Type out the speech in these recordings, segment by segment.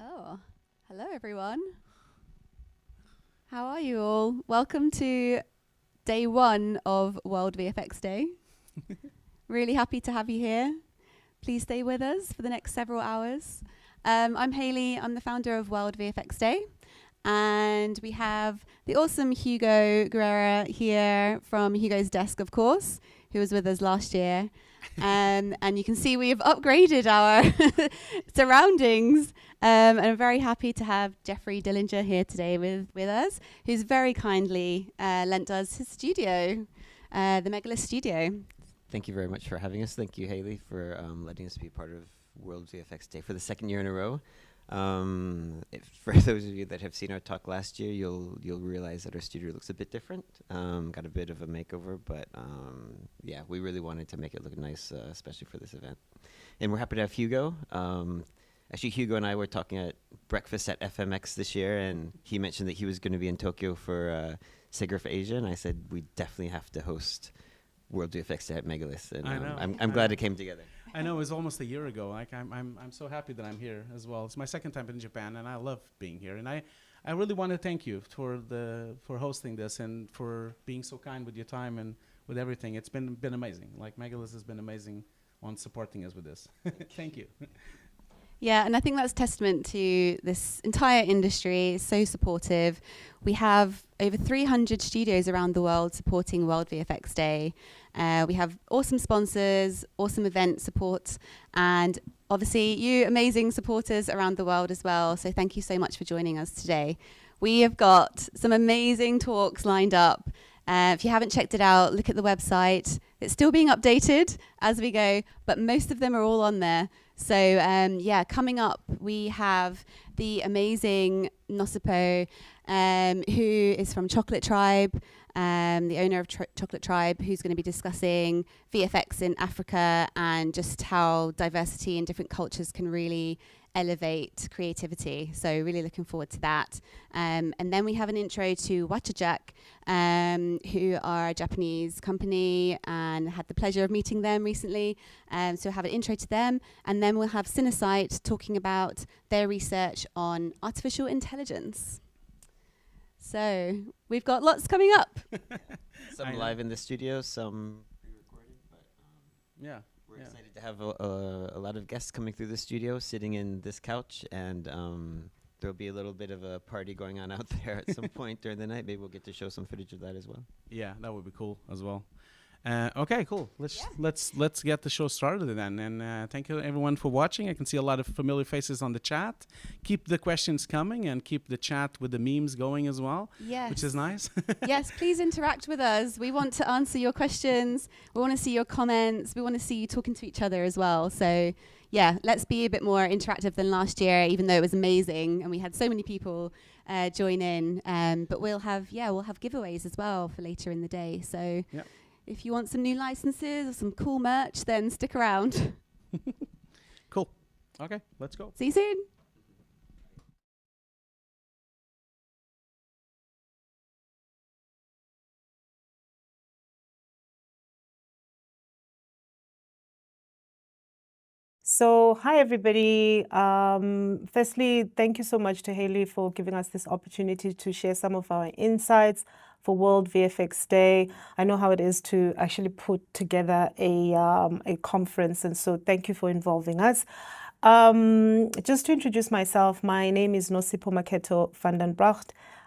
Oh, hello everyone. How are you all? Welcome to day one of World VFX Day. Really happy to have you here. Please stay with us for the next several hours. I'm Hayley, I'm the founder of World VFX Day. And we have the awesome Hugo Guerrera here from Hugo's desk, of course, who was with us last year. And you can see we've upgraded our surroundings. And I'm very happy to have Jeffrey Dillinger here today with us, who's very kindly lent us his studio, the Megalis studio. Thank you very much for having us. Thank you, Hayley, for letting us be part of World VFX Day for the second year in a row. For those of you that have seen our talk last year, you'll realize that our studio looks a bit different. Got a bit of a makeover, but yeah, we really wanted to make it look nice, especially for this event. And we're happy to have Hugo. Actually, Hugo and I were talking at breakfast at FMX this year, and he mentioned that he was going to be in Tokyo for SIGGRAPH Asia, and I said we definitely have to host World VFX Day at Megalis, and I'm glad it came together. I know, it was almost a year ago. Like I'm so happy that I'm here as well. It's my second time in Japan, and I love being here. And I really want to thank you for hosting this and for being so kind with your time and with everything. It's been amazing. Like Megalis has been amazing on supporting us with this. Thank you. Yeah, and I think that's testament to this entire industry. It's so supportive. We have over 300 studios around the world supporting World VFX Day. We have awesome sponsors, awesome event support, and obviously you amazing supporters around the world as well. So thank you so much for joining us today. We have got some amazing talks lined up. If you haven't checked it out, look at the website. It's still being updated as we go, but most of them are all on there. So yeah, coming up, we have the amazing NOSIPHO, who is from Chocolate Tribe, the owner of Chocolate Tribe, who's going to be discussing VFX in Africa and just how diversity in different cultures can really elevate creativity. So really looking forward to that. And then we have an intro to WACHAJACK, who are a Japanese company, and had the pleasure of meeting them recently. So we'll have an intro to them. And then we'll have CINESITE talking about their research on artificial intelligence. So we've got lots coming up. Some live in the studio, some pre-recorded, but yeah. We're excited to have a lot of guests coming through the studio, sitting in this couch, and there'll be a little bit of a party going on out there at some point during the night. Maybe we'll get to show some footage of that as well. Yeah, that would be cool as well. Okay, cool. Let's get the show started then. And thank you everyone for watching. I can see a lot of familiar faces on the chat. Keep the questions coming and keep the chat with the memes going as well. Yes. Which is nice. Yes, please interact with us. We want to answer your questions. We want to see your comments. We want to see you talking to each other as well. So yeah, let's be a bit more interactive than last year, even though it was amazing and we had so many people join in. But we'll have giveaways as well for later in the day. So. Yep. If you want some new licenses or some cool merch, then stick around. Cool. Okay, let's go. See you soon. So, hi everybody. Firstly, thank you so much to Hayley for giving us this opportunity to share some of our insights for World VFX Day. I know how it is to actually put together a conference, and so thank you for involving us. Just to introduce myself, my name is NOSIPHO MAKETO-VAN,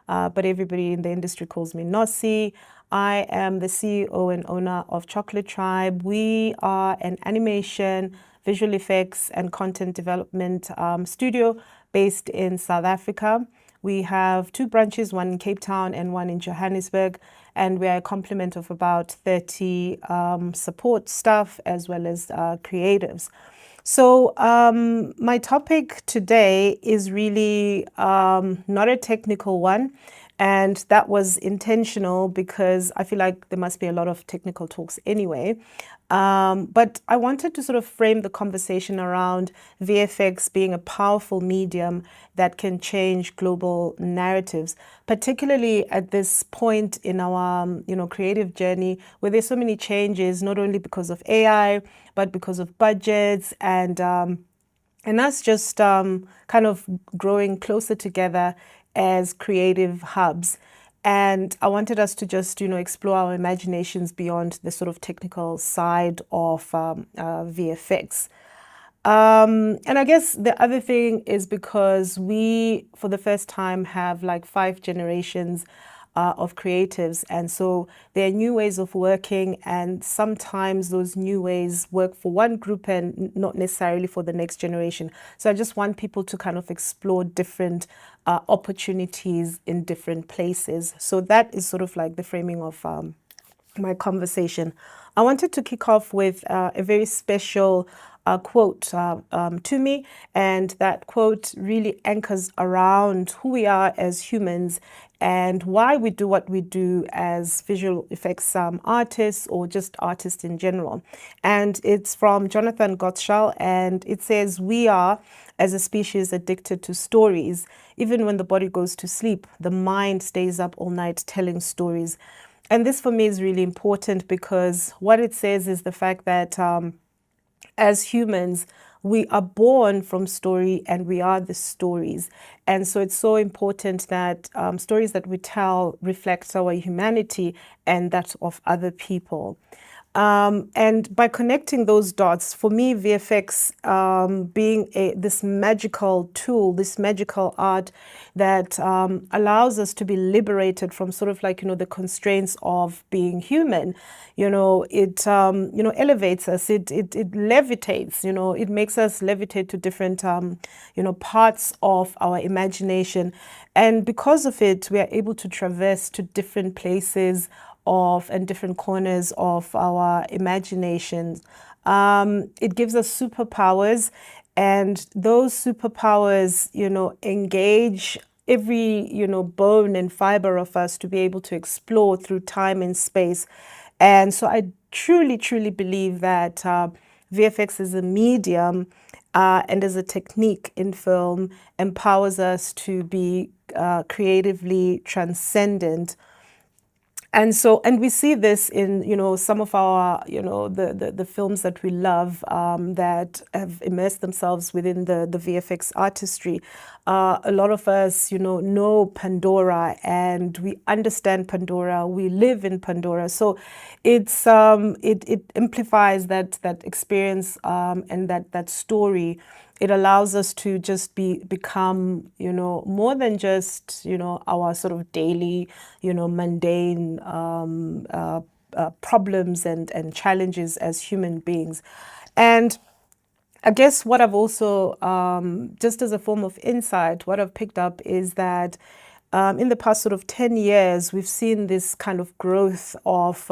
but everybody in the industry calls me Nosi. I am the CEO and owner of Chocolate Tribe. We are an animation, visual effects, and content development studio based in South Africa. We have 2 branches, one in Cape Town and one in Johannesburg, and we are a complement of about 30 support staff as well as creatives. So my topic today is really not a technical one, and that was intentional because I feel like there must be a lot of technical talks anyway. But I wanted to sort of frame the conversation around VFX being a powerful medium that can change global narratives, particularly at this point in our creative journey where there's so many changes, not only because of AI, but because of budgets and and us just kind of growing closer together as creative hubs. And I wanted us to just, explore our imaginations beyond the sort of technical side of VFX. And I guess the other thing is because we, for the first time, have like 5 generations of creatives, and so there are new ways of working, and sometimes those new ways work for one group and not necessarily for the next generation. So I just want people to kind of explore different opportunities in different places. So that is sort of like the framing of my conversation. I wanted to kick off with a very special quote to me, and that quote really anchors around who we are as humans and why we do what we do as visual effects artists, or just artists in general. And it's from Jonathan Gottschall, and it says, "We are, as a species, addicted to stories. Even when the body goes to sleep, the mind stays up all night telling stories." And this for me is really important, because what it says is the fact that as humans, we are born from story and we are the stories. And so it's so important that stories that we tell reflect our humanity and that of other people. And by connecting those dots, for me, VFX being this magical tool, this magical art that allows us to be liberated from sort of like, the constraints of being human, it, elevates us, it levitates, it makes us levitate to different, parts of our imagination. And because of it, we are able to traverse to different places and different corners of our imaginations. It gives us superpowers, and those superpowers, engage every, bone and fiber of us to be able to explore through time and space. And so I truly, truly believe that VFX as a medium and as a technique in film empowers us to be creatively transcendent. And we see this in, some of our, the films that we love that have immersed themselves within the VFX artistry. A lot of us, know Pandora, and we understand Pandora. We live in Pandora. So it's it amplifies that experience and that story. It allows us to just become, more than just, our sort of daily, mundane problems and challenges as human beings. And I guess what I've also, just as a form of insight, what I've picked up is that in the past sort of 10 years, we've seen this kind of growth of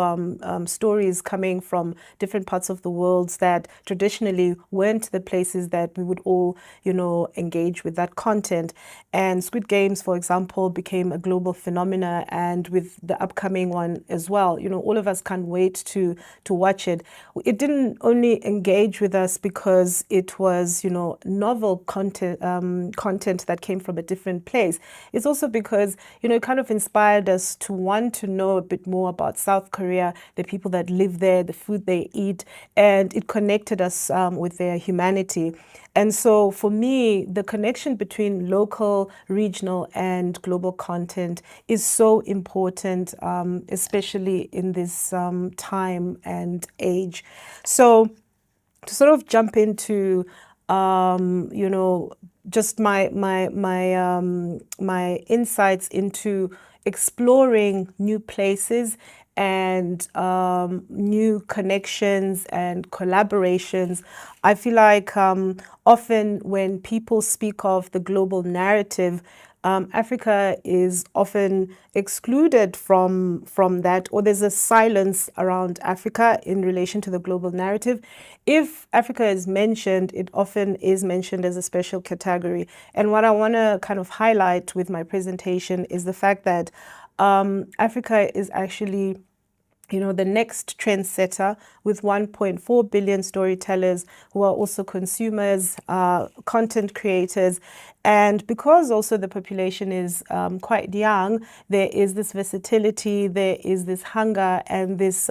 stories coming from different parts of the world that traditionally weren't the places that we would all, engage with that content. And Squid Games, for example, became a global phenomena, and with the upcoming one as well, all of us can't wait to watch it. It didn't only engage with us because it was, novel content that came from a different place. It's also because it kind of inspired us to want to know a bit more about South Korea, the people that live there, the food they eat, and it connected us with their humanity. And so for me, the connection between local, regional, and global content is so important, especially in this time and age. So to sort of jump into just my insights into exploring new places and new connections and collaborations. I feel like often when people speak of the global narrative, Africa is often excluded from that, or there's a silence around Africa in relation to the global narrative. If Africa is mentioned, it often is mentioned as a special category. And what I want to kind of highlight with my presentation is the fact that Africa is actually the next trendsetter, with 1.4 billion storytellers who are also consumers, content creators. And because also the population is quite young, there is this versatility, there is this hunger, and this,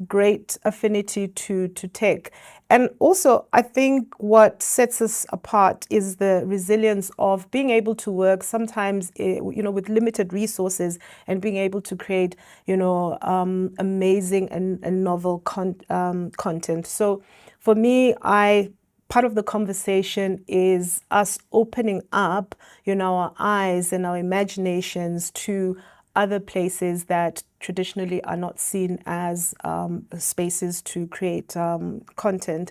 great affinity to tech. And also, I think what sets us apart is the resilience of being able to work sometimes, with limited resources and being able to create, amazing and novel content. So for me, part of the conversation is us opening up, our eyes and our imaginations to other places that traditionally are not seen as spaces to create content.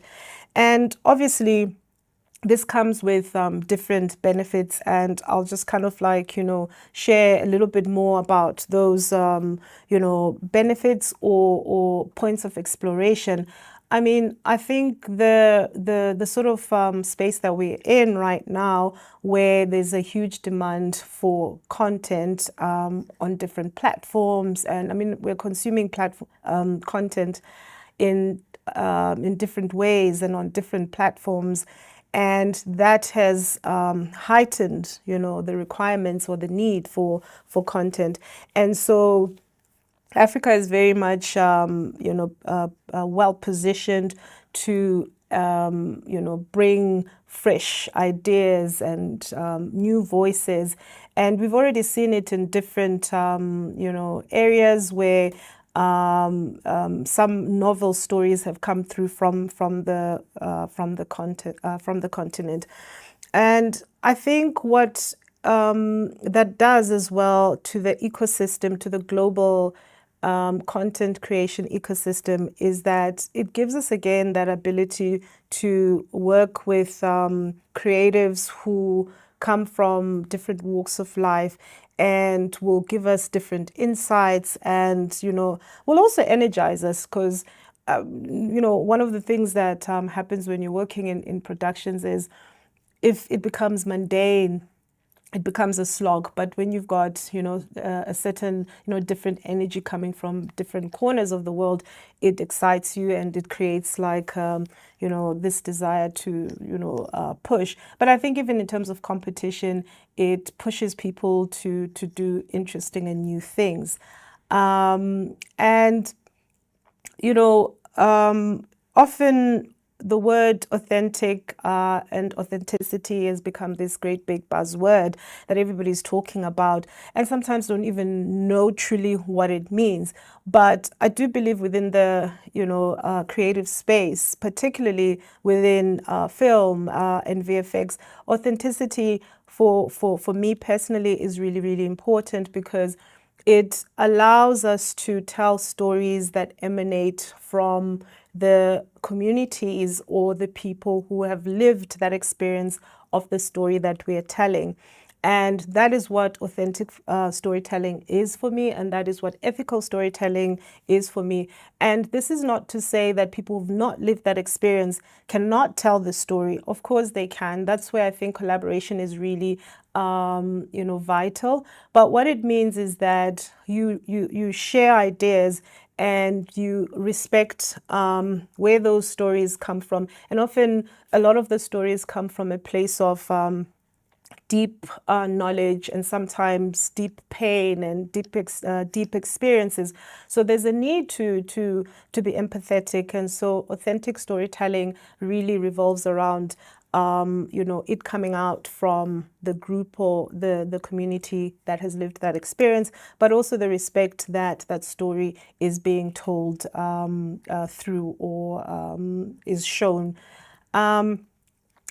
And obviously, this comes with different benefits, and I'll just kind of share a little bit more about those, benefits or points of exploration. I mean, I think the sort of space that we're in right now, where there's a huge demand for content on different platforms, and I mean, we're consuming content in different ways and on different platforms, and that has heightened, the requirements or the need for content, and so Africa is very much, well positioned to, bring fresh ideas and new voices. And we've already seen it in different, areas where some novel stories have come through from the continent. And I think what that does as well to the ecosystem, to the global content creation ecosystem, is that it gives us again that ability to work with creatives who come from different walks of life and will give us different insights, and will also energize us, because one of the things that happens when you're working in productions is, if it becomes mundane, it becomes a slog. But when you've got, a certain, different energy coming from different corners of the world, it excites you and it creates this desire to, push. But I think even in terms of competition, it pushes people to do interesting and new things. Often the word authentic and authenticity has become this great big buzzword that everybody's talking about, and sometimes don't even know truly what it means. But I do believe within the creative space, particularly within film and VFX, authenticity for me personally is really, really important, because it allows us to tell stories that emanate from the communities or the people who have lived that experience of the story that we are telling. And that is what authentic storytelling is for me, and that is what ethical storytelling is for me. And this is not to say that people who've not lived that experience cannot tell the story. Of course they can. That's where I think collaboration is really vital. But what it means is that you share ideas and you respect where those stories come from. And often a lot of the stories come from a place of deep knowledge, and sometimes deep pain and deep experiences. So there's a need to be empathetic, and so authentic storytelling really revolves around it coming out from the group or the community that has lived that experience, but also the respect that that story is being told through or is shown.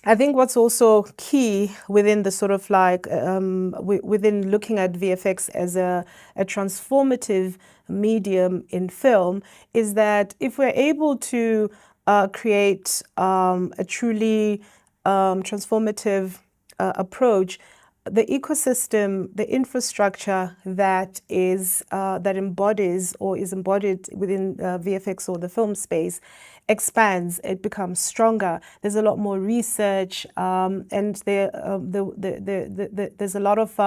I think what's also key within the sort of within looking at VFX as a transformative medium in film is that if we're able to create a truly transformative approach, the ecosystem, the infrastructure that embodies or is embodied within VFX or the film space expands. It becomes stronger. There's a lot more research, and there's a lot of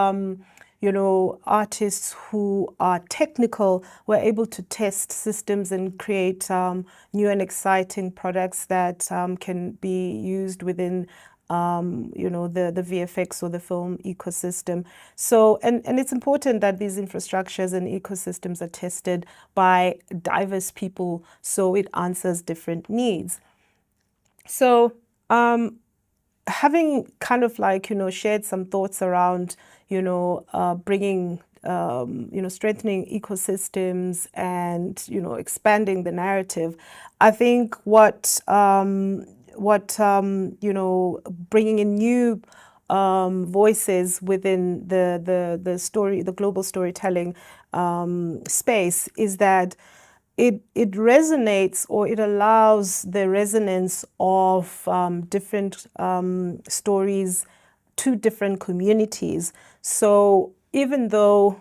artists who are technical, who are able to test systems and create new and exciting products that can be used within the VFX or the film ecosystem. So, and it's important that these infrastructures and ecosystems are tested by diverse people so it answers different needs. So having kind of like, shared some thoughts around, bringing, strengthening ecosystems and, expanding the narrative, I think what bringing in new voices within the global storytelling space is that it resonates, or it allows the resonance of different stories to different communities. So even though,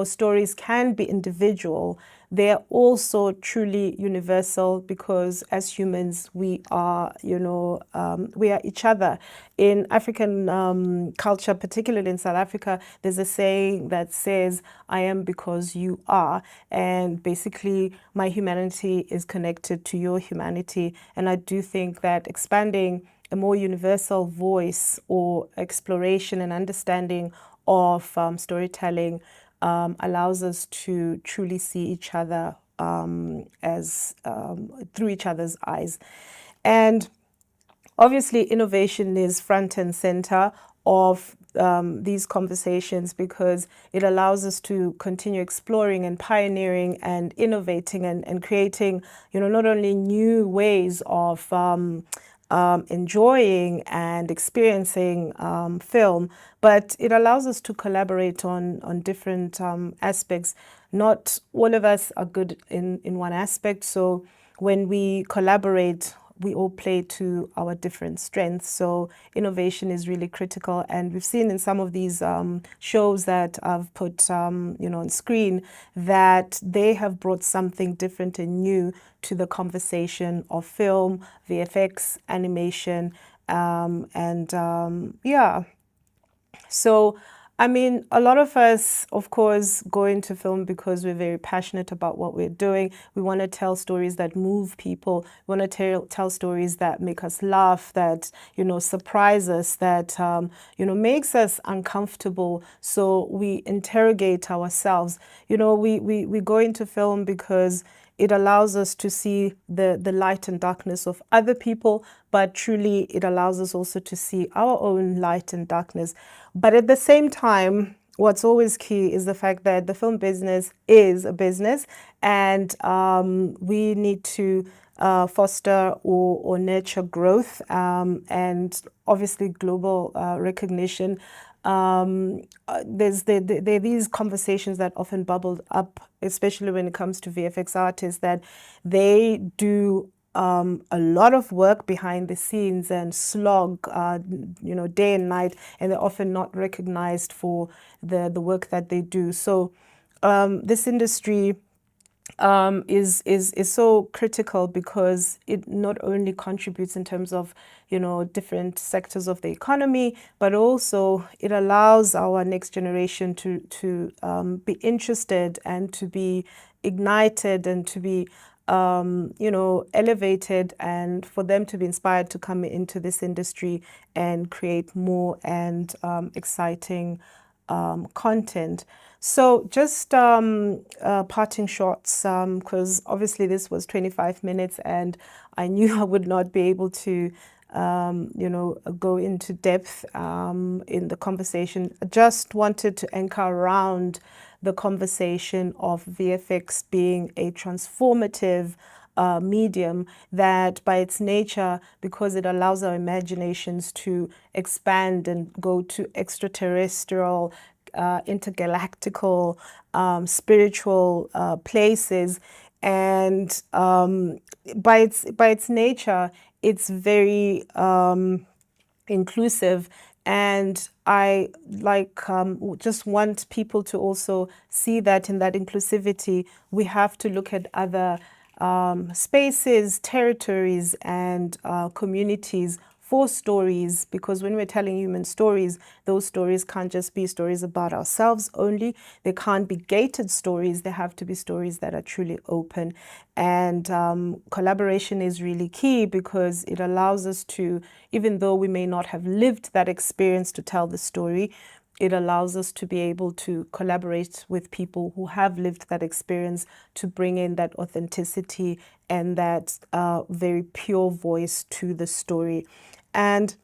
stories can be individual, they're also truly universal, because as humans, we are, we are each other. In African culture, particularly in South Africa, there's a saying that says, I am because you are. And basically, my humanity is connected to your humanity. And I do think that expanding a more universal voice or exploration and understanding of storytelling allows us to truly see each other as through each other's eyes. And obviously, innovation is front and center of these conversations, because it allows us to continue exploring and pioneering and innovating and creating, not only new ways of enjoying and experiencing film, but it allows us to collaborate on different aspects. Not all of us are good in one aspect, so when we collaborate, we all play to our different strengths. So innovation is really critical, and we've seen in some of these shows that I've put on screen that they have brought something different and new to the conversation of film, VFX, animation, yeah. So, I mean, a lot of us, of course, go into film because we're very passionate about what we're doing. We want to tell stories that move people. We want to tell stories that make us laugh, that, surprise us, that, makes us uncomfortable. So we interrogate ourselves. We go into film because it allows us to see the light and darkness of other people, but truly it allows us also to see our own light and darkness. But at the same time, what's always key is the fact that the film business is a business, and we need to foster or nurture growth and obviously global recognition. There are these conversations that often bubbled up, especially when it comes to VFX artists, that they do a lot of work behind the scenes and slog, day and night, and they're often not recognized for the work that they do. So this industry is so critical, because it not only contributes in terms of different sectors of the economy, but also it allows our next generation to be interested and to be ignited and to be elevated, and for them to be inspired to come into this industry and create more and exciting content. So just parting shots, because obviously this was 25 minutes and I knew I would not be able to go into depth in the conversation. I just wanted to anchor around the conversation of VFX being a transformative medium that by its nature, because it allows our imaginations to expand and go to extraterrestrial, intergalactical, spiritual places, and by its nature, it's very inclusive. And I just want people to also see that in that inclusivity, we have to look at other spaces, territories, and communities for stories, because when we're telling human stories, those stories can't just be stories about ourselves only. They can't be gated stories. They have to be stories that are truly open. And collaboration is really key, because it allows us to, even though we may not have lived that experience to tell the story, it allows us to be able to collaborate with people who have lived that experience to bring in that authenticity and that very pure voice to the story. And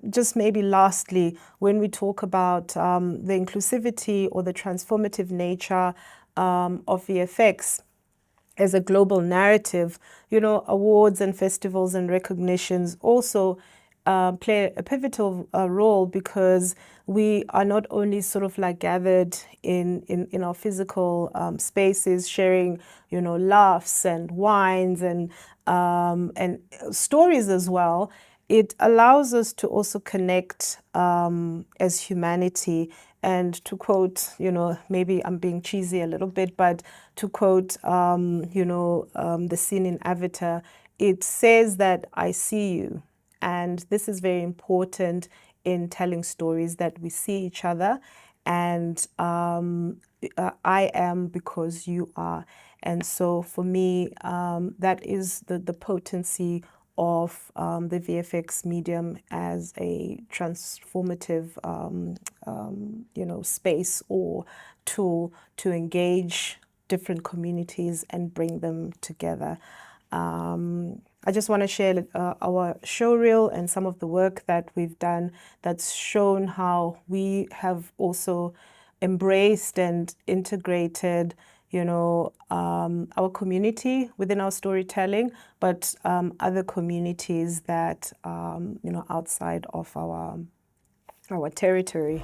just maybe lastly, when we talk about the inclusivity or the transformative nature of VFX as a global narrative, you know, awards and festivals and recognitions also play a pivotal role, because we are not only sort of like gathered in our physical spaces, sharing, you know, laughs and wines and stories as well. It allows us to also connect as humanity. And to quote, you know, maybe I'm being cheesy a little bit, but to quote, you know, the scene in Avatar, it says that I see you. And this is very important in telling stories, that we see each other, and I am because you are. And so for me, that is the potency of the VFX medium as a transformative, you know, space or tool to engage different communities and bring them together. I just want to share our showreel and some of the work that we've done that's shown how we have also embraced and integrated, you know, our community within our storytelling, but other communities that, you know, outside of our territory.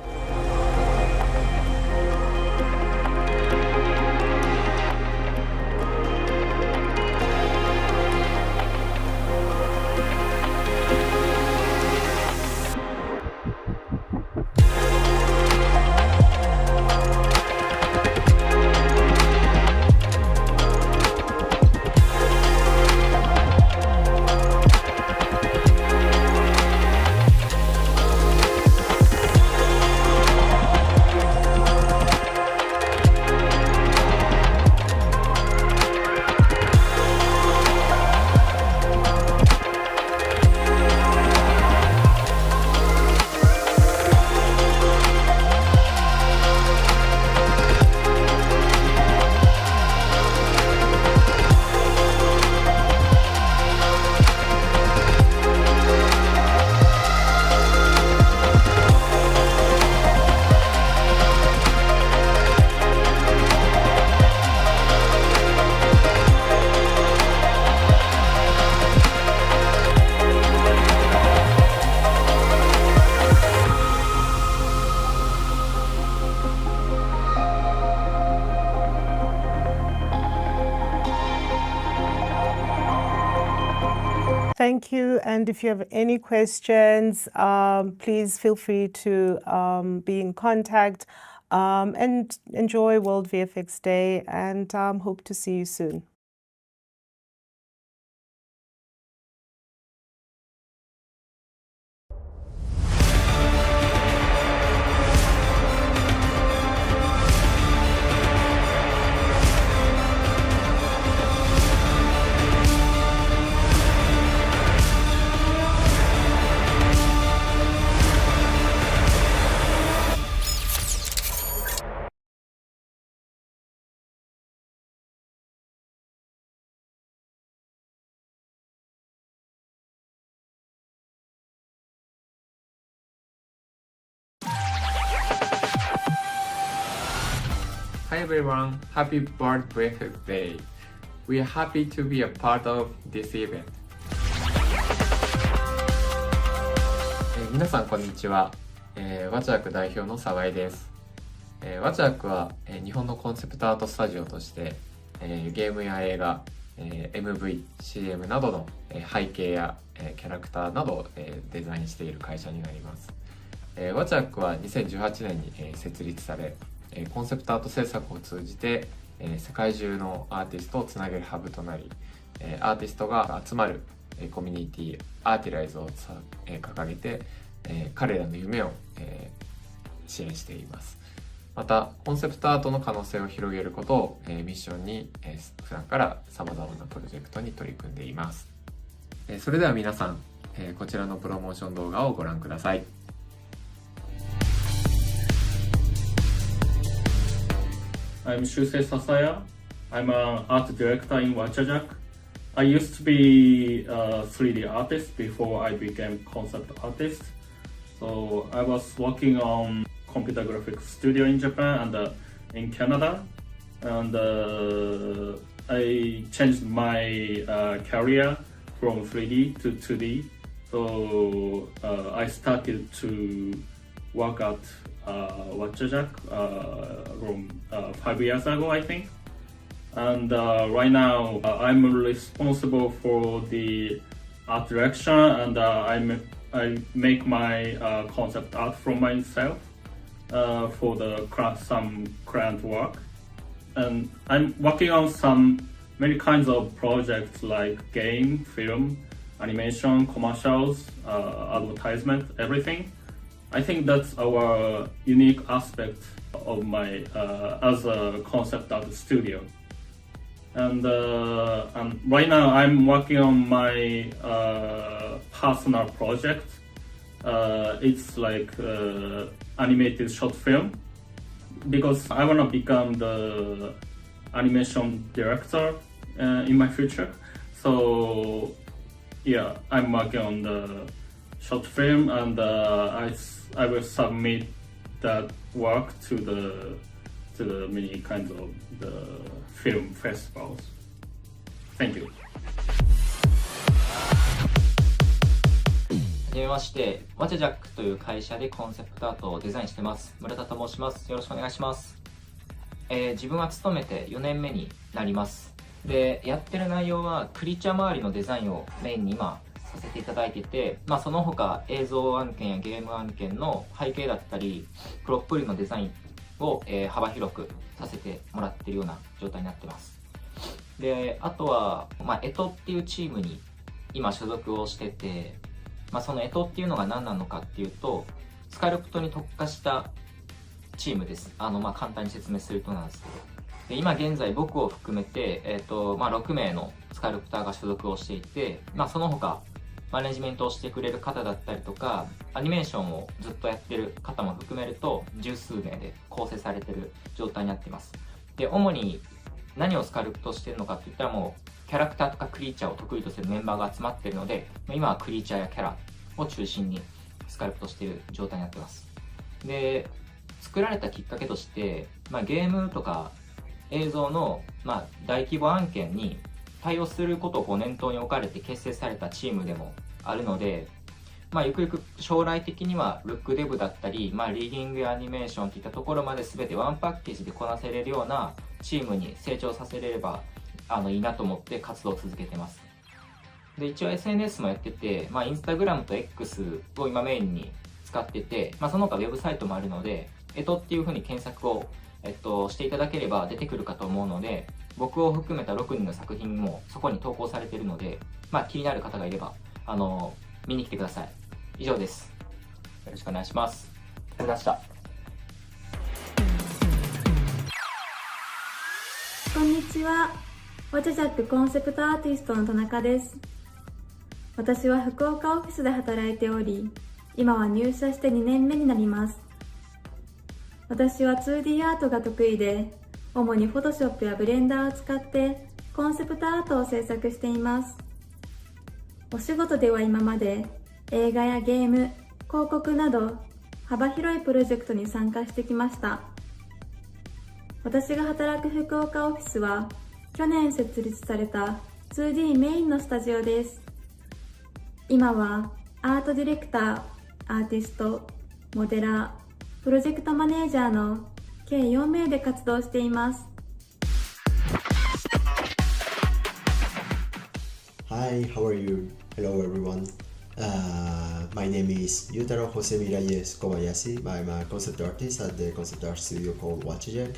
Thank you. And if you have any questions, please feel free to be in contact, and enjoy World VFX Day, and hope to see you soon. Hi everyone, happy World VFX Day. We are happy to be a part of this event. 皆さんこんにちは。WACHAJACK 代表の沢井です。WACHAJACK は日本のコンセプトアートスタジオとしてゲームや映画、MV、CM などの背景やキャラクターなどをデザインしている会社になります。WACHAJACK は2018年に設立され、コンセプトアート制作を通じて世界中のアーティストをつなげるハブとなり、アーティストが集まるコミュニティアーティライズを掲げて彼らの夢を支援しています。またコンセプトアートの可能性を広げることをミッションに普段から様々なプロジェクトに取り組んでいます。それでは皆さんこちらのプロモーション動画をご覧ください。I'm Shusei Sasaya. I'm an art director in WACHAJACK. I used to be a 3D artist before I became concept artist. So I was working on computer graphics studio in Japan and in Canada. And I changed my career from 3D to 2D. So I started to work at WACHAJACK from 5 years ago, I think. And right now I'm responsible for the art direction, and I make my concept art from myself for some client work. And I'm working on many kinds of projects like game, film, animation, commercials, advertisement, everything. I think that's our unique aspect of my as a concept art studio. And right now I'm working on my personal project. It's like animated short film, because I want to become the animation director in my future. So yeah, I'm working on the short film, and I will submit that work to the many kinds of the film festivals. Thank you. はじめまして、ワチャジャックという会社でコンセプトアートをデザインしてます。村田と申します。よろしくお願いします。自分は勤めて4年目になります。で、やってる内容はクリーチャー周りのデザインをメインに今させていただいてて、その他映像案件やゲーム案件の背景だったりプロップ類のデザインを、幅広くさせてもらってるような状態になってます。で、あとは、エトっていうチームに今所属をしてて、そのエトっていうのが何なのかっていうと、スカルプトに特化したチームです。簡単に説明するとなんですけど、で今現在僕を含めて、6名のスカルプターが所属をしていて、その他マネジメントをしてくれる方だったりとか、アニメーションをずっとやってる方も含めると十数名で構成されてる状態になっています。で、主に何をスカルプトしてるのかっていったら、もうキャラクターとかクリーチャーを得意とするメンバーが集まってるので、今はクリーチャーやキャラを中心にスカルプトしている状態になってます。で、作られたきっかけとして、ゲームとか映像の、大規模案件に対応することを念頭に置かれて結成されたチームでもあるので、ゆくゆく将来的にはルックデブだったり、リーディングやアニメーションといったところまで全てワンパッケージでこなせれるようなチームに成長させれればいいなと思って活動を続けてます。で、一応 SNS もやってて、インスタグラムと X を今メインに使ってて、その他ウェブサイトもあるので、エトっていう風に検索を、していただければ出てくるかと思うので、僕を含めた6人の作品もそこに投稿されているので、気になる方がいれば見に来てください。以上です。よろしくお願いします。ありがとうございました。こんにちは。ワチャジャックコンセプトアーティストの田中です。私は福岡オフィスで働いており、今は入社して2年目になります。私は 2D アートが得意で、主に Photoshop や Blender を使ってコンセプトアートを制作しています。お仕事では今まで映画やゲーム、広告など幅広いプロジェクトに参加してきました。私が働く福岡オフィスは去年設立された 2D メインのスタジオです。今はアートディレクター、アーティスト、モデラー、プロジェクトマネージャーの計4名で活動しています。Hi, how are you? Hello everyone. My name is Yutaro Jose Miralles Kobayashi. I'm a concept artist at the concept art studio called WACHAJACK.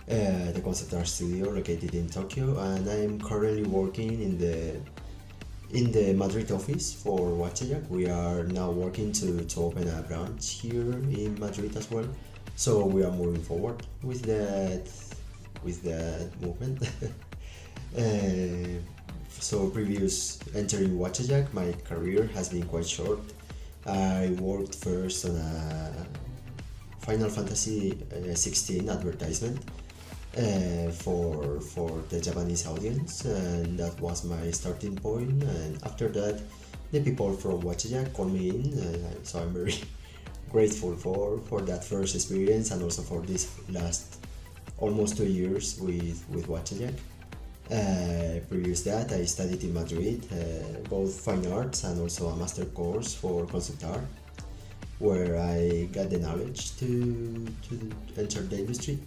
The concept art studio located in Tokyo, and I'm currently working in the Madrid office for WACHAJACK. We are now working to open a branch here in Madrid as well. So we are moving forward with that movement. So previous entering WACHAJACK, my career has been quite short. I worked first on a Final Fantasy 16 advertisement, for the Japanese audience, and that was my starting point. And after that, the people from WACHAJACK called me in, so I'm very grateful for that first experience, and also for this last almost 2 years with WACHAJACK. Previous that, I studied in Madrid, both fine arts and also a master course for concept art, where I got the knowledge to enter the industry.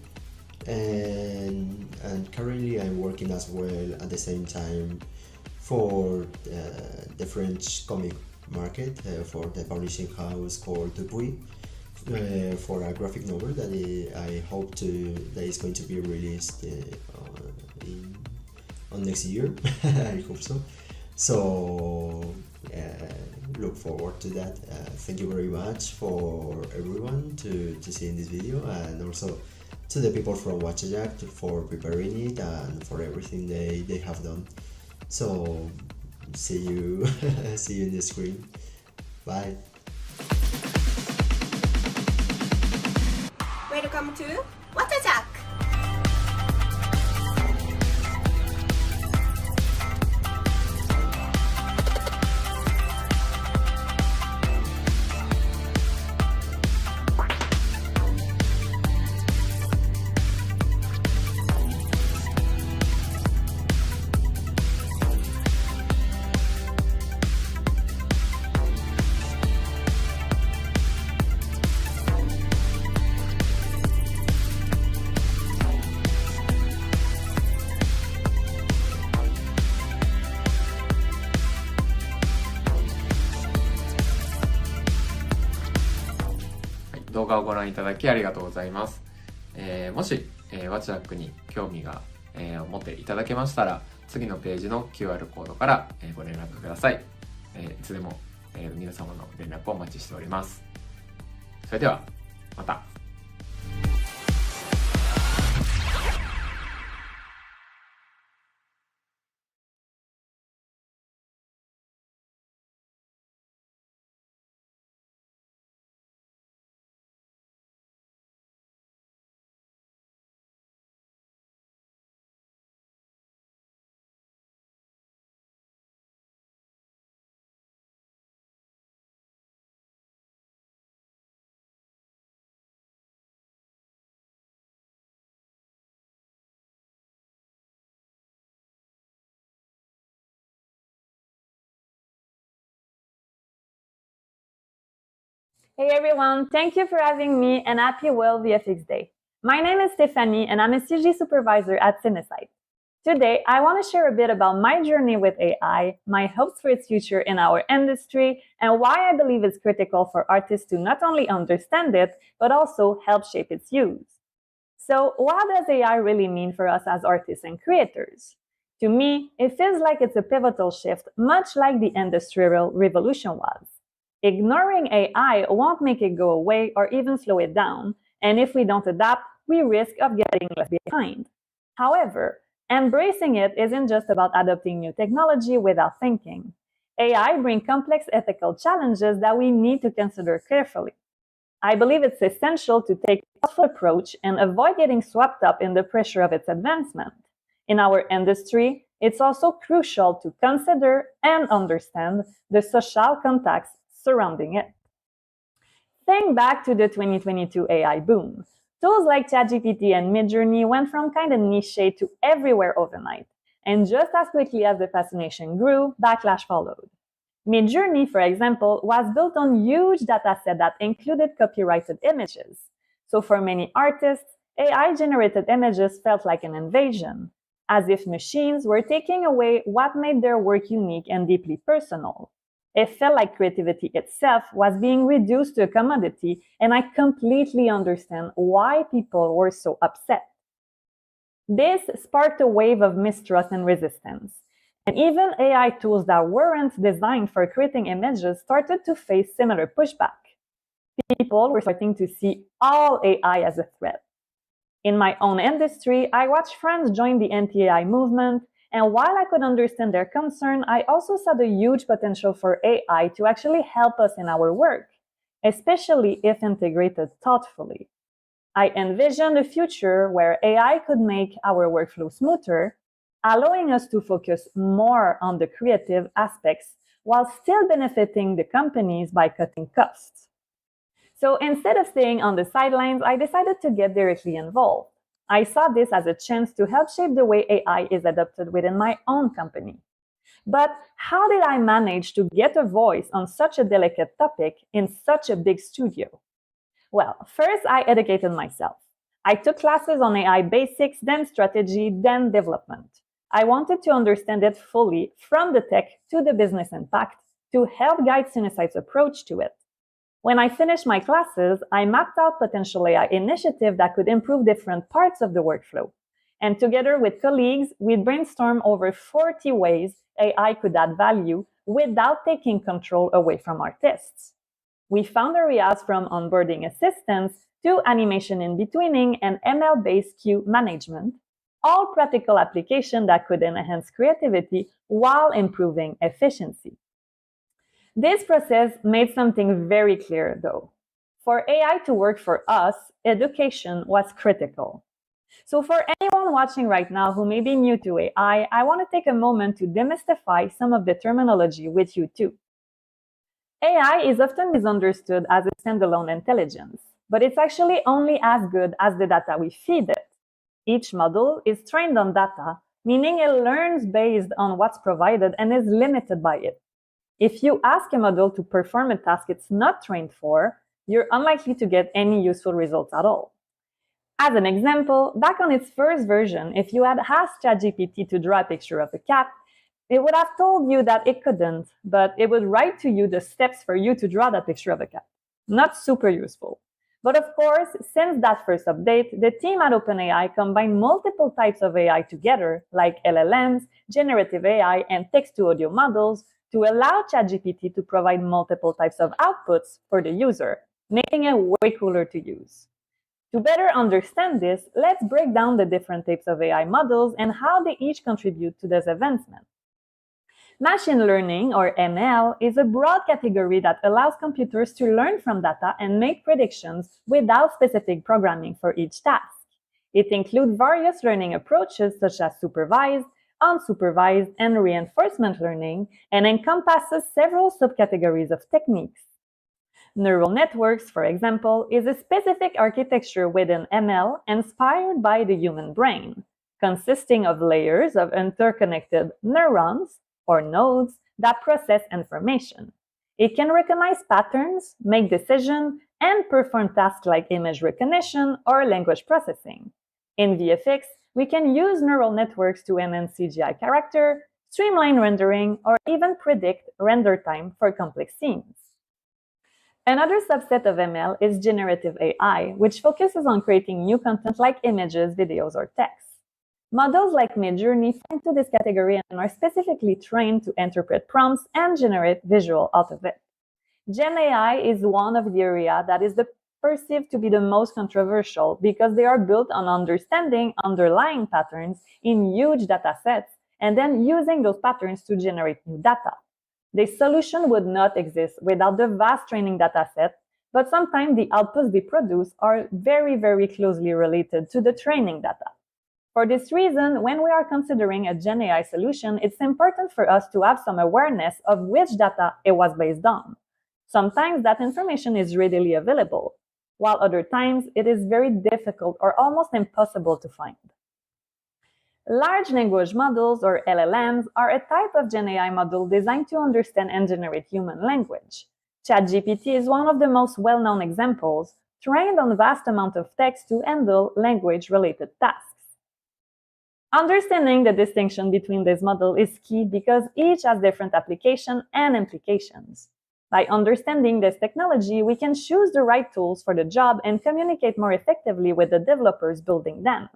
And currently I'm working as well at the same time for the French comic market, for the publishing house called Dupuis, for a graphic novel that I hope that is going to be released on next year. I hope so. So look forward to that. Thank you very much for everyone to see in this video, and also to the people from WACHAJACK for preparing it and for everything they have done. So see you in the screen. Bye. Welcome to WACHAJACK.動画をご覧いただきありがとうございます。もし、WACHAJACKに興味が、持っていただけましたら、次のページの QR コードから、ご連絡ください。いつでも、皆様の連絡をお待ちしております。それでは、また。Hey everyone, thank you for having me and happy World VFX Day. My name is Stéphanie and I'm a CG supervisor at CINESITE. Today, I want to share a bit about my journey with AI, my hopes for its future in our industry, and why I believe it's critical for artists to not only understand it, but also help shape its use. So, what does AI really mean for us as artists and creators? To me, it feels like it's a pivotal shift, much like the Industrial Revolution was. Ignoring AI won't make it go away or even slow it down, and if we don't adapt, we risk of getting left behind. However, embracing it isn't just about adopting new technology without thinking. AI brings complex ethical challenges that we need to consider carefully. I believe it's essential to take a thoughtful approach and avoid getting swept up in the pressure of its advancement. In our industry, it's also crucial to consider and understand the social context surrounding it. Think back to the 2022 AI boom. Tools like ChatGPT and Midjourney went from kind of niche to everywhere overnight. And just as quickly as the fascination grew, backlash followed. Midjourney, for example, was built on huge dataset that included copyrighted images. So for many artists, AI-generated images felt like an invasion, as if machines were taking away what made their work unique and deeply personal. It felt like creativity itself was being reduced to a commodity, and I completely understand why people were so upset. This sparked a wave of mistrust and resistance, and even AI tools that weren't designed for creating images started to face similar pushback. People were starting to see all AI as a threat. In my own industry, I watched friends join the anti-AI movement, and while I could understand their concern, I also saw the huge potential for AI to actually help us in our work, especially if integrated thoughtfully. I envisioned a future where AI could make our workflow smoother, allowing us to focus more on the creative aspects while still benefiting the companies by cutting costs. So instead of staying on the sidelines, I decided to get directly involved. I saw this as a chance to help shape the way AI is adopted within my own company. But how did I manage to get a voice on such a delicate topic in such a big studio? Well, first I educated myself. I took classes on AI basics, then strategy, then development. I wanted to understand it fully from the tech to the business impact to help guide CINESITE's approach to it. When I finished my classes, I mapped out potential AI initiatives that could improve different parts of the workflow. And together with colleagues, we brainstormed over 40 ways AI could add value without taking control away from artists. We found areas from onboarding assistance to animation in-betweening and ML-based queue management, all practical applications that could enhance creativity while improving efficiency. This process made something very clear, though. For AI to work for us, education was critical. So for anyone watching right now who may be new to AI, I want to take a moment to demystify some of the terminology with you too. AI is often misunderstood as a standalone intelligence, but it's actually only as good as the data we feed it. Each model is trained on data, meaning it learns based on what's provided and is limited by it. If you ask a model to perform a task it's not trained for, you're unlikely to get any useful results at all. As an example, back on its first version, if you had asked ChatGPT to draw a picture of a cat, it would have told you that it couldn't, but it would write to you the steps for you to draw that picture of a cat. Not super useful. But of course, since that first update, the team at OpenAI combined multiple types of AI together, like LLMs, generative AI, and text-to-audio models, to allow ChatGPT to provide multiple types of outputs for the user, making it way cooler to use. To better understand this, let's break down the different types of AI models and how they each contribute to this advancement. Machine learning, or ML, is a broad category that allows computers to learn from data and make predictions without specific programming for each task. It includes various learning approaches such as supervised, unsupervised, and reinforcement learning, and encompasses several subcategories of techniques. Neural networks, for example, is a specific architecture within ML inspired by the human brain, consisting of layers of interconnected neurons, or nodes, that process information. It can recognize patterns, make decisions, and perform tasks like image recognition or language processing. In VFX, we can use neural networks to enhance CGI character, streamline rendering, or even predict render time for complex scenes. Another subset of ML is generative AI, which focuses on creating new content like images, videos, or text. Models like Midjourney fall into this category and are specifically trained to interpret prompts and generate visual out of it. Gen AI is one of the areas that is perceived to be the most controversial because they are built on understanding underlying patterns in huge data sets and then using those patterns to generate new data. This solution would not exist without the vast training data set, but sometimes the outputs they produce are very, very closely related to the training data. For this reason, when we are considering a Gen AI solution, it's important for us to have some awareness of which data it was based on. Sometimes that information is readily available, while other times it is very difficult or almost impossible to find. Large language models, or LLMs, are a type of Gen AI model designed to understand and generate human language. ChatGPT is one of the most well-known examples, trained on a vast amount of text to handle language-related tasks. Understanding the distinction between these models is key because each has different applications and implications. By understanding this technology, we can choose the right tools for the job and communicate more effectively with the developers building them.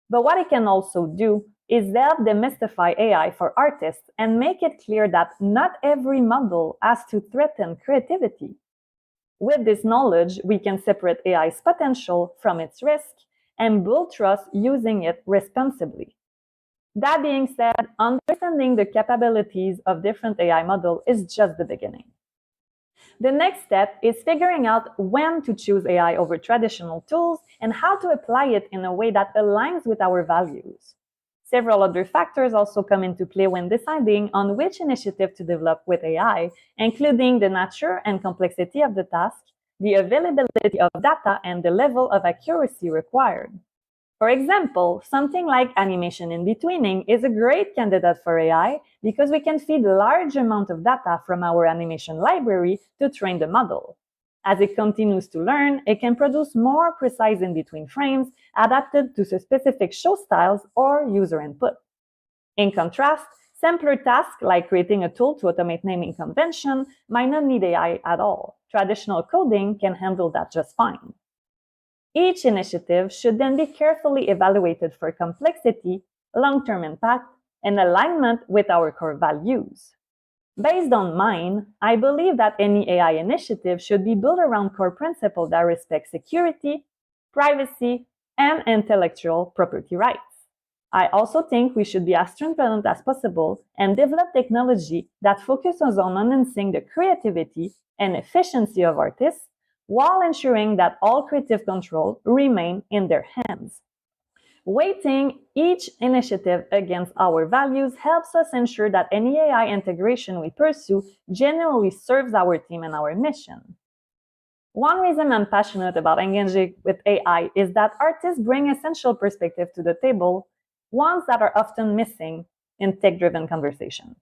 But what it can also do is help demystify AI for artists and make it clear that not every model has to threaten creativity. With this knowledge, we can separate AI's potential from its risk and build trust using it responsibly. That being said, understanding the capabilities of different AI models is just the beginning. The next step is figuring out when to choose AI over traditional tools and how to apply it in a way that aligns with our values. Several other factors also come into play when deciding on which initiative to develop with AI, including the nature and complexity of the task, the availability of data, and the level of accuracy required. For example, something like animation in-betweening is a great candidate for AI because we can feed a large amount of data from our animation library to train the model. As it continues to learn, it can produce more precise in-between frames adapted to specific show styles or user input. In contrast, simpler tasks like creating a tool to automate naming convention might not need AI at all. Traditional coding can handle that just fine. Each initiative should then be carefully evaluated for complexity, long-term impact, and alignment with our core values. Based on mine, I believe that any AI initiative should be built around core principles that respect security, privacy, and intellectual property rights. I also think we should be as transparent as possible and develop technology that focuses on enhancing the creativity and efficiency of artists while ensuring that all creative control remain in their hands. Weighting each initiative against our values helps us ensure that any AI integration we pursue genuinely serves our team and our mission. One reason I'm passionate about engaging with AI is that artists bring essential perspective to the table, ones that are often missing in tech-driven conversation.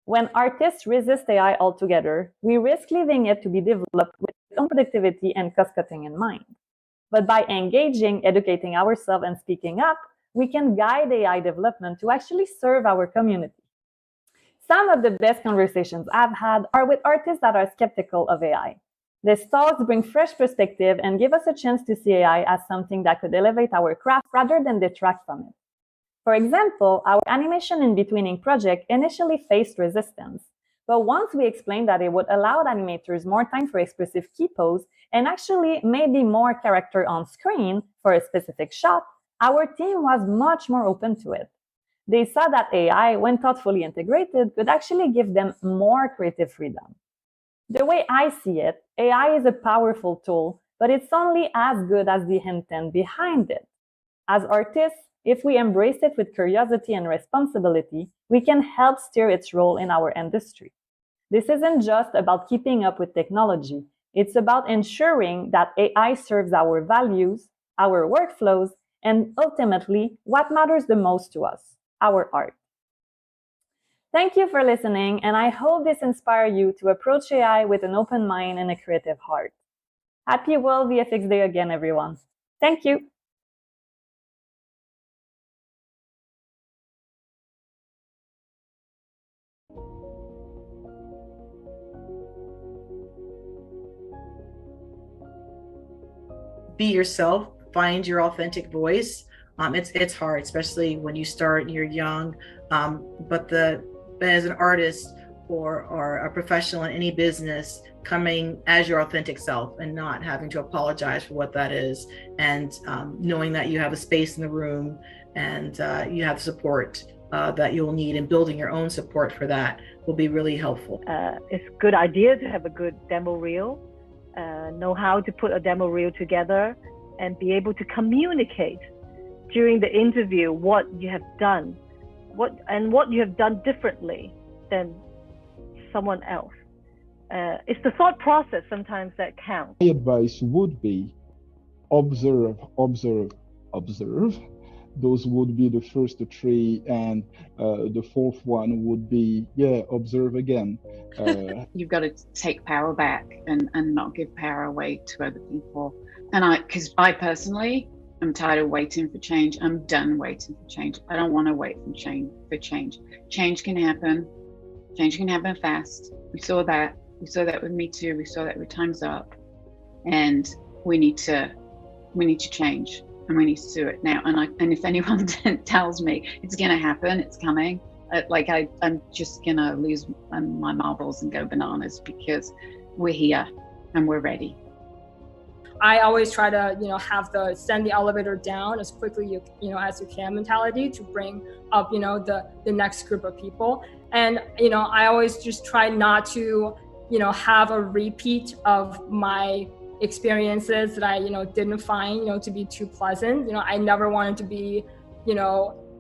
When artists resist AI altogether, we risk leaving it to be developed with own productivity and cost-cutting in mind. But by engaging, educating ourselves, and speaking up, we can guide AI development to actually serve our community. Some of the best conversations I've had are with artists that are skeptical of AI. These talks bring fresh perspective and give us a chance to see AI as something that could elevate our craft rather than detract from it. For example, our animation in-betweening project initially faced resistance. But once we explained that it would allow animators more time for expressive key pose and actually maybe more character on screen for a specific shot, our team was much more open to it. They saw that AI, when thoughtfully integrated, could actually give them more creative freedom. The way I see it, AI is a powerful tool, but it's only as good as the intent behind it. As artists, if we embrace it with curiosity and responsibility, we can help steer its role in our industry. This isn't just about keeping up with technology. It's about ensuring that AI serves our values, our workflows, and ultimately, what matters the most to us, our art. Thank you for listening, and I hope this inspires you to approach AI with an open mind and a creative heart. Happy World VFX Day again, everyone. Thank you. Be yourself, find your authentic voice. It's hard, especially when you start and you're young. But as an artist or a professional in any business, coming as your authentic self and not having to apologize for what that is, and knowing that you have a space in the room and you have support that you'll need, and building your own support for that will be really helpful. It's a good idea to have a good demo reel, know how to put a demo reel together, and be able to communicate during the interview what you have done, what you have done differently than someone else. It's the thought process sometimes that counts. My advice would be observe. Those would be the first three, and the fourth one would be, observe again. You've got to take power back and not give power away to other people. And because I personally am tired of waiting for change. I'm done waiting for change. I don't want to wait for change. Change can happen. Change can happen fast. We saw that. We saw that with Me Too. We saw that with Time's Up. And we need to change. And we need to do it now. And if anyone tells me it's gonna happen, it's coming, I'm just gonna lose my marbles and go bananas, because we're here and we're ready. I always try to, have send the elevator down as quickly as you can mentality to bring up, the next group of people. And, I always just try not to have a repeat of my experiences that I, didn't find, to be too pleasant. I never wanted to be,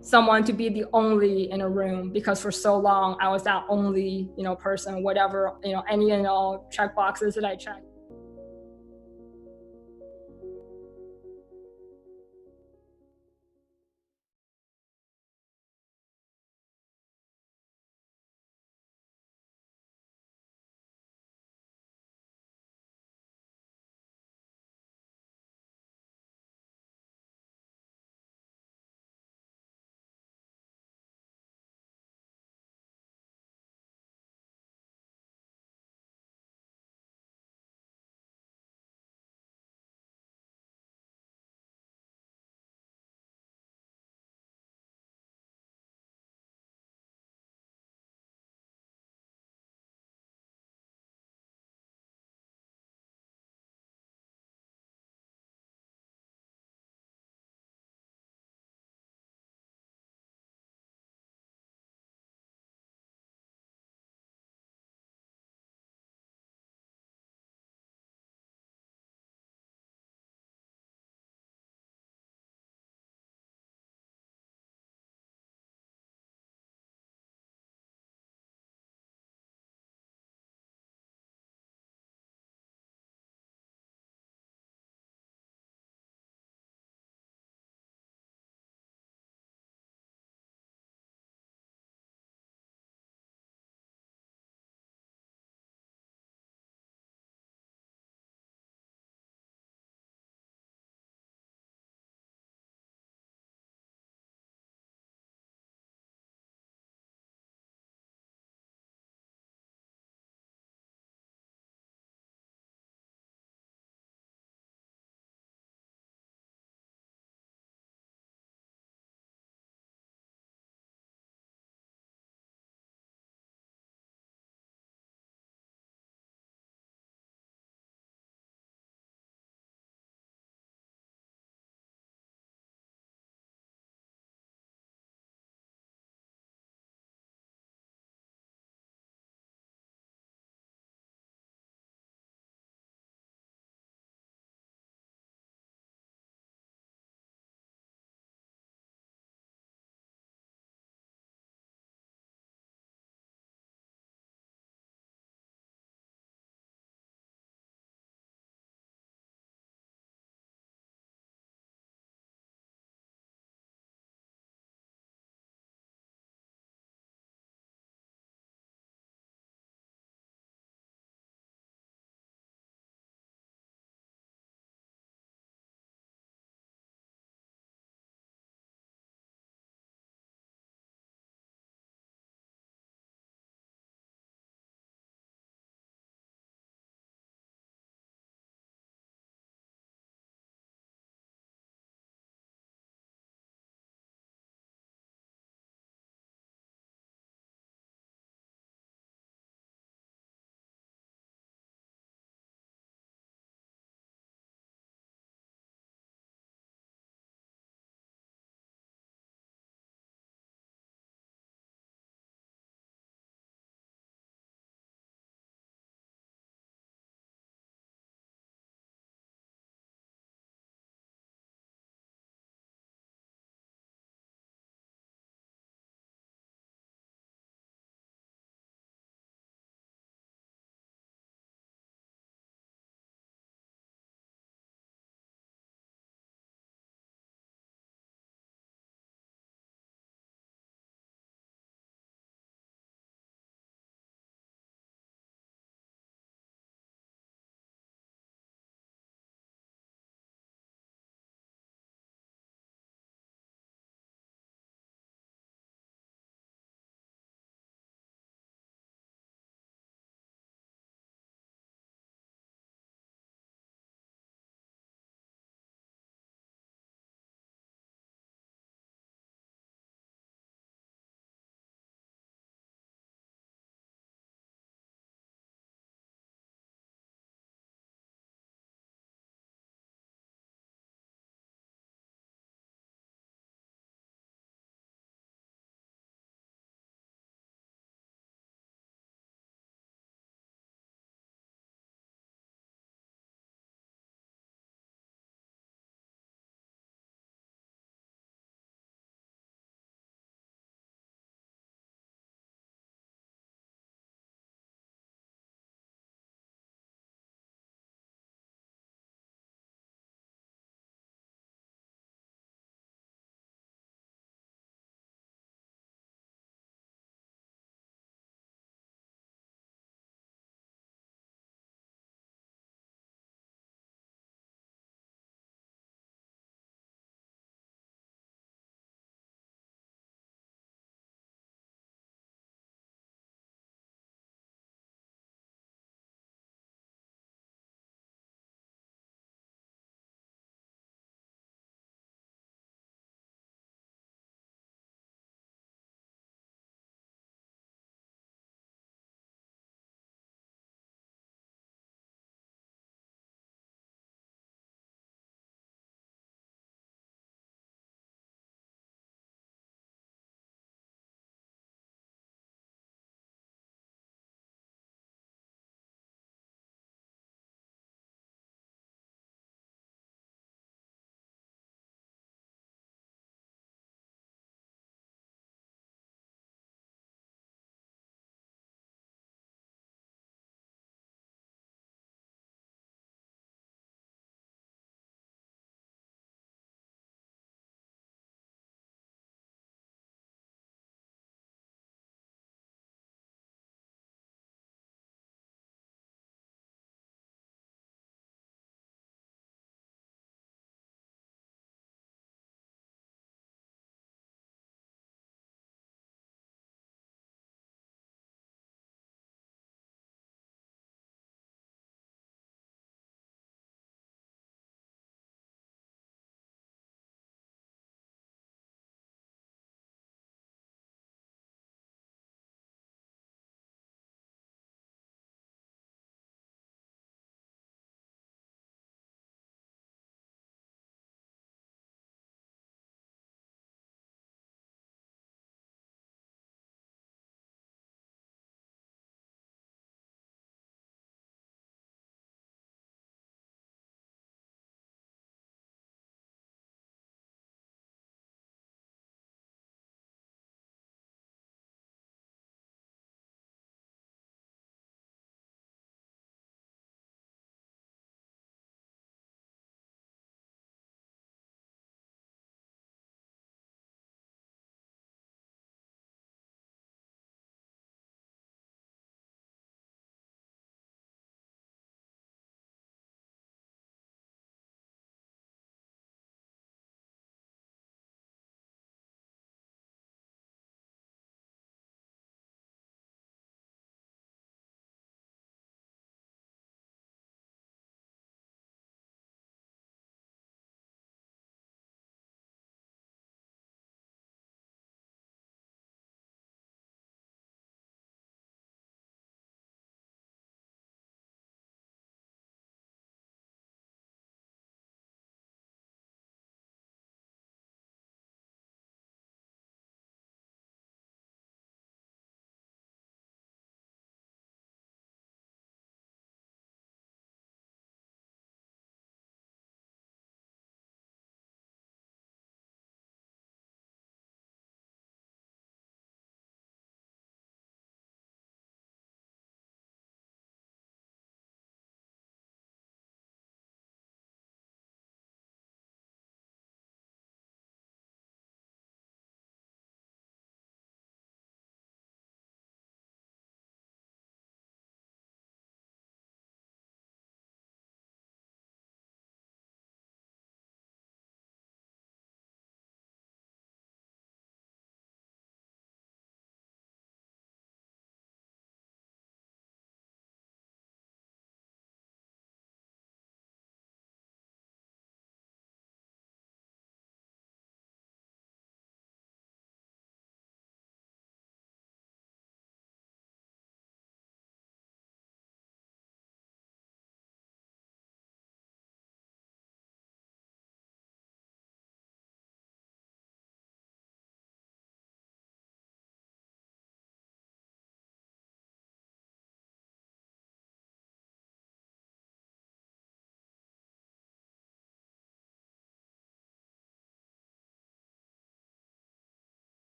someone to be the only in a room, because for so long I was that only, person, whatever, any and all check boxes that I checked.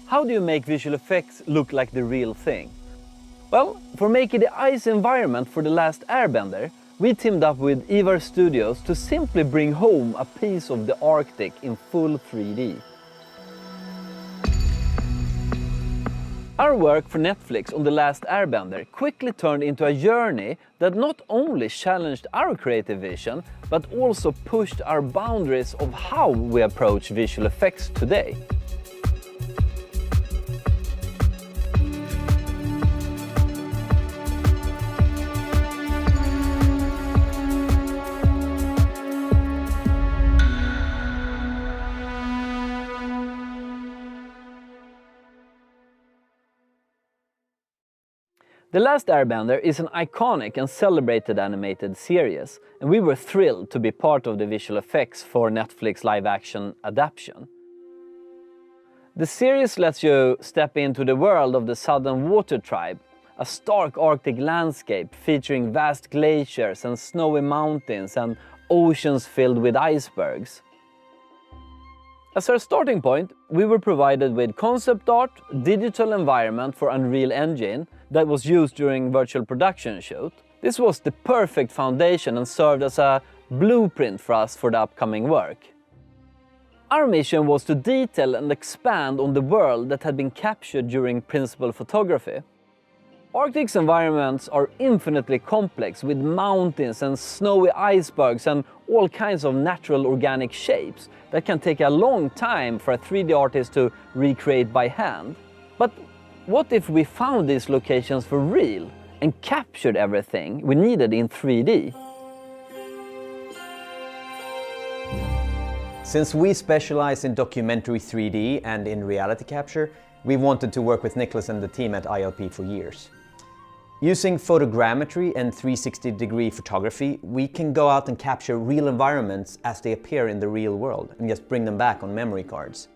How do you make visual effects look like the real thing? Well, for making the ice environment for The Last Airbender, we teamed up with Ivar Studios to simply bring home a piece of the Arctic in full 3D. Our work for Netflix on The Last Airbender quickly turned into a journey that not only challenged our creative vision, but also pushed our boundaries of how we approach visual effects today. The Last Airbender is an iconic and celebrated animated series, and we were thrilled to be part of the visual effects for Netflix live-action adaptation. The series lets you step into the world of the Southern Water Tribe, a stark Arctic landscape featuring vast glaciers and snowy mountains and oceans filled with icebergs. As our starting point, we were provided with concept art, digital environment for Unreal Engine that was used during virtual production shoot. This was the perfect foundation and served as a blueprint for us for the upcoming work. Our mission was to detail and expand on the world that had been captured during principal photography. Arctic's environments are infinitely complex with mountains and snowy icebergs and all kinds of natural organic shapes that can take a long time for a 3D artist to recreate by hand. But what if we found these locations for real and captured everything we needed in 3D? Since we specialize in documentary 3D and in reality capture, we wanted to work with NIKLAS and the team at ILP for years. Using photogrammetry and 360-degree photography, we can go out and capture real environments as they appear in the real world and just bring them back on memory cards.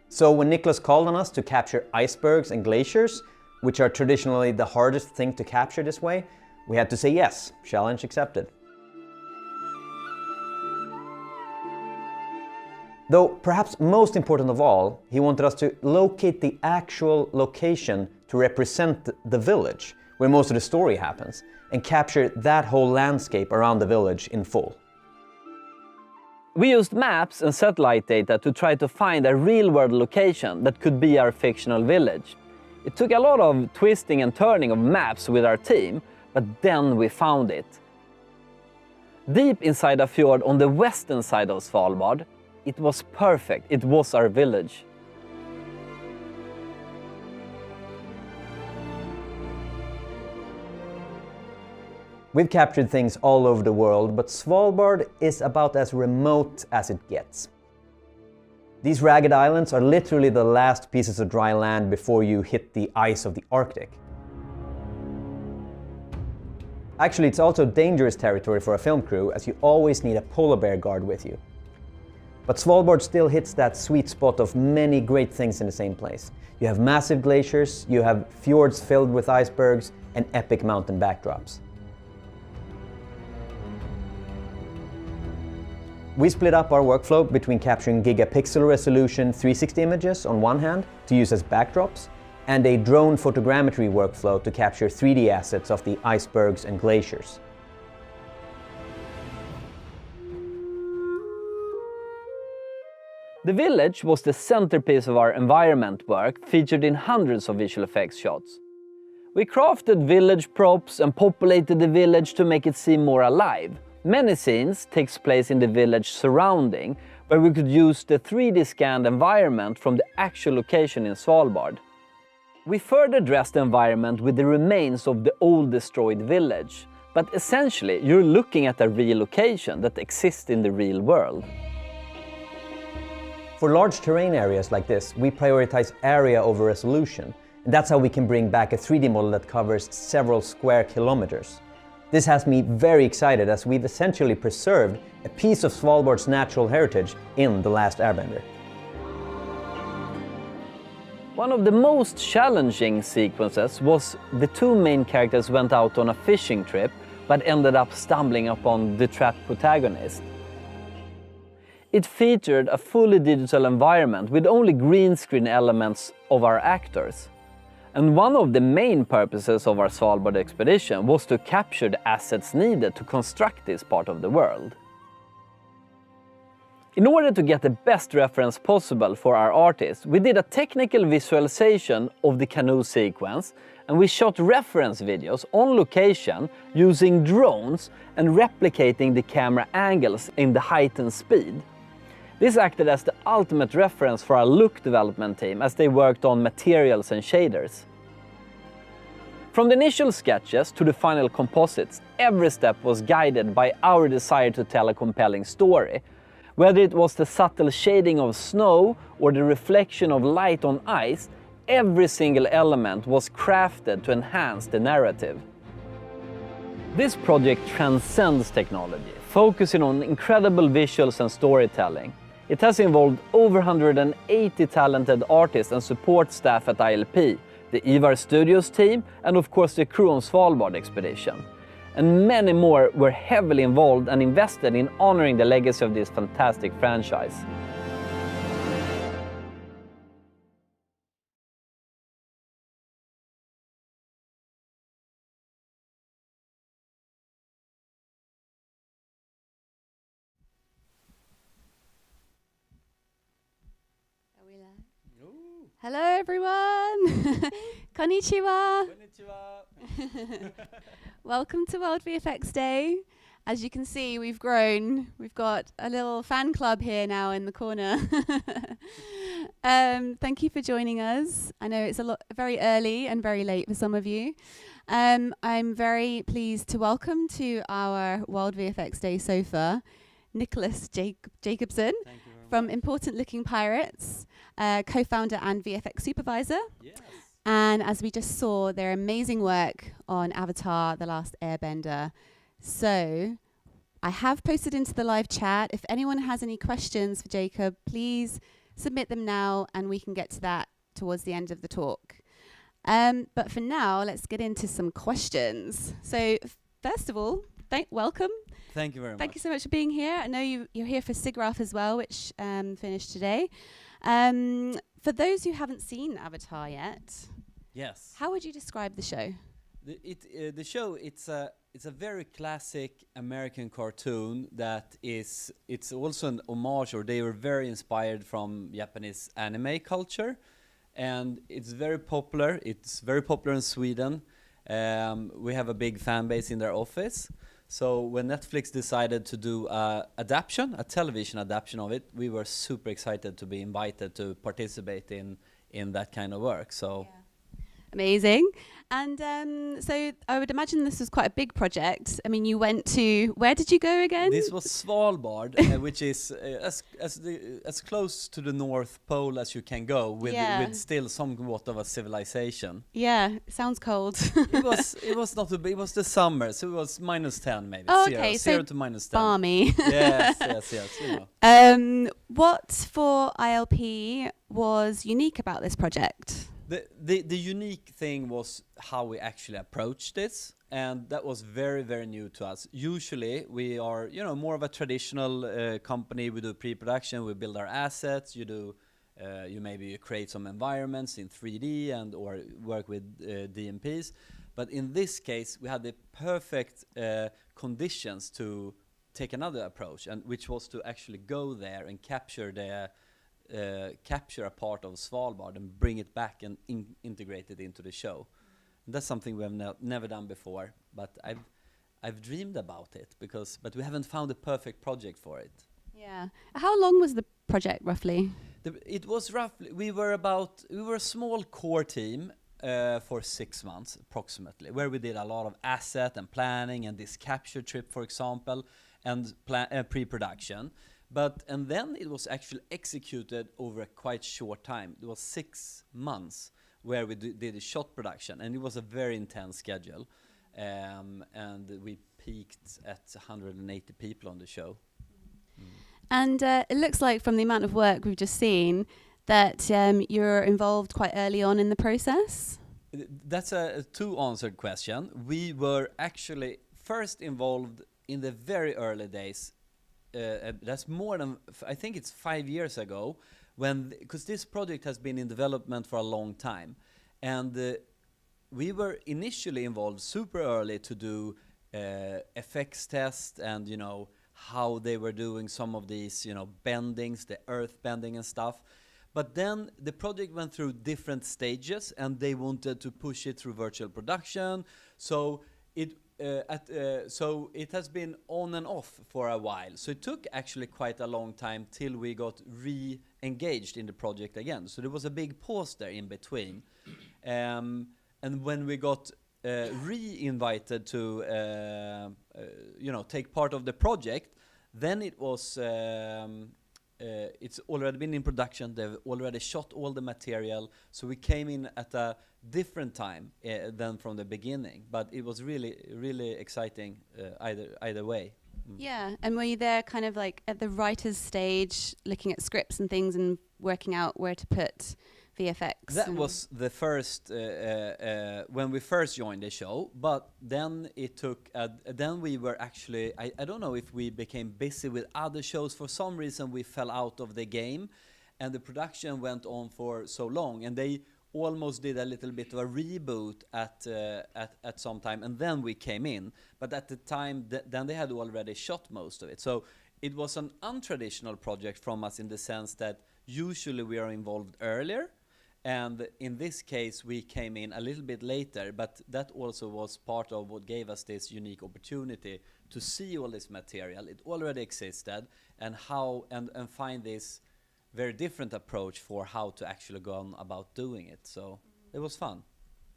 So when NIKLAS called on us to capture icebergs and glaciers, which are traditionally the hardest thing to capture this way, we had to say yes, challenge accepted. Though perhaps most important of all, he wanted us to locate the actual location to represent the village, where most of the story happens, and capture that whole landscape around the village in full. We used maps and satellite data to try to find a real-world location that could be our fictional village. It took a lot of twisting and turning of maps with our team, but then we found it. Deep inside a fjord on the western side of Svalbard, it was perfect. It was our village. We've captured things all over the world, but Svalbard is about as remote as it gets. These ragged islands are literally the last pieces of dry land before you hit the ice of the Arctic. Actually, it's also dangerous territory for a film crew, as you always need a polar bear guard with you. But Svalbard still hits that sweet spot of many great things in the same place. You have massive glaciers, you have fjords filled with icebergs, and epic mountain backdrops. We split up our workflow between capturing gigapixel resolution 360 images on one hand to use as backdrops, and a drone photogrammetry workflow to capture 3D assets of the icebergs and glaciers. The village was the centerpiece of our environment work, featured in hundreds of visual effects shots. We crafted village props and populated the village to make it seem more alive. Many scenes takes place in the village surrounding, where we could use the 3D scanned environment from the actual location in Svalbard. We further dressed the environment with the remains of the old destroyed village, but essentially you're looking at a real location that exists in the real world. For large terrain areas like this, we prioritize area over resolution, and that's how we can bring back a 3D model that covers several square kilometers. This has me very excited, as we've essentially preserved a piece of Svalbard's natural heritage in The Last Airbender. One of the most challenging sequences was the two main characters went out on a fishing trip but ended up stumbling upon the trapped protagonist. It featured a fully digital environment with only green screen elements of our actors. And one of the main purposes of our Svalbard expedition was to capture the assets needed to construct this part of the world. In order to get the best reference possible for our artists, we did a technical visualization of the canoe sequence, and we shot reference videos on location using drones and replicating the camera angles in the height and speed. This acted as the ultimate reference for our look development team as they worked on materials and shaders. From the initial sketches to the final composites, every step was guided by our desire to tell a compelling story. Whether it was the subtle shading of snow or the reflection of light on ice, every single element was crafted to enhance the narrative. This project transcends technology, focusing on incredible visuals and storytelling. It has involved over 180 talented artists and support staff at ILP, the Ivar Studios team, and of course the crew on Svalbard expedition. And many more were heavily involved and invested in honoring the legacy of this fantastic franchise. Hello everyone! Konnichiwa! Welcome to World VFX Day. As you can see, we've grown. We've got a little fan club here now in the corner. Thank you for joining us. I know it's very early and very late for some of you. I'm very pleased to welcome to our World VFX Day sofa NIKLAS JACOBSON from Important Looking Pirates, co-founder and VFX supervisor. Yes. And as we just saw, their amazing work on Avatar: The Last Airbender. So I have posted into the live chat. If anyone has any questions for Jacob, please submit them now and we can get to that towards the end of the talk. But for now, let's get into some questions. So first of all, welcome. Thank you very much. Thank you so much for being here. I know you're here for SIGGRAPH as well, which finished today. For those who haven't seen Avatar yet, yes, how would you describe the show? The show, it's a very classic American cartoon that it's also an homage, or they were very inspired from Japanese anime culture, and it's very popular. It's very popular in Sweden. We have a big fan base in their office. So when Netflix decided to do a television adaptation of it, we were super excited to be invited to participate in that kind of work. So. Yeah. Amazing. And so I would imagine this was quite a big project. I mean, you went to, where did you go again? This was Svalbard, which is as close to the North Pole as you can go, with still somewhat of a civilization. Yeah, sounds cold. it was not too big. It was the summer, so it was -10 maybe. Oh, zero, okay, zero so to -10. Balmy. yes. You know. What for ILP was unique about this project? The unique thing was how we actually approached this, and that was very, very new to us. Usually we are, more of a traditional company. We do pre-production, we build our assets, you maybe create some environments in 3D or work with DMPs. But in this case, we had the perfect conditions to take another approach, and which was to actually go there and capture a part of Svalbard and bring it back and integrate it into the show. And that's something we have never done before, but I've dreamed about it but we haven't found a perfect project for it. Yeah. How long was the project roughly? It was roughly, we were a small core team for 6 months approximately, where we did a lot of asset and planning and this capture trip, for example, and pre-production. And then it was actually executed over a quite short time. It was 6 months where we did a shot production, and it was a very intense schedule. And we peaked at 180 people on the show. And it looks like from the amount of work we've just seen that you're involved quite early on in the process. That's a two-answered question. We were actually first involved in the very early days that's more than, I think it's 5 years ago, because this project has been in development for a long time. And we were initially involved super early to do effects tests and, you know, how they were doing some of these, you know, bendings, the earth bending and stuff. But then the project went through different stages and they wanted to push it through virtual production. So it has been on and off for a while. So it took actually quite a long time till we got re-engaged in the project again. So there was a big pause there in between. And when we got re-invited to, you know, take part of the project, then it was, it's already been in production. They've already shot all the material. So we came in at a different time than from the beginning. But it was really, really exciting either way. Yeah, and were you there kind of like at the writer's stage, looking at scripts and things and working out where to put VFX? That was the first, when we first joined the show, but then it took, then we were actually, I don't know if we became busy with other shows. For some reason we fell out of the game and the production went on for so long and they almost did a little bit of a reboot at some time and then we came in. But at the time, then they had already shot most of it. So it was an untraditional project from us in the sense that usually we are involved earlier. And in this case, we came in a little bit later, but that also was part of what gave us this unique opportunity to see all this material. It already existed, and and find this very different approach for how to actually go on about doing it. So it was fun.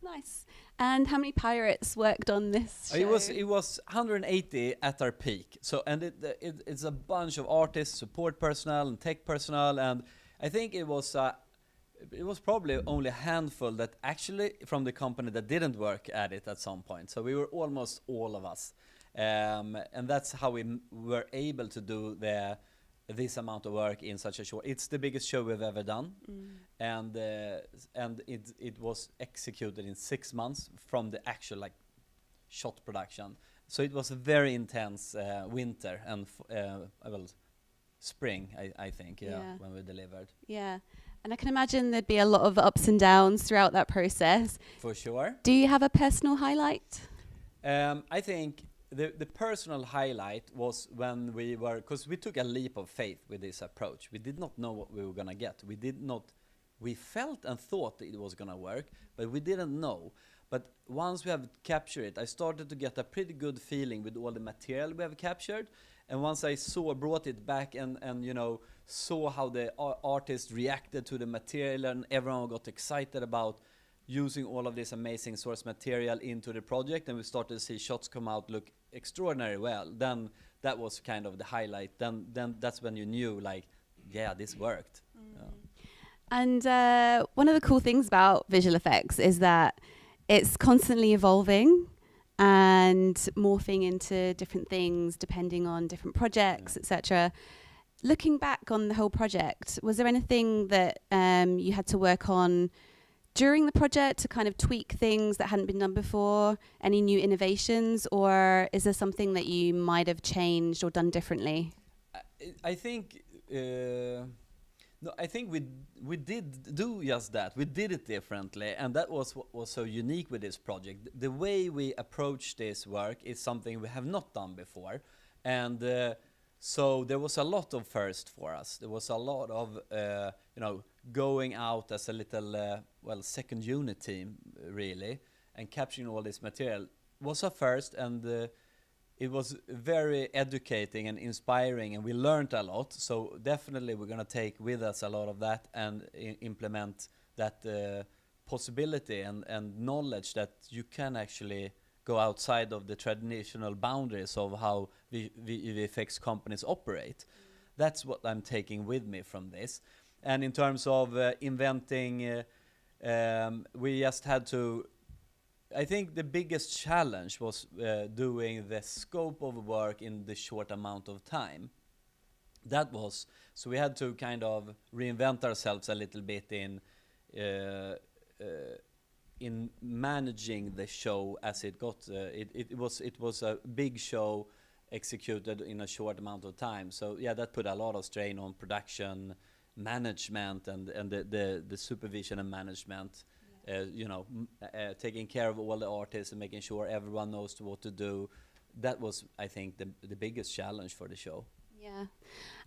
Nice. And how many pirates worked on this show? It was 180 at our peak. So it's a bunch of artists, support personnel, and tech personnel, and I think it was probably only a handful that actually from the company that didn't work at it at some point. So we were almost all of us. And that's how we were able to do this amount of work in such a short. It's the biggest show we've ever done. And it was executed in 6 months from the actual like shot production. So it was a very intense winter and spring, I think, when we delivered. Yeah. And I can imagine there'd be a lot of ups and downs throughout that process. For sure. Do you have a personal highlight? I think the personal highlight was when because we took a leap of faith with this approach. We did not know what we were going to get. We felt and thought that it was going to work, but we didn't know. But once we have captured it, I started to get a pretty good feeling with all the material we have captured. And once I brought it back and you know, saw how the artists reacted to the material and everyone got excited about using all of this amazing source material into the project, and we started to see shots come out look extraordinary well, then that was kind of the highlight. Then that's when you knew, like, yeah, this worked. And one of the cool things about visual effects is that it's constantly evolving and morphing into different things depending on different projects, etc. Looking back on the whole project, was there anything that you had to work on during the project to kind of tweak things that hadn't been done before? Any new innovations, or is there something that you might have changed or done differently? I think no, I think we did do just that. We did it differently, and that was what was so unique with this project. The way we approach this work is something we have not done before, and so there was a lot of first for us. There was a lot of you know, going out as a little second unit team really, and capturing all this material was a first, and it was very educating and inspiring, and we learned a lot. So definitely we're going to take with us a lot of that and implement that possibility and knowledge that you can actually go outside of the traditional boundaries of how VFX companies operate. That's what I'm taking with me from this. And in terms of inventing, we just had to, I think the biggest challenge was doing the scope of work in the short amount of time. That was, so we had to kind of reinvent ourselves a little bit in managing the show as it got. It was a big show, executed in a short amount of time. So yeah, that put a lot of strain on production management and the supervision and management. Taking care of all the artists and making sure everyone knows what to do. That was, I think, the biggest challenge for the show. Yeah.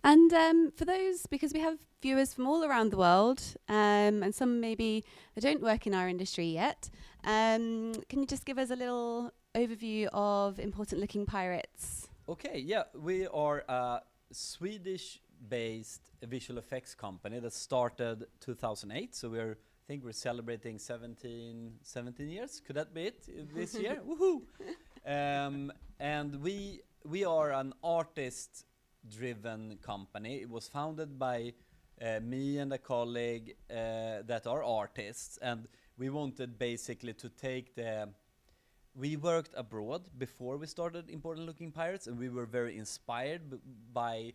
And for those, because we have viewers from all around the world, and some maybe that don't work in our industry yet, can you just give us a little overview of Important Looking Pirates? Okay, yeah, we are a Swedish-based visual effects company that started 2008, so I think we're celebrating 17 years. Could that be it this year? Woohoo! And we are an artist-driven company. It was founded by me and a colleague that are artists, and we wanted basically to take we worked abroad before we started Important Looking Pirates, and we were very inspired by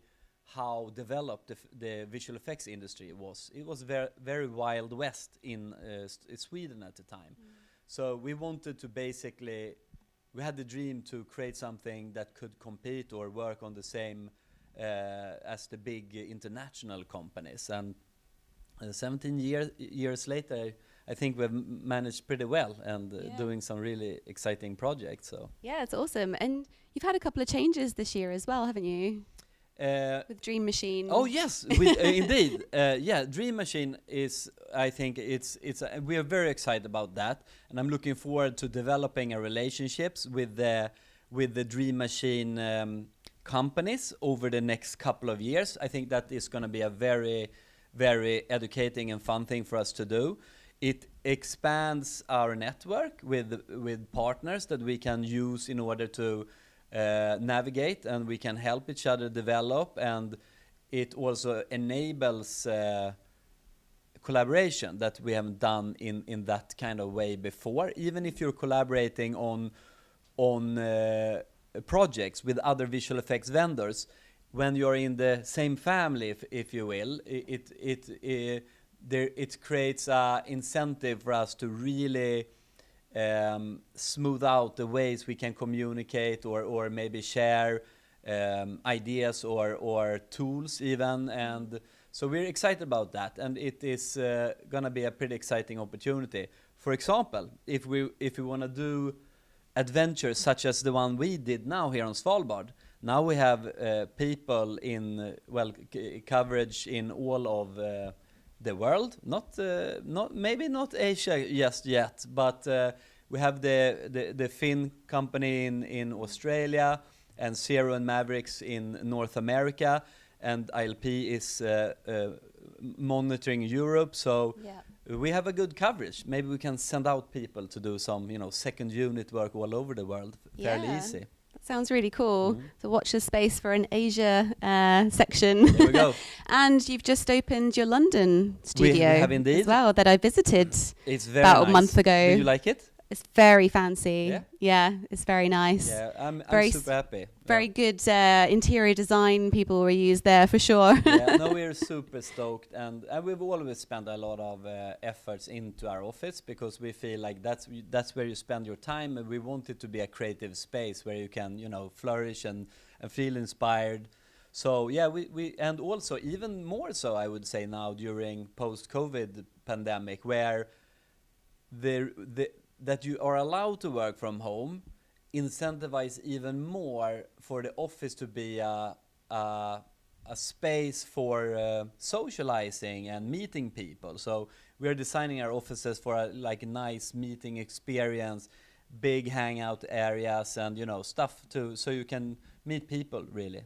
how developed the visual effects industry was. It was very Wild West in Sweden at the time. So we wanted to basically, we had the dream to create something that could compete or work on the same as the big international companies. And 17 years later, I think we've managed pretty well and doing some really exciting projects. So yeah, it's awesome. And you've had a couple of changes this year as well, haven't you? With Dream Machine. Oh yes, indeed. Yeah, Dream Machine is. I think we are very excited about that, and I'm looking forward to developing a relationships with the Dream Machine companies over the next couple of years. I think that is going to be a very, very educating and fun thing for us to do. It expands our network with partners that we can use in order to navigate, and we can help each other develop, and it also enables collaboration that we haven't done in that kind of way before. Even if you're collaborating on projects with other visual effects vendors, when you're in the same family, if you will, it creates an incentive for us to really smooth out the ways we can communicate or maybe share ideas or tools even. And so we're excited about that, and it is gonna be a pretty exciting opportunity. For example, if we want to do adventures such as the one we did now here on Svalbard, now we have people in coverage in all of the world, maybe not Asia just yet, but we have the Finn company in Australia, and Zero and Mavericks in North America, and ILP is monitoring Europe. So we have a good coverage. Maybe we can send out people to do some, second unit work all over the world fairly easy. That sounds really cool. So watch the space for an Asia section. There we go. And you've just opened your London studio we have indeed. as well, that I visited about a month ago. Did you like it? It's very fancy. Yeah, it's very nice. Yeah, I'm super happy. Very good interior design people were used there for sure. Yeah, no, we're super stoked, and we've always spent a lot of efforts into our office because we feel like that's where you spend your time, and we want it to be a creative space where you can flourish and feel inspired. So yeah, we and also even more so I would say now during post-COVID pandemic, where that you are allowed to work from home, incentivize even more for the office to be a space for socializing and meeting people. So we are designing our offices for a nice meeting experience, big hangout areas, and stuff so you can meet people really.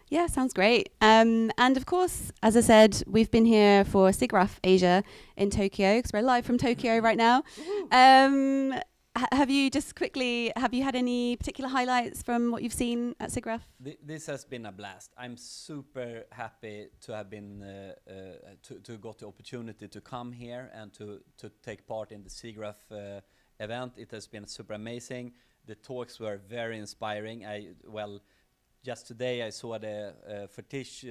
Yeah, sounds great. And of course, as I said, we've been here for SIGGRAPH Asia in Tokyo, because we're live from Tokyo right now. Have you had any particular highlights from what you've seen at SIGGRAPH? This has been a blast. I'm super happy to have been to got the opportunity to come here and to take part in the SIGGRAPH event. It has been super amazing. The talks were very inspiring. Just today I saw the Fetish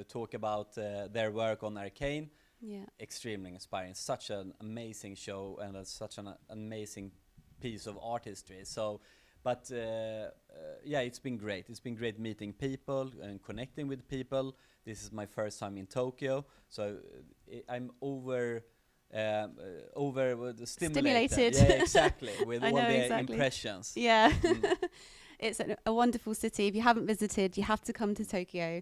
talk about their work on Arcane. Yeah. Extremely inspiring. Such an amazing show and such an amazing piece of artistry. So But yeah, it's been great. It's been great meeting people and connecting with people. This is my first time in Tokyo, so I'm stimulated. Yeah, exactly, with all the impressions. Yeah. It's a wonderful city. If you haven't visited, you have to come to Tokyo.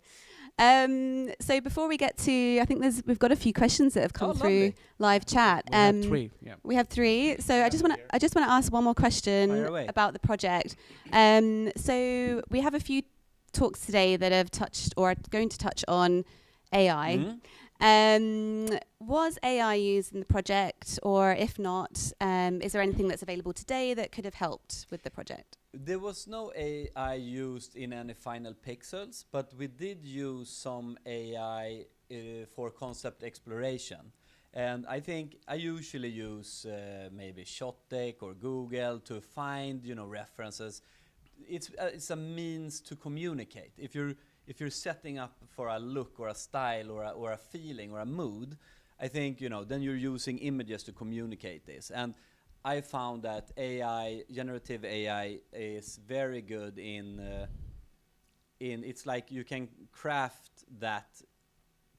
So before we get to, I think we've got a few questions that have come through live chat. We have three. Yeah. We have three. So I just want to ask one more question about the project. So we have a few talks today that have touched or are going to touch on AI. Was AI used in the project, or if not, is there anything that's available today that could have helped with the project? There was no AI used in any final pixels, but we did use some AI for concept exploration. And I think I usually use maybe ShotDeck or Google to find, references. It's a means to communicate. If you're setting up for a look or a style or a feeling or a mood, I think, then you're using images to communicate this. And I found that generative AI is very good in it's like you can craft that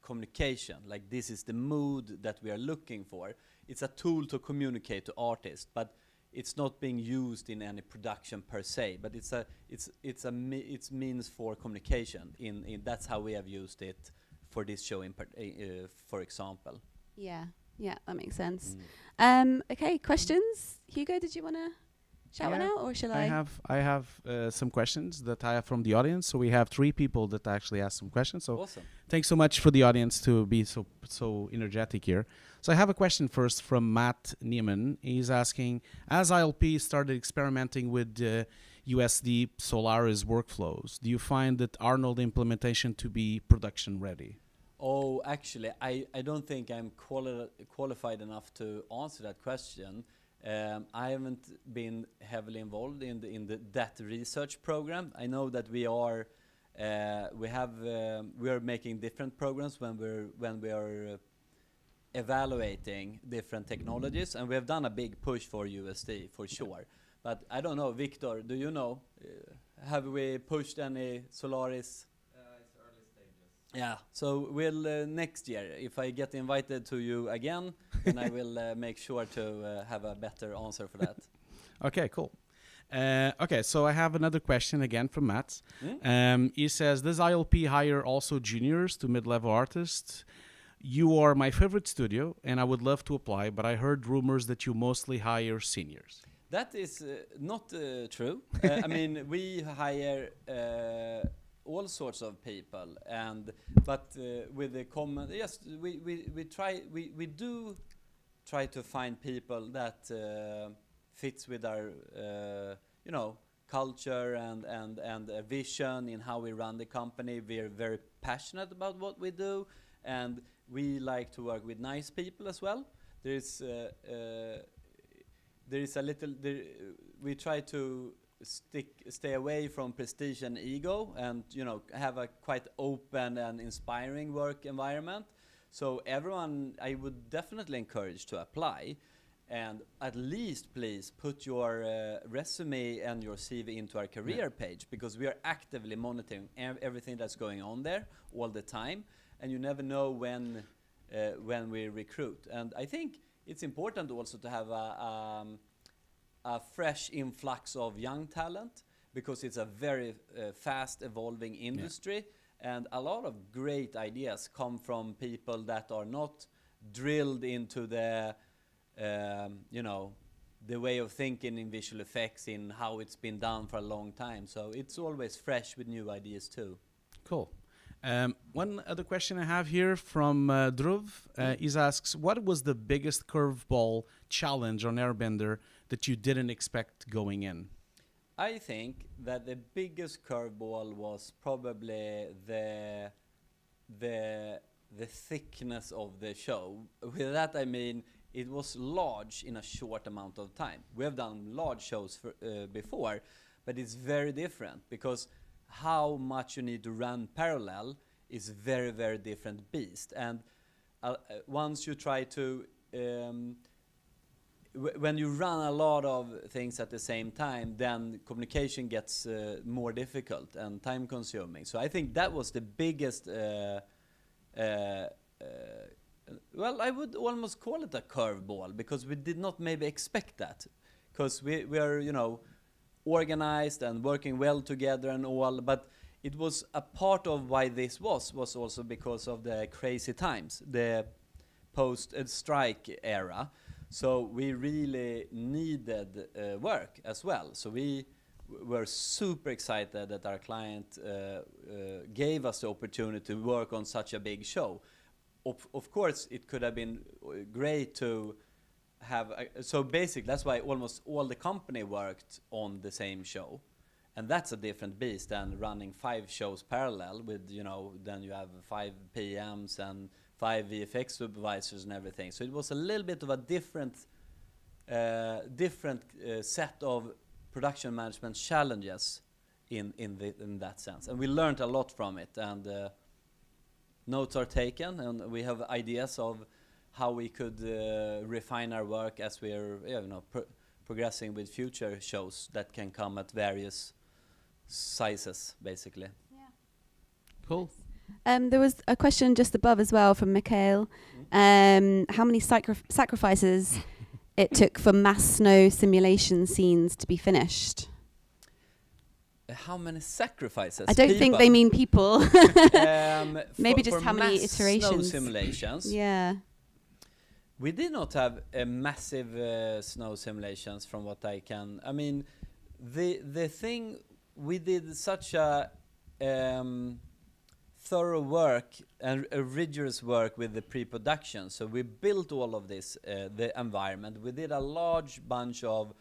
communication, like this is the mood that we are looking for. It's a tool to communicate to artists, but it's not being used in any production per se, but it's means for communication. That's how we have used it for this show, for example. Yeah, that makes sense. Okay, questions? Hugo, did you want to shout one out, or shall I? I have some questions that I have from the audience. So we have 3 people that actually asked some questions. So awesome. Thanks so much for the audience to be so energetic here. So I have a question first from Matt Neiman. He's asking, as ILP started experimenting with USD Solaris workflows, do you find that Arnold implementation to be production ready? Oh, actually, I don't think I'm qualified enough to answer that question. I haven't been heavily involved in that research program. I know that we are making different programs when we are evaluating different technologies, and we have done a big push for USD for sure. But I don't know, Victor, do you know? Have we pushed any Solaris? Yeah, so we'll next year, if I get invited to you again, then I will make sure to have a better answer for that. Okay, cool. Okay, so I have another question again from Matt. He says, does ILP hire also juniors to mid-level artists? You are my favorite studio, and I would love to apply, but I heard rumors that you mostly hire seniors. That is not true. I mean, we hire all sorts of people, but with the common, yes, we do try to find people that fits with our culture and a vision in how we run the company. We are very passionate about what we do, and we like to work with nice people as well. We try to stay away from prestige and ego, and have a quite open and inspiring work environment. So everyone, I would definitely encourage to apply, and at least please put your resume and your CV into our career page, because we are actively monitoring everything that's going on there all the time, and you never know when we recruit. And I think it's important also to have a fresh influx of young talent, because it's a very fast evolving industry, and a lot of great ideas come from people that are not drilled into the the way of thinking in visual effects, in how it's been done for a long time. So it's always fresh with new ideas too. Cool. One other question I have here from Dhruv. He asks, what was the biggest curveball challenge on Airbender that you didn't expect going in? I think that the biggest curveball was probably the thickness of the show. With that I mean it was large in a short amount of time. We have done large shows before, but it's very different, because how much you need to run parallel is very, very different beast. And once you try to when you run a lot of things at the same time, then communication gets more difficult and time consuming. So I think that was the biggest, well, I would almost call it a curveball, because we did not maybe expect that, because we are, you know, organized and working well together and all, but it was a part of why this was also because of the crazy times, the post-strike era. So we really needed work as well. So we were super excited that our client gave us the opportunity to work on such a big show. Of course, it could have been great to have, so basically that's why almost all the company worked on the same show. And that's a different beast than running 5 shows parallel with, you know, then you have 5 PMs and 5 VFX supervisors and everything. So it was a little bit of a different set of production management challenges in that sense. And we learned a lot from it, and notes are taken, and we have ideas of how we could refine our work as we're progressing with future shows that can come at various sizes, basically. Yeah. Cool. There was a question just above as well from Mikhail. How many sacrifices it took for mass snow simulation scenes to be finished? How many sacrifices? I don't think they mean people. Maybe just how many mass iterations. Snow simulations. Yeah. We did not have a massive snow simulations from what I can. I mean, the thing, we did such a thorough work and a rigorous work with the pre-production. So we built all of this, the environment. We did a large bunch of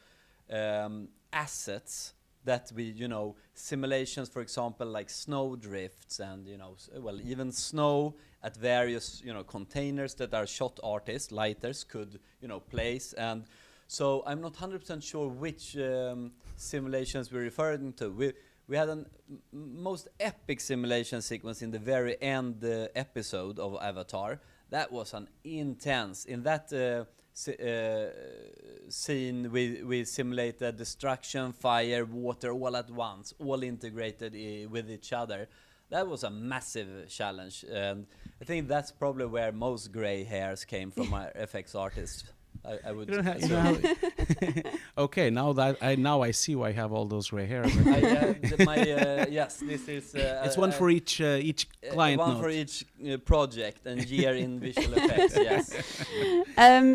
assets that we, you know, simulations, for example, like snow drifts and, you know, well, even snow at various, you know, containers that our shot artists, lighters could, you know, place. And so I'm not 100% sure which simulations we're referring to. We had a most epic simulation sequence in the very end episode of Avatar. That was an intense. In that scene, we simulated destruction, fire, water, all at once, all integrated with each other. That was a massive challenge, and I think that's probably where most gray hairs came from our FX artists. I would. Okay, now I see why I have all those gray hairs. Yes, this is. It's one for each client. One note. for each project and year in visual effects. Yes.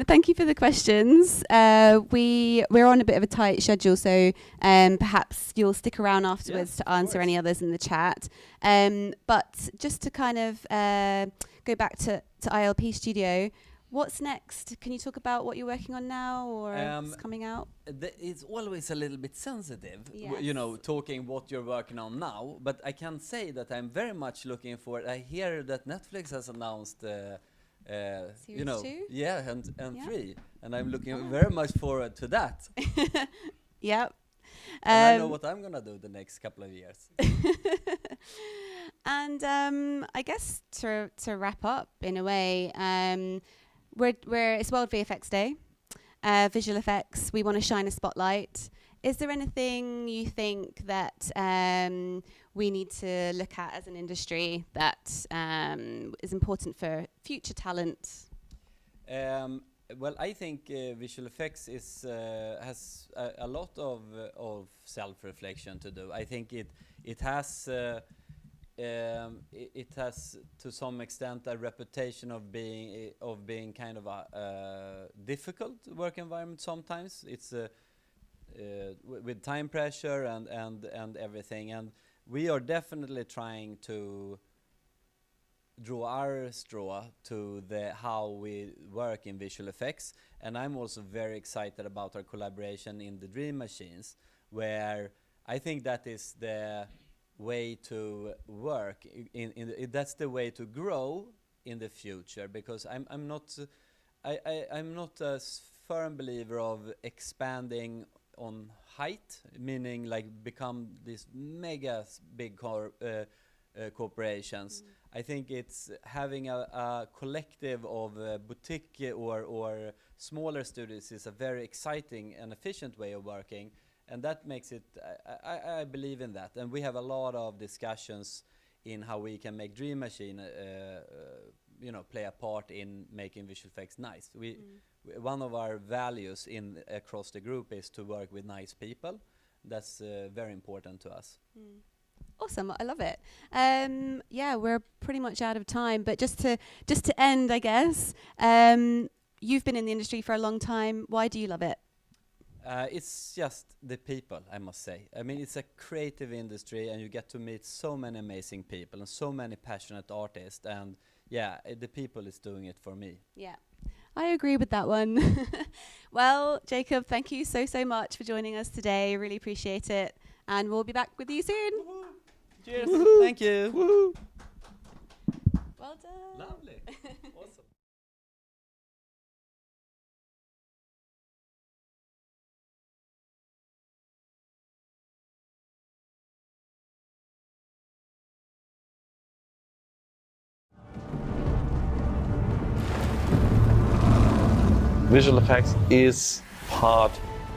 Thank you for the questions. We're on a bit of a tight schedule, so perhaps you'll stick around afterwards to answer any others in the chat. But just to kind of go back to ILP Studio. What's next? Can you talk about what you're working on now, or is coming out? It's always a little bit sensitive, yes. You know, talking what you're working on now. But I can say that I'm very much looking for. I hear that Netflix has announced, you know, 2? yeah, and 3, and I'm looking very much forward to that. Yep. And I know what I'm gonna do the next couple of years. And I guess to wrap up in a way. It's World VFX Day, visual effects. We want to shine a spotlight. Is there anything you think that we need to look at as an industry that is important for future talent? Well, I think visual effects has a lot of self-reflection to do. I think it has. It has to some extent a reputation of being kind of a difficult work environment sometimes. It's with time pressure and everything, and we are definitely trying to draw our straw to how we work in visual effects. And I'm also very excited about our collaboration in the Dream Machines, where I think that is the way to work that's the way to grow in the future, because I'm not a firm believer of expanding on height, meaning like become these mega big corporations. I think it's having a collective of boutique or smaller studios is a very exciting and efficient way of working, and that makes it, I believe in that. And we have a lot of discussions in how we can make Dream Machine play a part in making visual effects nice. One of our values across the group is to work with nice people. That's very important to us. Awesome, I love it. Yeah, we're pretty much out of time, but just to end, I guess, you've been in the industry for a long time. Why do you love it? It's just the people, I must say. I mean, it's a creative industry, and you get to meet so many amazing people and so many passionate artists, and yeah, the people is doing it for me. Yeah, I agree with that one. Well, Jacob, thank you so much for joining us today. Really appreciate it, and we'll be back with you soon. Cheers. Thank you. Well done. Lovely. Awesome. Visual effects is part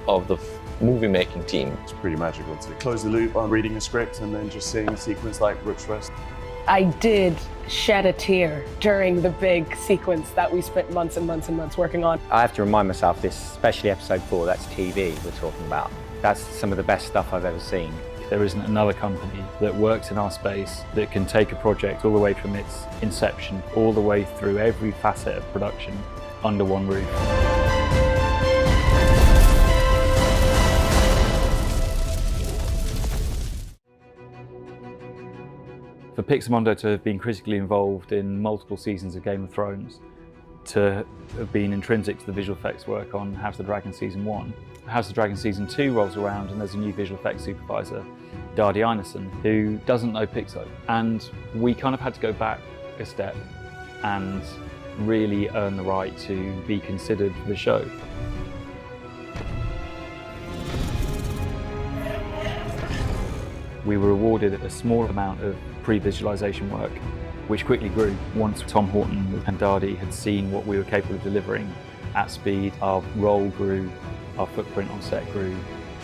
of the movie making team. It's pretty magical to close the loop on reading a script and then just seeing a sequence like Brooks West. I did shed a tear during the big sequence that we spent months and months and months working on. I have to remind myself this, especially episode 4, that's TV we're talking about. That's some of the best stuff I've ever seen. There isn't another company that works in our space that can take a project all the way from its inception, all the way through every facet of production under one roof. For PIXOMONDO to have been critically involved in multiple seasons of Game of Thrones, to have been intrinsic to the visual effects work on House of the Dragon Season 1. House of the Dragon Season 2 rolls around and there's a new visual effects supervisor, Dardi Einarsson, who doesn't know Pixo. And we kind of had to go back a step and really earn the right to be considered for the show. We were awarded a small amount of pre-visualization work, which quickly grew once Tom Horton and Dardi had seen what we were capable of delivering at speed. Our role grew, our footprint on set grew,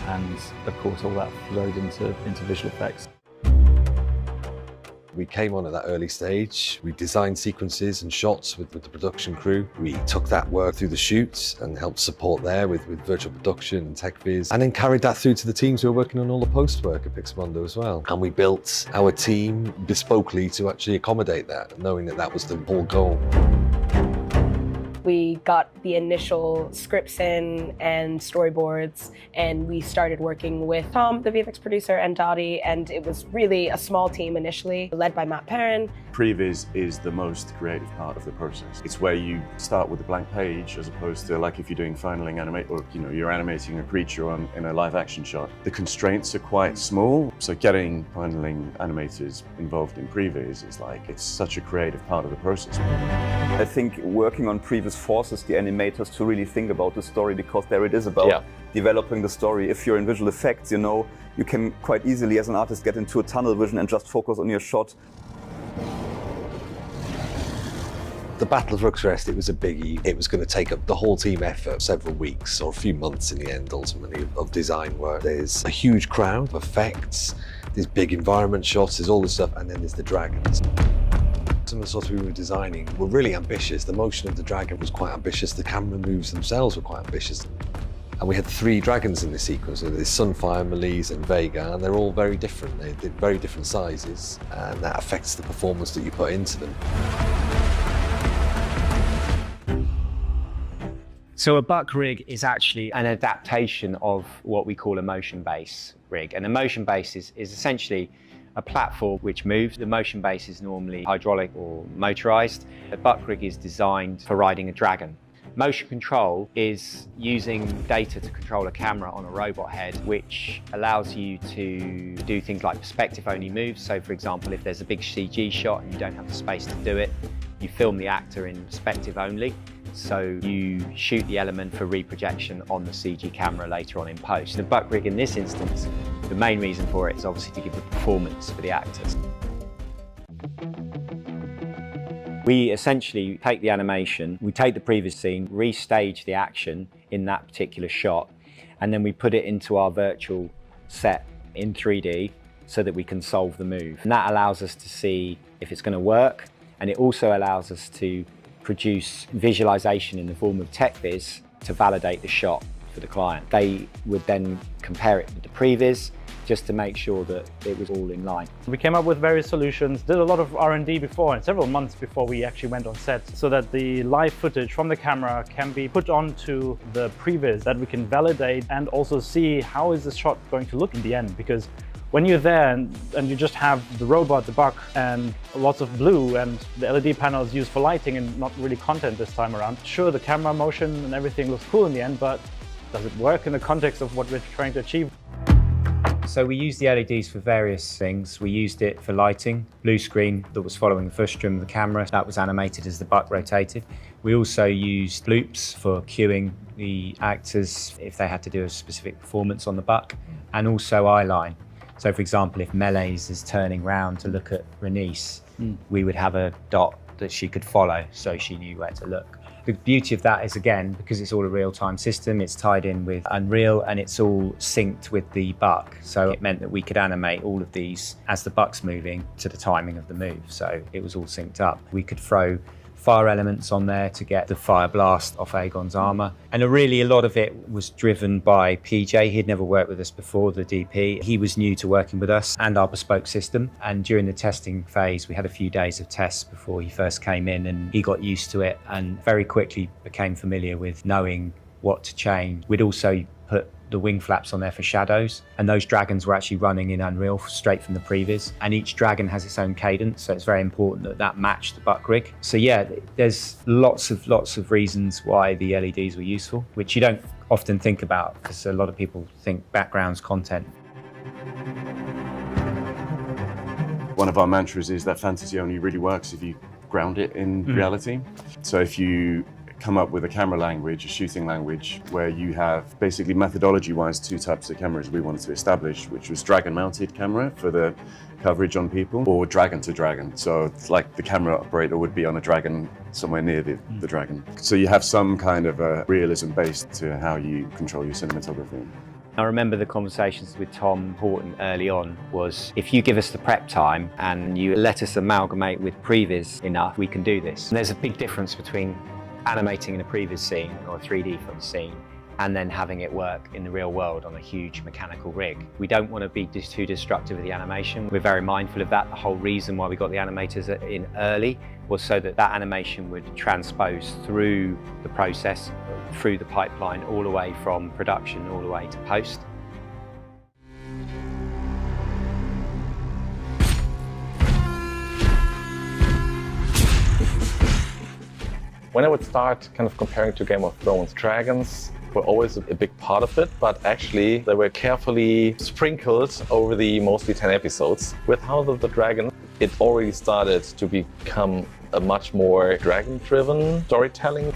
and of course all that flowed into visual effects. We came on at that early stage. We designed sequences and shots with the production crew. We took that work through the shoots and helped support there with virtual production and tech viz, and then carried that through to the teams who are working on all the post work at PIXOMONDO as well. And we built our team bespokely to actually accommodate that, knowing that that was the whole goal. We got the initial scripts in and storyboards, and we started working with Tom, the VFX producer, and Dardi, and it was really a small team initially, led by Matt Perrin. Previs is the most creative part of the process. It's where you start with a blank page as opposed to like if you're doing finaling animate, or you're animating a creature in a live action shot. The constraints are quite small, so getting finaling animators involved in Previs is like, it's such a creative part of the process. I think working on Previs forces the animators to really think about the story, because there it is about developing the story. If you're in visual effects, you can quite easily as an artist get into a tunnel vision and just focus on your shot. The Battle of Brooks West, it was a biggie. It was going to take up the whole team effort, several weeks or a few months in the end, ultimately, of design work. There's a huge crowd of effects, there's big environment shots, there's all this stuff, and then there's the dragons. Some of the stuff we were designing were really ambitious. The motion of the dragon was quite ambitious. The camera moves themselves were quite ambitious. And we had 3 dragons in this sequence. So there's Sunfire, Melis, and Vega, and they're all very different. They're very different sizes, and that affects the performance that you put into them. So a buck rig is actually an adaptation of what we call a motion base rig. And a motion base is essentially a platform which moves. The motion base is normally hydraulic or motorized. A buck rig is designed for riding a dragon. Motion control is using data to control a camera on a robot head, which allows you to do things like perspective-only moves. So for example, if there's a big CG shot and you don't have the space to do it, you film the actor in perspective only. So you shoot the element for reprojection on the CG camera later on in post. The buck rig in this instance, the main reason for it is obviously to give the performance for the actors. We essentially take the animation, we take the previous scene, restage the action in that particular shot, and then we put it into our virtual set in 3D so that we can solve the move. And that allows us to see if it's going to work, and it also allows us to produce visualization in the form of tech viz to validate the shot for the client. They would then compare it with the previs just to make sure that it was all in line. We came up with various solutions, did a lot of R&D before, and several months before we actually went on set, so that the live footage from the camera can be put onto the previs, that we can validate and also see how is the shot going to look in the end. Because when you're there and you just have the robot, the bug, and lots of blue, and the LED panels used for lighting and not really content this time around, sure, the camera motion and everything looks cool in the end, but does it work in the context of what we're trying to achieve? So we used the LEDs for various things. We used it for lighting, blue screen that was following the first trim of the camera. That was animated as the buck rotated. We also used loops for cueing the actors if they had to do a specific performance on the buck, and also eyeline. So for example, if Megalis is turning round to look at Renice, we would have a dot that she could follow so she knew where to look. The beauty of that is, again, because it's all a real-time system, it's tied in with Unreal and it's all synced with the buck. So it meant that we could animate all of these as the buck's moving to the timing of the move. So it was all synced up. We could throw fire elements on there to get the fire blast off Aegon's armor. And really a lot of it was driven by PJ. He'd never worked with us before, the DP. He was new to working with us and our bespoke system. And during the testing phase, we had a few days of tests before he first came in, and he got used to it and very quickly became familiar with knowing what to change. We'd also put the wing flaps on there for shadows, and those dragons were actually running in Unreal straight from the previs, and each dragon has its own cadence, so it's very important that that matched the buck rig. So yeah, there's lots of reasons why the LEDs were useful, which you don't often think about because a lot of people think background's content. One of our mantras is that fantasy only really works if you ground it in reality. So if you come up with a camera language, a shooting language, where you have basically methodology-wise two types of cameras we wanted to establish, which was dragon-mounted camera for the coverage on people, or dragon-to-dragon. So it's like the camera operator would be on a dragon somewhere near the dragon. So you have some kind of a realism based to how you control your cinematography. I remember the conversations with Tom Horton early on was, if you give us the prep time and you let us amalgamate with previs enough, we can do this. And there's a big difference between animating in a previs scene or a 3D film scene and then having it work in the real world on a huge mechanical rig. We don't want to be too destructive of the animation. We're very mindful of that. The whole reason why we got the animators in early was so that that animation would transpose through the process, through the pipeline, all the way from production all the way to post. When I would start kind of comparing to Game of Thrones, dragons were always a big part of it, but actually they were carefully sprinkled over the mostly 10 episodes. With House of the Dragon, it already started to become a much more dragon-driven storytelling.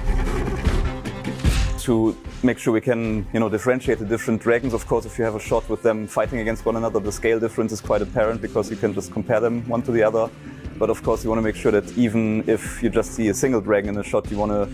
To make sure we can, differentiate the different dragons. Of course, if you have a shot with them fighting against one another, the scale difference is quite apparent because you can just compare them one to the other. But of course, you want to make sure that even if you just see a single dragon in a shot, you want to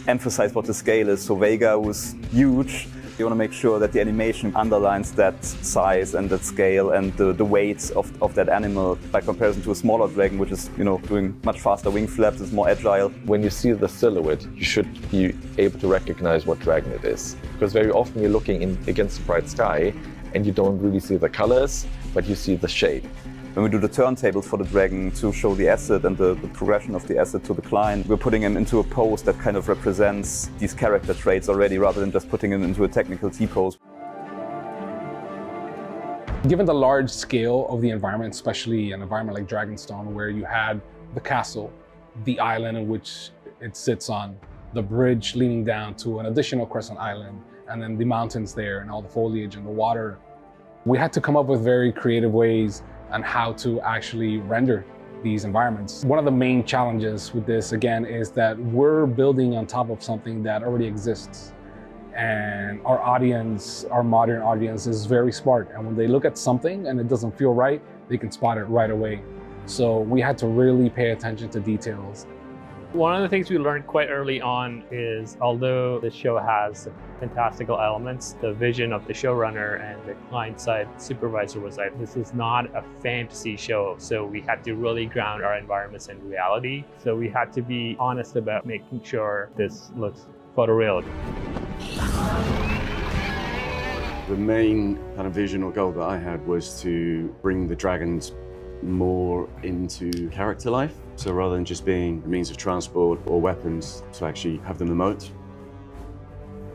emphasize what the scale is. So Vega was huge. You want to make sure that the animation underlines that size and that scale and the weight of that animal by comparison to a smaller dragon, which is, doing much faster wing flaps, is more agile. When you see the silhouette, you should be able to recognize what dragon it is. Because very often you're looking against the bright sky and you don't really see the colors, but you see the shape. When we do the turntables for the dragon to show the asset and the progression of the asset to the client, we're putting him into a pose that kind of represents these character traits already, rather than just putting him into a technical T-pose. Given the large scale of the environment, especially an environment like Dragonstone, where you had the castle, the island in which it sits on, the bridge leaning down to an additional crescent island, and then the mountains there and all the foliage and the water, we had to come up with very creative ways on how to actually render these environments. One of the main challenges with this, again, is that we're building on top of something that already exists. And our audience, our modern audience, is very smart. And when they look at something and it doesn't feel right, they can spot it right away. So we had to really pay attention to details One of the things we learned quite early on is, although the show has fantastical elements, the vision of the showrunner and the client-side supervisor was that this is not a fantasy show, so we had to really ground our environments in reality. So we had to be honest about making sure this looks photorealistic. The main kind of vision or goal that I had was to bring the dragons more into character life. So rather than just being a means of transport or weapons, to actually have them emote.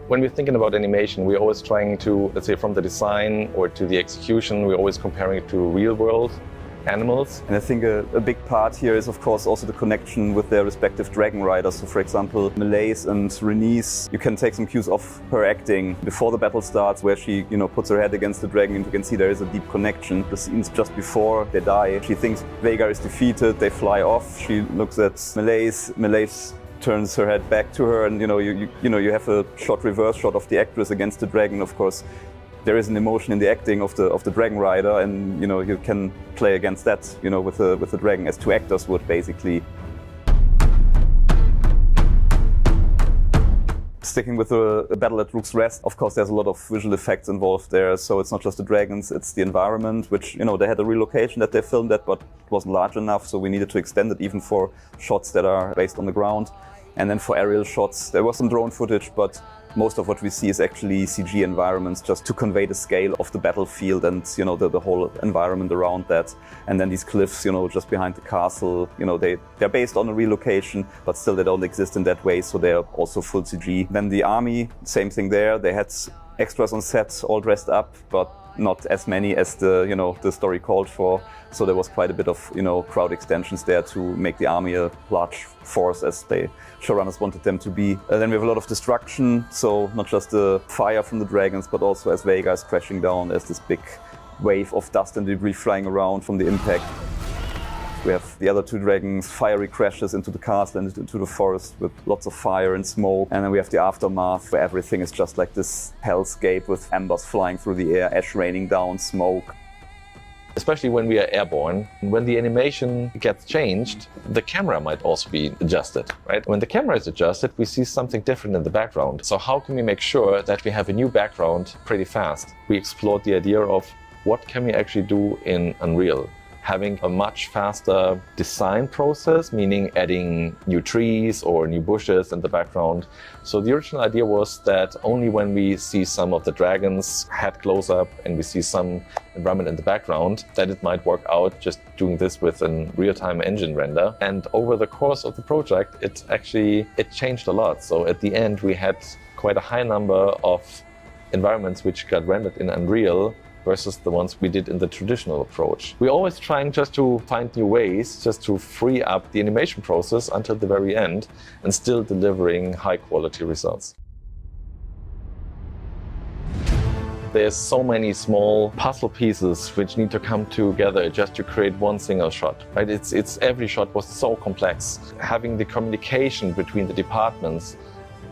When we're thinking about animation, we're always trying to, let's say, from the design or to the execution, we're always comparing it to real world animals. And I think a big part here is, of course, also the connection with their respective dragon riders. So, for example, Megalis and Renice, you can take some cues off her acting before the battle starts, where she, puts her head against the dragon, and you can see there is a deep connection. The scenes just before they die, she thinks Vega is defeated, they fly off, she looks at Megalis turns her head back to her, and you have a reverse shot of the actress against the dragon. Of course, there is an emotion in the acting of the dragon rider, and you can play against that, with the dragon, as two actors would basically. Sticking with a battle at Rook's Rest, of course, there's a lot of visual effects involved there. So it's not just the dragons, it's the environment, which, they had a relocation that they filmed at, but it wasn't large enough, so we needed to extend it even for shots that are based on the ground. And then for aerial shots, there was some drone footage, but most of what we see is actually CG environments, just to convey the scale of the battlefield and the whole environment around that. And then these cliffs, just behind the castle, they're based on a relocation, but still they don't exist in that way, so they're also full CG. Then the army, same thing there. They had extras on set, all dressed up, but not as many as the story called for. So there was quite a bit of crowd extensions there to make the army a large force, as the showrunners wanted them to be. Then we have a lot of destruction, so not just the fire from the dragons, but also as Vega is crashing down, there's this big wave of dust and debris flying around from the impact. We have the other two dragons, fiery crashes into the castle and into the forest with lots of fire and smoke. And then we have the aftermath, where everything is just like this hellscape with embers flying through the air, ash raining down, smoke. Especially when we are airborne, when the animation gets changed, the camera might also be adjusted, right? When the camera is adjusted, we see something different in the background. So how can we make sure that we have a new background pretty fast? We explored the idea of what can we actually do in Unreal? Having a much faster design process, meaning adding new trees or new bushes in the background. So the original idea was that only when we see some of the dragons' head close up and we see some environment in the background, that it might work out just doing this with a real-time engine render. And over the course of the project, it changed a lot. So at the end, we had quite a high number of environments which got rendered in Unreal versus the ones we did in the traditional approach. We're always trying just to find new ways, just to free up the animation process until the very end and still delivering high quality results. There's so many small puzzle pieces which need to come together just to create one single shot, right? Every shot was so complex. Having the communication between the departments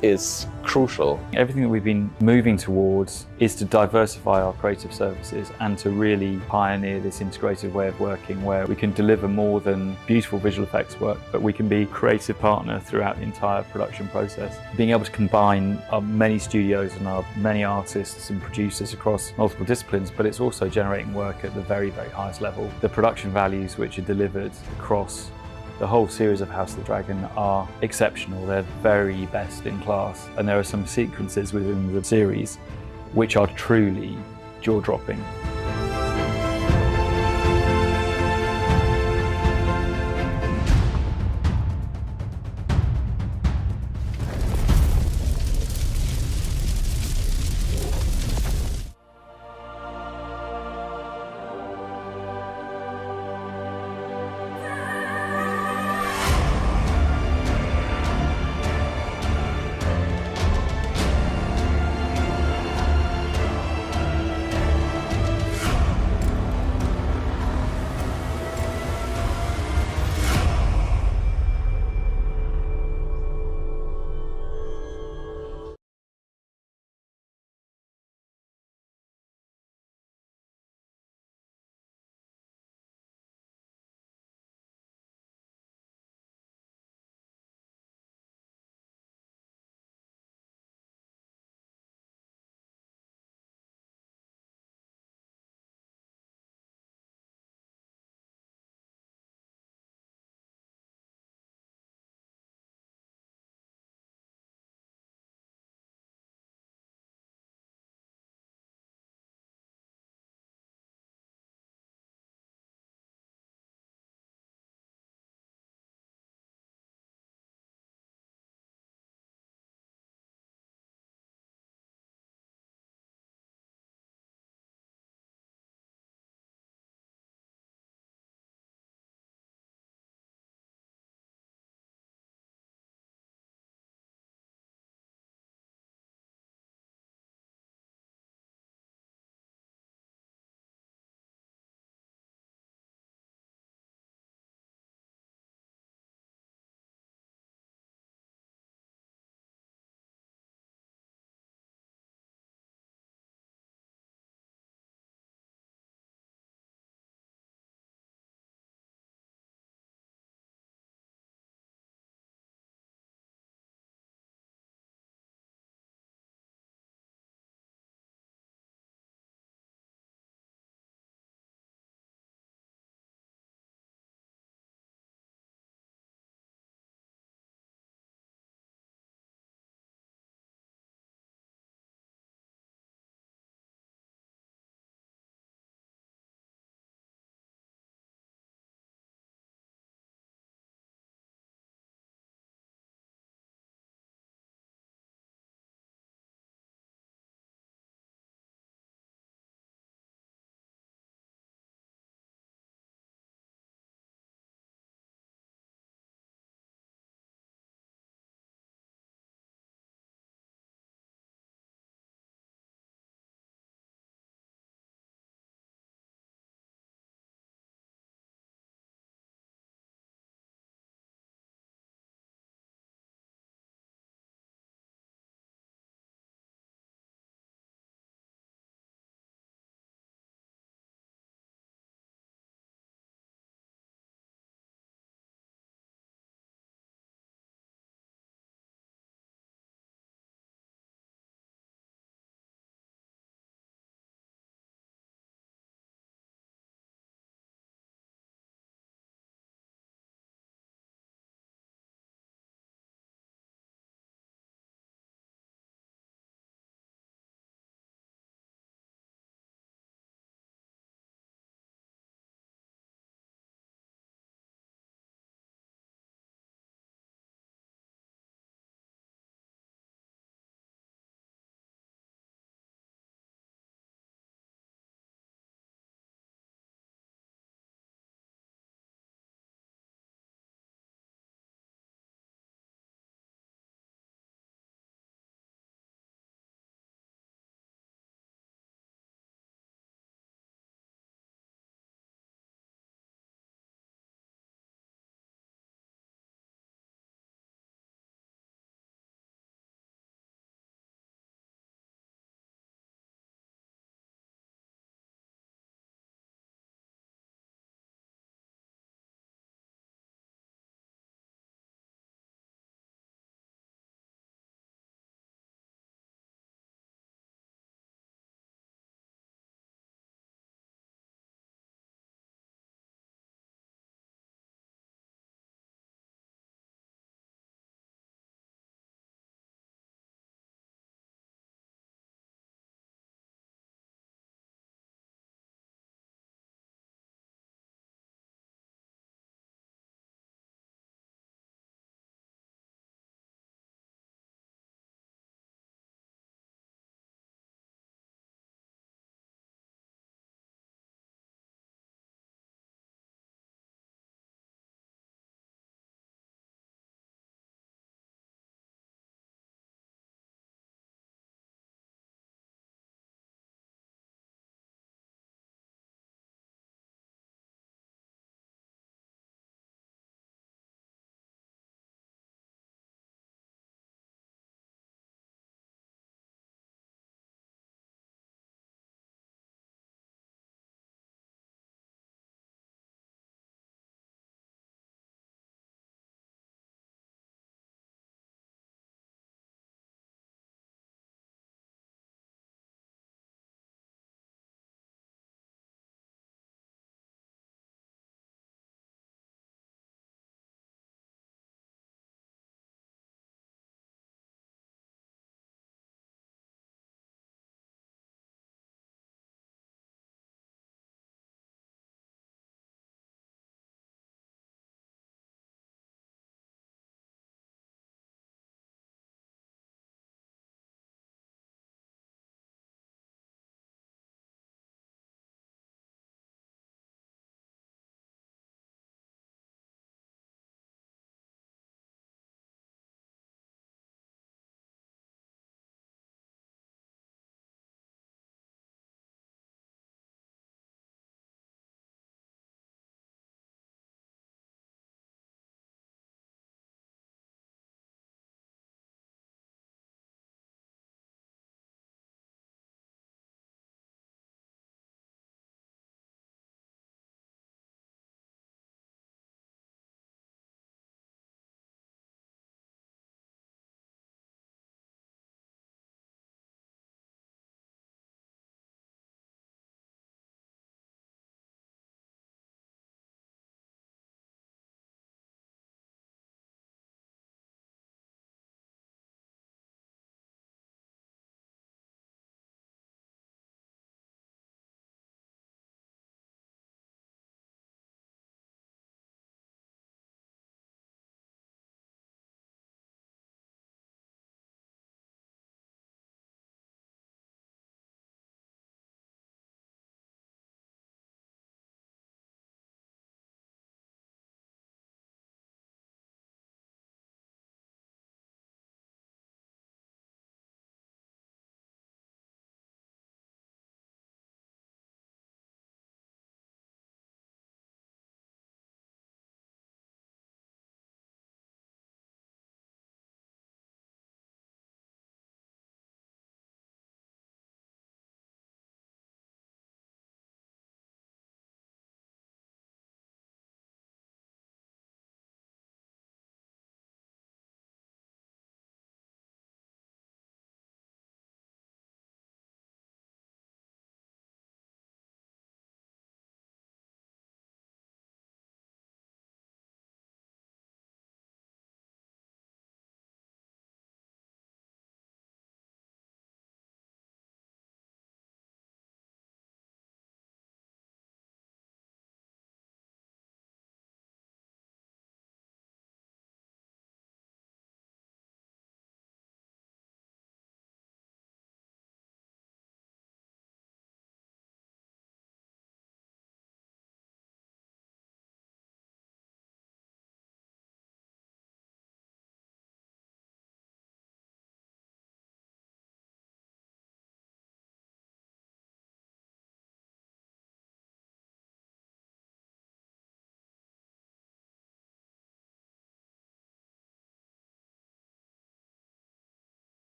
is crucial. Everything that we've been moving towards is to diversify our creative services and to really pioneer this integrated way of working where we can deliver more than beautiful visual effects work, but we can be a creative partner throughout the entire production process. Being able to combine our many studios and our many artists and producers across multiple disciplines, but it's also generating work at the very, very highest level. The production values which are delivered across the whole series of House of the Dragon are exceptional. They're very best in class, and there are some sequences within the series which are truly jaw-dropping.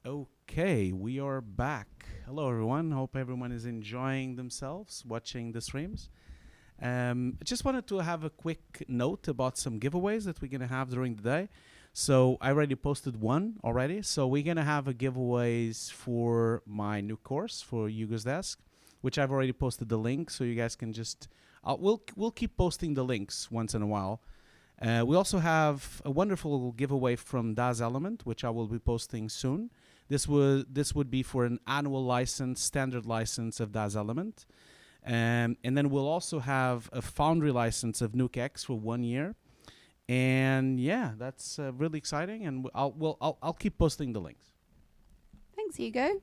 Okay, we are back. Hello, everyone. Hope everyone is enjoying themselves watching the streams. I just wanted to have a quick note about some giveaways that we're going to have during the day. So I already posted one already. So we're going to have a giveaways for my new course for HUGO'S Desk, which I've already posted the link. So you guys can just, we'll keep posting the links once in a while. We also have a wonderful giveaway from Das Element, which I will be posting soon. This would be for an annual license, standard license of Das Element. And then we'll also have a Foundry license of NUKE for 1 year. And yeah, that's really exciting. And I'll keep posting the links. Thanks, Hugo.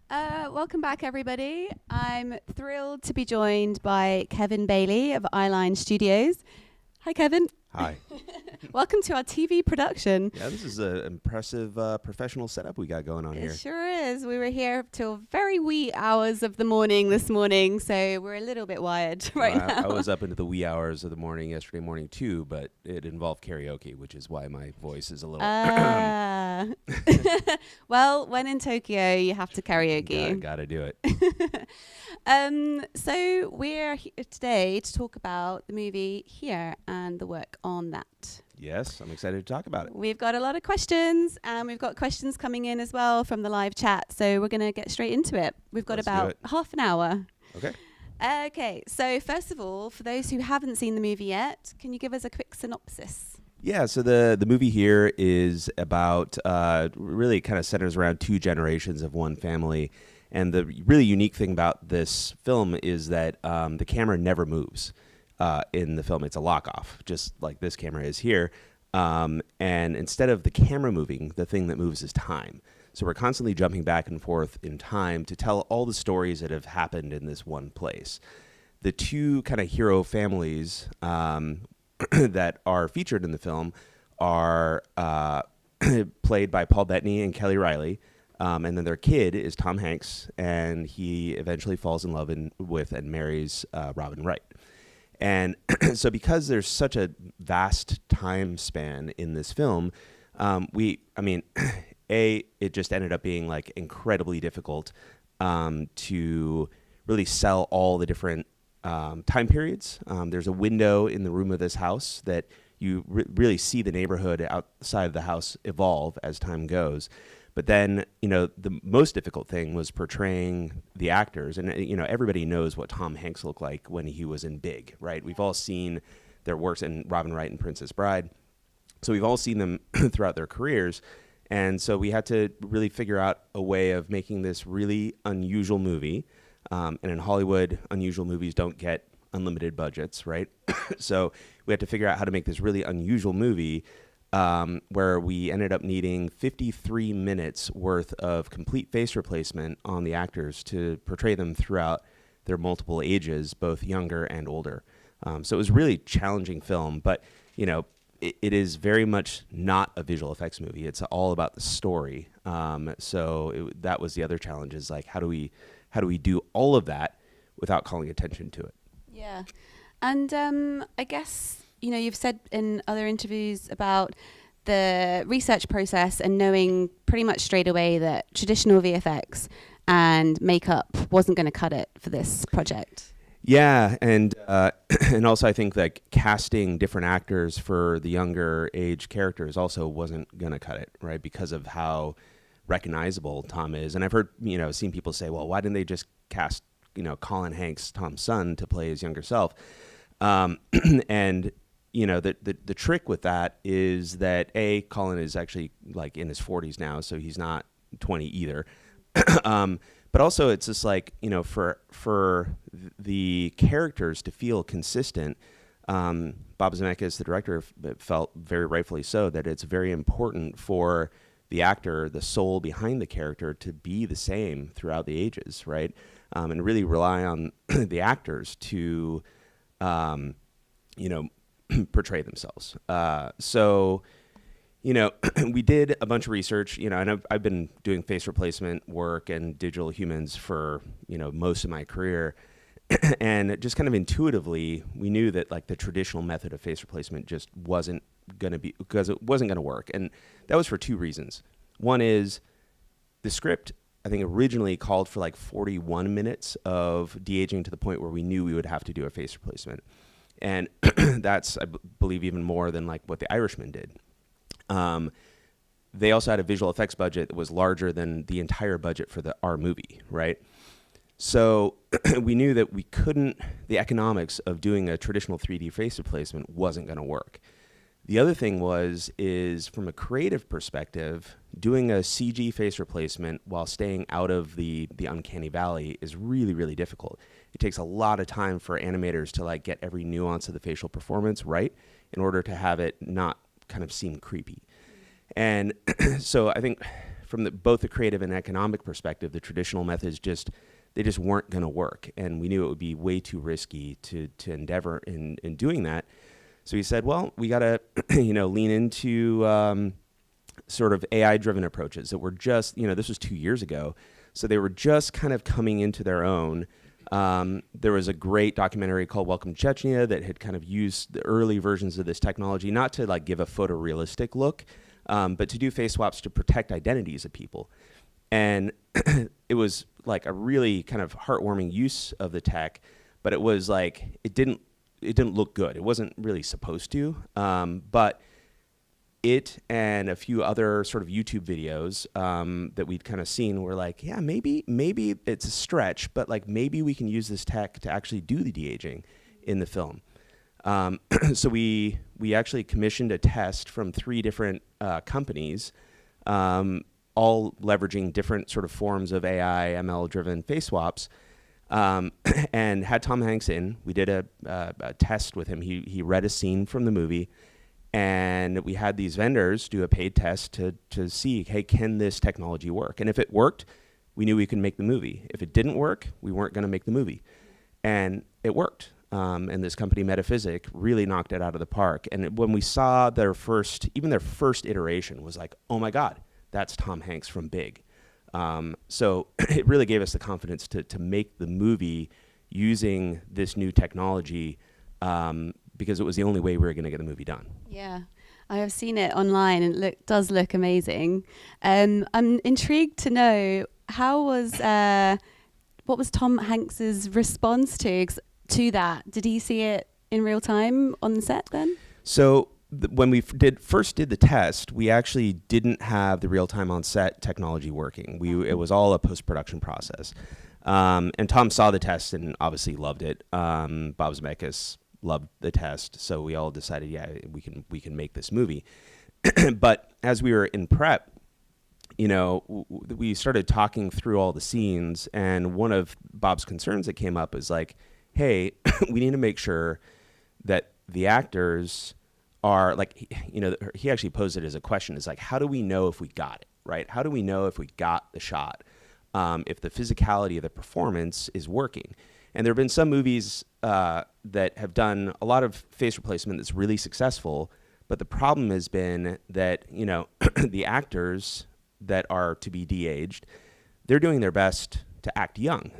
Welcome back, everybody. I'm thrilled to be joined by Kevin Baillie of EYELINE Studios. Hi, Kevin. Hi. Welcome to our TV production. Yeah, this is an impressive professional setup we got going on here. It sure is. We were here till very wee hours of the morning this morning, so we're a little bit wired right now. I was up into the wee hours of the morning yesterday morning too, but it involved karaoke, which is why my voice is a little... Well, when in Tokyo, you have to karaoke. Gotta do it. So we're here today to talk about the movie Here and the work on that. Yes, I'm excited to talk about it. We've got a lot of questions, and we've got questions coming in as well from the live chat. So we're going to get straight into it. We've got about half an hour. Okay. Okay, so first of all, for those who haven't seen the movie yet, can you give us a quick synopsis? Yeah, so the movie here is about, really kind of centers around 2 generations of one family. And the really unique thing about this film is that the camera never moves in the film. It's a lock-off, just like this camera is here. And instead of the camera moving, the thing that moves is time. So we're constantly jumping back and forth in time to tell all the stories that have happened in this one place. The 2 kind of hero families that are featured in the film are played by Paul Bettany and Kelly Riley. And then their kid is Tom Hanks, and he eventually falls in love with and marries Robin Wright. And so because there's such a vast time span in this film, it just ended up being like incredibly difficult to really sell all the different time periods. There's a window in the room of this house that you really see the neighborhood outside of the house evolve as time goes. But then, the most difficult thing was portraying the actors. And, everybody knows what Tom Hanks looked like when he was in Big, right? We've all seen their works in Robin Wright and Princess Bride. So we've all seen them throughout their careers. And so we had to really figure out a way of making this really unusual movie. And in Hollywood, unusual movies don't get unlimited budgets, right? So we had to figure out how to make this really unusual movie where we ended up needing 53 minutes worth of complete face replacement on the actors to portray them throughout their multiple ages, both younger and older. So it was a really challenging film, but it is very much not a visual effects movie. It's all about the story. That was the other challenge, is like, how do we do all of that without calling attention to it? Yeah. And I guess, you've said in other interviews about the research process and knowing pretty much straight away that traditional VFX and makeup wasn't going to cut it for this project. Yeah, and also I think that casting different actors for the younger age characters also wasn't going to cut it, right? Because of how recognizable Tom is. And I've heard, seen people say, well, why didn't they just cast, Colin Hanks, Tom's son, to play his younger self? And the trick with that is that Colin is actually like in his 40s now, so he's not 20 either. But also it's just like, for the characters to feel consistent, Bob Zemeckis, the director, felt very rightfully so that it's very important for the actor, the soul behind the character, to be the same throughout the ages, right? And really rely on the actors to, portray themselves. We did a bunch of research, and I've been doing face replacement work and digital humans for, most of my career. And just kind of intuitively, we knew that like the traditional method of face replacement just wasn't going to be, because it wasn't going to work. And that was for 2 reasons. One is the script, I think, originally called for like 41 minutes of de-aging to the point where we knew we would have to do a face replacement. And that's, I believe, even more than like what The Irishman did. They also had a visual effects budget that was larger than the entire budget for our movie, right? So we knew that we couldn't, the economics of doing a traditional 3D face replacement wasn't going to work. The other thing is from a creative perspective, doing a CG face replacement while staying out of the uncanny valley is really, really difficult. It takes a lot of time for animators to like get every nuance of the facial performance right in order to have it not kind of seem creepy. And so I think from both the creative and economic perspective, the traditional methods they just weren't going to work. And we knew it would be way too risky to endeavor in doing that. So we said, well, we got to, lean into sort of AI-driven approaches that were just, this was 2 years ago. So they were just kind of coming into their own. There was a great documentary called Welcome to Chechnya that had kind of used the early versions of this technology, not to like give a photorealistic look, but to do face swaps to protect identities of people. And it was like a really kind of heartwarming use of the tech, but it was like, it didn't look good. It wasn't really supposed to, but it and a few other sort of YouTube videos that we'd kind of seen were like, yeah, maybe it's a stretch, but like maybe we can use this tech to actually do the de-aging in the film. So we actually commissioned a test from 3 different companies, all leveraging different sort of forms of AI, ML-driven face swaps, and had Tom Hanks in. We did a test with him. He read a scene from the movie, and we had these vendors do a paid test to see, hey, can this technology work? And if it worked, we knew we could make the movie. If it didn't work, we weren't going to make the movie. And it worked. And this company, Metaphysic, really knocked it out of the park. And when we saw their first iteration was like, oh my God, that's Tom Hanks from Big. So it really gave us the confidence to make the movie using this new technology because it was the only way we were going to get the movie done. Yeah, I have seen it online and it does look amazing. I'm intrigued to know what was Tom Hanks's response to that? Did he see it in real time on the set then? So when we first did the test, we actually didn't have the real-time on-set technology working. It was all a post-production process. And Tom saw the test and obviously loved it. Bob Zemeckis loved the test, so we all decided, yeah, we can make this movie. But as we were in prep, we started talking through all the scenes, and one of Bob's concerns that came up is like, hey, we need to make sure that the actors are like, he actually posed it as a question, is like, how do we know if we got it, right? How do we know if we got the shot, if the physicality of the performance is working? And there have been some movies that have done a lot of face replacement that's really successful, but the problem has been that, the actors that are to be de-aged, they're doing their best to act young.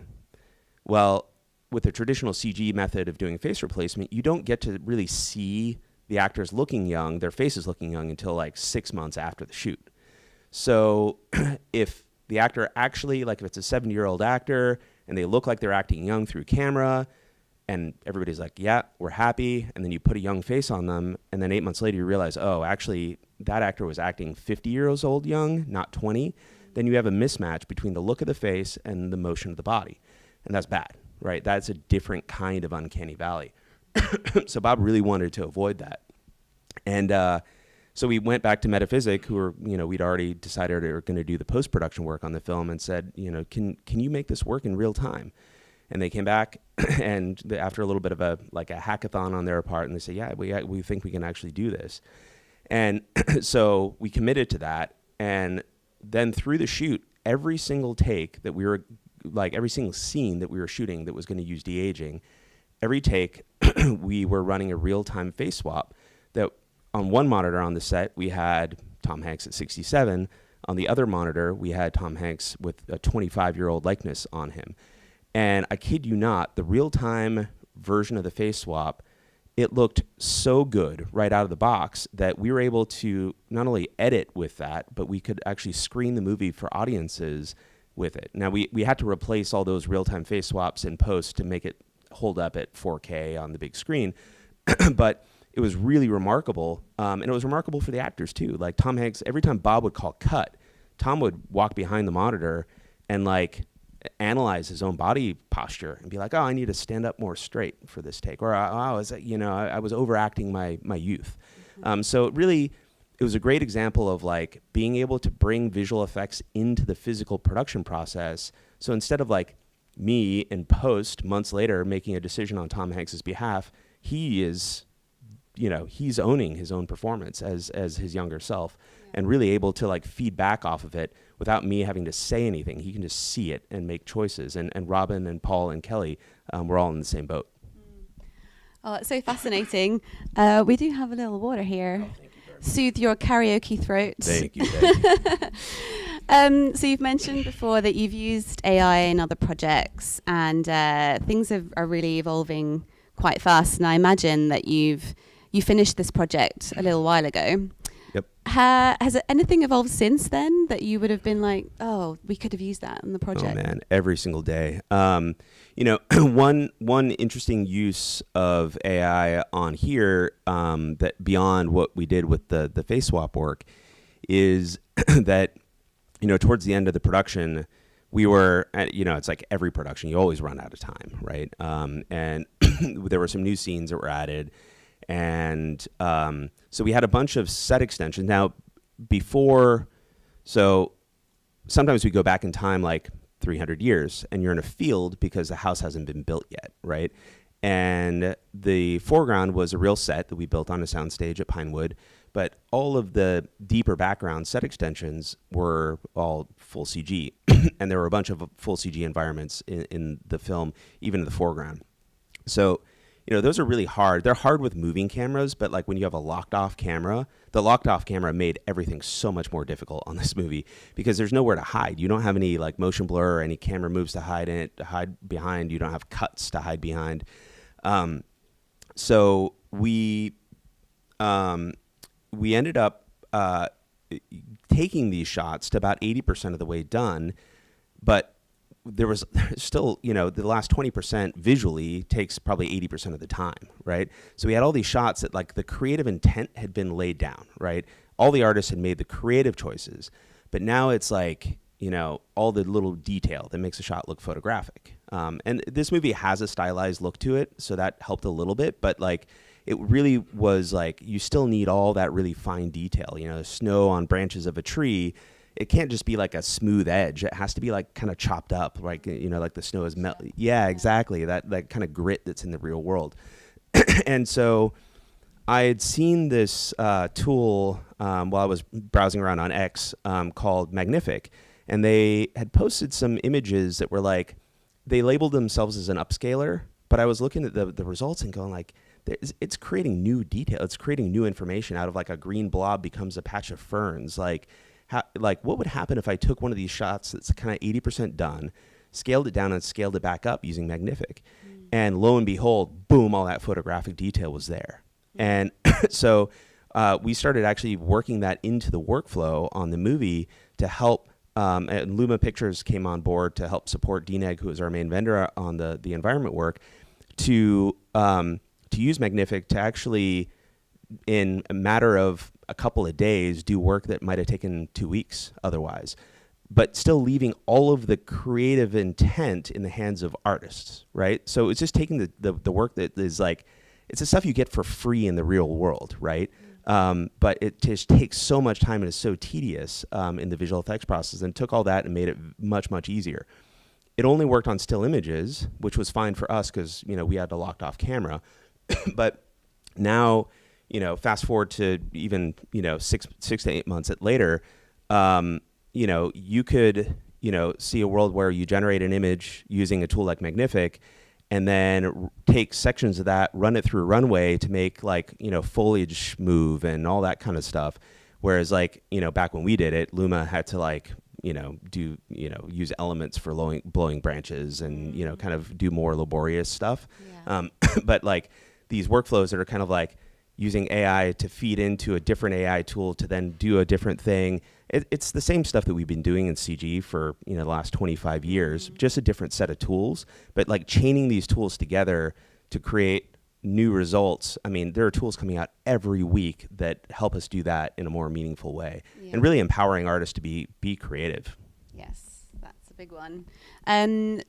Well, with the traditional CG method of doing face replacement, you don't get to really see the actors looking young, their faces looking young, until like 6 months after the shoot. So if the actor actually, like if it's a 70-year-old actor and they look like they're acting young through camera and everybody's like, yeah, we're happy, and then you put a young face on them, and then 8 months later you realize, oh, actually that actor was acting 50 years old young, not 20, then you have a mismatch between the look of the face and the motion of the body. And that's bad, right? That's a different kind of uncanny valley. So Bob really wanted to avoid that. And so we went back to Metaphysic, who were, we'd already decided they were going to do the post-production work on the film, and said, can you make this work in real time? And they came back, and after a little bit of a hackathon on their part, and they said, yeah, we think we can actually do this. And so we committed to that. And then through the shoot, every single take that we were, every single scene that we were shooting that was going to use de-aging, every take we were running a real-time face swap that on one monitor on the set, we had Tom Hanks at 67. On the other monitor, we had Tom Hanks with a 25-year-old likeness on him. And I kid you not, the real-time version of the face swap it looked so good right out of the box that we were able to not only edit with that, but we could actually screen the movie for audiences with it. Now, we had to replace all those real-time face swaps in post to make it hold up at 4K on the big screen, but it was really remarkable, and it was remarkable for the actors too. Like Tom Hanks, every time Bob would call cut, Tom would walk behind the monitor and like analyze his own body posture and be like, oh, I need to stand up more straight for this take, or I was overacting my youth. So it was a great example of like being able to bring visual effects into the physical production process. So instead of like me in post months later making a decision on Tom Hanks's behalf, he is, he's owning his own performance as his younger self, and really able to like feed back off of it without me having to say anything. He can just see it and make choices. And Robin and Paul and Kelly, we're all in the same boat. Oh, it's so fascinating. We do have a little water here. Oh, thank you very much. Soothe your karaoke throat. Thank you. So you've mentioned before that you've used AI in other projects, and things are really evolving quite fast. And I imagine that you finished this project a little while ago. Yep. Has anything evolved since then that you would have been like, oh, we could have used that in the project? Oh man, every single day. One interesting use of AI on here, that beyond what we did with the face swap work, is that towards the end of the production, we were at, it's like every production, you always run out of time, right? And there were some new scenes that were added. And so we had a bunch of set extensions. Now, so sometimes we go back in time like 300 years, and you're in a field because the house hasn't been built yet, right? And the foreground was a real set that we built on a soundstage at Pinewood, but all of the deeper background set extensions were all full CG. And there were a bunch of full CG environments in the film, even in the foreground. So those are really hard. They're hard with moving cameras, but like when you have a locked off camera, the locked off camera made everything so much more difficult on this movie because there's nowhere to hide. You don't have any like motion blur or any camera moves to hide in it, to hide behind. You don't have cuts to hide behind. So we ended up taking these shots to about 80% of the way done, but there was still, the last 20% visually takes probably 80% of the time, right? So we had all these shots that like the creative intent had been laid down, right? All the artists had made the creative choices, but now it's like, all the little detail that makes a shot look photographic. And this movie has a stylized look to it, so that helped a little bit, but like, it really was like, you still need all that really fine detail, snow on branches of a tree. It can't just be like a smooth edge. It has to be like kind of chopped up, like, like the snow is melting. Yeah, exactly. That kind of grit that's in the real world. And so I had seen this tool while I was browsing around on X called Magnific. And they had posted some images that were like, they labeled themselves as an upscaler, but I was looking at the results and going like, it's creating new detail. It's creating new information out of like a green blob becomes a patch of ferns. Like what would happen if I took one of these shots that's kind of 80% done, scaled it down and scaled it back up using Magnific. And lo and behold, boom, all that photographic detail was there. And so we started actually working that into the workflow on the movie to help, and Luma Pictures came on board to help support DNEG, who is our main vendor on the environment work, to use Magnific to actually, in a matter of a couple of days, do work that might have taken 2 weeks otherwise, but still leaving all of the creative intent in the hands of artists, right? So it's just taking the work that is like, it's the stuff you get for free in the real world, right? But it just takes so much time and is so tedious in the visual effects process, and took all that and made it much, much easier. It only worked on still images, which was fine for us because, we had a locked off camera. But now, fast forward to even, 6 to 8 months later, you could, see a world where you generate an image using a tool like Magnific, and then take sections of that, run it through Runway to make like, foliage move and all that kind of stuff. Whereas like, back when we did it, Luma had to like, use elements for blowing branches and, kind of do more laborious stuff. Yeah. But like these workflows that are kind of like using AI to feed into a different AI tool to then do a different thing. It's the same stuff that we've been doing in CG for the last 25 years, just a different set of tools. But like chaining these tools together to create new results. I mean, there are tools coming out every week that help us do that in a more meaningful way, and really empowering artists to be creative. Yes, that's a big one.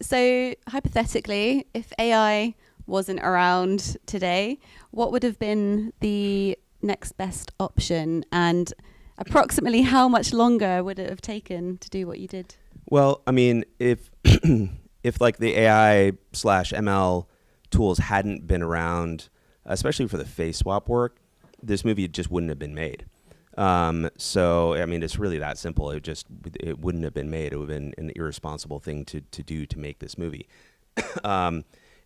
So hypothetically, if AI wasn't around today, what would have been the next best option, and approximately how much longer would it have taken to do what you did? Well, I mean, if like the AI/ML tools hadn't been around, especially for the face swap work, this movie just wouldn't have been made. So I mean, it's really that simple. It wouldn't have been made. It would have been an irresponsible thing to do to make this movie.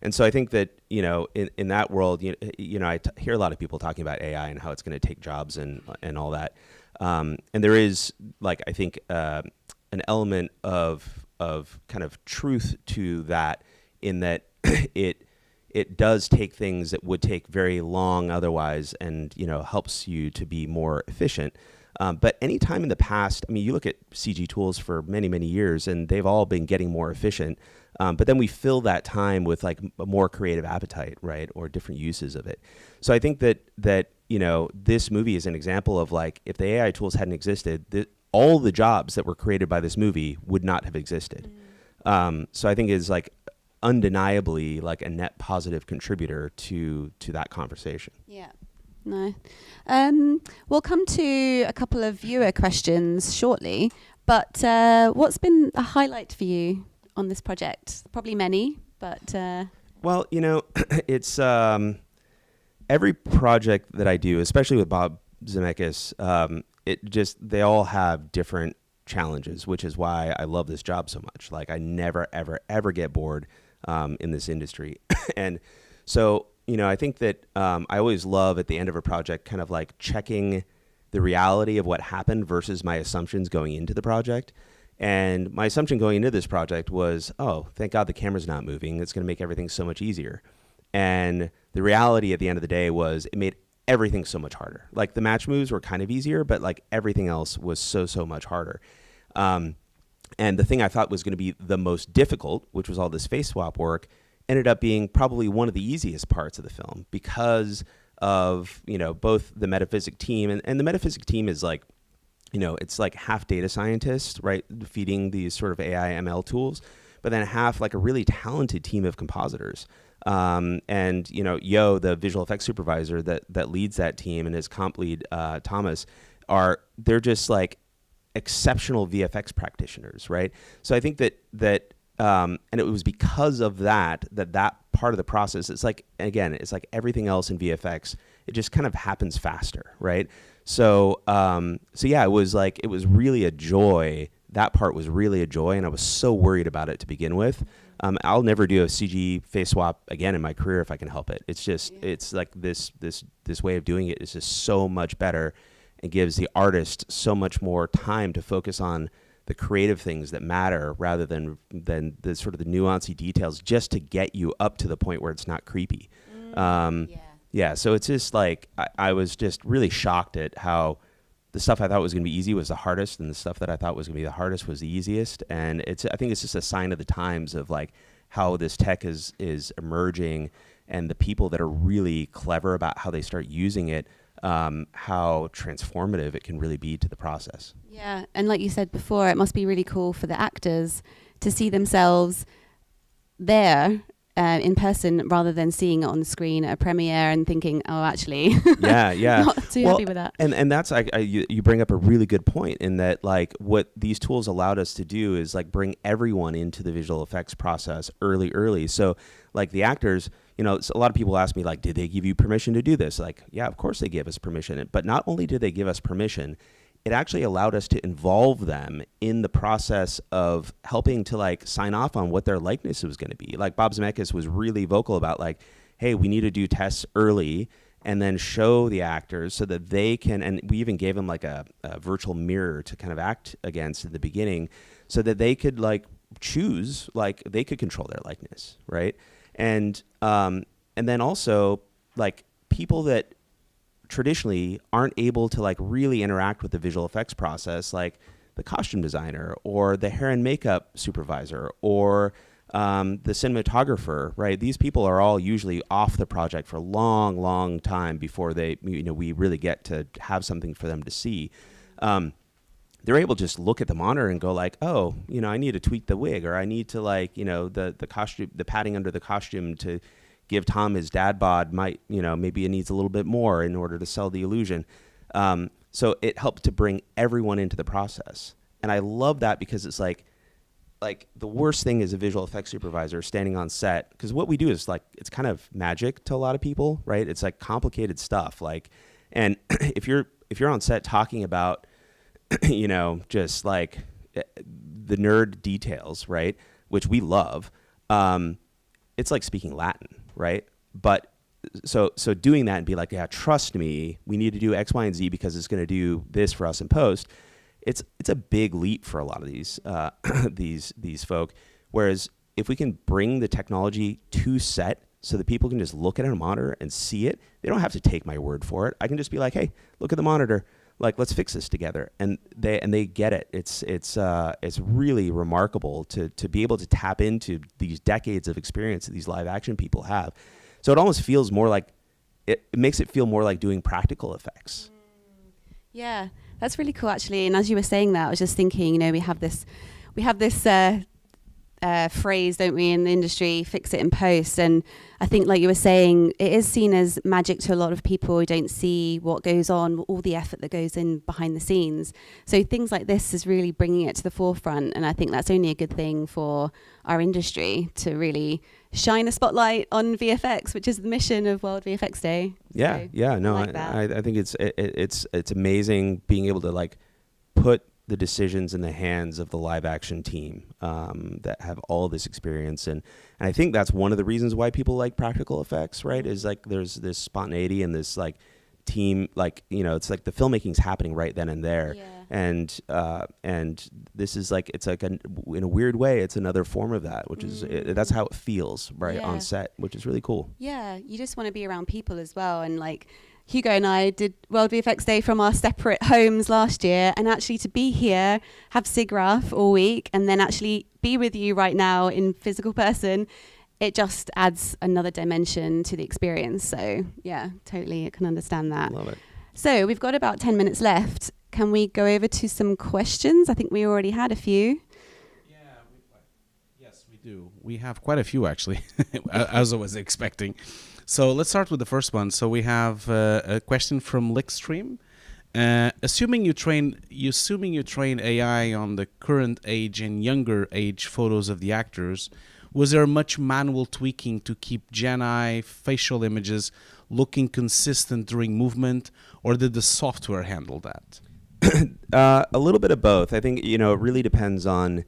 And so I think that, in that world, I hear a lot of people talking about AI and how it's going to take jobs and all that. And there is, like, I think, an element of kind of truth to that, in that it does take things that would take very long otherwise, and helps you to be more efficient. But any time in the past, I mean, you look at CG tools for many, many years, and they've all been getting more efficient. But then we fill that time with like a more creative appetite, right, or different uses of it. So I think that this movie is an example of, like, if the AI tools hadn't existed, all the jobs that were created by this movie would not have existed. So I think it's like undeniably like a net positive contributor to that conversation. Yeah. No. We'll come to a couple of viewer questions shortly, but what's been a highlight for you on this project? Probably many, but... Well, it's every project that I do, especially with Bob Zemeckis, they all have different challenges, which is why I love this job so much. Like, I never, ever, ever get bored in this industry. And so, I think that I always love at the end of a project kind of like checking the reality of what happened versus my assumptions going into the project. And my assumption going into this project was, oh, thank God the camera's not moving. It's going to make everything so much easier. And the reality at the end of the day was it made everything so much harder. Like, the match moves were kind of easier, but like everything else was so much harder. And the thing I thought was going to be the most difficult, which was all this face swap work, ended up being probably one of the easiest parts of the film, because of, both the metaphysics team, and the metaphysics team is like, it's like half data scientists, right, feeding these sort of AI ML tools, but then half like a really talented team of compositors. And Yo, the visual effects supervisor that leads that team, and his comp lead, Thomas, they're just like exceptional VFX practitioners, right? So I think that and it was because of that part of the process, it's like, again, it's like everything else in VFX, it just kind of happens faster, right? So yeah, it was really a joy. That part was really a joy, and I was so worried about it to begin with. I'll never do a CG face swap again in my career if I can help it. It's just, it's like this way of doing it is just so much better, and gives the artist so much more time to focus on the creative things that matter, rather than the sort of the nuancy details, just to get you up to the point where it's not creepy. Yeah, so it's just like, I was just really shocked at how the stuff I thought was going to be easy was the hardest, and the stuff that I thought was going to be the hardest was the easiest. And I think it's just a sign of the times of like how this tech is emerging, and the people that are really clever about how they start using it, how transformative it can really be to the process. Yeah, and like you said before, it must be really cool for the actors to see themselves there in person, rather than seeing it on the screen at a premiere and thinking, oh, actually, yeah, not too happy with that. And that's you bring up a really good point, in that like what these tools allowed us to do is like bring everyone into the visual effects process early. So like the actors, a lot of people ask me, like, did they give you permission to do this? Like, yeah, of course they gave us permission. But not only did they give us permission, it actually allowed us to involve them in the process of helping to like sign off on what their likeness was going to be. Like, Bob Zemeckis was really vocal about like, hey, we need to do tests early and then show the actors so that they can, and we even gave them like a virtual mirror to kind of act against at the beginning, so that they could like choose, like they could control their likeness, right? And then also, like people that traditionally aren't able to like really interact with the visual effects process, like the costume designer or the hair and makeup supervisor or the cinematographer, right? These people are all usually off the project for a long, long time before they, we really get to have something for them to see. They're able to just look at the monitor and go like, oh, I need to tweak the wig, or I need to like, the costume, the padding under the costume to give Tom his dad bod might, maybe it needs a little bit more in order to sell the illusion. So it helped to bring everyone into the process. And I love that because it's like the worst thing is a visual effects supervisor standing on set, because what we do is like, it's kind of magic to a lot of people, right? It's like complicated stuff. Like, and if you're on set talking about, just like the nerd details, right? Which we love. It's like speaking Latin, right? But so doing that and be like, yeah, trust me, we need to do X, Y, and Z because it's going to do this for us in post. It's a big leap for a lot of these these folk. Whereas if we can bring the technology to set so that people can just look at a monitor and see it, they don't have to take my word for it. I can just be like, hey, look at the monitor. Like, let's fix this together, and they get it. It's really remarkable to be able to tap into these decades of experience that these live action people have. So it almost feels more like it makes it feel more like doing practical effects. Yeah, that's really cool actually. And as you were saying that, I was just thinking, we have this phrase, don't we, in the industry, fix it in post. And I think, like you were saying, it is seen as magic to a lot of people who don't see what goes on, all the effort that goes in behind the scenes. So things like this is really bringing it to the forefront. And I think that's only a good thing for our industry to really shine a spotlight on VFX, which is the mission of World VFX Day. Yeah, so yeah, no, I think it's amazing being able to like put the decisions in the hands of the live action team that have all this experience. And I think that's one of the reasons why people like practical effects, right? Is like there's this spontaneity and this like team, like, it's like the filmmaking's happening right then and there. Yeah. And this is like, it's like in a weird way, it's another form of that, which is, that's how it feels, right, on set, which is really cool. Yeah, you just want to be around people as well. And like, Hugo and I did World VFX Day from our separate homes last year, and actually to be here, have SIGGRAPH all week, and then actually be with you right now in physical person, it just adds another dimension to the experience. So yeah, totally, I can understand that. Love it. So we've got about 10 minutes left. Can we go over to some questions? I think we already had a few. Yes, we do. We have quite a few actually, as I was expecting. So let's start with the first one. So we have a question from Lickstream. Assuming you train AI on the current age and younger age photos of the actors, was there much manual tweaking to keep Gen I facial images looking consistent during movement, or did the software handle that? A little bit of both. I think, it really depends on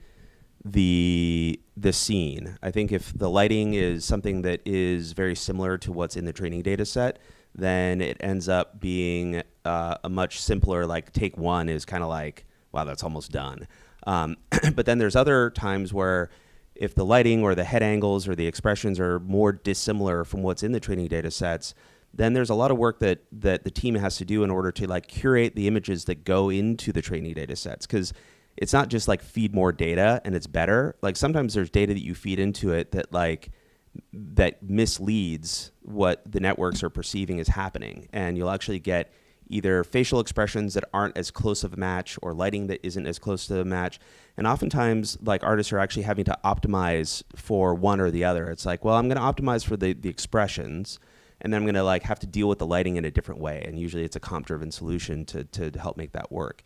the scene. I think if the lighting is something that is very similar to what's in the training data set, then it ends up being a much simpler, like take one is kind of like, wow, that's almost done. But then there's other times where if the lighting or the head angles or the expressions are more dissimilar from what's in the training data sets, then there's a lot of work that the team has to do in order to like curate the images that go into the training data sets. Because it's not just like feed more data and it's better. Like sometimes there's data that you feed into it that misleads what the networks are perceiving is happening. And you'll actually get either facial expressions that aren't as close of a match or lighting that isn't as close to a match. And oftentimes like artists are actually having to optimize for one or the other. It's like, well, I'm going to optimize for the expressions, and then I'm going to like have to deal with the lighting in a different way. And usually it's a comp-driven solution to help make that work.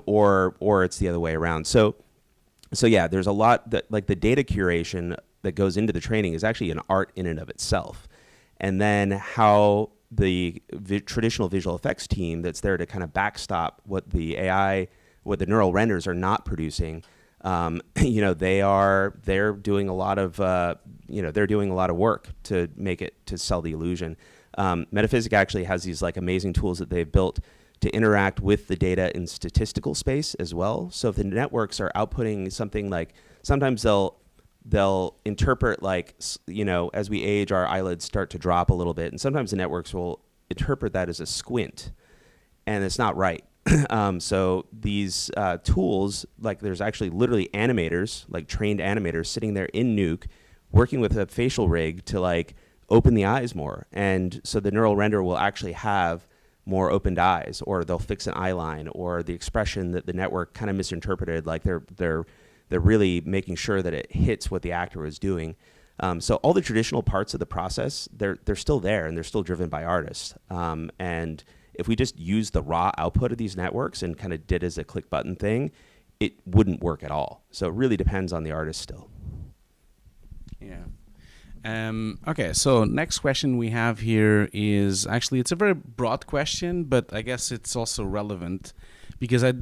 Or it's the other way around. So yeah, there's a lot that like the data curation that goes into the training is actually an art in and of itself. And then how the traditional visual effects team that's there to kind of backstop what the AI, what the neural renders are not producing, they're doing a lot of work to make it, to sell the illusion. Metaphysic actually has these like amazing tools that they've built to interact with the data in statistical space as well. So if the networks are outputting something like, sometimes they'll they'll interpret like, you know, as we age, our eyelids start to drop a little bit. And sometimes the networks will interpret that as a squint, and it's not right. So these tools, like there's actually literally animators, like trained animators sitting there in Nuke, working with a facial rig to like open the eyes more. And so the neural render will actually have more opened eyes, or they'll fix an eye line, or the expression that the network kind of misinterpreted, like they're really making sure that it hits what the actor was doing. So all the traditional parts of the process, they're still there, and they're still driven by artists. And if we just use the raw output of these networks and kind of did as a click button thing, it wouldn't work at all. So it really depends on the artist still. Yeah. Okay, so next question we have here is actually, it's a very broad question, but I guess it's also relevant because I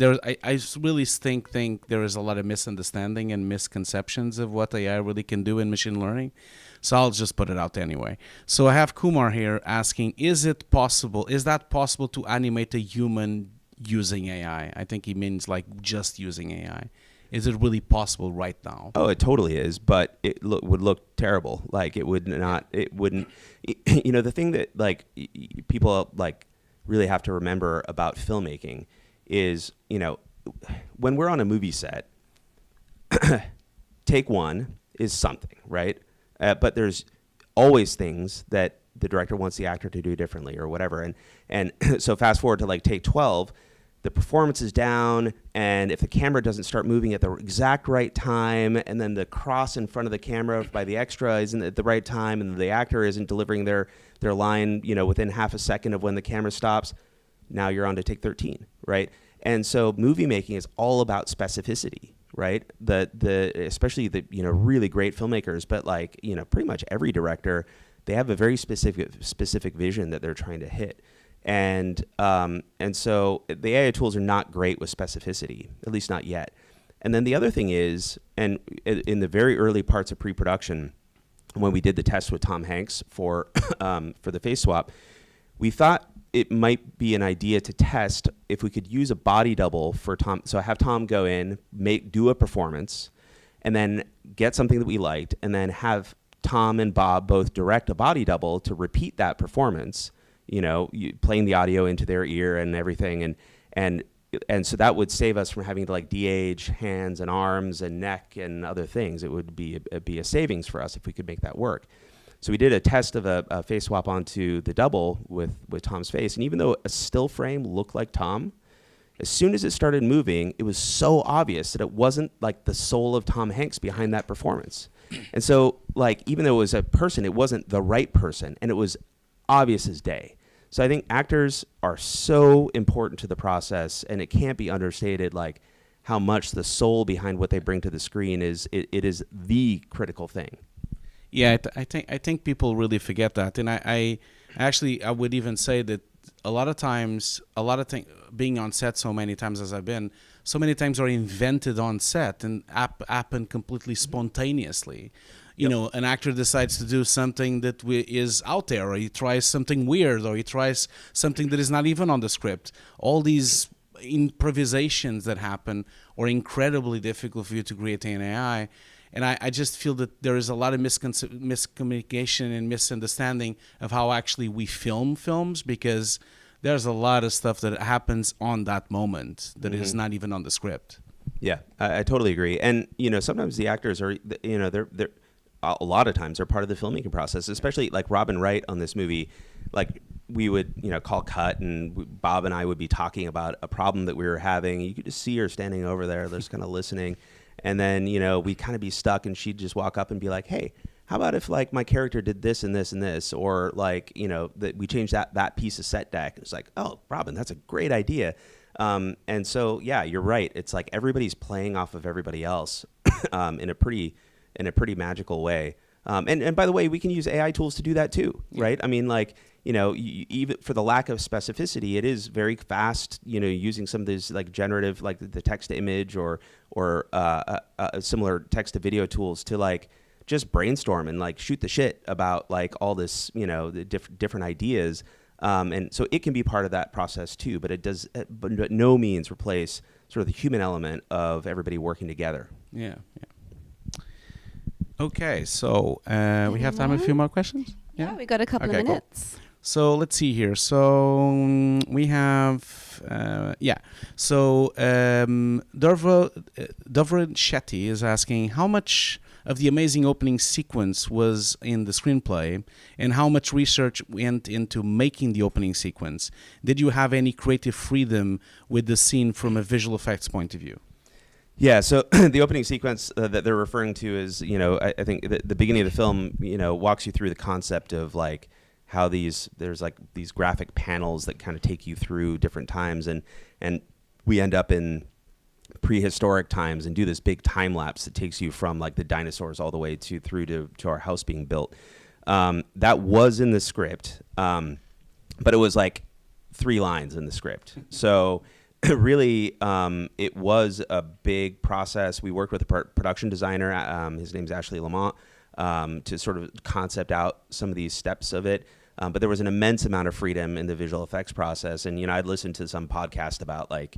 really think there is a lot of misunderstanding and misconceptions of what AI really can do in machine learning. So I'll just put it out anyway. So I have Kumar here asking, is that possible to animate a human using AI? I think he means like just using AI. Is it really possible right now? Oh, it totally is, but it would look terrible. Like it would not, it wouldn't, you know, the thing that like people like really have to remember about filmmaking is, you know, when we're on a movie set, take one is something, right? But there's always things that the director wants the actor to do differently or whatever. And so fast forward to like take 12, the performance is down, and if the camera doesn't start moving at the exact right time, and then the cross in front of the camera by the extra isn't at the right time, and the actor isn't delivering their line, you know, within half a second of when the camera stops, now you're on to take 13, right? And so movie making is all about specificity, right? Especially the, you know, really great filmmakers, but like, you know, pretty much every director, they have a very specific vision that they're trying to hit. And so the AI tools are not great with specificity, at least not yet. And then the other thing is, and in the very early parts of pre-production, when we did the test with Tom Hanks for the face swap, we thought it might be an idea to test if we could use a body double for Tom. So have Tom go in, do a performance, and then get something that we liked, and then have Tom and Bob both direct a body double to repeat that performance. You know, playing the audio into their ear and everything, and so that would save us from having to like de-age hands and arms and neck and other things. It would be a savings for us if we could make that work. So we did a test of a face swap onto the double with Tom's face, and even though a still frame looked like Tom, as soon as it started moving, it was so obvious that it wasn't like the soul of Tom Hanks behind that performance. And so, like, even though it was a person, it wasn't the right person, and it was obvious as day. So I think actors are so important to the process, and it can't be understated like how much the soul behind what they bring to the screen is. It is the critical thing. Yeah, I think people really forget that, and I would even say that a lot of times, being on set so many times as I've been, so many times are invented on set and happen completely spontaneously. You know, an actor decides to do something that is out there, or he tries something weird, or he tries something that is not even on the script. All these improvisations that happen are incredibly difficult for you to create in AI. And I just feel that there is a lot of miscommunication and misunderstanding of how actually we film films, because there's a lot of stuff that happens on that moment that is not even on the script. Yeah, I totally agree. And, you know, sometimes the actors are, you know, they're a lot of times they're part of the filmmaking process, especially like Robin Wright on this movie. Like we would, you know, call cut, and Bob and I would be talking about a problem that we were having. You could just see her standing over there, just kind of listening. And then, you know, we'd kind of be stuck, and she'd just walk up and be like, hey, how about if like my character did this and this and this, or like, you know, that we changed that piece of set deck. It's like, oh, Robin, that's a great idea. And so, yeah, you're right. It's like everybody's playing off of everybody else in a pretty magical way. And by the way, we can use AI tools to do that too, right? I mean, like, you know, even for the lack of specificity, it is very fast, you know, using some of these like generative, like the text to image or similar text to video tools to like just brainstorm and like shoot the shit about like all this, you know, the different ideas. And so it can be part of that process too, but it does, but by no means replace sort of the human element of everybody working together. Yeah. Okay, so we have time for a few more questions? Yeah, we got a couple of minutes. Cool. So let's see here. So we have, So Dovrin Shetty is asking how much of the amazing opening sequence was in the screenplay and how much research went into making the opening sequence. Did you have any creative freedom with the scene from a visual effects point of view? Yeah, so the opening sequence that they're referring to is, I think the beginning of the film, walks you through the concept of like how there's like these graphic panels that kind of take you through different times, and we end up in prehistoric times and do this big time lapse that takes you from like the dinosaurs all the way through to our house being built. That was in the script, but it was like 3 lines in the script. So really, it was a big process. We worked with a production designer, his name's Ashley Lamont, to sort of concept out some of these steps of it. But there was an immense amount of freedom in the visual effects process. And, I'd listened to some podcast about like,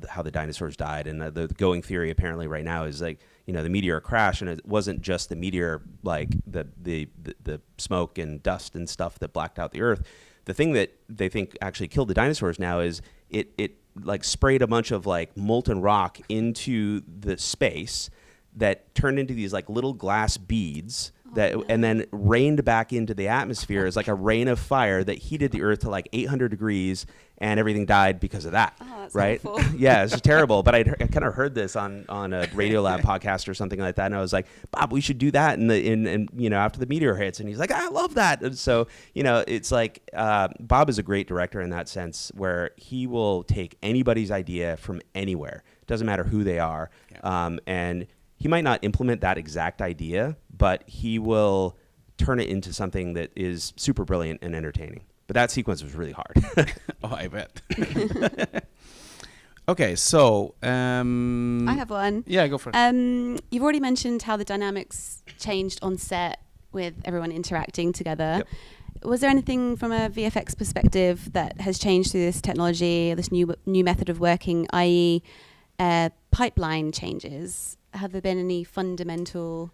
how the dinosaurs died. And the going theory apparently right now is like, the meteor crash. And it wasn't just the meteor, like the smoke and dust and stuff that blacked out the earth. The thing that they think actually killed the dinosaurs now is it like sprayed a bunch of like molten rock into the space that turned into these like little glass beads and then rained back into the atmosphere as like a rain of fire that heated the earth to like 800 degrees, and everything died because of that. Oh, that's right? awful. Yeah, it's terrible. But I kind of heard this on a Radiolab podcast or something like that, and I was like, Bob, we should do that in after the meteor hits. And he's like, I love that. And so it's like Bob is a great director in that sense, where he will take anybody's idea from anywhere. Doesn't matter who they are, and he might not implement that exact idea, but he will turn it into something that is super brilliant and entertaining. But that sequence was really hard. Oh, I bet. Okay, so I have one. Yeah, go for it. You've already mentioned how the dynamics changed on set with everyone interacting together. Yep. Was there anything from a VFX perspective that has changed through this technology, this new method of working, i.e., pipeline changes? Have there been any fundamental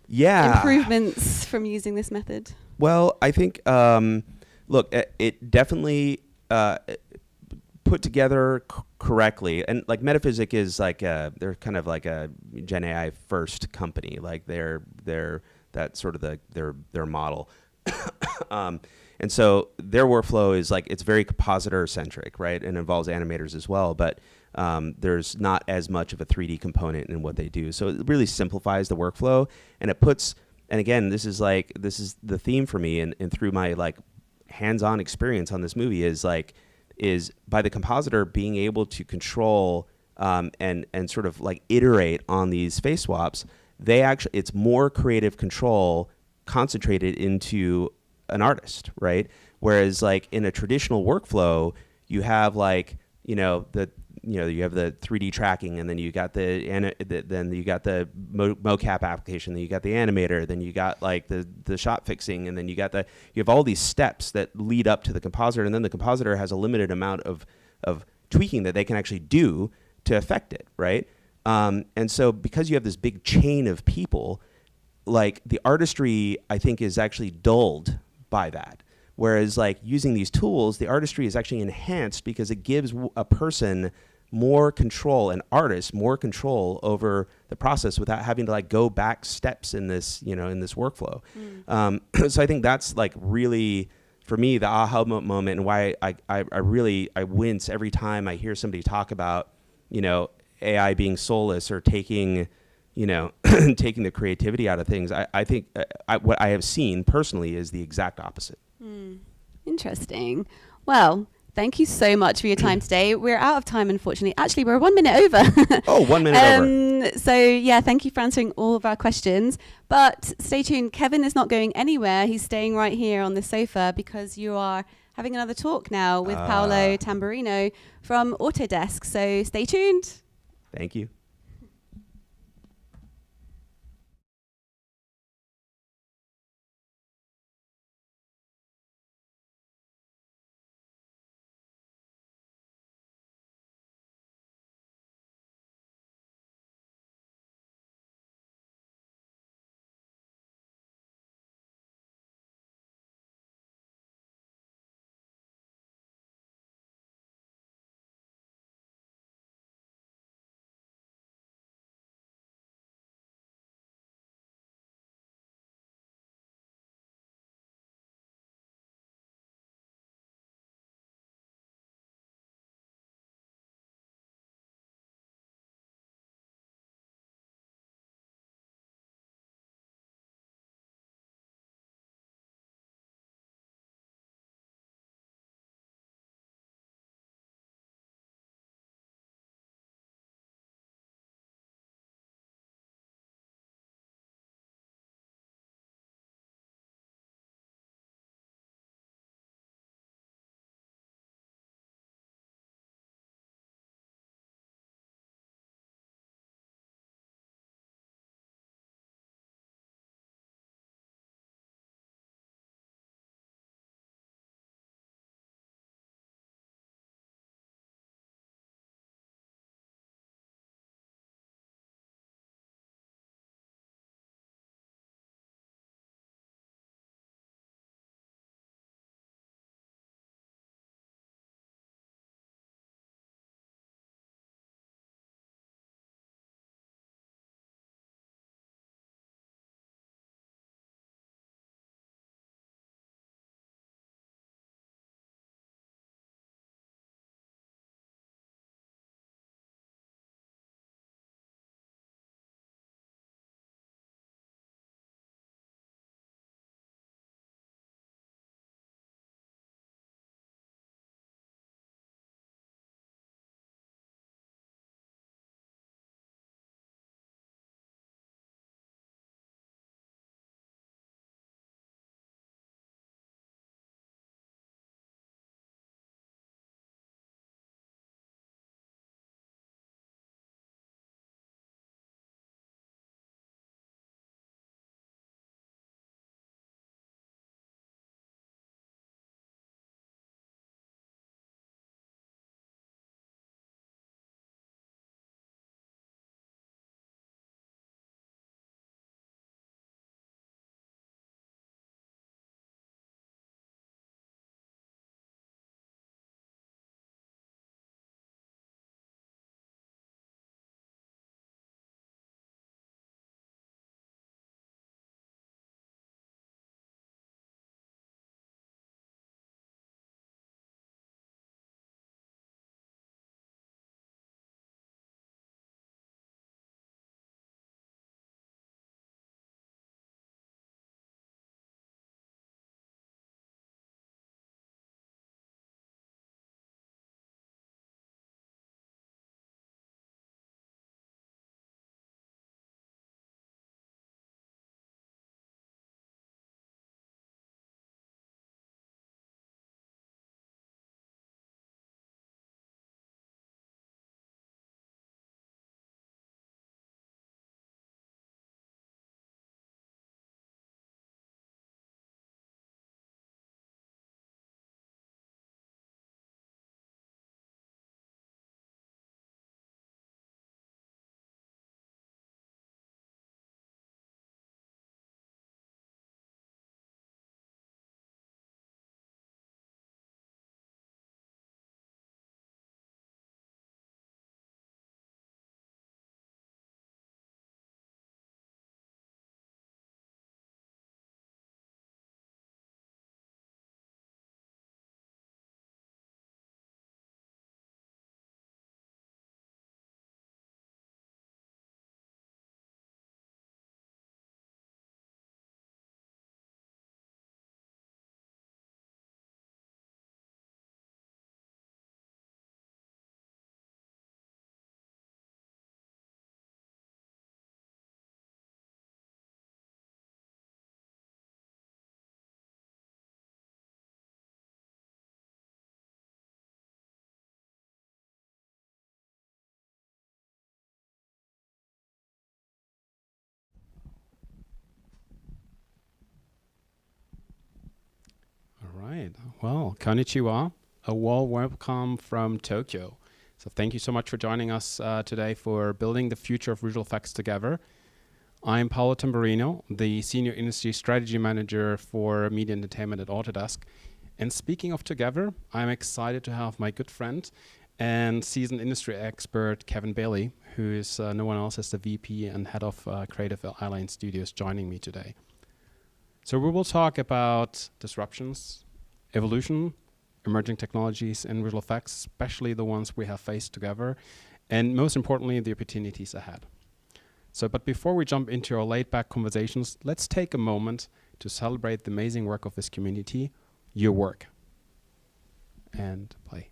improvements from using this method? Well, I think, look, it definitely put together correctly. And like Metaphysic is like, they're kind of like a Gen AI first company. Like that's sort of their model. And so their workflow is like, it's very compositor centric, right? And involves animators as well. But there's not as much of a 3D component in what they do. So it really simplifies the workflow, and it puts, and again, this is the theme for me, and through my like hands-on experience on this movie is by the compositor being able to control and sort of like iterate on these face swaps, it's more creative control concentrated into an artist, right? Whereas like in a traditional workflow, you have like, you have the 3D tracking, and then you got the mocap application, then you got the animator, then you got like the shot fixing, and then you have all these steps that lead up to the compositor, and then the compositor has a limited amount of tweaking that they can actually do to affect it, right? And so because you have this big chain of people, like the artistry, I think, is actually dulled by that. Whereas like using these tools, the artistry is actually enhanced because it gives a person more control, an artist more control over the process without having to like go back steps in this, in this workflow. So I think that's like really, for me, the aha moment, and why I wince every time I hear somebody talk about, AI being soulless or taking, taking the creativity out of things. I think what I have seen personally is the exact opposite. Interesting. Well, thank you so much for your time today. We're out of time, unfortunately. Actually, we're 1 minute over. Oh, 1 minute over. So yeah, thank you for answering all of our questions. But stay tuned. Kevin is not going anywhere. He's staying right here on the sofa because you are having another talk now with Paolo Tamburino from Autodesk. So stay tuned. Thank you. Well, konnichiwa, a warm welcome from Tokyo. So thank you so much for joining us today for building the future of visual effects together. I'm PAOLO Tamburino, the Senior Industry Strategy Manager for Media Entertainment at Autodesk. And speaking of together, I'm excited to have my good friend and seasoned industry expert, Kevin Baillie, who is no one else as the VP and Head of Creative at EYELINE Studios, joining me today. So we will talk about disruptions, evolution, emerging technologies in visual effects, especially the ones we have faced together, and most importantly, the opportunities ahead. So, but before we jump into our laid-back conversations, let's take a moment to celebrate the amazing work of this community, your work. And play.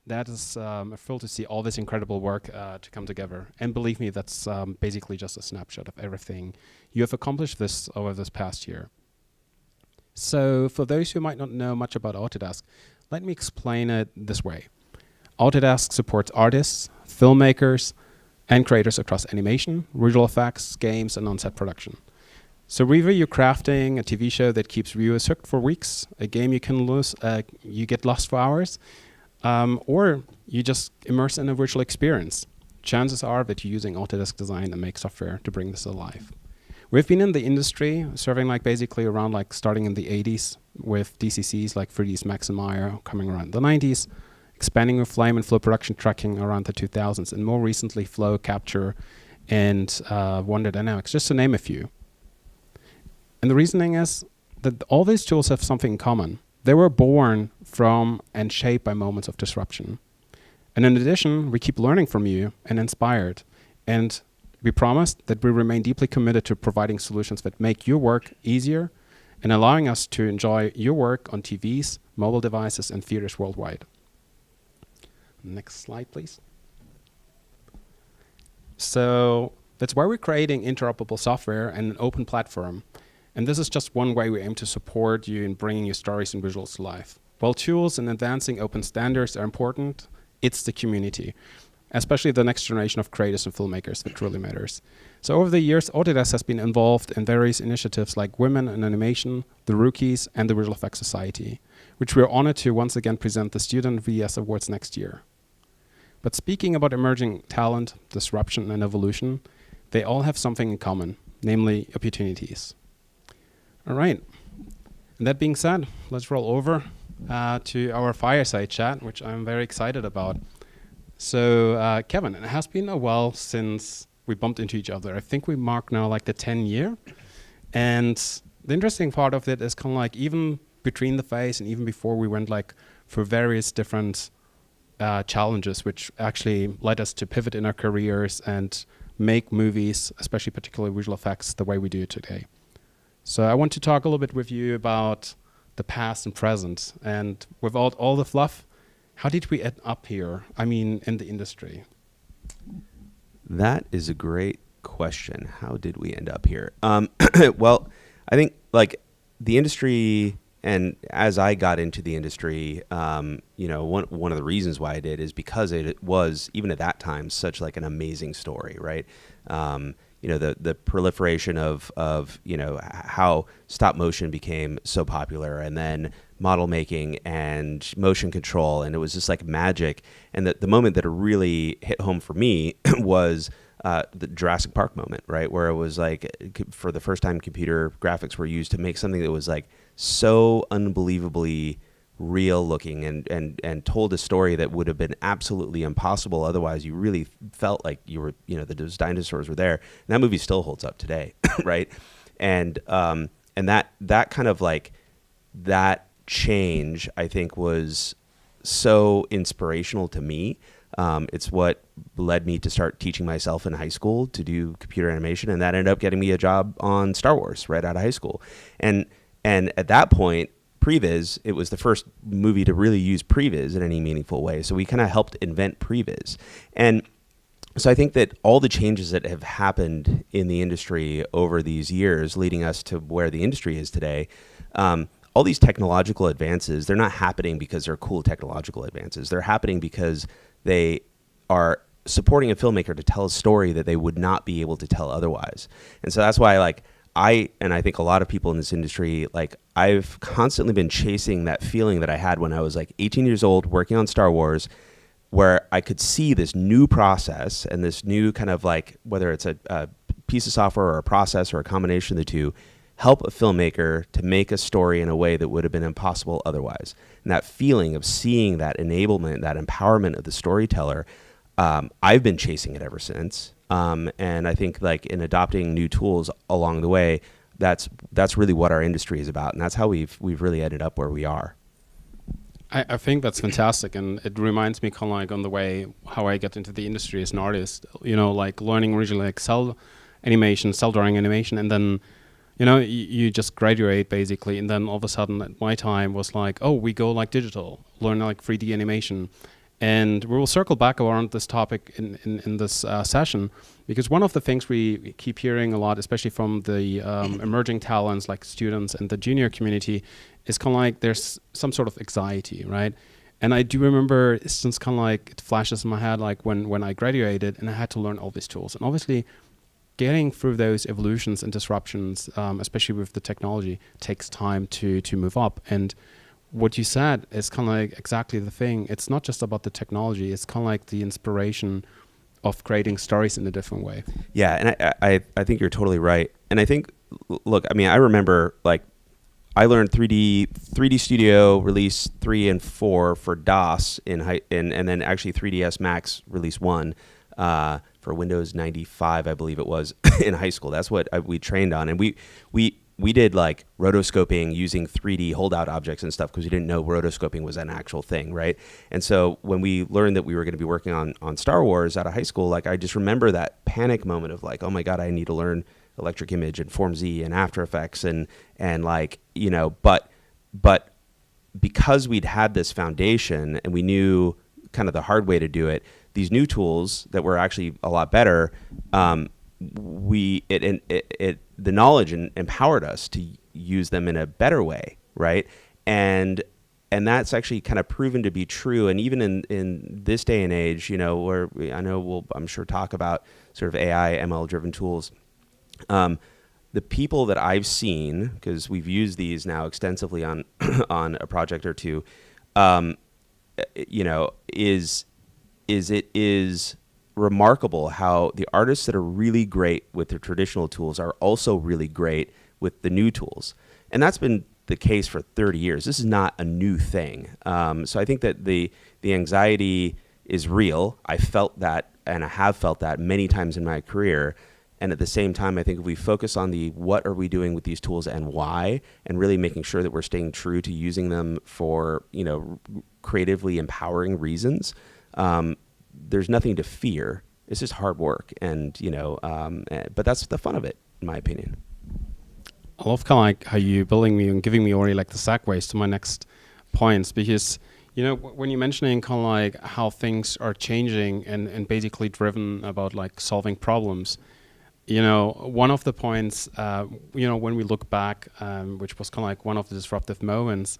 That is a thrill to see all this incredible work to come together. And believe me, that's basically just a snapshot of everything you have accomplished over this past year. So for those who might not know much about Autodesk, let me explain it this way. Autodesk supports artists, filmmakers, and creators across animation, visual effects, games, and on-set production. So whether you're crafting a TV show that keeps viewers hooked for weeks, a game you get lost for hours, or you just immerse in a virtual experience, chances are that you're using Autodesk Design and Make software to bring this alive. We've been in the industry serving basically around starting in the 80s with DCCs like 3ds Max and Maya coming around the 90s, expanding with Flame and Flow production tracking around the 2000s, and more recently Flow, Capture, and Wonder Dynamics, just to name a few. And the reasoning is that all these tools have something in common. They were born from and shaped by moments of disruption. And in addition, we keep learning from you and inspired. And we promise that we remain deeply committed to providing solutions that make your work easier and allowing us to enjoy your work on TVs, mobile devices, and theaters worldwide. Next slide, please. So that's why we're creating interoperable software and an open platform. And this is just one way we aim to support you in bringing your stories and visuals to life. While tools and advancing open standards are important, it's the community, especially the next generation of creators and filmmakers, that truly matters. So over the years, Autodesk has been involved in various initiatives like Women in Animation, the Rookies, and the Visual Effects Society, which we are honored to once again present the Student VS Awards next year. But speaking about emerging talent, disruption, and evolution, they all have something in common, namely opportunities. All right, and that being said, let's roll over to our fireside chat, which I'm very excited about. So Kevin, it has been a while since we bumped into each other. I think we mark now the 10 year. And the interesting part of it is kind of even between the phase and even before we went for various different challenges, which actually led us to pivot in our careers and make movies, especially particularly visual effects, the way we do it today. So I want to talk a little bit with you about the past and present. And without all the fluff, how did we end up here? I mean, in the industry. That is a great question. How did we end up here? Well, I think the industry and as I got into the industry, you know, one of the reasons why I did is because it was, even at that time, such like an amazing story, right? You know, the proliferation of you know, how stop motion became so popular, and then model making and motion control, and it was just like magic. And the moment that it really hit home for me was the Jurassic Park moment, right? Where it was like, for the first time, computer graphics were used to make something that was like so unbelievably real looking, and told a story that would have been absolutely impossible otherwise. You really felt like you were, you know, those dinosaurs were there. And that movie still holds up today, right? And that kind of like, that change, I think, was so inspirational to me. It's what led me to start teaching myself in high school to do computer animation, and that ended up getting me a job on Star Wars right out of high school. And at that point, previs, it was the first movie to really use previs in any meaningful way. So we kind of helped invent previs. And so I think that all the changes that have happened in the industry over these years, leading us to where the industry is today, all these technological advances, they're not happening because they're cool technological advances. They're happening because they are supporting a filmmaker to tell a story that they would not be able to tell otherwise. And so that's why, like, I think a lot of people in this industry, like, I've constantly been chasing that feeling that I had when I was like 18 years old working on Star Wars, where I could see this new process and this new kind of like, whether it's a piece of software or a process or a combination of the two, help a filmmaker to make a story in a way that would have been impossible otherwise. And that feeling of seeing that enablement, that empowerment of the storyteller, I've been chasing it ever since. And I think, like, in adopting new tools along the way, that's really what our industry is about, and that's how we've really ended up where we are. I think that's fantastic, and it reminds me kind of like on the way how I get into the industry as an artist. You know, like learning originally like cell animation, cell drawing animation, and then, you know, you just graduate basically, and then all of a sudden at my time was like, oh, we go like digital, learn like 3D animation. And we will circle back around this topic in this session, because one of the things we keep hearing a lot, especially from the emerging talents like students and the junior community, is kind of like there's some sort of anxiety, right? And I do remember, since kind of like it flashes in my head, like when I graduated and I had to learn all these tools. And obviously getting through those evolutions and disruptions, especially with the technology, takes time to move up. And what you said is kind of like exactly the thing. It's not just about the technology. It's kind of like the inspiration of creating stories in a different way. Yeah, and I think you're totally right. And I think, look, I mean, I remember, like, I learned 3D Studio release 3 and 4 for DOS and then actually 3ds Max release 1 for Windows 95, I believe it was, in high school. That's what we trained on. And we did like rotoscoping using 3D holdout objects and stuff because we didn't know rotoscoping was an actual thing, right? And so when we learned that we were going to be working on Star Wars out of high school, like, I just remember that panic moment of like, oh my God, I need to learn Electric Image and Form Z and After Effects and like, you know, but because we'd had this foundation and we knew kind of the hard way to do it, these new tools that were actually a lot better, the knowledge empowered us to use them in a better way, right? And that's actually kind of proven to be true. And even in this day and age, you know, where I know we'll, I'm sure, talk about sort of AI, ML driven tools. The people that I've seen, because we've used these now extensively on on a project or two, you know, is remarkable how the artists that are really great with their traditional tools are also really great with the new tools. And that's been the case for 30 years. This is not a new thing. So I think that the anxiety is real. I felt that, and I have felt that many times in my career. And at the same time, I think if we focus on what are we doing with these tools and why, and really making sure that we're staying true to using them for, you know, creatively empowering reasons, there's nothing to fear. It's just hard work, and, you know, but that's the fun of it, in my opinion. I love kind of like how you building me and giving me already like the segues to my next points, because, you know, when you're mentioning kind of like how things are changing and basically driven about like solving problems, you know, one of the points, you know, when we look back, which was kind of like one of the disruptive moments,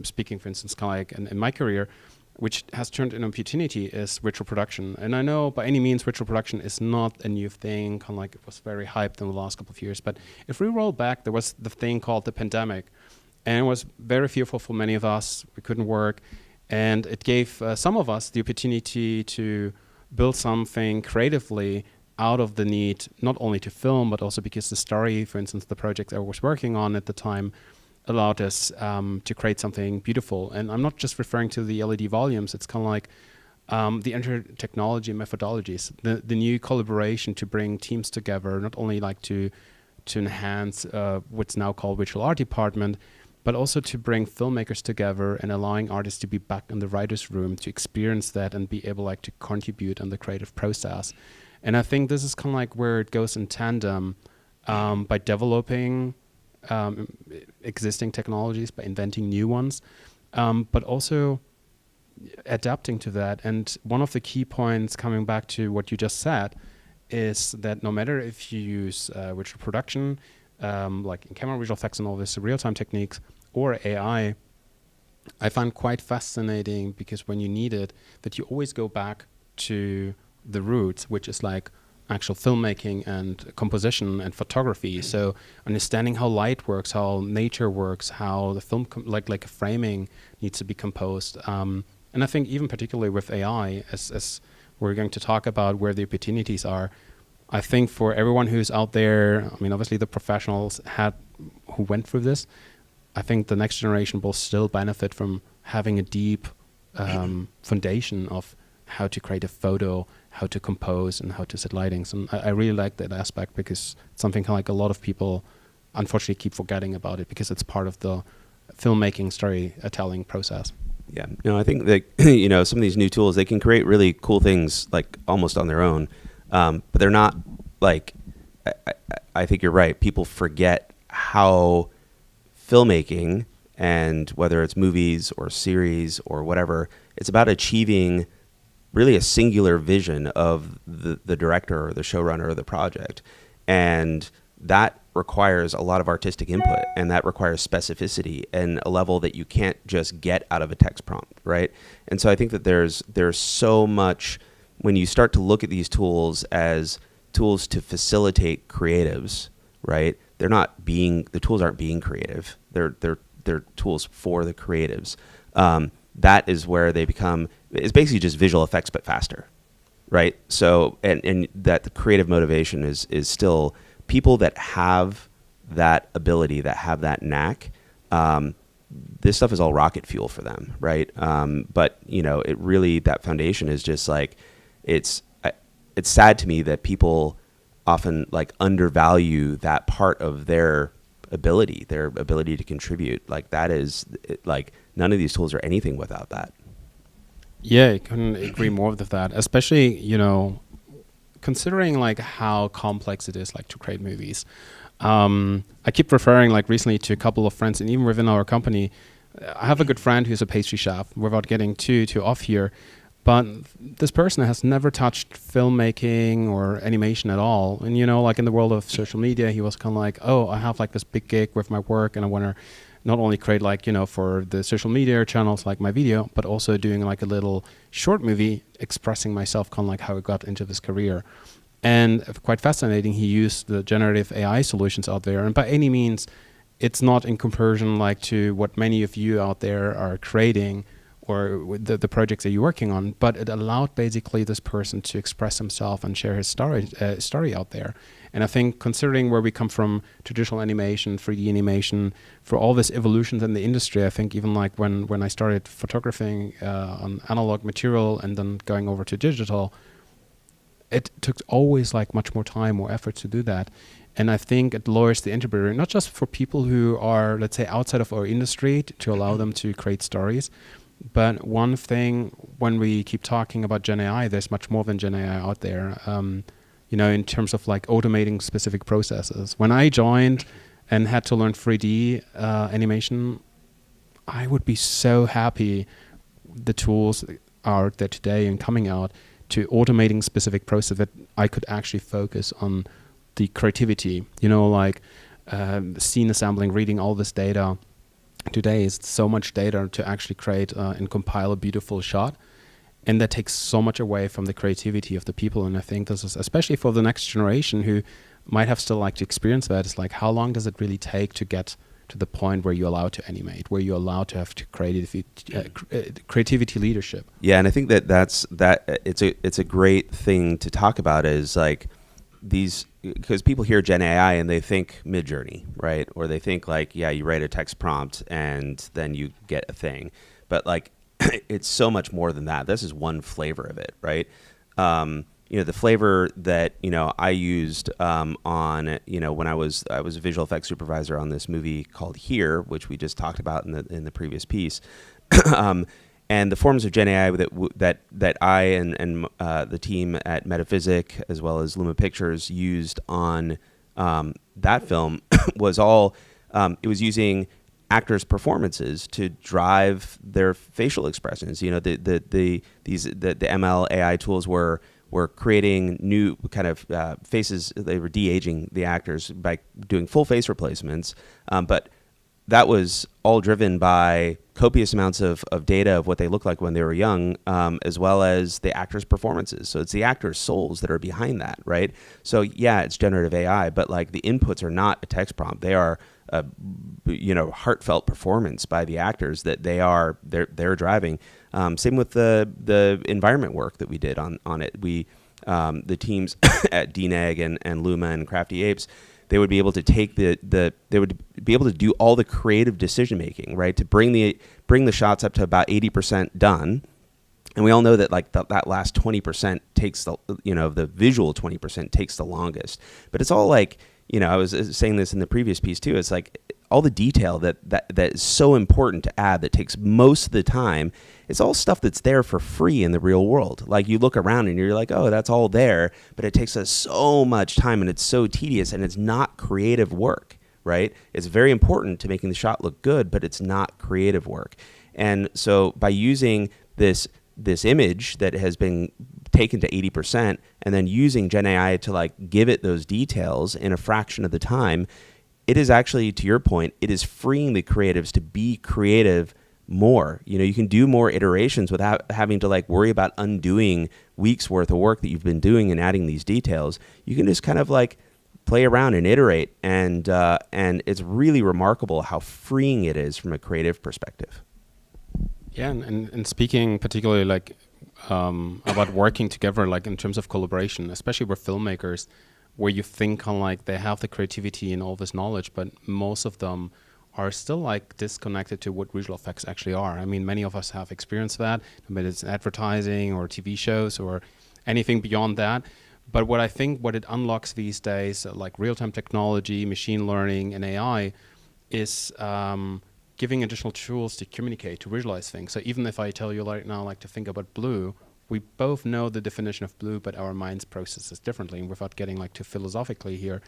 speaking, for instance, kind of like in my career, which has turned into an opportunity, is virtual production. And I know by any means virtual production is not a new thing, kind of like it was very hyped in the last couple of years. But if we roll back, there was the thing called the pandemic. And it was very fearful for many of us. We couldn't work. And it gave some of us the opportunity to build something creatively out of the need, not only to film, but also because the story, for instance, the project I was working on at the time, allowed us to create something beautiful. And I'm not just referring to the LED volumes. It's kind of like the inter-technology methodologies, the new collaboration to bring teams together, not only like to enhance what's now called visual art department, but also to bring filmmakers together and allowing artists to be back in the writer's room to experience that and be able like to contribute in the creative process. And I think this is kind of like where it goes in tandem by developing existing technologies, by inventing new ones, but also adapting to that. And one of the key points, coming back to what you just said, is that no matter if you use virtual production, like in camera visual effects and all this real-time techniques, or AI, I find quite fascinating, because when you need it, that you always go back to the roots, which is like actual filmmaking and composition and photography. So understanding how light works, how nature works, how the film, like framing needs to be composed. And I think even particularly with AI, as we're going to talk about where the opportunities are, I think for everyone who's out there, I mean, obviously the professionals who went through this, I think the next generation will still benefit from having a deep foundation of how to create a photo, how to compose, and how to set lightings. And I really like that aspect, because it's something like a lot of people unfortunately keep forgetting about it, because it's part of the filmmaking storytelling process. Yeah, no, I think that, you know, some of these new tools, they can create really cool things like almost on their own, but they're not like, I think you're right. People forget how filmmaking, and whether it's movies or series or whatever, it's about achieving really a singular vision of the director or the showrunner of the project. And that requires a lot of artistic input, and that requires specificity and a level that you can't just get out of a text prompt, right? And so I think that there's so much, when you start to look at these tools as tools to facilitate creatives, right? The tools aren't being creative. They're tools for the creatives. That is where they become, it's basically just visual effects, but faster, right? So, and that the creative motivation is still people that have that ability, that have that knack. This stuff is all rocket fuel for them, right? But, you know, it really, that foundation is just like, it's sad to me that people often like undervalue that part of their ability to contribute. Like that is like, none of these tools are anything without that. Yeah, I couldn't agree more with that, especially, you know, considering like how complex it is like to create movies. I keep referring like recently to a couple of friends, and even within our company, I have a good friend who's a pastry chef, without getting too off here. But this person has never touched filmmaking or animation at all. And, you know, like in the world of social media, he was kind of like, oh, I have like this big gig with my work, and I want to not only create like, you know, for the social media channels, like my video, but also doing like a little short movie expressing myself, kind of like how I got into this career. And quite fascinating, he used the generative AI solutions out there. And by any means, it's not in comparison like to what many of you out there are creating, or with the projects that you're working on, but it allowed basically this person to express himself and share his story out there. And I think considering where we come from, traditional animation, 3D animation, for all this evolutions in the industry, I think even like when I started photographing on analog material and then going over to digital, it took always like much more time, more effort to do that. And I think it lowers the entry barrier, not just for people who are, let's say, outside of our industry to allow them to create stories. But one thing, when we keep talking about Gen AI, there's much more than Gen AI out there, you know, in terms of like automating specific processes. When I joined and had to learn 3D animation, I would be so happy the tools are there today and coming out to automating specific processes that I could actually focus on the creativity, you know, like scene assembling, reading all this data. Today is so much data to actually create and compile a beautiful shot. And that takes so much away from the creativity of the people. And I think this is, especially for the next generation who might have still like to experience that, it's like, how long does it really take to get to the point where you're allowed to animate, where you're allowed to have to creativity leadership? Yeah, and I think it's a great thing to talk about, is like these, because people hear Gen AI and they think Midjourney, right? Or they think like, yeah, you write a text prompt and then you get a thing. But like, it's so much more than that. This is one flavor of it, right? You know, the flavor that, you know, I used on, you know, when I was a visual effects supervisor on this movie called Here, which we just talked about in the previous piece. And the forms of Gen AI that I and the team at Metaphysic, as well as Luma Pictures, used on that film was all, it was using actors' performances to drive their facial expressions. You know, the ML AI tools were creating new kind of faces. They were de-aging the actors by doing full face replacements, but that was all driven by copious amounts of data of what they looked like when they were young, as well as the actors' performances. So it's the actors' souls that are behind that, right? So yeah, it's generative AI, but like the inputs are not a text prompt. They are you know, heartfelt performance by the actors that they're driving. Same with the environment work that we did on it. We the teams at DNEG and Luma and Crafty Apes, they would be able to take they would be able to do all the creative decision making, right? To bring the shots up to about 80% done. And we all know that like that last 20% takes the, you know, the visual 20% takes the longest. But it's all like, you know, I was saying this in the previous piece too. It's like all the detail that is so important to add that takes most of the time. It's all stuff that's there for free in the real world. Like you look around and you're like, oh, that's all there, but it takes us so much time and it's so tedious and it's not creative work, right? It's very important to making the shot look good, but it's not creative work. And so by using this image that has been taken to 80% and then using Gen AI to like give it those details in a fraction of the time, it is actually, to your point, it is freeing the creatives to be creative more. You know, you can do more iterations without having to like worry about undoing weeks worth of work that you've been doing and adding these details. You can just kind of like play around and iterate, and it's really remarkable how freeing it is from a creative perspective. Yeah, and speaking particularly like about working together, like in terms of collaboration, especially with filmmakers, where you think kind of like they have the creativity and all this knowledge, but most of them are still like disconnected to what visual effects actually are. I mean, many of us have experienced that, but it's advertising or TV shows or anything beyond that. But what I think what it unlocks these days, like real-time technology, machine learning, and AI, is giving additional tools to communicate, to visualize things. So even if I tell you right now, like to think about blue, we both know the definition of blue, but our minds process it differently. And without getting like too philosophically here,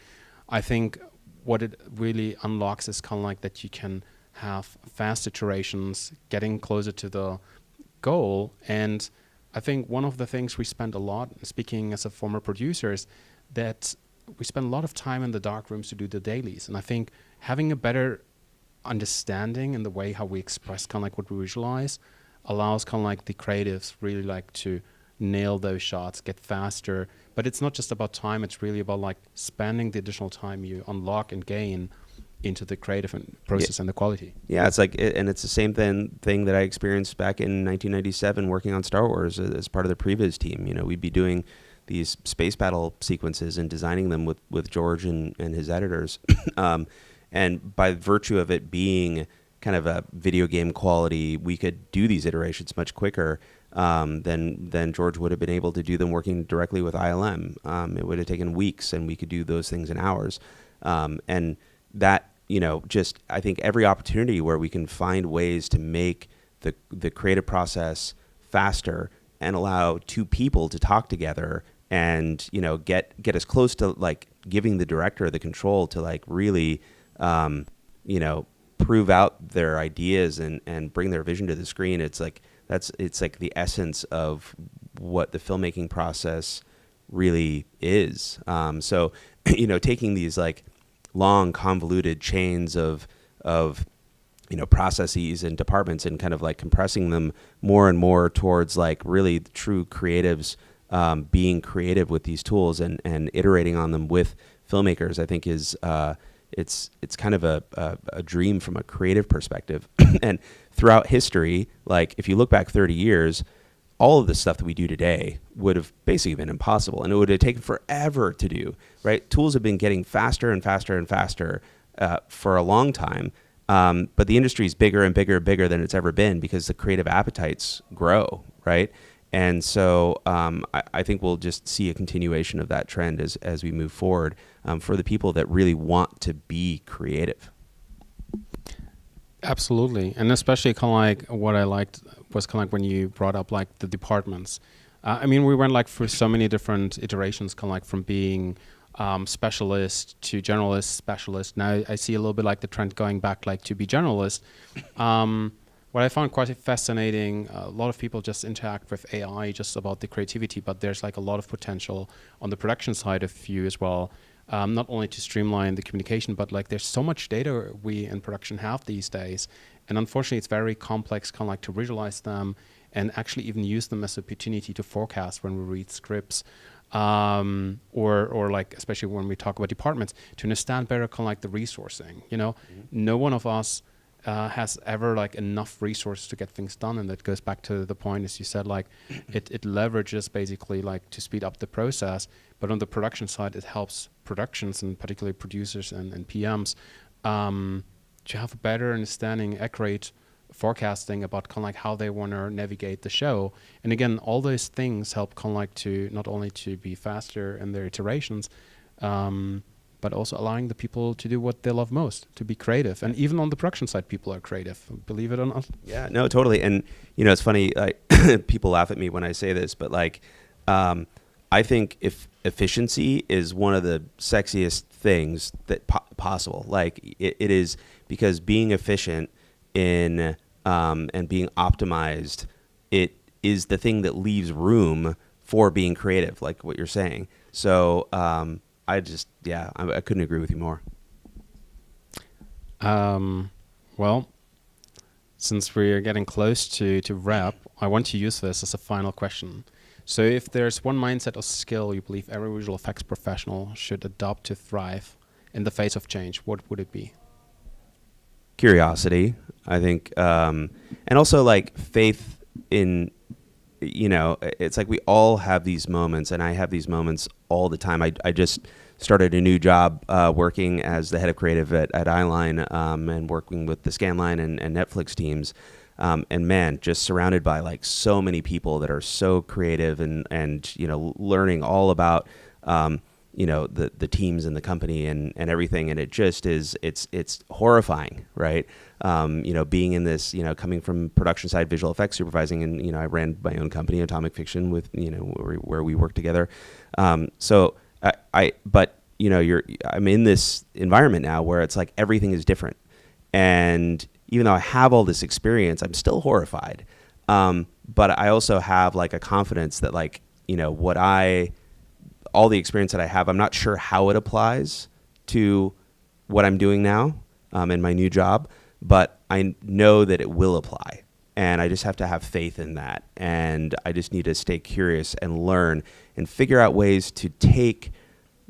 I think what it really unlocks is kind of like that you can have fast iterations, getting closer to the goal. And I think one of the things we spend a lot, speaking as a former producer, is that we spend a lot of time in the dark rooms to do the dailies. And I think having a better understanding in the way how we express kind of like what we visualize allows kind of like the creatives really like to nail those shots, get faster. But it's not just about time, it's really about like spending the additional time you unlock and gain into the creative process and the quality. Yeah, it's like, and it's the same thing that I experienced back in 1997 working on Star Wars as part of the previs team. You know, we'd be doing these space battle sequences and designing them with George and his editors. And by virtue of it being kind of a video game quality, we could do these iterations much quicker than George would have been able to do them working directly with ILM. It would have taken weeks, and we could do those things in hours. And that, you know, just I think every opportunity where we can find ways to make the creative process faster and allow two people to talk together and, you know, get as close to like giving the director the control to like really, you know, prove out their ideas and bring their vision to the screen. It's like it's like the essence of what the filmmaking process really is. So you know, taking these like long convoluted chains of you know, processes and departments and kind of like compressing them more and more towards like really true creatives being creative with these tools and iterating on them with filmmakers, I think is it's kind of a dream from a creative perspective. And throughout history, like if you look back 30 years, all of the stuff that we do today would have basically been impossible, and it would have taken forever to do, right? Tools have been getting faster and faster and faster for a long time, but the industry is bigger and bigger and bigger than it's ever been because the creative appetites grow, right? And so I think we'll just see a continuation of that trend as we move forward for the people that really want to be creative. Absolutely, and especially kind of like what I liked was kind of like when you brought up like the departments. I mean, we went like through so many different iterations, kind of like from being specialist to generalist, specialist. Now I see a little bit like the trend going back like to be generalist. What I found quite fascinating, a lot of people just interact with AI just about the creativity, but there's like a lot of potential on the production side of view as well. Not only to streamline the communication, but like there's so much data we in production have these days. And unfortunately, it's very complex, kind of like to visualize them and actually even use them as an opportunity to forecast when we read scripts. Or like, especially when we talk about departments, to understand better kind of like the resourcing, you know. No one of us has ever like enough resources to get things done, and that goes back to the point, as you said, like it leverages basically like to speed up the process, but on the production side it helps productions and particularly producers and PMs to have a better understanding, accurate forecasting about kind of like how they want to navigate the show. And again, all those things help kind of like to not only to be faster in their iterations, but also allowing the people to do what they love most, to be creative. And even on the production side, people are creative, believe it or not. Yeah, no, totally. And, you know, it's funny, like, people laugh at me when I say this, but like, I think if efficiency is one of the sexiest things that possible. Like it is, because being efficient in and being optimized, it is the thing that leaves room for being creative, like what you're saying. So I just, yeah, I couldn't agree with you more. Well, since we're getting close to wrap, I want to use this as a final question. So if there's one mindset or skill you believe every visual effects professional should adopt to thrive in the face of change, what would it be? Curiosity, I think, and also like faith in, you know, it's like we all have these moments, and I have these moments all the time. I just started a new job working as the head of creative at EYELINE and working with the Scanline and Netflix teams. And man, just surrounded by like so many people that are so creative and you know, learning all about you know, the teams and the company and everything, and it just is, it's horrifying, right? You know, being in this, you know, coming from production side, visual effects supervising, and you know, I ran my own company, Atomic Fiction, with, you know, where we work together. So but you know, I'm in this environment now where it's like everything is different, and even though I have all this experience, I'm still horrified. But I also have like a confidence that, like, you know, all the experience that I have, I'm not sure how it applies to what I'm doing now in my new job, but I know that it will apply. And I just have to have faith in that. And I just need to stay curious and learn and figure out ways to take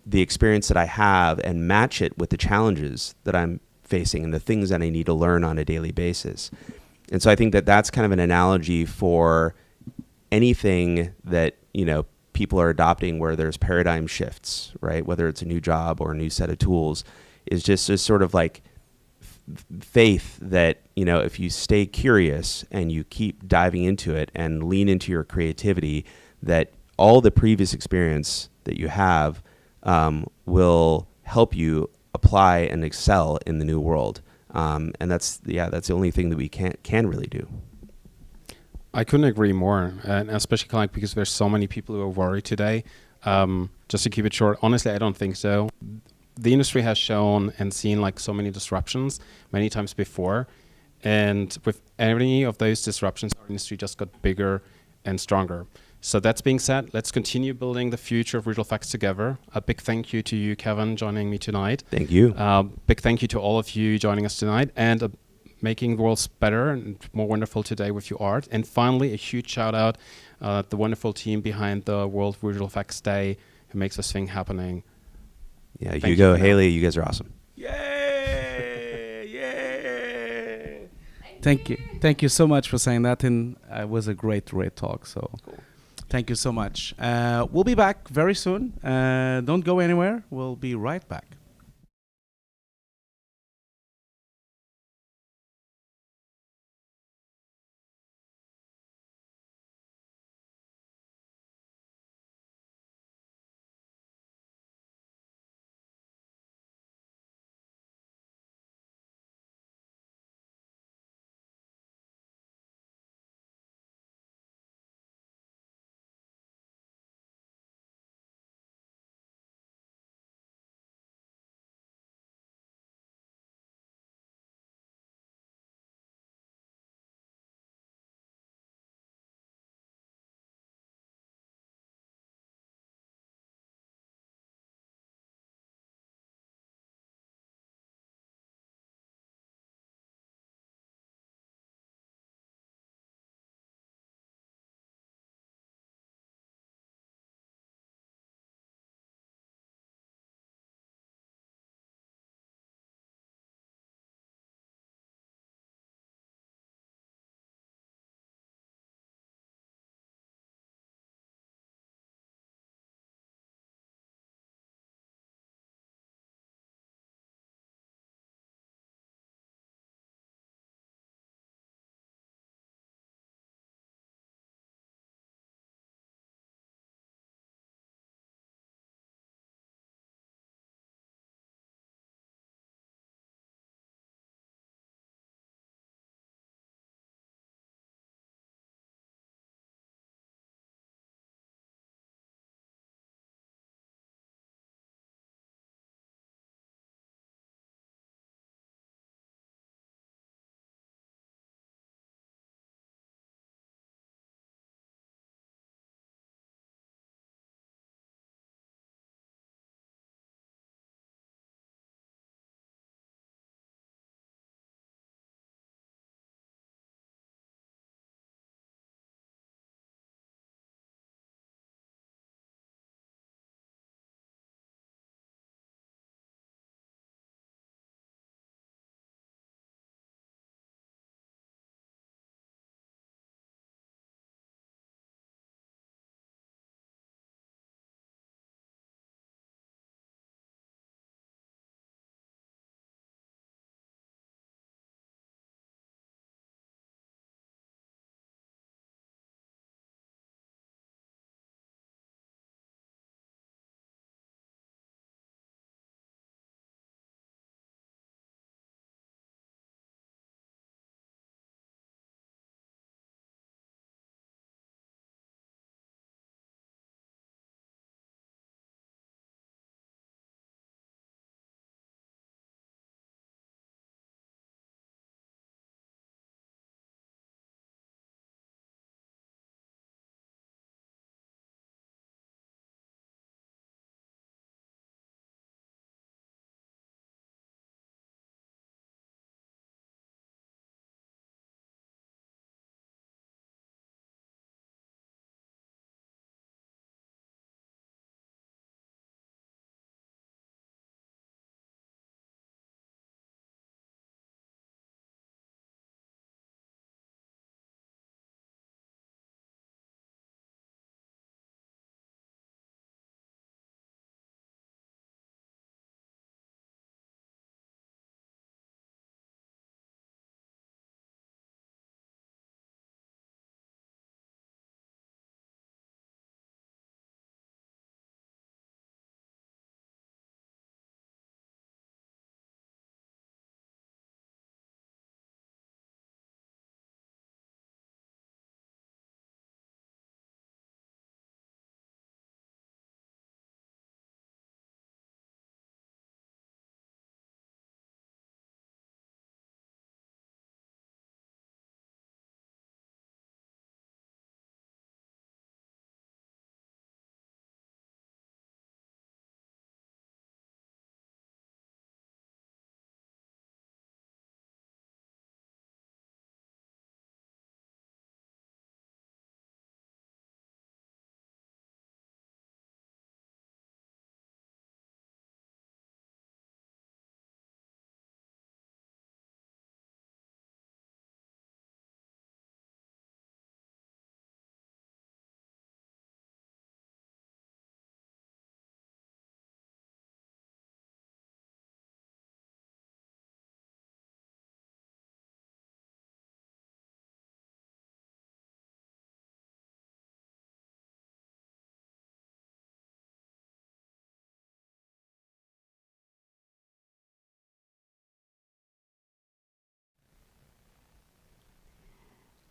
the experience that I have and match it with the challenges that I'm facing and the things that I need to learn on a daily basis. And so I think that that's kind of an analogy for anything that, you know, people are adopting where there's paradigm shifts, right? Whether it's a new job or a new set of tools, is just a sort of like faith that, you know, if you stay curious and you keep diving into it and lean into your creativity, that all the previous experience that you have will help you apply and excel in the new world. And that's the only thing that we can really do. I couldn't agree more, and especially kind of like because there's so many people who are worried today. Just to keep it short, honestly, I don't think so. The industry has shown and seen like so many disruptions many times before, and with any of those disruptions, our industry just got bigger and stronger. So that's being said, let's continue building the future of visual effects together. A big thank you to you, Kevin, joining me tonight. Thank you. Big thank you to all of you joining us tonight, and making the world better and more wonderful today with your art. And finally, a huge shout out the wonderful team behind the World Visual Effects Day who makes this thing happening. Yeah, Hugo, HAYLEY, you guys are awesome. Yay! Yay! Thank you so much for saying that, and it was a great talk. So, thank you so much. We'll be back very soon. Don't go anywhere. We'll be right back.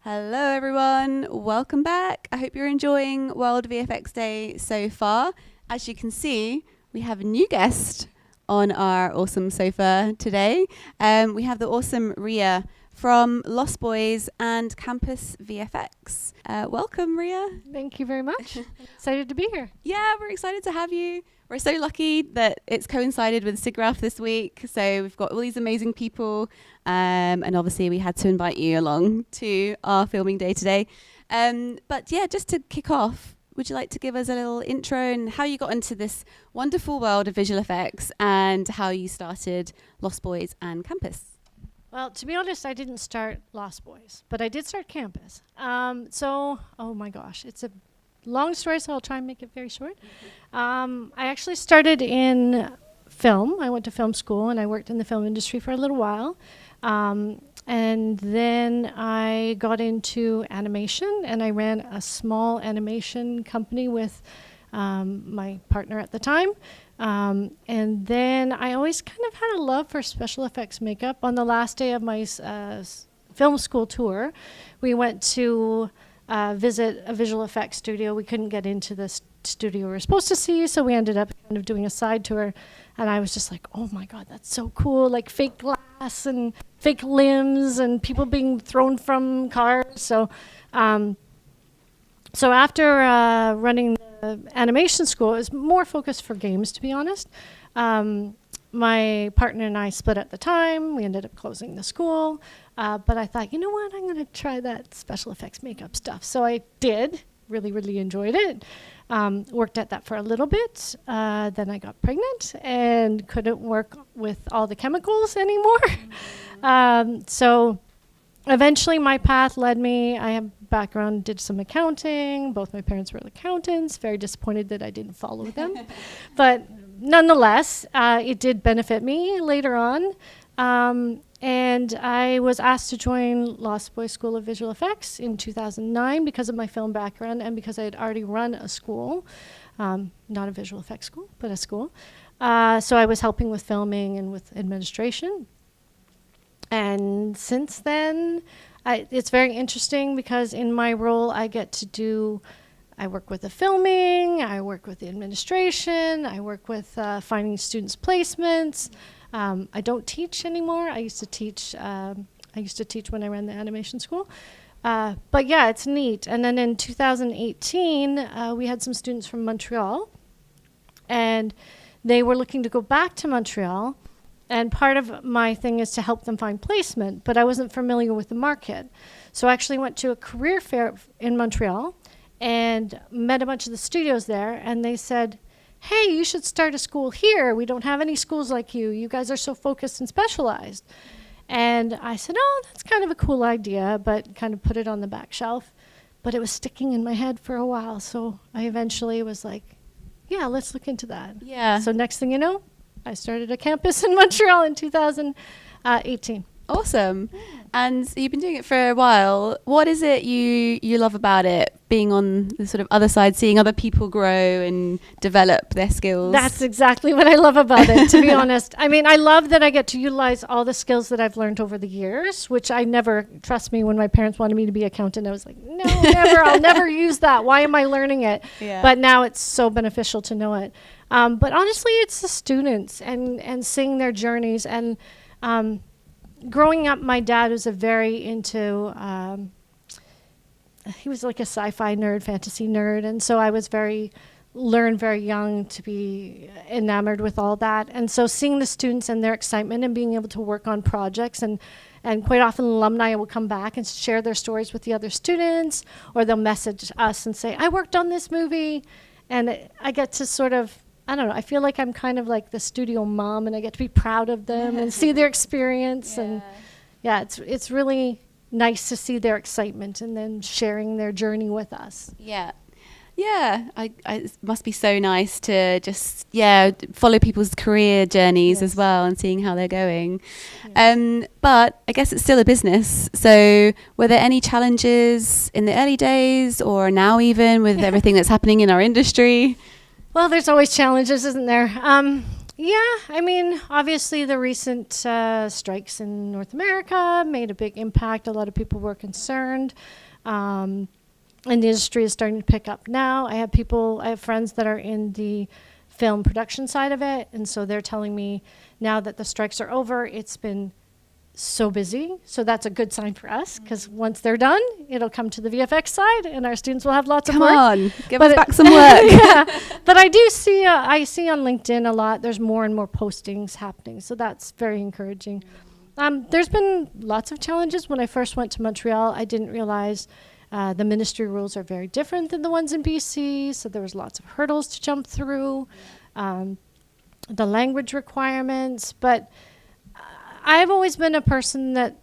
Hello everyone, welcome back. I hope you're enjoying World VFX Day so far. As you can see, we have a new guest on our awesome sofa today. We have the awesome Ria from Lost Boys and Campus VFX. Welcome, Ria. Thank you very much. Excited to be here. Yeah, we're excited to have you. We're so lucky that it's coincided with SIGGRAPH this week. So we've got all these amazing people. And obviously we had to invite you along to our filming day today. But yeah, just to kick off, would you like to give us a little intro and how you got into this wonderful world of visual effects and how you started Lost Boys and Campus? Well, to be honest, I didn't start Lost Boys, but I did start Campus. Oh my gosh, it's a long story, so I'll try and make it very short. I actually started in film. I went to film school and I worked in the film industry for a little while. And then I got into animation and I ran a small animation company with my partner at the time. And then I always kind of had a love for special effects makeup. On the last day of my film school tour, we went to visit a visual effects studio. We couldn't get into the studio we were supposed to see, so we ended up kind of doing a side tour. And I was just like, oh my God, that's so cool. Like fake glass and fake limbs and people being thrown from cars. So after running the animation school, it was more focused for games, to be honest. My partner and I split at the time. We ended up closing the school. But I thought, you know what, I'm going to try that special effects makeup stuff. So I did, really enjoyed it. Worked at that for a little bit. Then I got pregnant and couldn't work with all the chemicals anymore. So eventually my path led me, I have background, did some accounting. Both my parents were accountants. Very disappointed that I didn't follow them. But nonetheless, it did benefit me later on. And I was asked to join Lost Boys School of Visual Effects in 2009 because of my film background and because I had already run a school, not a visual effects school, but a school. So I was helping with filming and with administration. And since then, it's very interesting because in my role, I get to do, I work with the filming, I work with the administration, I work with finding students' placements. I don't teach anymore. I used to teach when I ran the animation school. But yeah, it's neat. And then in 2018, we had some students from Montreal, and they were looking to go back to Montreal. And part of my thing is to help them find placement, but I wasn't familiar with the market. So I actually went to a career fair in Montreal and met a bunch of the studios there, and they said, hey, you should start a school here. We don't have any schools like you. You guys are so focused and specialized. And I said, oh, that's kind of a cool idea, but kind of put it on the back shelf. But it was sticking in my head for a while. So I eventually was like, yeah, let's look into that. Yeah. So next thing you know, I started a campus in Montreal in 2018. Awesome. And you've been doing it for a while. What is it you love about it, being on the sort of other side, seeing other people grow and develop their skills? That's exactly what I love about it, to be honest. I mean, I love that I get to utilize all the skills that I've learned over the years, which I never, trust me, when my parents wanted me to be an accountant, I was like, no, never, I'll never use that. Why am I learning it? Yeah. But now it's so beneficial to know it. But honestly, it's the students and seeing their journeys. And growing up, my dad was very into, he was like a sci-fi nerd, fantasy nerd. And so I was learned very young to be enamored with all that. And so seeing the students and their excitement and being able to work on projects, and quite often alumni will come back and share their stories with the other students, or they'll message us and say, I worked on this movie. And I get to sort of, I don't know, I feel like I'm kind of like the studio mom, and I get to be proud of them and see their experience. And yeah, it's really nice to see their excitement and then sharing their journey with us. Yeah. Yeah, it must be so nice to just, follow people's career journeys as well and seeing how they're going. But I guess it's still a business. So were there any challenges in the early days or now even with everything that's happening in our industry? Well, there's always challenges, isn't there? Yeah, I mean, obviously the recent strikes in North America made a big impact. A lot of people were concerned. And the industry is starting to pick up now. I have friends that are in the film production side of it, and so they're telling me now that the strikes are over, it's been so busy. So that's a good sign for us, because once they're done, it'll come to the VFX side and our students will have lots of work. Come on, give us back some work. Yeah, but I do see, I see on LinkedIn a lot, there's more and more postings happening. So that's very encouraging. There's been lots of challenges. When I first went to Montreal, I didn't realize the ministry rules are very different than the ones in BC. So there was lots of hurdles to jump through, the language requirements, but I've always been a person that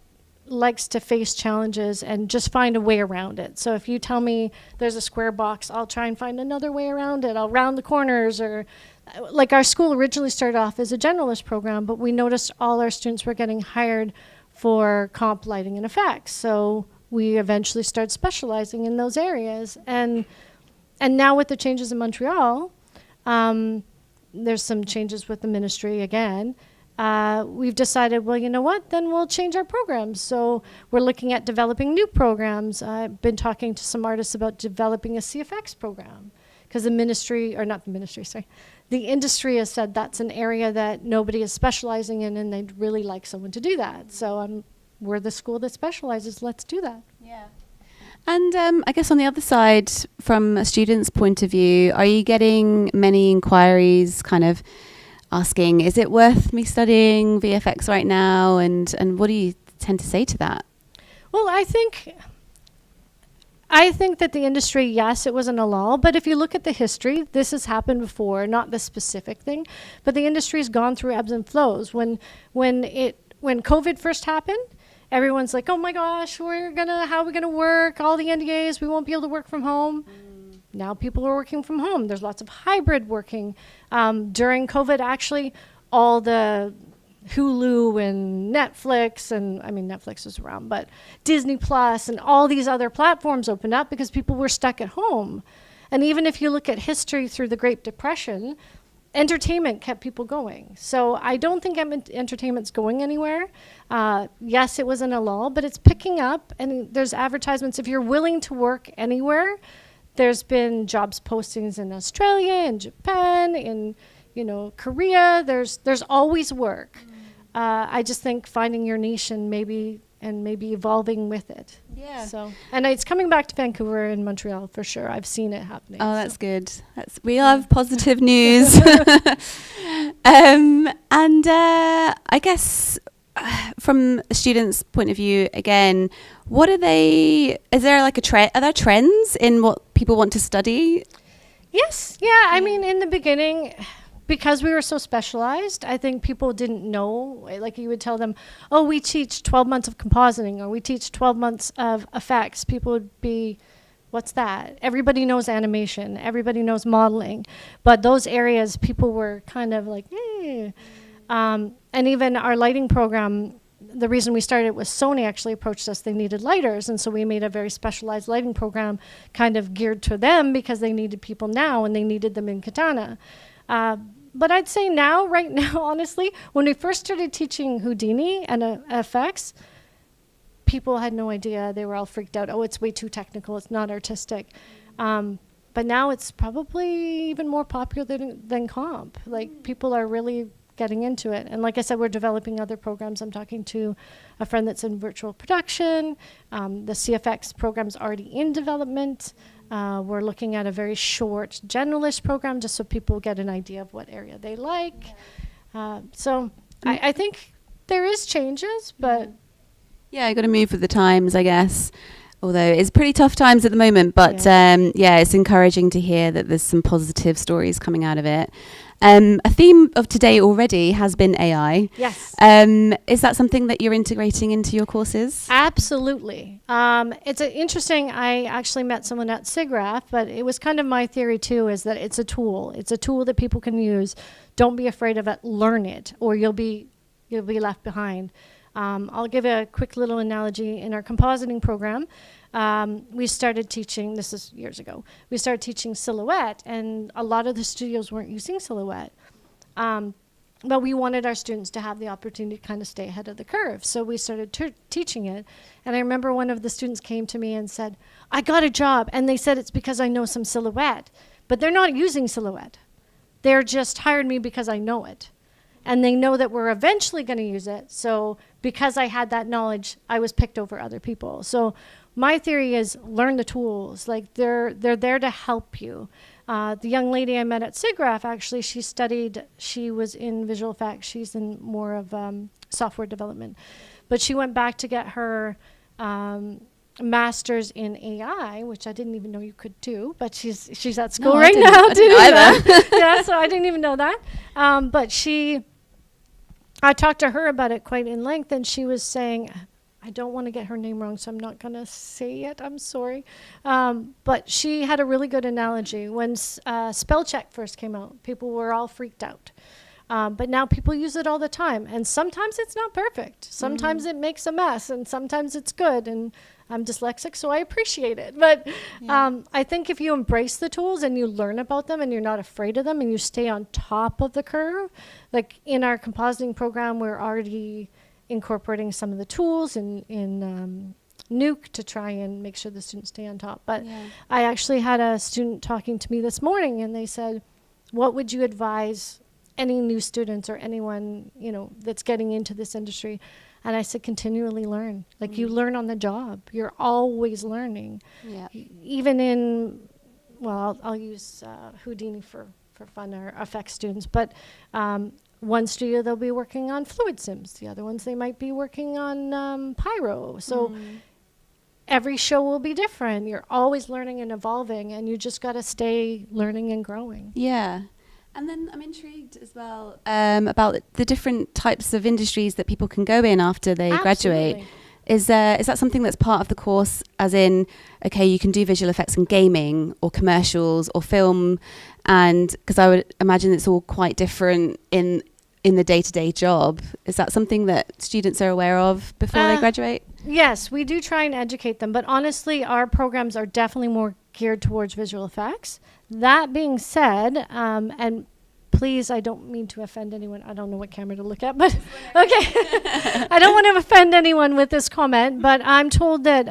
likes to face challenges and just find a way around it. So if you tell me there's a square box, I'll try and find another way around it. I'll round the corners, or like our school originally started off as a generalist program, but we noticed all our students were getting hired for comp, lighting, and effects. So we eventually started specializing in those areas. And now with the changes in Montreal, there's some changes with the ministry again. We've decided, well, you know what, then we'll change our programs. So we're looking at developing new programs. I've been talking to some artists about developing a CFX program, because the industry has said that's an area that nobody is specializing in, and they'd really like someone to do that. So we're the school that specializes. Let's do that. Yeah. And I guess on the other side, from a student's point of view, are you getting many inquiries kind of asking, is it worth me studying VFX right now? And what do you tend to say to that? Well, I think that the industry, yes, it was in a lull, but if you look at the history, this has happened before, not this specific thing, but the industry's gone through ebbs and flows. When COVID first happened, everyone's like, oh my gosh, how are we gonna work? All the NDAs, we won't be able to work from home. Now people are working from home. There's lots of hybrid working. During COVID, actually, all the Hulu and Netflix, and I mean, Netflix was around, but Disney Plus and all these other platforms opened up because people were stuck at home. And even if you look at history through the Great Depression, entertainment kept people going. So I don't think entertainment's going anywhere. Yes, it was in a lull, but it's picking up, and there's advertisements. If you're willing to work anywhere, there's been jobs postings in Australia, in Japan, in Korea. There's always work. I just think finding your niche and maybe evolving with it. Yeah. So, and it's coming back to Vancouver and Montreal for sure. I've seen it happening. Oh, that's good. We love positive news. I guess from a student's point of view, again, are there trends in what people want to study? Yes. Yeah. I mean, in the beginning, because we were so specialized, I think people didn't know. Like, you would tell them, oh, we teach 12 months of compositing, or we teach 12 months of effects. People would be, what's that? Everybody knows animation. Everybody knows modeling. But those areas, people were kind of like, eh. And even our lighting program, the reason we started was Sony actually approached us. They needed lighters, and so we made a very specialized lighting program kind of geared to them, because they needed people now, and they needed them in Katana. But I'd say right now, honestly, when we first started teaching Houdini and FX, people had no idea. They were all freaked out. Oh, it's way too technical. It's not artistic. But now it's probably even more popular than comp. Like, people are really getting into it. And like I said, we're developing other programs. I'm talking to a friend that's in virtual production. The CFX program's already in development. We're looking at a very short generalist program, just so people get an idea of what area they like. I think there is changes, but... Yeah, you got to move with the times, I guess. Although it's pretty tough times at the moment, but it's encouraging to hear that there's some positive stories coming out of it. A theme of today already has been AI. Yes. Is that something that you're integrating into your courses? Absolutely. It's interesting. I actually met someone at SIGGRAPH, but it was kind of my theory too, is that it's a tool. It's a tool that people can use. Don't be afraid of it. Learn it, or you'll be left behind. I'll give a quick little analogy. In our compositing program, we started teaching, this is years ago, we started teaching silhouette, and a lot of the studios weren't using silhouette. but we wanted our students to have the opportunity to kind of stay ahead of the curve. So we started teaching it. And I remember one of the students came to me and said, I got a job. And they said it's because I know some silhouette. But they're not using silhouette. They're just hired me because I know it. And they know that we're eventually going to use it. So because I had that knowledge, I was picked over other people. So my theory is learn the tools. Like they're there to help you. The young lady I met at SIGGRAPH, actually, she was in visual effects. She's in more of software development. But she went back to get her master's in AI, which I didn't even know you could do, but she's at school right now doing that. Yeah, so I didn't even know that. But I talked to her about it quite in length, and she was saying, I don't want to get her name wrong, so I'm not going to say it. I'm sorry. But she had a really good analogy. When spell check first came out, people were all freaked out. But now people use it all the time. And sometimes it's not perfect. Sometimes it makes a mess, and sometimes it's good. And I'm dyslexic, so I appreciate it. But I think if you embrace the tools and you learn about them and you're not afraid of them and you stay on top of the curve, like in our compositing program, we're already incorporating some of the tools in NUKE to try and make sure the students stay on top. But I actually had a student talking to me this morning, and they said, what would you advise any new students or anyone, that's getting into this industry? And I said, continually learn. Like you learn on the job. You're always learning. Yeah. Even in, well, I'll use Houdini for fun, our effects students. But one studio, they'll be working on fluid sims. The other ones, they might be working on pyro. So every show will be different. You're always learning and evolving, and you just got to stay learning and growing. Yeah. And then I'm intrigued as well about the different types of industries that people can go in after they graduate. Is that something that's part of the course, as in, okay, you can do visual effects in gaming or commercials or film, and because I would imagine it's all quite different in the day-to-day job. Is that something that students are aware of before they graduate? Yes, we do try and educate them, but honestly, our programs are definitely more geared towards visual effects. That being said, and please, I don't mean to offend anyone. I don't know what camera to look at, but okay. I don't want to offend anyone with this comment, but I'm told that,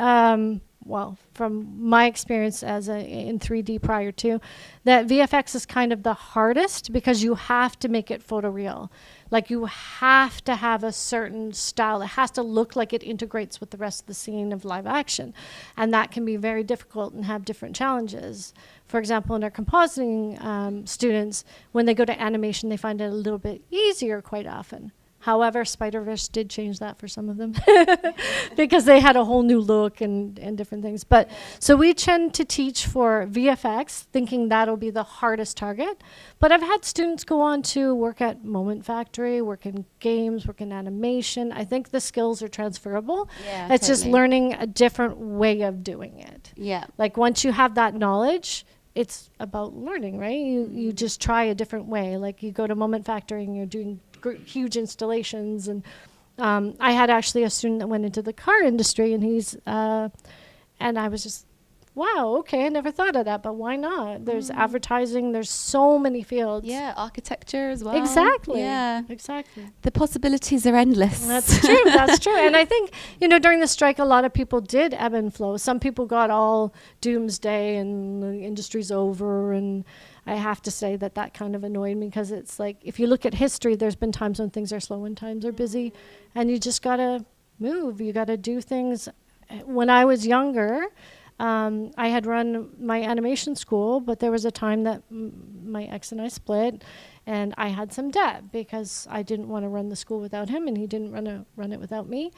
well, from my experience as in 3D prior to, that VFX is kind of the hardest because you have to make it photoreal. Like you have to have a certain style. It has to look like it integrates with the rest of the scene of live action. And that can be very difficult and have different challenges. For example, in our compositing students, when they go to animation, they find it a little bit easier quite often. However, Spider-Verse did change that for some of them because they had a whole new look and different things. But so we tend to teach for VFX, thinking that'll be the hardest target. But I've had students go on to work at Moment Factory, work in games, work in animation. I think the skills are transferable. Yeah, it's just learning a different way of doing it. Yeah. Like once you have that knowledge, it's about learning, right? You just try a different way. Like you go to Moment Factory and you're doing huge installations, and I had actually a student that went into the car industry, and he's and I was just, wow, okay, I never thought of that, but why not? There's advertising, there's so many fields. Yeah, architecture as well. Exactly. Yeah, exactly. The possibilities are endless. That's true. That's true. And I think, during the strike, a lot of people did ebb and flow. Some people got all doomsday and the industry's over, and I have to say that kind of annoyed me, because it's like, if you look at history, there's been times when things are slow and times are busy, and you just got to move. You got to do things. When I was younger, I had run my animation school, but there was a time that my ex and I split, and I had some debt because I didn't want to run the school without him, and he didn't run it without me.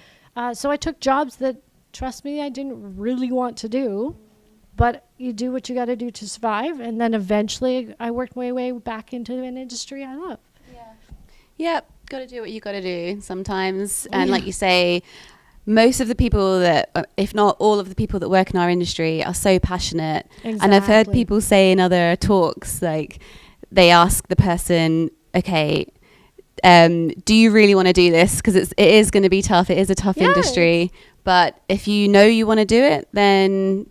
So I took jobs that, trust me, I didn't really want to do. But you do what you got to do to survive, and then eventually I worked my way back into an industry I love. Yeah, got to do what you got to do sometimes. And like you say, most of the people that, if not all of the people that work in our industry, are so passionate. Exactly. And I've heard people say in other talks, like they ask the person, okay, do you really want to do this? Because it is going to be tough. It is a tough industry. But if you know you want to do it, then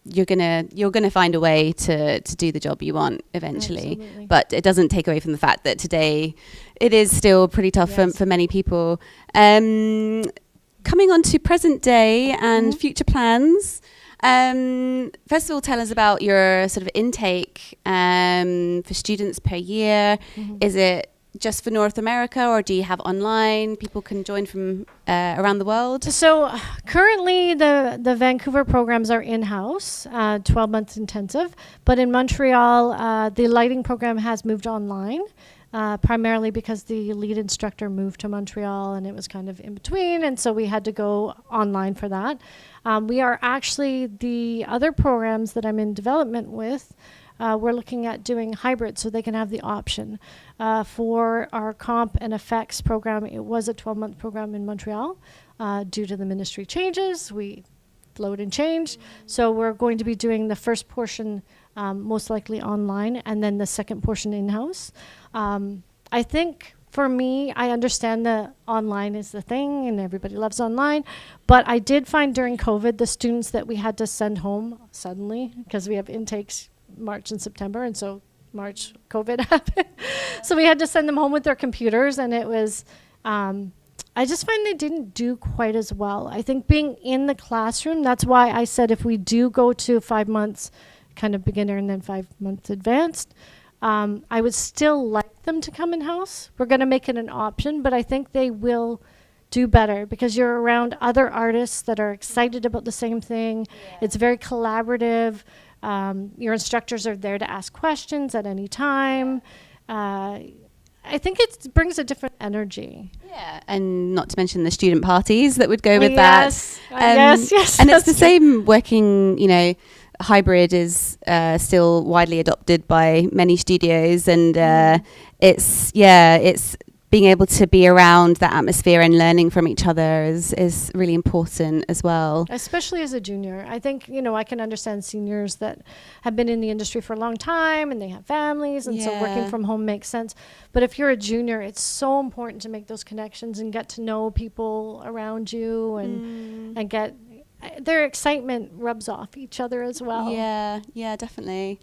you're gonna find a way to do the job you want eventually. Absolutely. But it doesn't take away from the fact that today it is still pretty tough for many people. Coming on to present day and future plans. First of all, tell us about your sort of intake for students per year. Is it just for North America, or do you have online? People can join from around the world. So currently the Vancouver programs are in-house, 12 months intensive. But in Montreal, the lighting program has moved online. Primarily because the lead instructor moved to Montreal and it was kind of in between, and so we had to go online for that. We are actually, the other programs that I'm in development with, we're looking at doing hybrid so they can have the option. For our comp and effects program, it was a 12-month program in Montreal. Due to the ministry changes, we float and change. So we're going to be doing the first portion most likely online, and then the second portion in-house. I think for me, I understand that online is the thing and everybody loves online, but I did find during COVID, the students that we had to send home suddenly, because we have intakes March and September, and so March COVID happened. So we had to send them home with their computers, and it was, I just find they didn't do quite as well. I think being in the classroom, that's why I said if we do go to 5 months kind of beginner and then 5 months advanced, I would still like them to come in-house. We're going to make it an option, but I think they will do better because you're around other artists that are excited about the same thing. It's very collaborative. Your instructors are there to ask questions at any time. I think it brings a different energy. Yeah, and not to mention the student parties that would go with yes. that. Yes. And it's the same working, hybrid is still widely adopted by many studios, and it's being able to be around that atmosphere and learning from each other is really important as well. Especially as a junior. I think, I can understand seniors that have been in the industry for a long time and they have families, and so working from home makes sense. But if you're a junior, it's so important to make those connections and get to know people around you and get their excitement rubs off each other as well. Yeah, definitely.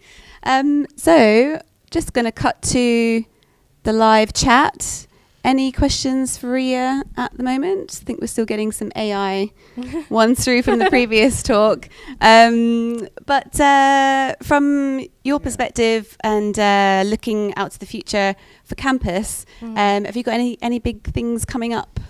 So just going to cut to the live chat. Any questions for Ria at the moment? I think we're still getting some AI ones through from the previous talk. But from your perspective and looking out to the future for campus, have you got any big things coming up?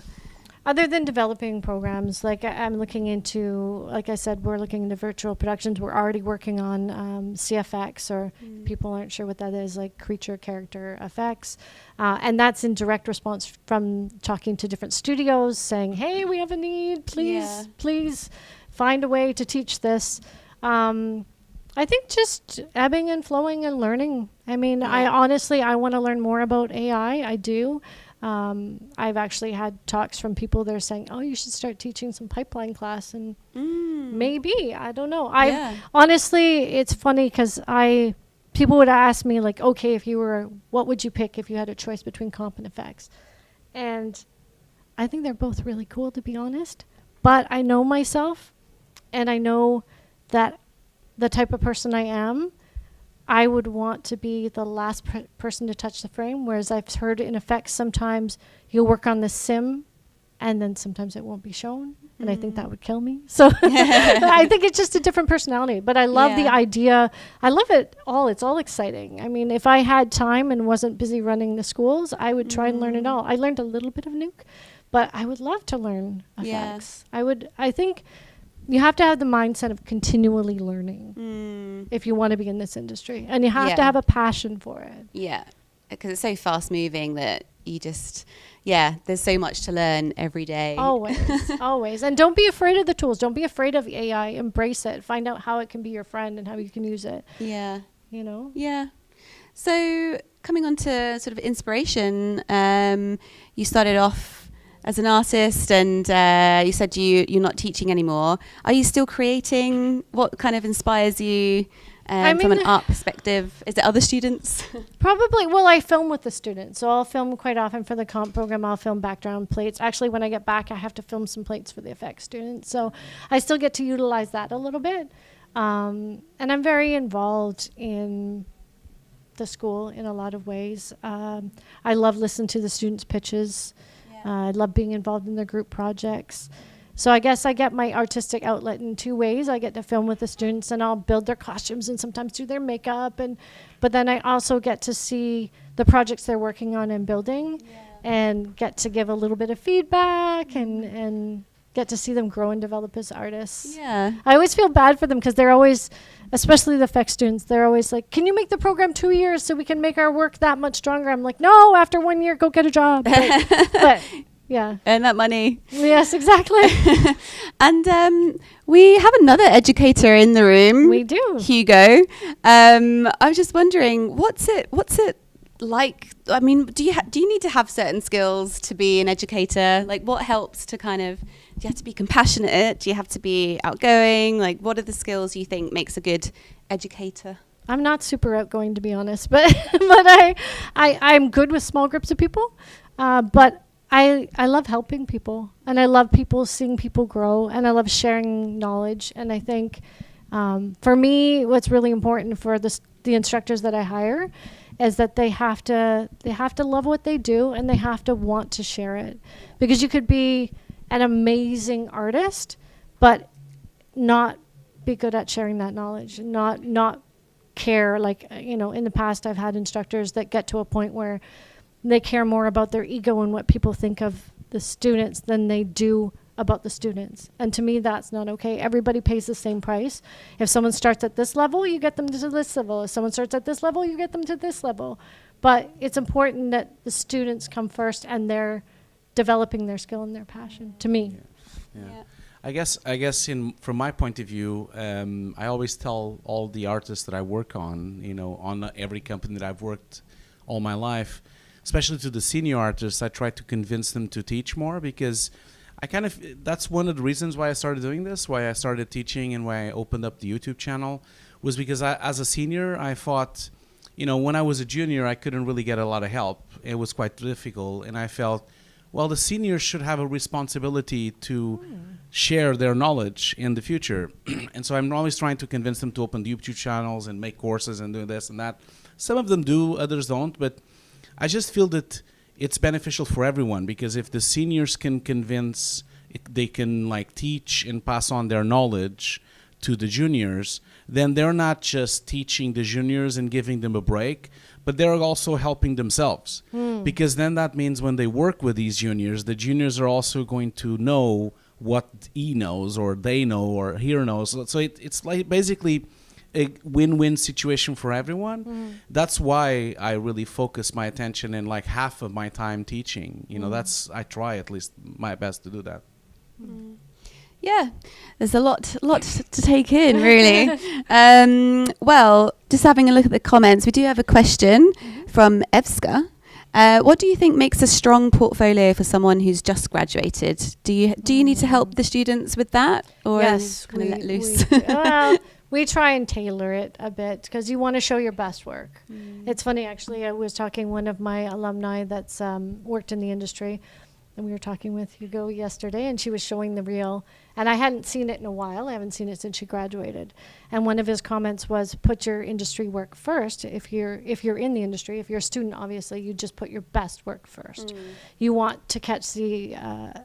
Other than developing programs, like I'm looking into, like I said, we're looking into virtual productions. We're already working on CFX, or people aren't sure what that is, like creature character effects. And that's in direct response from talking to different studios saying, hey, we have a need, please find a way to teach this. I think just ebbing and flowing and learning. I mean, I honestly want to learn more about AI. I do. I've actually had talks from people that are saying, oh, you should start teaching some pipeline class, and maybe, I don't know. Honestly, it's funny because people would ask me like, okay, what would you pick if you had a choice between comp and effects? And I think they're both really cool, to be honest, but I know myself, and I know that the type of person I am, I would want to be the last person to touch the frame, whereas I've heard in effects sometimes you'll work on the sim and then sometimes it won't be shown, and I think that would kill me. So I think it's just a different personality, but I love the idea. I love it all. It's all exciting. I mean, if I had time and wasn't busy running the schools, I would try and learn it all. I learned a little bit of NUKE, but I would love to learn effects. I think you have to have the mindset of continually learning if you want to be in this industry. And you have to have a passion for it. Yeah, because it's so fast moving that you just, there's so much to learn every day. Always, always. And don't be afraid of the tools. Don't be afraid of AI. Embrace it. Find out how it can be your friend and how you can use it. Yeah. Yeah. So coming on to sort of inspiration, you started off as an artist, and you said you're not teaching anymore. Are you still creating? What kind of inspires you from an art perspective? Is it other students? Probably. Well, I film with the students, so I'll film quite often for the comp program. I'll film background plates. Actually, when I get back, I have to film some plates for the effects students. So I still get to utilize that a little bit. And I'm very involved in the school in a lot of ways. I love listening to the students' pitches. I love being involved in their group projects. So I guess I get my artistic outlet in two ways. I get to film with the students, and I'll build their costumes and sometimes do their makeup. But then I also get to see the projects they're working on and building, and get to give a little bit of feedback and get to see them grow and develop as artists. Yeah. I always feel bad for them because they're always, especially the FX students, they're always like, can you make the program 2 years so we can make our work that much stronger? I'm like, no, after 1 year, go get a job. But yeah. Earn that money. Yes, exactly. And we have another educator in the room. We do. Hugo. I was just wondering, what's it like? I mean, do you need to have certain skills to be an educator? Like, what helps to kind of, do you have to be compassionate? Do you have to be outgoing? Like, what are the skills you think makes a good educator? I'm not super outgoing, to be honest, but I'm good with small groups of people. But I love helping people, and I love seeing people grow, and I love sharing knowledge. And I think for me, what's really important for the instructors that I hire is that they have to love what they do, and they have to want to share it. Because you could be an amazing artist, but not be good at sharing that knowledge, not care. Like, you know, in the past I've had instructors that get to a point where they care more about their ego and what people think of the students than they do about the students. And to me, that's not okay. Everybody pays the same price. If someone starts at this level, you get them to this level. If someone starts at this level, you get them to this level. But it's important that the students come first, and they're developing their skill and their passion, to me. Yeah. I guess from my point of view, I always tell all the artists that I work on, you know, on every company that I've worked all my life, especially to the senior artists, I try to convince them to teach more, because that's one of the reasons why I started doing this, why I started teaching, and why I opened up the YouTube channel, was because as a senior, I thought, you know, when I was a junior, I couldn't really get a lot of help. It was quite difficult, and I felt, well, the seniors should have a responsibility to share their knowledge in the future. And so I'm always trying to convince them to open YouTube channels and make courses and do this and that. Some of them do, others don't, but I just feel that it's beneficial for everyone, because if the seniors can convince, they can like teach and pass on their knowledge to the juniors, then they're not just teaching the juniors and giving them a break, but they're also helping themselves. Because then that means when they work with these juniors, the juniors are also going to know what he knows, or they know, or he knows. So it's like basically a win-win situation for everyone. That's why I really focus my attention and like half of my time teaching. You know, I try at least my best to do that. Yeah, there's a lot to take in, really. Well, just having a look at the comments, we do have a question from Evska. What do you think makes a strong portfolio for someone who's just graduated? Do you need to help the students with that, or yes, kind of let loose? We try and tailor it a bit, because you want to show your best work. It's funny, actually, I was talking one of my alumni that's worked in the industry, and we were talking with Hugo yesterday, and she was showing the reel, and I hadn't seen it in a while. I haven't seen it since she graduated. And one of his comments was, put your industry work first. If you're in the industry, if you're a student, obviously, you just put your best work first. You want to catch the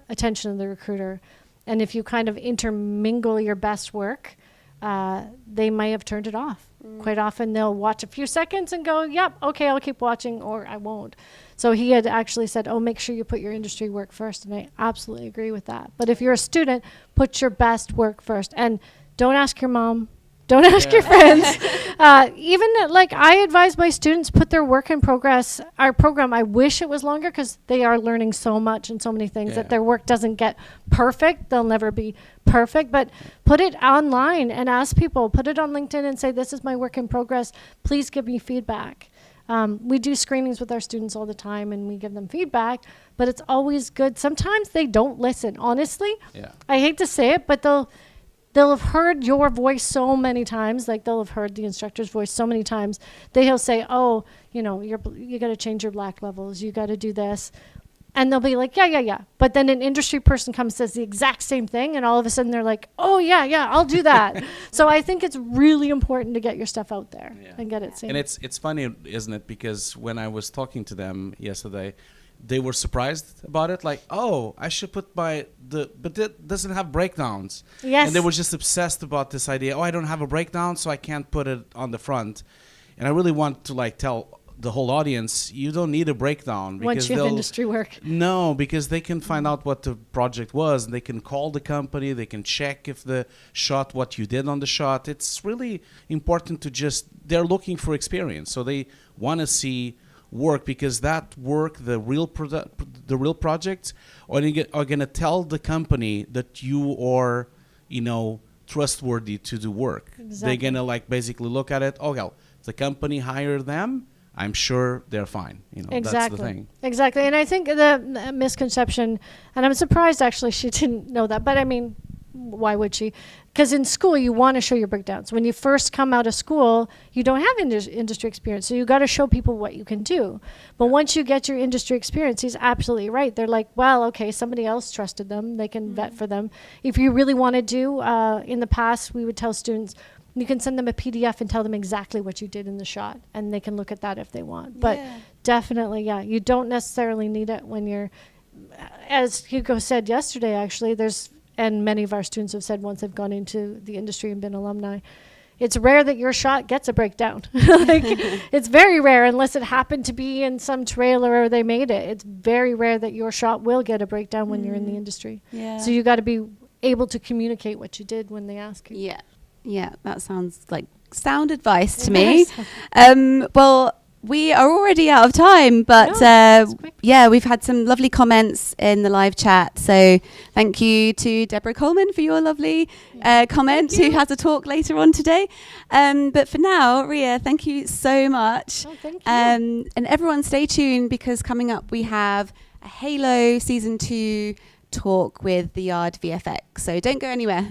attention of the recruiter. And if you kind of intermingle your best work, they may have turned it off. Quite often they'll watch a few seconds and go, yep, okay, I'll keep watching, or I won't. So he had actually said, oh, make sure you put your industry work first. And I absolutely agree with that. But if you're a student, put your best work first. And don't ask your mom. Don't ask your friends. Even like I advise my students, put their work in progress. Our program, I wish it was longer, because they are learning so much and so many things that their work doesn't get perfect. They'll never be perfect, but put it online and ask people. Put it on LinkedIn and say, this is my work in progress. Please give me feedback. We do screenings with our students all the time, and we give them feedback, but it's always good. Sometimes they don't listen, honestly. I hate to say it, but they'll have heard your voice so many times, like they'll have heard the instructor's voice so many times. They'll say, oh, you know, you got to change your black levels. You got to do this. And they'll be like, yeah. But then an industry person comes, says the exact same thing, and all of a sudden they're like, oh, yeah, I'll do that. So I think it's really important to get your stuff out there and get it seen. And it's funny, isn't it? Because when I was talking to them yesterday, they were surprised about it. Like, oh, I should put but it doesn't have breakdowns. Yes. And they were just obsessed about this idea. Oh, I don't have a breakdown, so I can't put it on the front. And I really want to like tell the whole audience, you don't need a breakdown. Because once you have industry work. No, because they can find out what the project was, and they can call the company, they can check if the shot, what you did on the shot. It's really important to they're looking for experience. So they want to see work, because that work, the real projects are going to tell the company that you are, trustworthy to do work. Exactly. They're going to like basically look at it, oh, well, the company hired them, I'm sure they're fine. Exactly. That's the thing. Exactly. And I think the misconception, and I'm surprised actually she didn't know that, but I mean, why would she? Because in school, you want to show your breakdowns. When you first come out of school, you don't have industry experience, so you got to show people what you can do. But once you get your industry experience, he's absolutely right. They're like, well, okay, somebody else trusted them. They can vet for them. If you really want to do, in the past, we would tell students, you can send them a PDF and tell them exactly what you did in the shot, and they can look at that if they want. But definitely, you don't necessarily need it when you're, as Hugo said yesterday, actually, and many of our students have said once they've gone into the industry and been alumni, it's rare that your shot gets a breakdown. It's very rare, unless it happened to be in some trailer or they made it. It's very rare that your shot will get a breakdown when you're in the industry. Yeah. So you got to be able to communicate what you did when they ask you. Yeah, that sounds like sound advice to me. Well, we are already out of time, but we've had some lovely comments in the live chat. So thank you to Deborah Coleman for your lovely comment, who has a talk later on today. But for now, Ria, thank you so much. Oh, thank you. And everyone stay tuned, because coming up we have a Halo Season 2 talk with the World VFX. So don't go anywhere.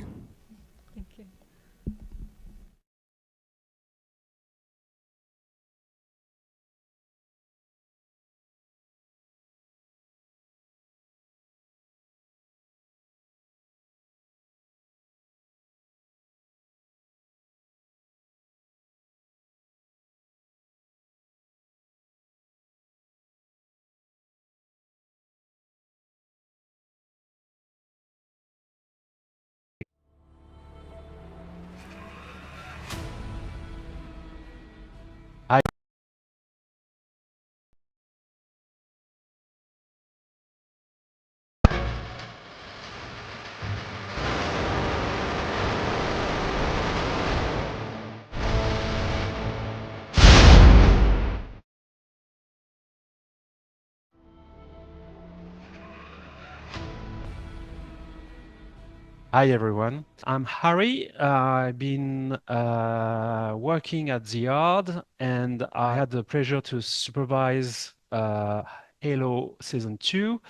Hi everyone, I'm Harry. I've been working at the Yard, and I had the pleasure to supervise Halo Season 2.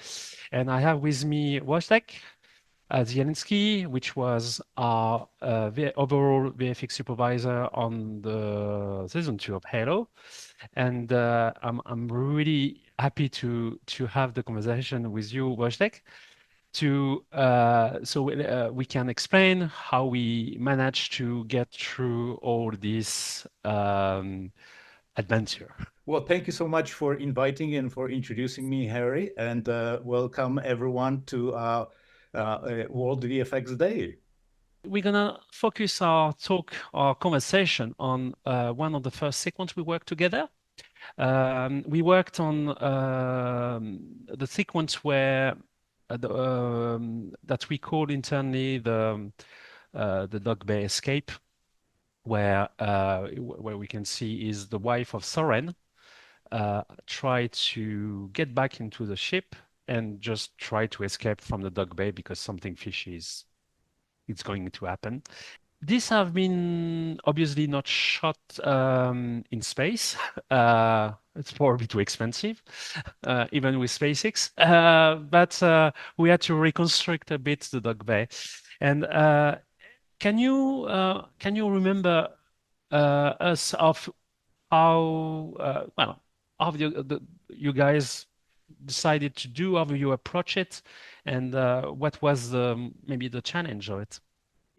And I have with me WACHAJACK Zielinski, which was our overall VFX supervisor on the Season 2 of Halo. And I'm really happy to have the conversation with you, WACHAJACK, so we can explain how we managed to get through all this adventure. Well, thank you so much for inviting and for introducing me, Harry, and welcome everyone to World VFX Day. We're gonna focus our conversation on one of the first sequences we worked together. We worked on the sequence where that we call internally the Dog Bay escape, where we can see is the wife of Soren try to get back into the ship and just try to escape from the Dog Bay because something fishy is going to happen. These have been obviously not shot in space. It's probably too expensive, even with SpaceX. But we had to reconstruct a bit the Dog Bay. And can you remember us of how you guys decided to do, how you approach it, and what was maybe the challenge of it?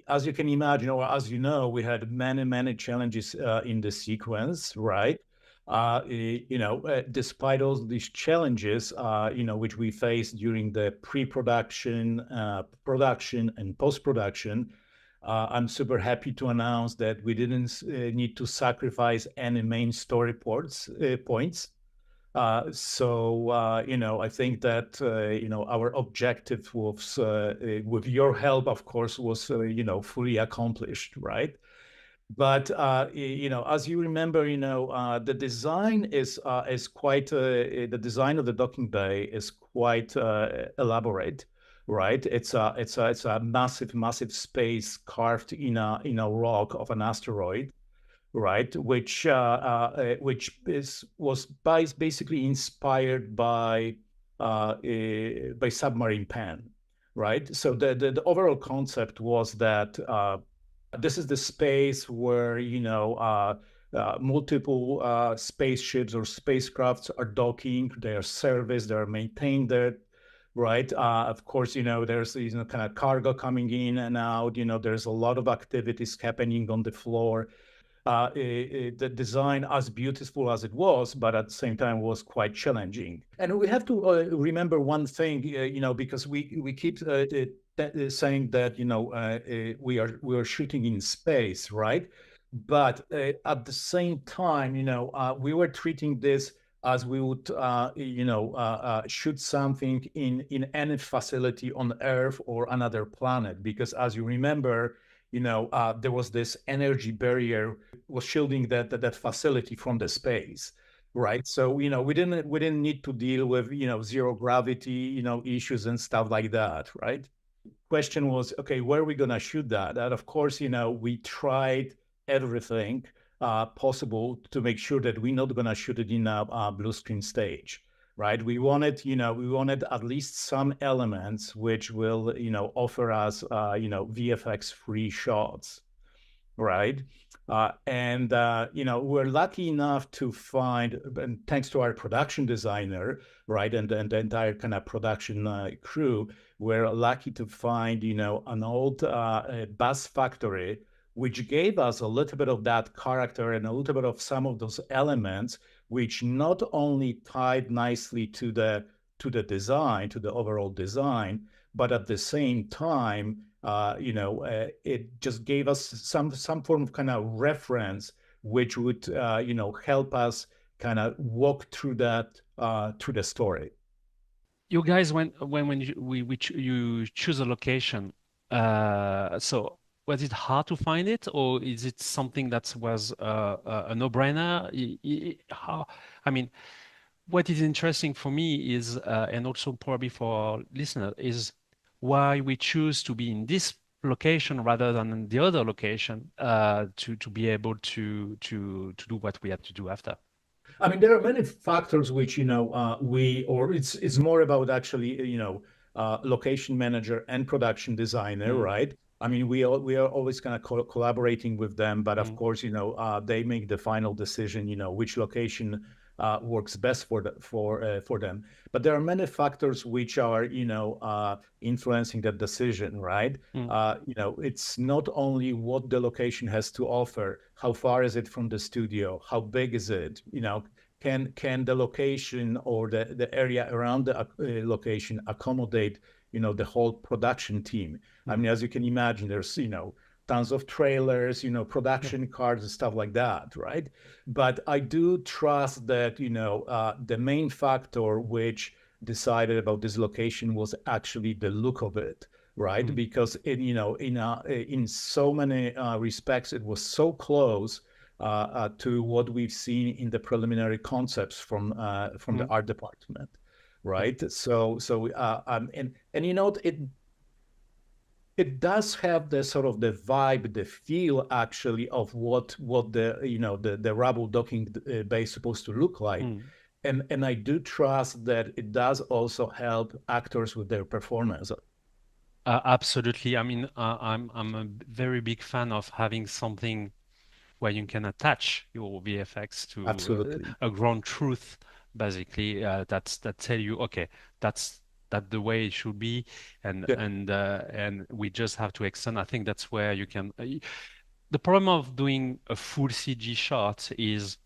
As you can imagine, or as you know, we had many challenges in the sequence, right? Despite all these challenges, which we faced during the pre-production, production, and post-production, I'm super happy to announce that we didn't need to sacrifice any main story points. I think that, our objective was, with your help, of course, was, fully accomplished, right? But, as you remember, the design is quite, the design of the docking bay is quite elaborate, right? It's a massive space carved in a rock of an asteroid, right? Which was basically inspired by submarine pen, right? So the overall concept was that this is the space where multiple spaceships or spacecrafts are docking, they are serviced, they are maintained there, right? Of course, there's kind of cargo coming in and out. There's a lot of activities happening on the floor. The design, as beautiful as it was, but at the same time was quite challenging. And we have to remember one thing, because we keep saying that we are shooting in space, right? But at the same time, we were treating this as we would, shoot something in any facility on Earth or another planet, because as you remember, there was this energy barrier was shielding that facility from the space, right? So we didn't need to deal with zero gravity issues and stuff like that, right? Question was, okay, where are we gonna shoot that? And of course, we tried everything possible to make sure that we're not gonna shoot it in a blue screen stage. Right, we wanted at least some elements which will, offer us, VFX-free shots, right? We're lucky enough to find, and thanks to our production designer, right, and the entire kind of production crew, we're lucky to find, an old bus factory, which gave us a little bit of that character and a little bit of some of those elements, which not only tied nicely to the design, to the overall design, but at the same time, it just gave us some form of kind of reference, which would, help us kind of walk through that, through the story. You guys, when you choose a location, so was it hard to find it, or is it something that was a no-brainer? What is interesting for me is, and also probably for listeners, is why we choose to be in this location rather than in the other location to be able to do what we had to do after. There are many factors which it's more about actually location manager and production designer, right? We are always kind of collaborating with them, but of course, they make the final decision, which location works best for them. But there are many factors which are, influencing that decision, right? It's not only what the location has to offer, how far is it from the studio, how big is it, can the location or the area around the location accommodate the whole production team. As you can imagine, there's, tons of trailers, production cars and stuff like that, right? But I do trust that, the main factor which decided about this location was actually the look of it, right? Because in so many respects, it was so close to what we've seen in the preliminary concepts from the art department. Right. It does have the sort of the vibe, the feel actually of what the rubble docking bay is supposed to look like. And I do trust that it does also help actors with their performance. Absolutely. I'm a very big fan of having something where you can attach your VFX to a ground truth basically, that tell you, okay, that's the way it should be, and we just have to extend. I think that's where you can. The problem of doing a full CG shot is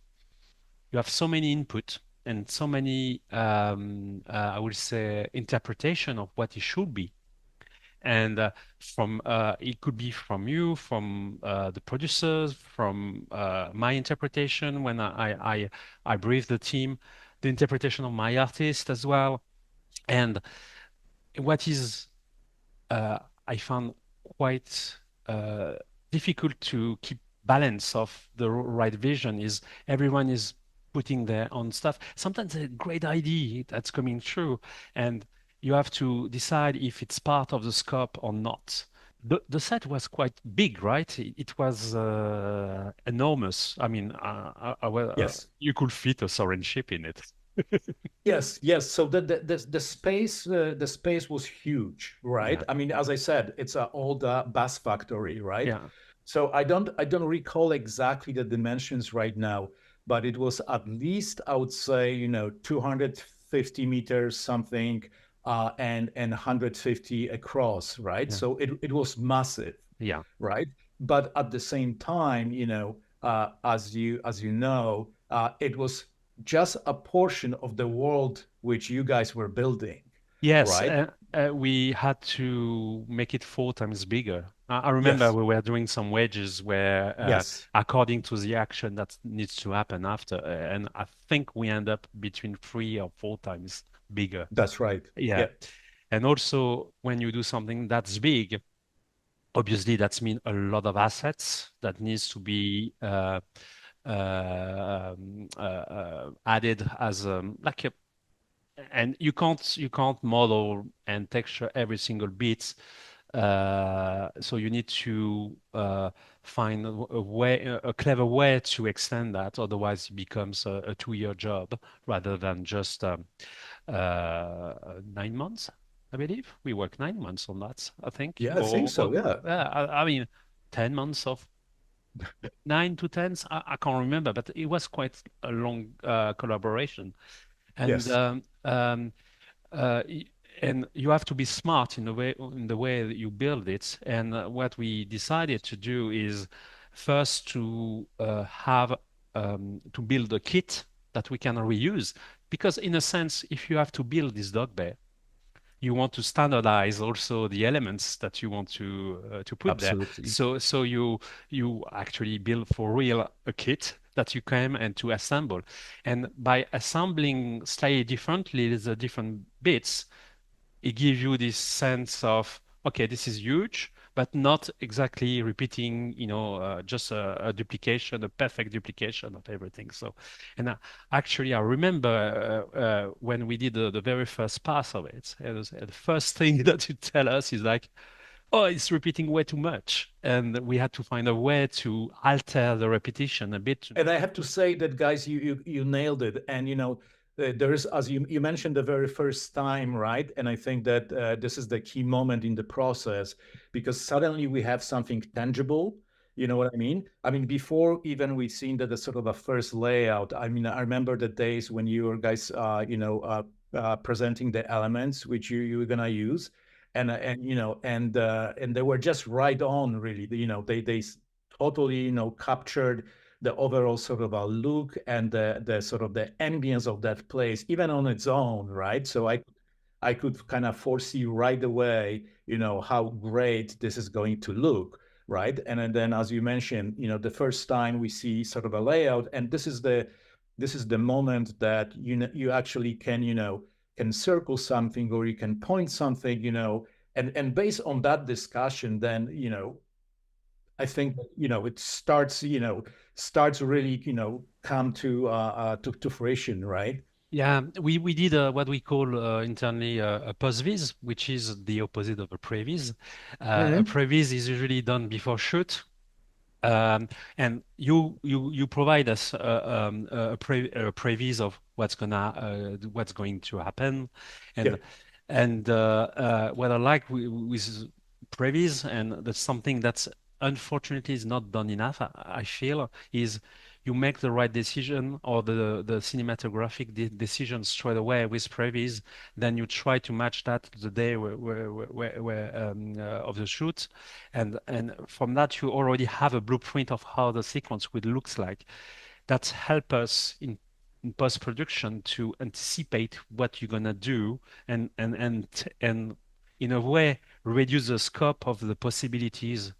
you have so many input and so many, I would say, interpretation of what it should be. And from it could be from you, from the producers, from my interpretation when I brief the team, the interpretation of my artist as well. And what is I found quite difficult to keep balance of the right vision is everyone is putting their own stuff. Sometimes a great idea that's coming true, and you have to decide if it's part of the scope or not. The set was quite big, right? It was enormous. I mean, Yes. you could fit a Sovereign ship in it. Yes, yes. So the space was huge, right? Yeah. I mean, as I said, it's an old bus factory, right? Yeah. So I don't recall exactly the dimensions right now, but it was at least, I would say, 250 meters something, and 150 across, right? Yeah. So it was massive. Yeah. Right. But at the same time, as you know, it was just a portion of the world which you guys were building. Yes, Right. we had to make it 4 times bigger. I remember Yes. we were doing some wedges where, Yes. according to the action that needs to happen after, and I think we end up between 3 or 4 times bigger. That's right. Yeah. Yeah. And also, when you do something that's big, obviously that's mean a lot of assets that needs to be added as like a, and you can't model and texture every single bit. So you need to find a clever way to extend that. Otherwise, it becomes a 2-year job rather than just 9 months. I believe we worked 9 months on that. I think. Yeah, I think so. Yeah. I mean, 10 months of 9 to 10. I can't remember, but it was quite a long collaboration. And Yes. And you have to be smart in the way that you build it. And what we decided to do is first to have to build a kit that we can reuse, because in a sense, if you have to build this dog bear, you want to standardize also the elements that you want to put Absolutely. there. So you actually build for real a kit that you come and to assemble, and by assembling slightly differently the different bits, it gives you this sense of, okay, this is huge, but not exactly repeating, just a duplication, a perfect duplication of everything. So, and actually, I remember when we did the very first pass of it, the first thing that you tell us is like, oh, it's repeating way too much. And we had to find a way to alter the repetition a bit. And I have to say that, guys, you nailed it. And there is, as you mentioned, the very first time, right? And I think that this is the key moment in the process, because suddenly we have something tangible. You know what I mean? I mean, before even we've seen the sort of a first layout. I mean, I remember the days when you were guys, presenting the elements which you were gonna use, and they were just right on, really. They totally captured the overall sort of a look and the sort of the ambience of that place, even on its own, right? So I could kind of foresee right away, how great this is going to look, right? And then, as you mentioned, the first time we see sort of a layout, and this is the moment that you actually can circle something, or you can point something, and based on that discussion, then I think it starts really come to fruition, right? Yeah, we did what we call internally a post-vis, which is the opposite of a pre-vis. A pre-vis is usually done before shoot, and you provide us a pre-vis of what's going to happen, and what I like with pre-vis, and that's something that's unfortunately is not done enough, I feel, is you make the right decision or the cinematographic decision straight away with previs, then you try to match that to the day of the shoot, and from that you already have a blueprint of how the sequence would looks like. That help us in post-production to anticipate what you're gonna do and in a way reduce the scope of the possibilities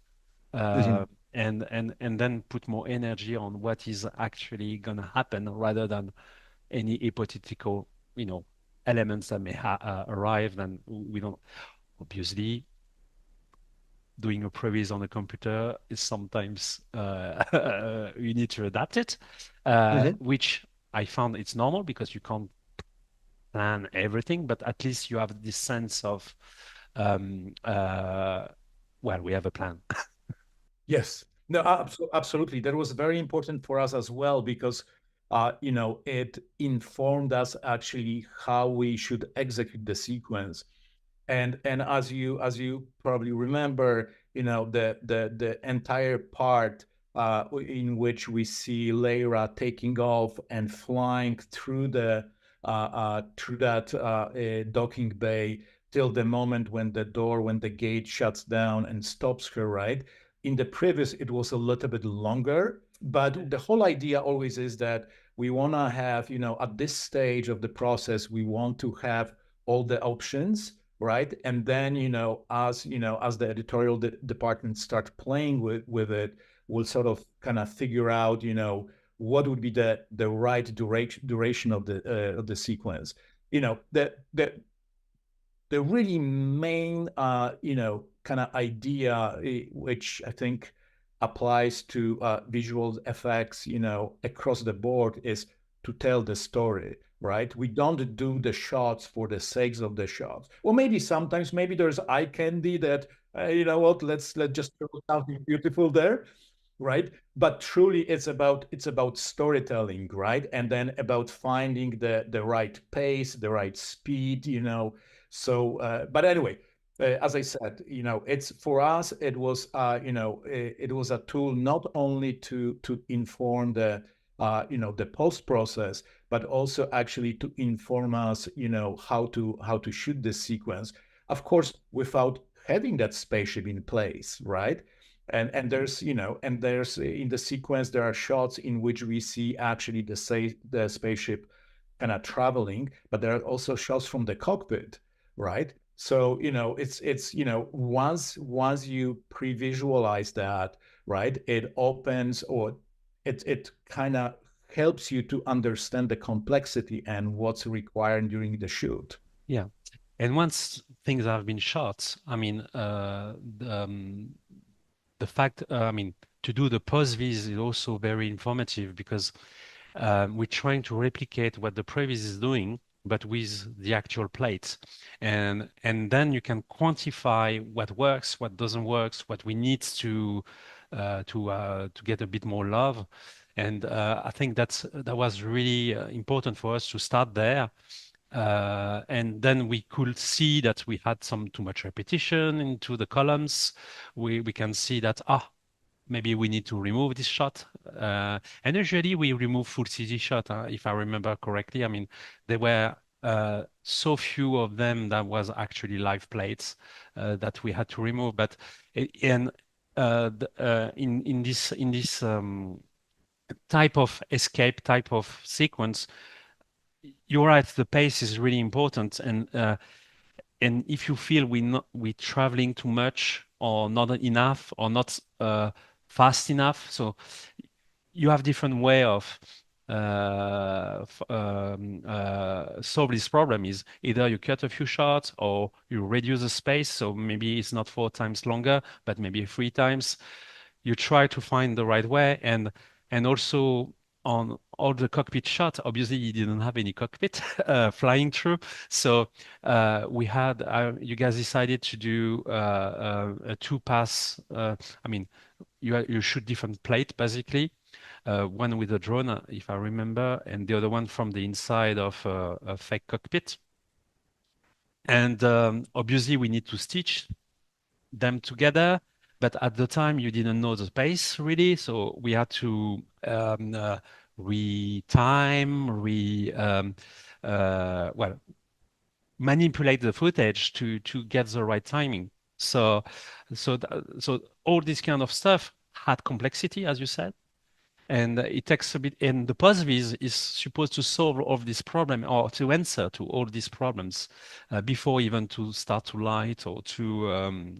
and then put more energy on what is actually gonna happen rather than any hypothetical, elements that may arrive. And we don't, obviously, doing a previs on a computer is sometimes you need to adapt it, which I found it's normal because you can't plan everything, but at least you have this sense of, well, we have a plan. Yes, no, absolutely. That was very important for us as well because, it informed us actually how we should execute the sequence. And as you probably remember, the entire part in which we see Lyra taking off and flying through that docking bay till the moment when the gate shuts down and stops her, right? In the previous, it was a little bit longer, but the whole idea always is that we want to have, at this stage of the process, we want to have all the options, right? And then, as the editorial department start playing with it, we'll sort of kind of figure out, what would be the right duration of the sequence. The really main, kind of idea, which I think applies to visual effects, across the board, is to tell the story, right? We don't do the shots for the sakes of the shots. Or maybe sometimes, maybe there's eye candy that, let's just throw something beautiful there, right? But truly, it's about storytelling, right? And then about finding the right pace, the right speed, So, but anyway, as I said, it's for us. It was, it was a tool not only to inform the post process, but also actually to inform us, how to shoot this sequence. Of course, without having that spaceship in place, right? And there's, in the sequence there are shots in which we see actually the spaceship kind of traveling, but there are also shots from the cockpit, right? So, it's once you pre-visualize that, right, it opens, or it kind of helps you to understand the complexity and what's required during the shoot. Yeah. And once things have been shot, I mean, the fact, to do the post-vis is also very informative because we're trying to replicate what the previs is doing, but with the actual plates. And then you can quantify what works, what doesn't work, what we need to get a bit more love. And I think that was really important for us to start there. And then we could see that we had too much repetition into the columns. We can see that, maybe we need to remove this shot. And usually we remove full CG shot, if I remember correctly. I mean, there were so few of them that was actually live plates that we had to remove. But in this type of escape, type of sequence, you're right, the pace is really important. And if you feel we're traveling too much or not enough or not fast enough, so you have different way of solve this problem. Is either you cut a few shots or you reduce the space, so maybe it's not 4 times longer, but maybe 3 times. You try to find the right way, and also on all the cockpit shots, obviously you didn't have any cockpit flying through, so we had you guys decided to do a 2-pass. I mean, you shoot different plate basically, one with a drone, if I remember, and the other one from the inside of a fake cockpit. And obviously we need to stitch them together. but at the time you didn't know the space really, so we had to well, manipulate the footage to get the right timing. So all this kind of stuff had complexity, as you said, and it takes a bit. And the POSVIS is supposed to solve all this problem or to answer to all these problems before even to start to light or to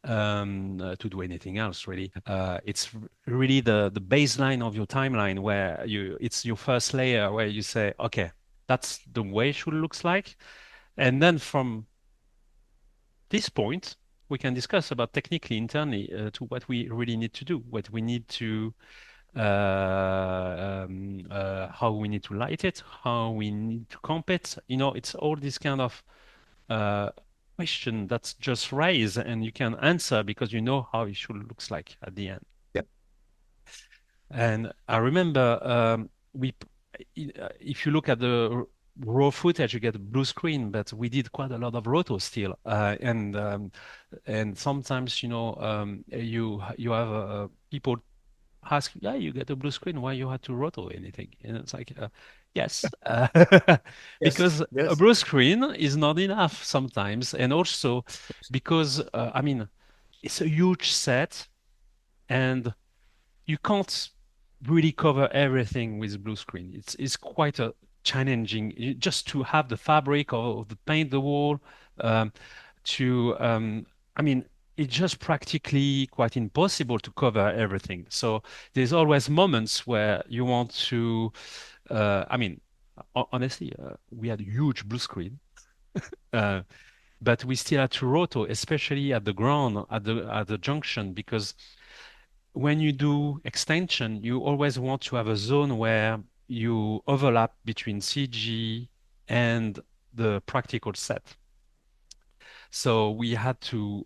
do anything else really. It's really the baseline of your timeline where it's your first layer where you say, okay, that's the way it should looks like. And then from this point, we can discuss about technically internally to what we really need to do, what we need to, how we need to light it, how we need to comp it. You know, it's all this kind of question that's just raised and you can answer because you know how it should looks like at the end. Yep. And I remember if you look at the raw footage, you get a blue screen, but we did quite a lot of roto still, and sometimes you have people ask, yeah, you get a blue screen, why you had to roto anything? And it's like, yes, because a blue screen is not enough sometimes, and also because I mean, it's a huge set, and you can't really cover everything with blue screen. It's quite a challenging just to have the fabric or the paint the wall I mean, it's just practically quite impossible to cover everything. So there's always moments where you want to I mean, honestly, we had a huge blue screen but we still had to roto, especially at the ground, at the junction, because when you do extension, you always want to have a zone where you overlap between CG and the practical set. So we had to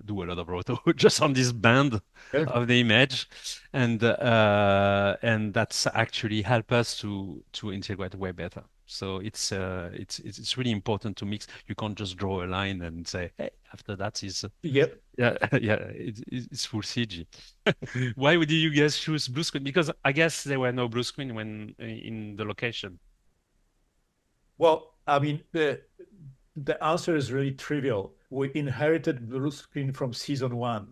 do a lot of roto just on this band of the image, and that's actually helped us to integrate way better. So it's really important to mix. You can't just draw a line and say, hey, after that is yep, yeah, it's full CG. Why did you guys choose blue screen? Because I guess there were no blue screen when in the location. Well, I mean, the answer is really trivial. We inherited blue screen from season 1,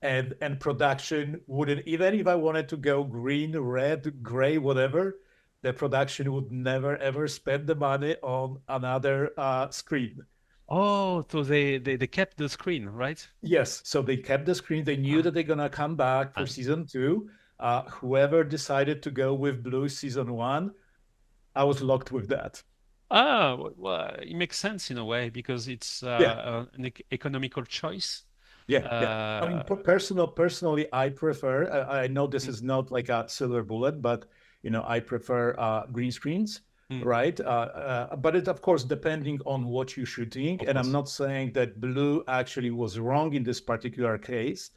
and production wouldn't, even if I wanted to go green, red, gray, whatever, the production would never ever spend the money on another screen. Oh, so they kept the screen, right? Yes, so they kept the screen. They knew that they're gonna come back for season 2. Whoever decided to go with blue season 1, I was locked with that. Well, it makes sense in a way because it's an economical choice. Yeah. I mean, personally, I prefer. I know this is not like a silver bullet, but I prefer green screens, right? But it, of course, depending on what you're shooting. And I'm not saying that blue actually was wrong in this particular case.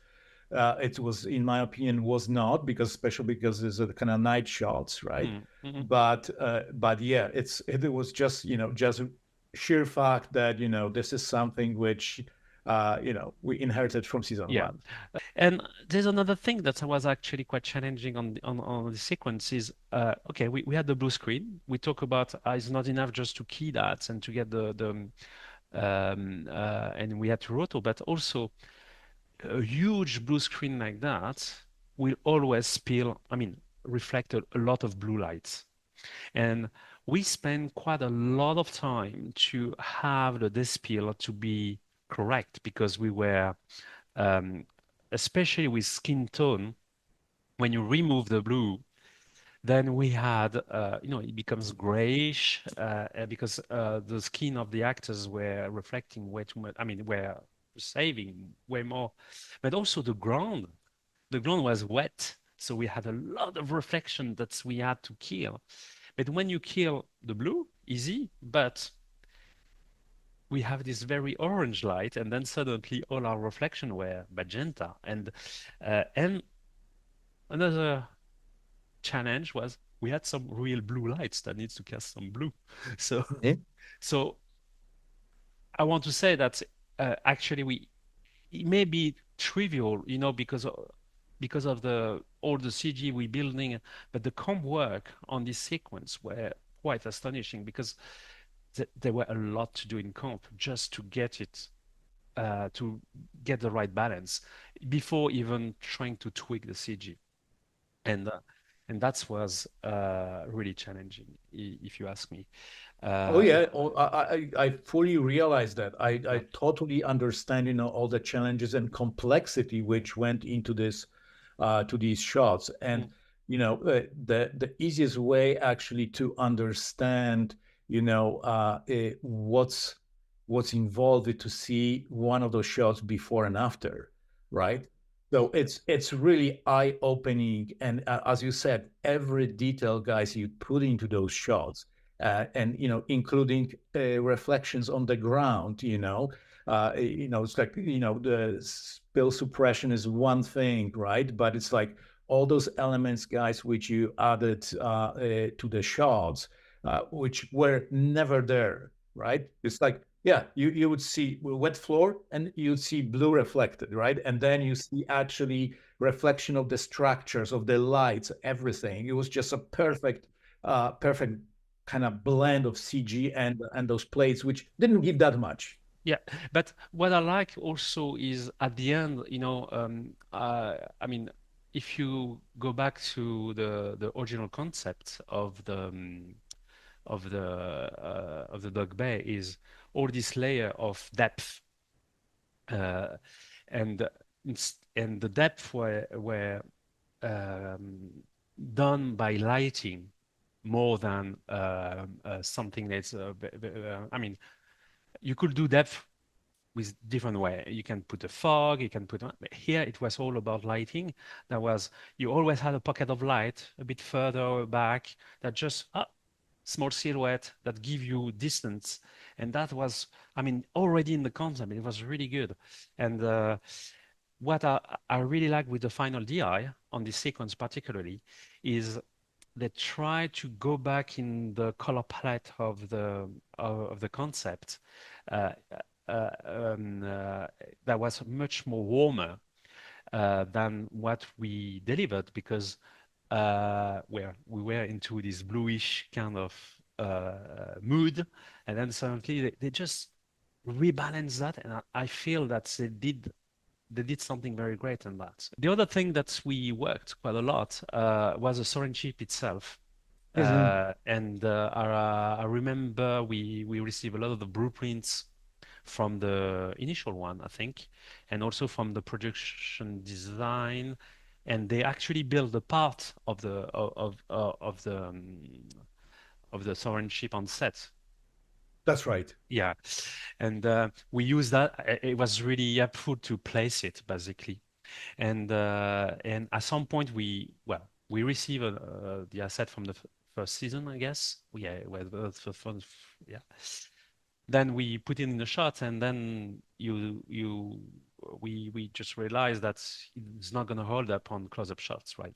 It was, in my opinion, was not, especially because there's a kind of night shots, right? But yeah, it was just just sheer fact that this is something which we inherited from season 1. And there's another thing that was actually quite challenging on the sequence is okay, we had the blue screen. We talk about it's not enough just to key that and to get and we had to roto, but also a huge blue screen like that will always reflect a lot of blue lights. And we spend quite a lot of time to have the dispill to be correct because we were, especially with skin tone, when you remove the blue, then we had, it becomes grayish because the skin of the actors were reflecting way too much. I mean, were saving way more, but also the ground was wet, so we had a lot of reflection that we had to kill. But when you kill the blue, easy, but we have this very orange light, and then suddenly all our reflection were magenta. And another challenge was we had some real blue lights that needs to cast some blue. So I want to say that actually it may be trivial, you know, because of the all the CG we're building, but the comp work on this sequence were quite astonishing because there were a lot to do in comp just to get it to get the right balance before even trying to tweak the CG, and that was really challenging, if you ask me. Oh yeah, I fully realize that. I totally understand, you know, all the challenges and complexity which went into this, to these shots. And you know, the easiest way actually to understand, you know, what's involved is to see one of those shots before and after, right? So it's really eye-opening, and as you said, every detail, guys, you put into those shots. And you know, including reflections on the ground. You know, it's like, you know, the spill suppression is one thing, right? But it's like all those elements, guys, which you added to the shots, which were never there, right? It's like, yeah, you would see wet floor and you'd see blue reflected, right? And then you see actually reflection of the structures, of the lights, everything. It was just a perfect kind of blend of CG and those plates, which didn't give that much. Yeah, but what I like also is at the end, you know, I mean, if you go back to the original concept of the Dog Bay, is all this layer of depth, and the depth were done by lighting more than something that's I mean, you could do depth with different way. You can put a fog, you can put, but here it was all about lighting. That was, you always had a pocket of light a bit further back that just small silhouette that give you distance, and that was, I mean, already in the concept it was really good. And what I really like with the final DI on this sequence particularly is they try to go back in the color palette of the concept that was much more warmer than what we delivered, because we were into this bluish kind of mood, and then suddenly they just rebalance that, and I feel that they did something very great in that. The other thing that we worked quite a lot was the soaring ship itself. And I remember we received a lot of the blueprints from the initial one, I think, and also from the production design, and they actually built a part of the soaring ship on set. That's right. Yeah, and we used that. It was really helpful to place it basically, and at some point we received the asset from the first season, I guess. Yeah, yeah. Then we put it in the shot, and then we just realized that it's not going to hold up on close-up shots, right?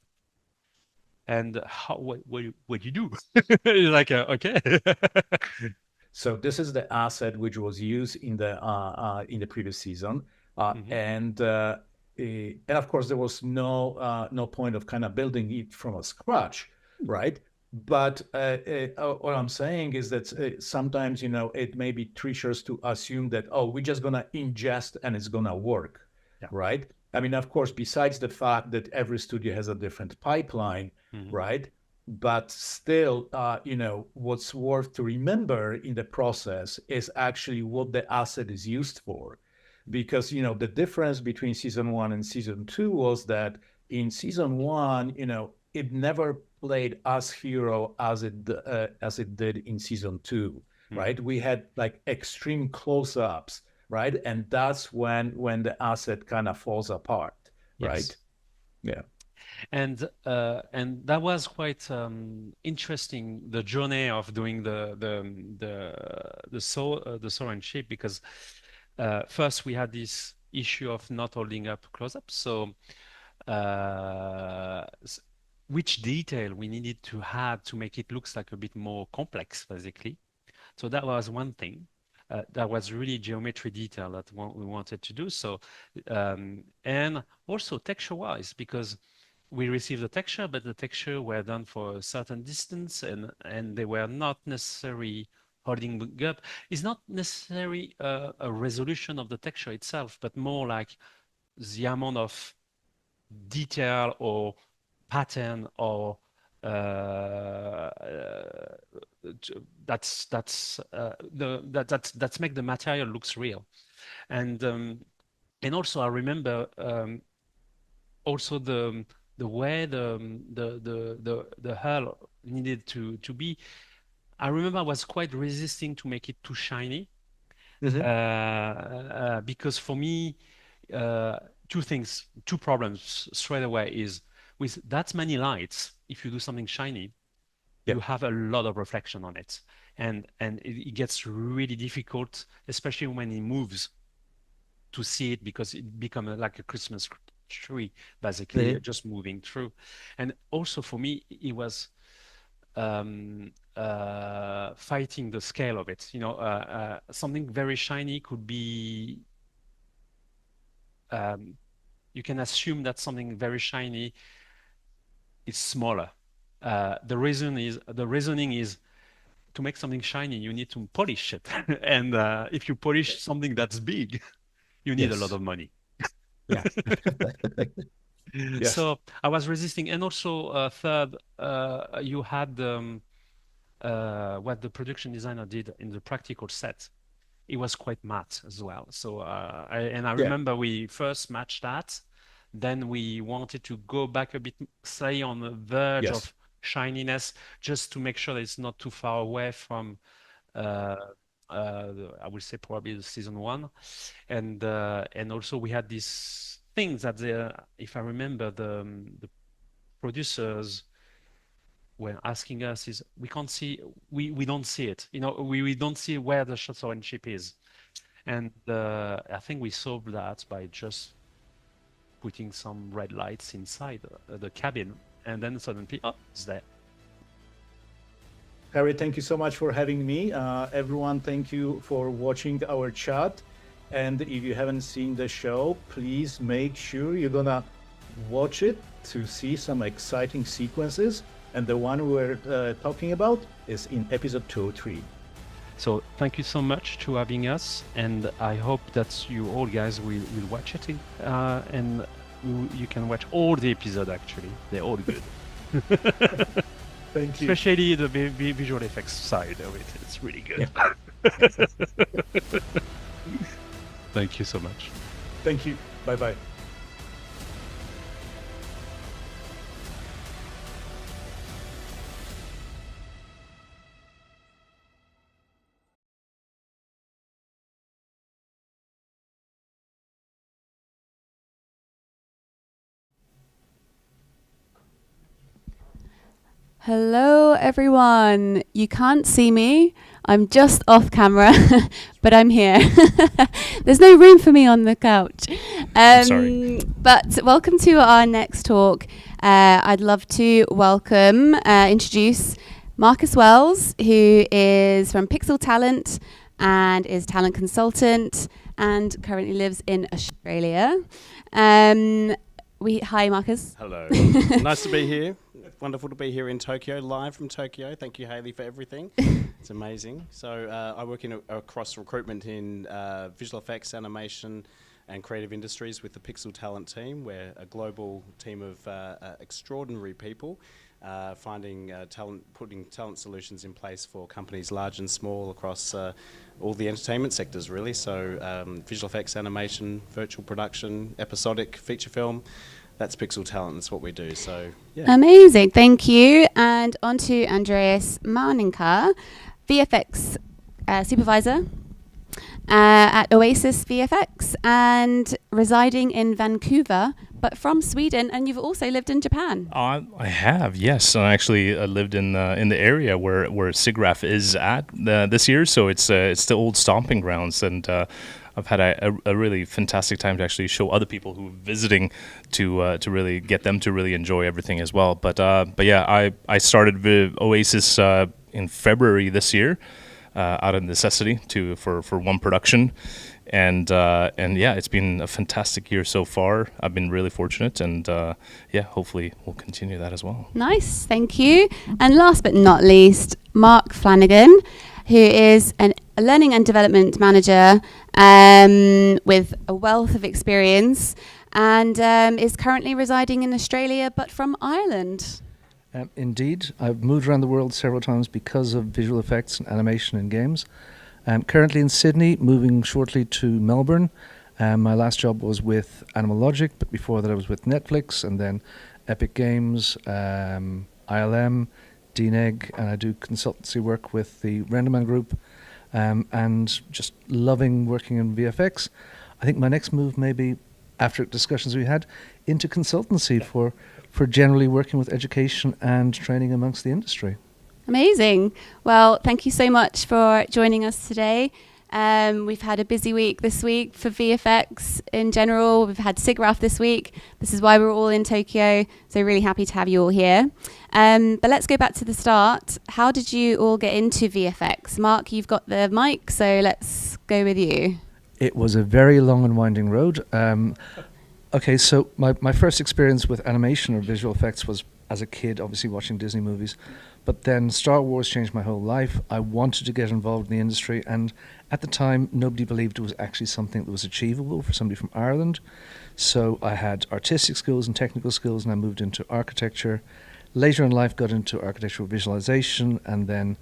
And what you do? Like okay. So this is the asset which was used in the previous season, and of course there was no point of kind of building it from a scratch, right? But what I'm saying is that sometimes, you know, it may be treacherous to assume that, oh, we're just gonna ingest and it's gonna work, right? I mean, of course, besides the fact that every studio has a different pipeline, right? But still, you know, what's worth to remember in the process is actually what the asset is used for. Because, you know, the difference between season 1 and season 2 was that in season 1, you know, it never played as hero as it did in season 2, right? We had like extreme close-ups, right? And that's when the asset kind of falls apart, right? Yeah. And that was quite interesting, the journey of doing the soaring ship, because first we had this issue of not holding up close-ups. So which detail we needed to have to make it looks like a bit more complex, basically. So that was one thing. that was really geometry detail that we wanted to do. So, and also texture-wise, because we received the texture, but the texture were done for a certain distance, and they were not necessarily holding up. It's not necessarily a resolution of the texture itself, but more like the amount of detail or pattern or that's make the material looks real. And also I remember also the way the hull needed to be. I remember I was quite resisting to make it too shiny, because for me, two problems straight away is with that many lights. If you do something shiny, you have a lot of reflection on it, and it gets really difficult, especially when it moves, to see it, because it becomes like a Christmas tree, basically, just moving through. And also for me, it was fighting the scale of it. You know, something very shiny could be. You can assume that something very shiny is smaller. The reasoning is to make something shiny, you need to polish it, and if you polish something that's big, you need a lot of money. Yeah. Yes. So I was resisting, and also third, you had what the production designer did in the practical set. It was quite matte as well. So I remember we first matched that, then we wanted to go back a bit, say on the verge of shininess, just to make sure that it's not too far away from I would say probably the season 1, and also we had these things that if I remember, the producers were asking us is we can't see, we don't see it, you know, we don't see where the shuttle and ship is, and I think we solved that by just putting some red lights inside the cabin, and then suddenly, oh, it's there. Harry, thank you so much for having me. Everyone, thank you for watching our chat. And if you haven't seen the show, please make sure you're gonna watch it to see some exciting sequences. And the one we're talking about is in episode 203. So thank you so much to having us, and I hope that you all guys will watch it, and you can watch all the episodes. Actually, they're all good. Thank you. Especially the visual effects side of it. It's really good. Yeah. Thank you so much. Thank you. Bye-bye. Hello everyone. You can't see me. I'm just off camera, but I'm here. There's no room for me on the couch. Sorry. But welcome to our next talk. I'd love to introduce Marcus Wells, who is from Pixel Talent and is talent consultant and currently lives in Australia. Hi, Marcus. Hello. Nice to be here. Wonderful to be here in Tokyo, live from Tokyo. Thank you, Hayley, for everything. It's amazing. So I work across recruitment in visual effects, animation, and creative industries with the Pixel Talent team. We're a global team of extraordinary people, putting talent solutions in place for companies large and small across all the entertainment sectors, really. So visual effects, animation, virtual production, episodic, feature film. That's Pixel Talent. That's what we do. So, yeah. Amazing. Thank you. And on to Andreas MAANINKA, VFX supervisor at Oasis VFX and residing in Vancouver, but from Sweden. And you've also lived in Japan. I have, yes. I actually lived in the area where SIGGRAPH is at this year. So it's the old stomping grounds, and I've had a really fantastic time to actually show other people who are visiting to really get them to really enjoy everything as well. But yeah, I started with Oasis in February this year. out of necessity for one production. And yeah, it's been a fantastic year so far. I've been really fortunate, and yeah, hopefully we'll continue that as well. Nice, thank you. And last but not least, Mark Flanagan, who is a learning and development manager with a wealth of experience, and is currently residing in Australia but from Ireland. Indeed, I've moved around the world several times because of visual effects and animation in games. I'm currently in Sydney, moving shortly to Melbourne. My last job was with Animal Logic, but before that I was with Netflix, and then Epic Games, ILM, DNEG, and I do consultancy work with the Renderman Group, and just loving working in VFX. I think my next move may be, after discussions we had, into consultancy for generally working with education and training amongst the industry. Amazing. Well, thank you so much for joining us today. We've had a busy week this week for VFX in general. We've had SIGGRAPH this week. This is why we're all in Tokyo. So really happy to have you all here. But let's go back to the start. How did you all get into VFX? Mark, you've got the mic, so let's go with you. It was a very long and winding road. Okay, so my first experience with animation or visual effects was as a kid, obviously watching Disney movies. But then Star Wars changed my whole life. I wanted to get involved in the industry, and at the time, nobody believed it was actually something that was achievable for somebody from Ireland. So I had artistic skills and technical skills, and I moved into architecture. Later in life, got into architectural visualization, and then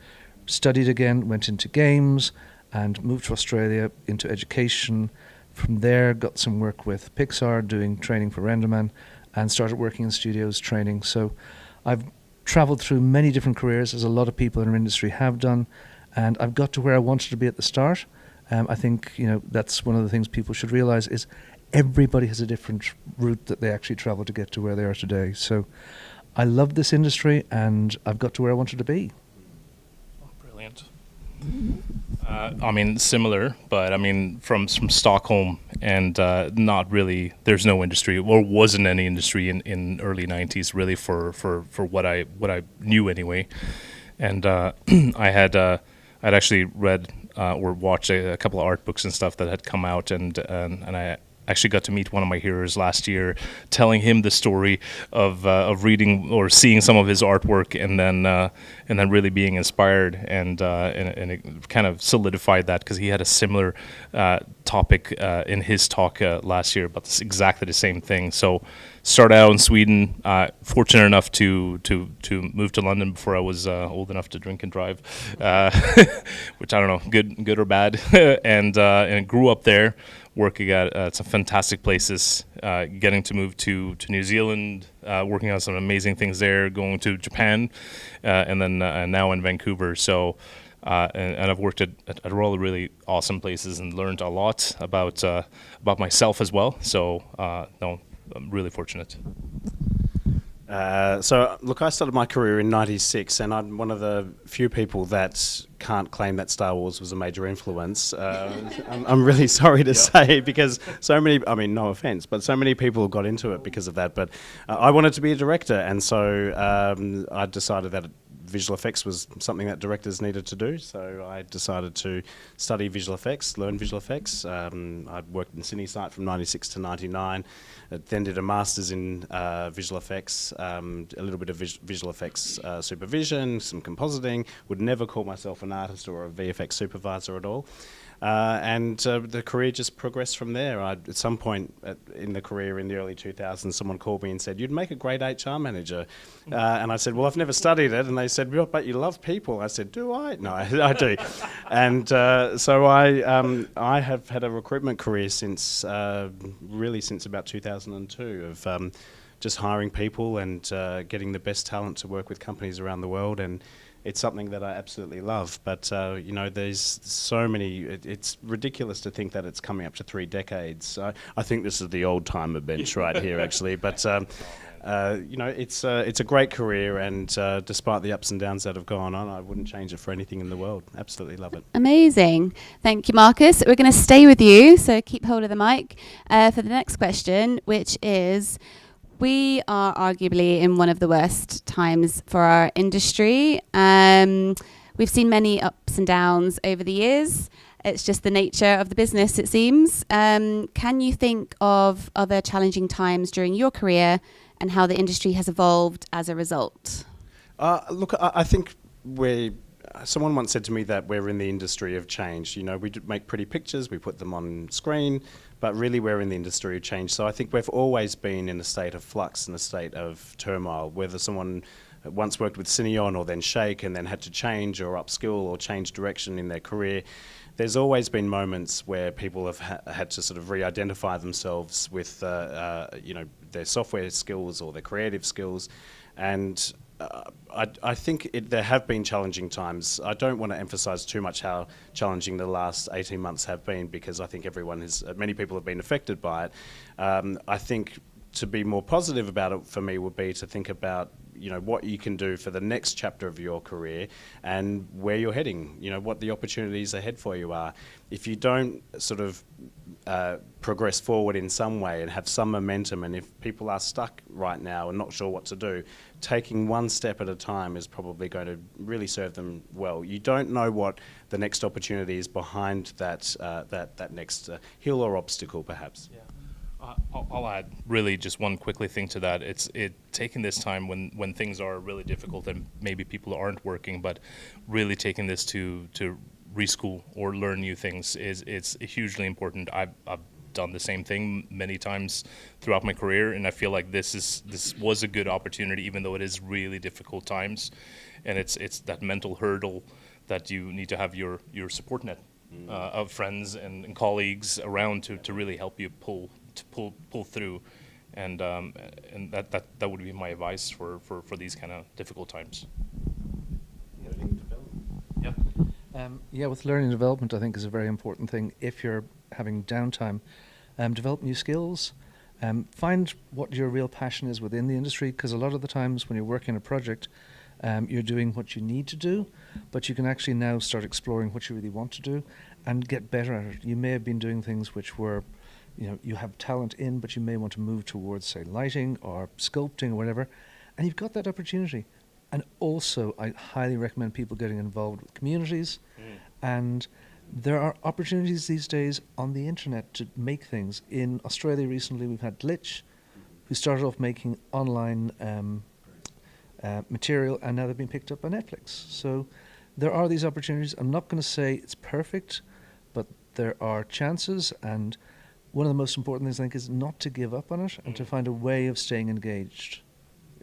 studied again, went into games, and moved to Australia into education. From there, got some work with Pixar, doing training for Renderman, and started working in studios training. So I've traveled through many different careers, as a lot of people in our industry have done, and I've got to where I wanted to be at the start. I think, you know, that's one of the things people should realize is everybody has a different route that they actually travel to get to where they are today. So I love this industry, and I've got to where I wanted to be. Brilliant. I mean, similar, but I mean, from Stockholm, and not really, there's no industry, or wasn't any industry in early 90s really for what I knew anyway. And I'd actually read or watched a couple of art books and stuff that had come out, and I actually got to meet one of my heroes last year, telling him the story of reading or seeing some of his artwork, and then really being inspired, and it kind of solidified that, because he had a similar topic in his talk last year about exactly the same thing. So started out in Sweden, fortunate enough to move to London before I was old enough to drink and drive, which I don't know, good or bad, and grew up there, working at some fantastic places, getting to move to New Zealand, working on some amazing things there, going to Japan, and then now in Vancouver. So, and I've worked at all really awesome places and learned a lot about myself as well. So, no, I'm really fortunate. So, look, I started my career in '96, and I'm one of the few people that can't claim that Star Wars was a major influence. I'm really sorry to say, because so many, I mean, no offense, but so many people got into it because of that. But I wanted to be a director, and so I decided that visual effects was something that directors needed to do, so I decided to study visual effects, learn visual effects. I worked in CINESITE from '96 to '99, then did a master's in visual effects, a little bit of visual effects supervision, some compositing. Would never call myself an artist or a VFX supervisor at all. And the career just progressed from there. At some point in the career in the early 2000s, someone called me and said, "You'd make a great HR manager." And I said, "Well, I've never studied it." And they said, "Well, but you love people." I said, "Do I?" No, I do. And so I have had a recruitment career since, really since about 2002, of just hiring people and getting the best talent to work with companies around the world. And it's something that I absolutely love, but you know, there's so many. It's ridiculous to think that it's coming up to 3 decades. I think this is the old timer bench right here, actually. But you know, it's a great career, and despite the ups and downs that have gone on, I wouldn't change it for anything in the world. Absolutely love it. Amazing. Thank you, Marcus. We're going to stay with you, so keep hold of the mic for the next question, which is, we are arguably in one of the worst times for our industry. We've seen many ups and downs over the years. It's just the nature of the business, it seems. Can you think of other challenging times during your career and how the industry has evolved as a result? Look, I think someone once said to me that we're in the industry of change. You know, we make pretty pictures, we put them on screen, but really we're in the industry of change. So I think we've always been in a state of flux, in a state of turmoil, whether someone once worked with Cineon or then Shake and then had to change or upskill or change direction in their career. There's always been moments where people have had to sort of re-identify themselves with, you know, their software skills or their creative skills, and I think there have been challenging times. I don't want to emphasise too much how challenging the last 18 months have been, because I think many people have been affected by it. I think to be more positive about it for me would be to think about, you know, what you can do for the next chapter of your career and where you're heading, you know, what the opportunities ahead for you are. If you don't sort of progress forward in some way and have some momentum, and if people are stuck right now and not sure what to do, taking one step at a time is probably going to really serve them well. You don't know what the next opportunity is behind that next hill or obstacle, perhaps. Yeah. I'll add really just one quickly thing to that. It's taking this time when things are really difficult and maybe people aren't working, but really taking this to reschool or learn new things it's hugely important. I've done the same thing many times throughout my career, and I feel like this was a good opportunity, even though it is really difficult times, and it's that mental hurdle that you need to have your support net of friends and colleagues around to really help you pull through, and that would be my advice for these kind of difficult times. Yeah, with learning and development, I think is a very important thing. If you're having downtime, develop new skills, find what your real passion is within the industry, because a lot of the times when you're working on a project, you're doing what you need to do, but you can actually now start exploring what you really want to do and get better at it. You may have been doing things which were, you know, you have talent in, but you may want to move towards, say, lighting or sculpting or whatever, and you've got that opportunity. And also, I highly recommend people getting involved with communities, and there are opportunities these days on the internet to make things. In Australia recently, we've had Glitch, who started off making online material, and now they've been picked up by Netflix. So there are these opportunities. I'm not going to say it's perfect, but there are chances, and one of the most important things, I think, is not to give up on it and to find a way of staying engaged.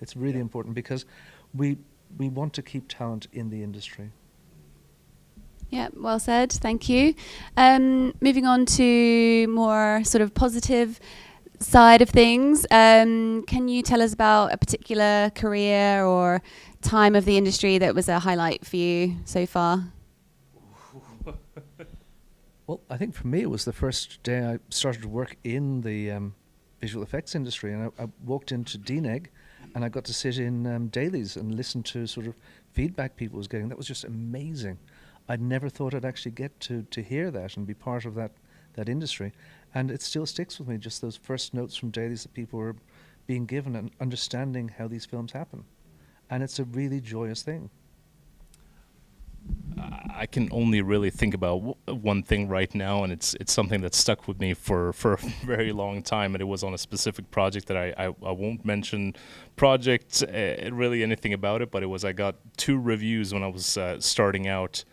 It's really important, because we want to keep talent in the industry. Yeah, well said. Thank you. Moving on to more sort of positive side of things, can you tell us about a particular career or time of the industry that was a highlight for you so far? Well, I think for me it was the first day I started to work in the visual effects industry, and I walked into DNEG and I got to sit in dailies and listen to sort of feedback people was getting. That was just amazing. I'd never thought I'd actually get to hear that and be part of that industry. And it still sticks with me, just those first notes from dailies that people were being given and understanding how these films happen. And it's a really joyous thing. I can only really think about one thing right now, and it's something that stuck with me for a very long time, and it was on a specific project that I won't mention really anything about it, but it was I got 2 reviews when I was starting out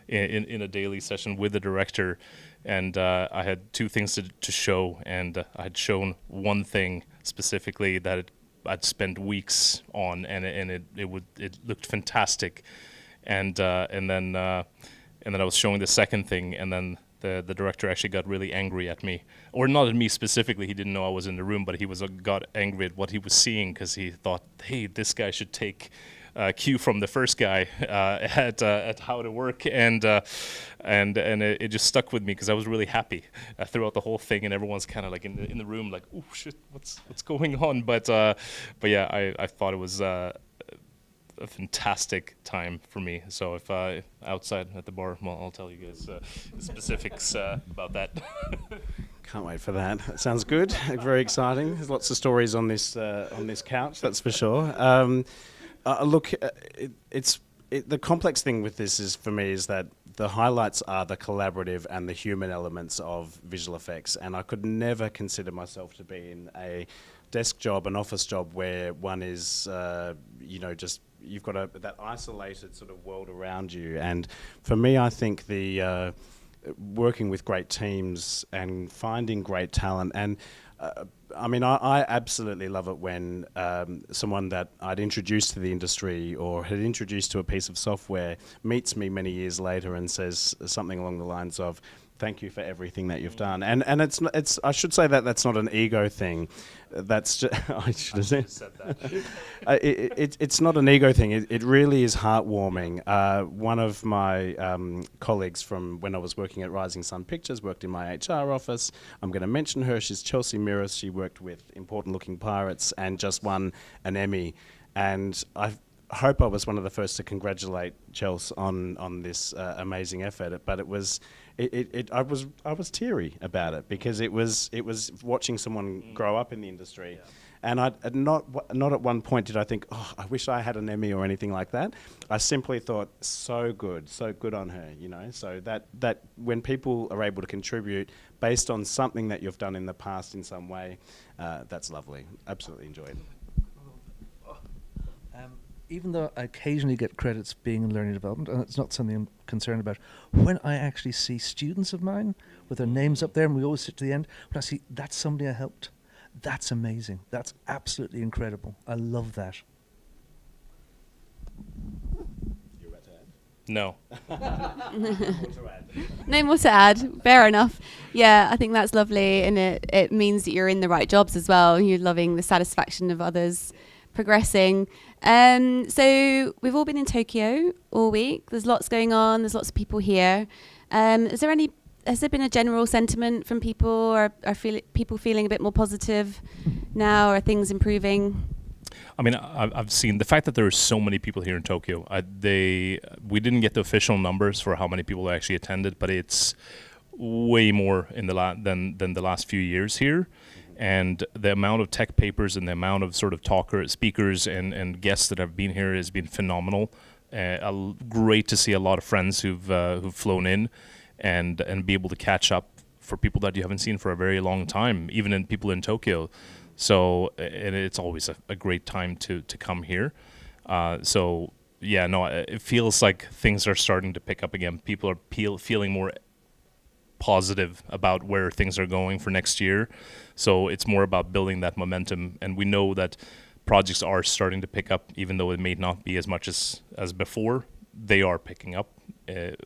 in a daily session with the director, and I had 2 things to show, and I had shown one thing specifically that I'd spent weeks on, and it looked fantastic. And then I was showing the second thing, and then the director actually got really angry at me, or not at me specifically. He didn't know I was in the room, but he got angry at what he was seeing, because he thought, hey, this guy should take cue from the first guy at how to work, and it just stuck with me, because I was really happy throughout the whole thing, and everyone's kind of like in the room like, oh shit, what's going on? But yeah, I thought it was a fantastic time for me. So if outside at the bar, well, I'll tell you guys the specifics about that. Can't wait for that. That sounds good. Very exciting. There's lots of stories on this couch, that's for sure. Look, it's The complex thing with this is, for me, is that the highlights are the collaborative and the human elements of visual effects, and I could never consider myself to be in a desk job, an office job, where one is, you know, just you've got that isolated sort of world around you. And for me, I think the working with great teams and finding great talent, and I mean, I absolutely love it when someone that I'd introduced to the industry or had introduced to a piece of software meets me many years later and says something along the lines of, "Thank you for everything that you've done." And it's I should say that that's not an ego thing. That's just, I should have said that. It's not an ego thing. It really is heartwarming. One of my colleagues from when I was working at Rising Sun Pictures worked in my HR office. I'm going to mention her. She's Chelsea Mirris. She worked with Important Looking Pirates and just won an Emmy. And I hope I was one of the first to congratulate Chelsea on this amazing effort. But it was. I was teary about it because it was watching someone grow up in the industry, and I'd not at one point did I think, oh, I wish I had an Emmy or anything like that. I simply thought, so good on her, you know. So that when people are able to contribute based on something that you've done in the past in some way, that's lovely. Absolutely enjoyed. Even though I occasionally get credits being in learning development, and it's not something I'm concerned about, when I actually see students of mine with their names up there, and we always sit to the end, when I see that's somebody I helped, that's amazing. That's absolutely incredible. I love that. You about to add? No. No more to add. Fair enough. Yeah, I think that's lovely, and it means that you're in the right jobs as well. You're loving the satisfaction of others progressing. So we've all been in Tokyo all week. There's lots going on. There's lots of people here. Has there been a general sentiment from people, or are people feeling a bit more positive now? Are things improving? I mean, I've seen the fact that there are so many people here in Tokyo. We didn't get the official numbers for how many people actually attended, but it's way more in than the last few years here. And the amount of tech papers and the amount of sort of speakers and guests that have been here has been phenomenal. Great to see a lot of friends who've flown in and be able to catch up for people that you haven't seen for a very long time, even in people in Tokyo. So and it's always a great time to come here. So yeah, no, it feels like things are starting to pick up again. People are feeling more positive about where things are going for next year. So it's more about building that momentum, and we know that projects are starting to pick up, even though it may not be as much as before. They are picking up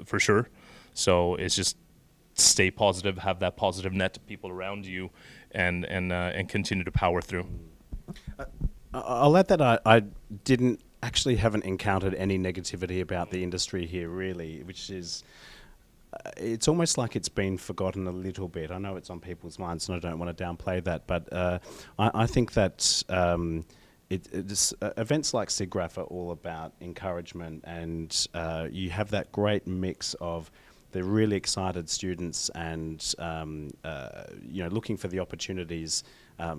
for sure. So it's just stay positive, have that positive net of people around you, and continue to power through. I'll add that I haven't encountered any negativity about the industry here, really, which is it's almost like it's been forgotten a little bit. I know it's on people's minds, and I don't want to downplay that, but I think that events like SIGGRAPH are all about encouragement, and you have that great mix of the really excited students and looking for the opportunities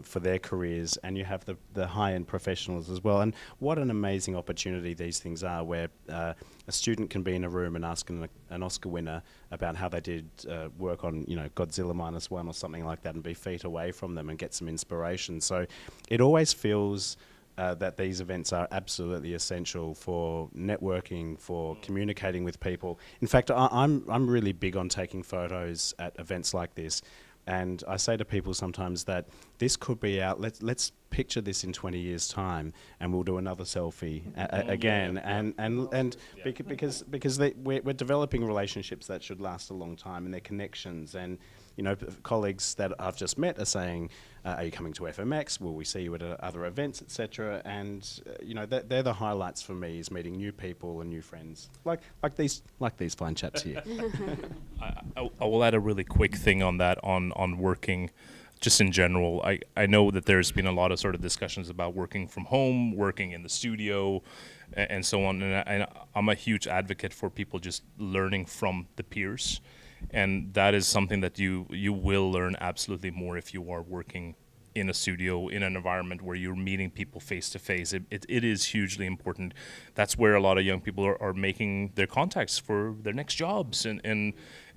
for their careers, and you have the high-end professionals as well. And what an amazing opportunity these things are, where a student can be in a room and ask an Oscar winner about how they did work on Godzilla -1 or something like that, and be feet away from them and get some inspiration. So it always feels that these events are absolutely essential for networking, for communicating with people. In fact, I'm really big on taking photos at events like this. And I say to people sometimes that this could be out. Let's picture this in 20 years' time, and we'll do another selfie again. Because we're developing relationships that should last a long time, and they're connections. And colleagues that I've just met are saying, "Are you coming to FMX? Will we see you at other events, etc.?" And they're the highlights for me, is meeting new people and new friends, like these fine chaps here. I will add a really quick thing on that, on working just in general. I know that there's been a lot of sort of discussions about working from home, working in the studio, and so on. And I'm a huge advocate for people just learning from the peers. And that is something that you will learn absolutely more if you are working in a studio, in an environment where you're meeting people face to face. It is hugely important. That's where a lot of young people are making their contacts for their next jobs and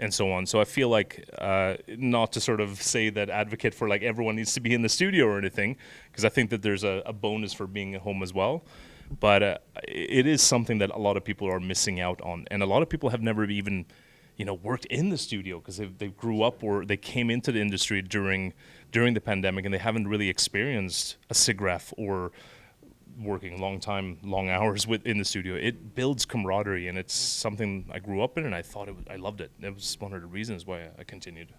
so on. So I feel like, not to sort of say that advocate for like everyone needs to be in the studio or anything, because I think that there's a bonus for being at home as well. But it is something that a lot of people are missing out on. And a lot of people have never even, worked in the studio because they grew up or they came into the industry during the pandemic, and they haven't really experienced a SIGGRAPH or working long hours in the studio. It builds camaraderie, and it's something I grew up in, and I thought I loved it. It was one of the reasons why I continued.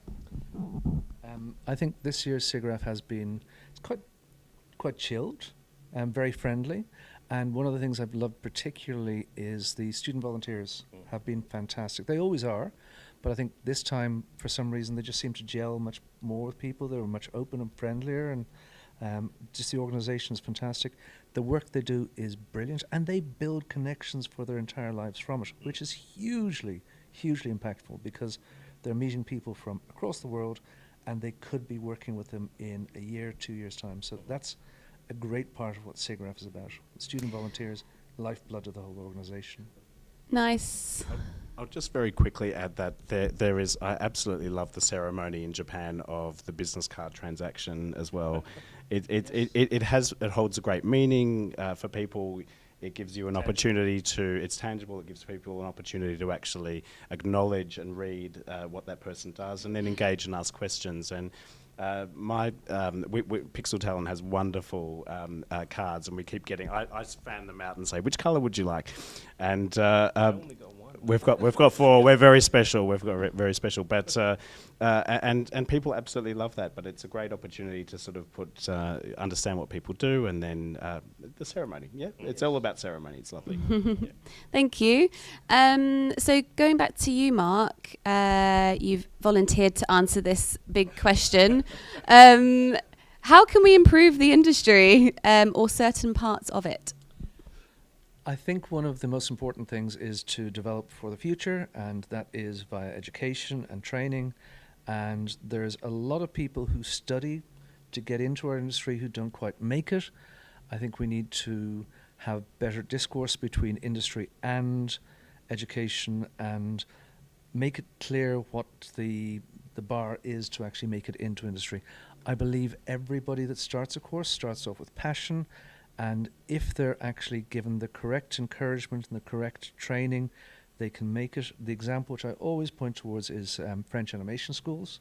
I think this year's SIGGRAPH has been quite chilled and very friendly. And one of the things I've loved particularly is the student volunteers have been fantastic. They always are, but I think this time, for some reason, they just seem to gel much more with people. They were much open and friendlier, and just the organisation is fantastic. The work they do is brilliant, and they build connections for their entire lives from it, which is hugely, hugely impactful, because they're meeting people from across the world, and they could be working with them in a year, 2 years' time. So that's a great part of what SIGGRAPH is about. Student volunteers, lifeblood of the whole organisation. Nice. I'll just very quickly add that there is, I absolutely love the ceremony in Japan of the business card transaction as well. It holds a great meaning for people. It gives you an opportunity it's tangible, it gives people an opportunity to actually acknowledge and read what that person does, and then engage and ask questions. And Pixel Talent has wonderful cards, and we keep getting. I fan them out and say, "Which color would you like?" And we've got 4. We're very special. We've got very special, but and people absolutely love that. But it's a great opportunity to sort of understand what people do, and then the ceremony. Yeah, it's all about ceremony. It's lovely. Yeah. Thank you. So going back to you, Mark, you've volunteered to answer this big question. How can we improve the industry or certain parts of it? I think one of the most important things is to develop for the future, and that is via education and training. And there's a lot of people who study to get into our industry who don't quite make it. I think we need to have better discourse between industry and education, and make it clear what the bar is to actually make it into industry. I believe everybody that starts a course starts off with passion, and if they're actually given the correct encouragement and the correct training, they can make it. The example which I always point towards is French animation schools.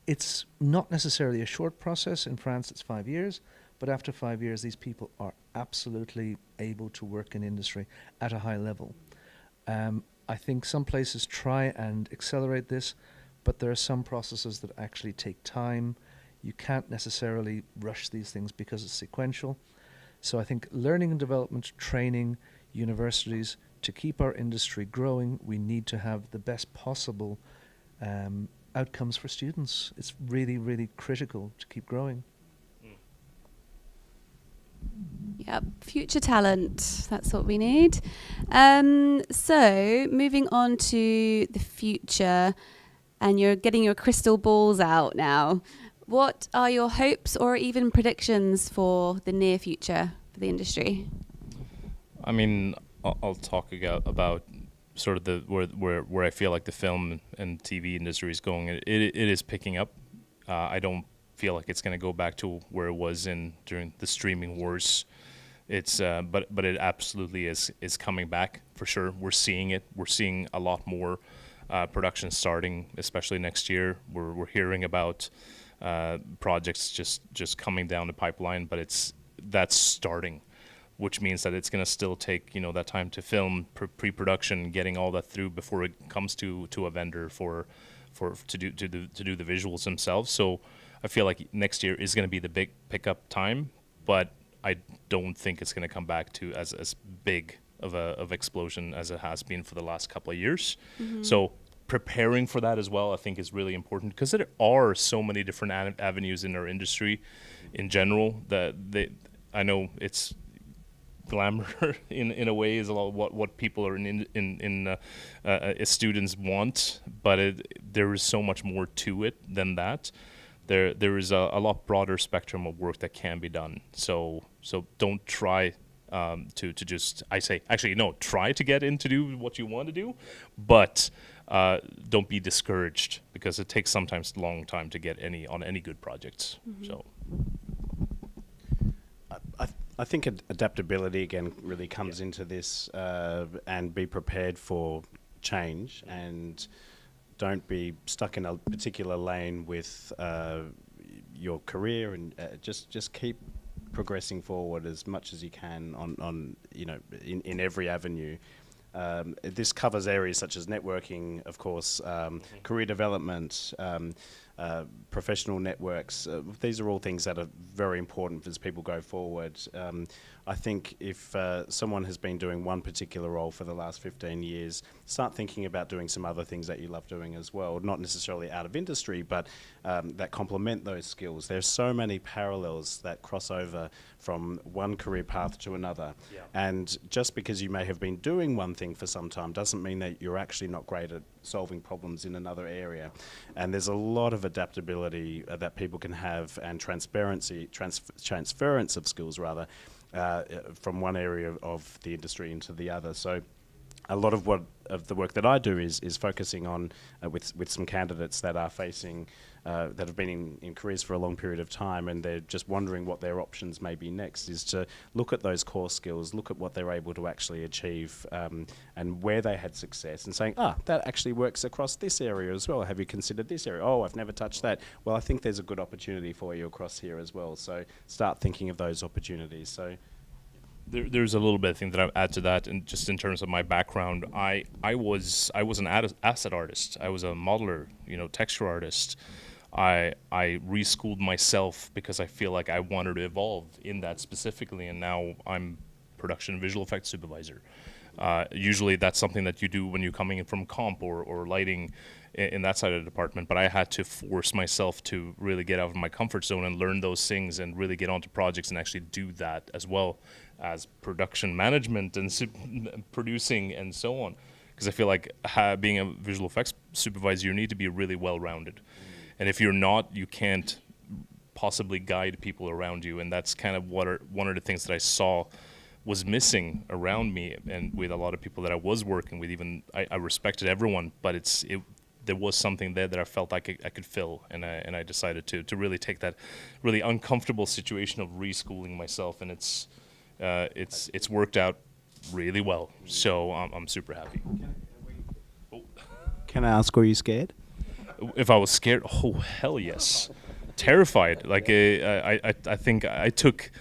It's not necessarily a short process. In France it's 5 years, but after 5 years these people are absolutely able to work in industry at a high level. I think some places try and accelerate this, but there are some processes that actually take time. You can't necessarily rush these things because it's sequential. So I think learning and development, training, universities, to keep our industry growing, we need to have the best possible outcomes for students. It's really, really critical to keep growing. Yep, future talent, that's what we need. So moving on to the future, and you're getting your crystal balls out now. What are your hopes or even predictions for the near future for the industry? I mean, I'll talk about sort of where I feel like the film and TV industry is going. It is picking up. I don't feel like it's going to go back to where it was during the streaming wars. It's but it absolutely is coming back for sure. We're seeing it. We're seeing a lot more production starting, especially next year. We're hearing about projects just coming down the pipeline, but that's starting, which means that it's going to still take that time to film, pre-production, getting all that through before it comes to a vendor to do the visuals themselves. So I feel like next year is going to be the big pickup time, but I don't think it's going to come back to as big of explosion as it has been for the last couple of years. Mm-hmm. So preparing for that as well, I think, is really important, because there are so many different avenues in our industry in general that I know it's glamour in a way is a lot of what people are students want, but there is so much more to it than that there is a lot broader spectrum of work that can be done. So don't try to just, I say, actually, no, try to get into do what you want to do, but don't be discouraged, because it takes sometimes a long time to get on any good projects. So I think adaptability again really comes into this, and be prepared for change, and don't be stuck in a particular lane with your career, and just keep progressing forward as much as you can on in every avenue. This covers areas such as networking, of course, career development, professional networks. These are all things that are very important as people go forward. I think if someone has been doing one particular role for the last 15 years, start thinking about doing some other things that you love doing as well, not necessarily out of industry, but that complement those skills. There's so many parallels that cross over from one career path to another. Yeah. And just because you may have been doing one thing for some time doesn't mean that you're actually not great at solving problems in another area. And there's a lot of adaptability that people can have, and transference of skills rather, from one area of the industry into the other. So a lot of the work that I do is focusing on with some candidates that are facing that have been in careers for a long period of time, and they're just wondering what their options may be next, is to look at those core skills, look at what they're able to actually achieve, and where they had success, and saying, that actually works across this area as well. Have you considered this area? Oh, I've never touched that. Well, I think there's a good opportunity for you across here as well. So start thinking of those opportunities. So there's a little bit of thing that I'll add to that, and just in terms of my background, I was an asset artist. I was a modeler, texture artist. I reschooled myself because I feel like I wanted to evolve in that specifically, and now I'm production visual effects supervisor. Usually that's something that you do when you're coming in from comp or lighting in that side of the department, but I had to force myself to really get out of my comfort zone and learn those things and really get onto projects and actually do that as well as production management and producing and so on. Because I feel like being a visual effects supervisor, you need to be really well-rounded. And if you're not, you can't possibly guide people around you. And that's kind of one of the things that I saw was missing around me and with a lot of people that I was working with. Even I respected everyone, but there was something there that I felt I could fill, and I decided to really take that really uncomfortable situation of reschooling myself, and it's worked out really well. So I'm super happy. Can I ask, were you scared? If I was scared, oh hell yes, terrified. Like I think I took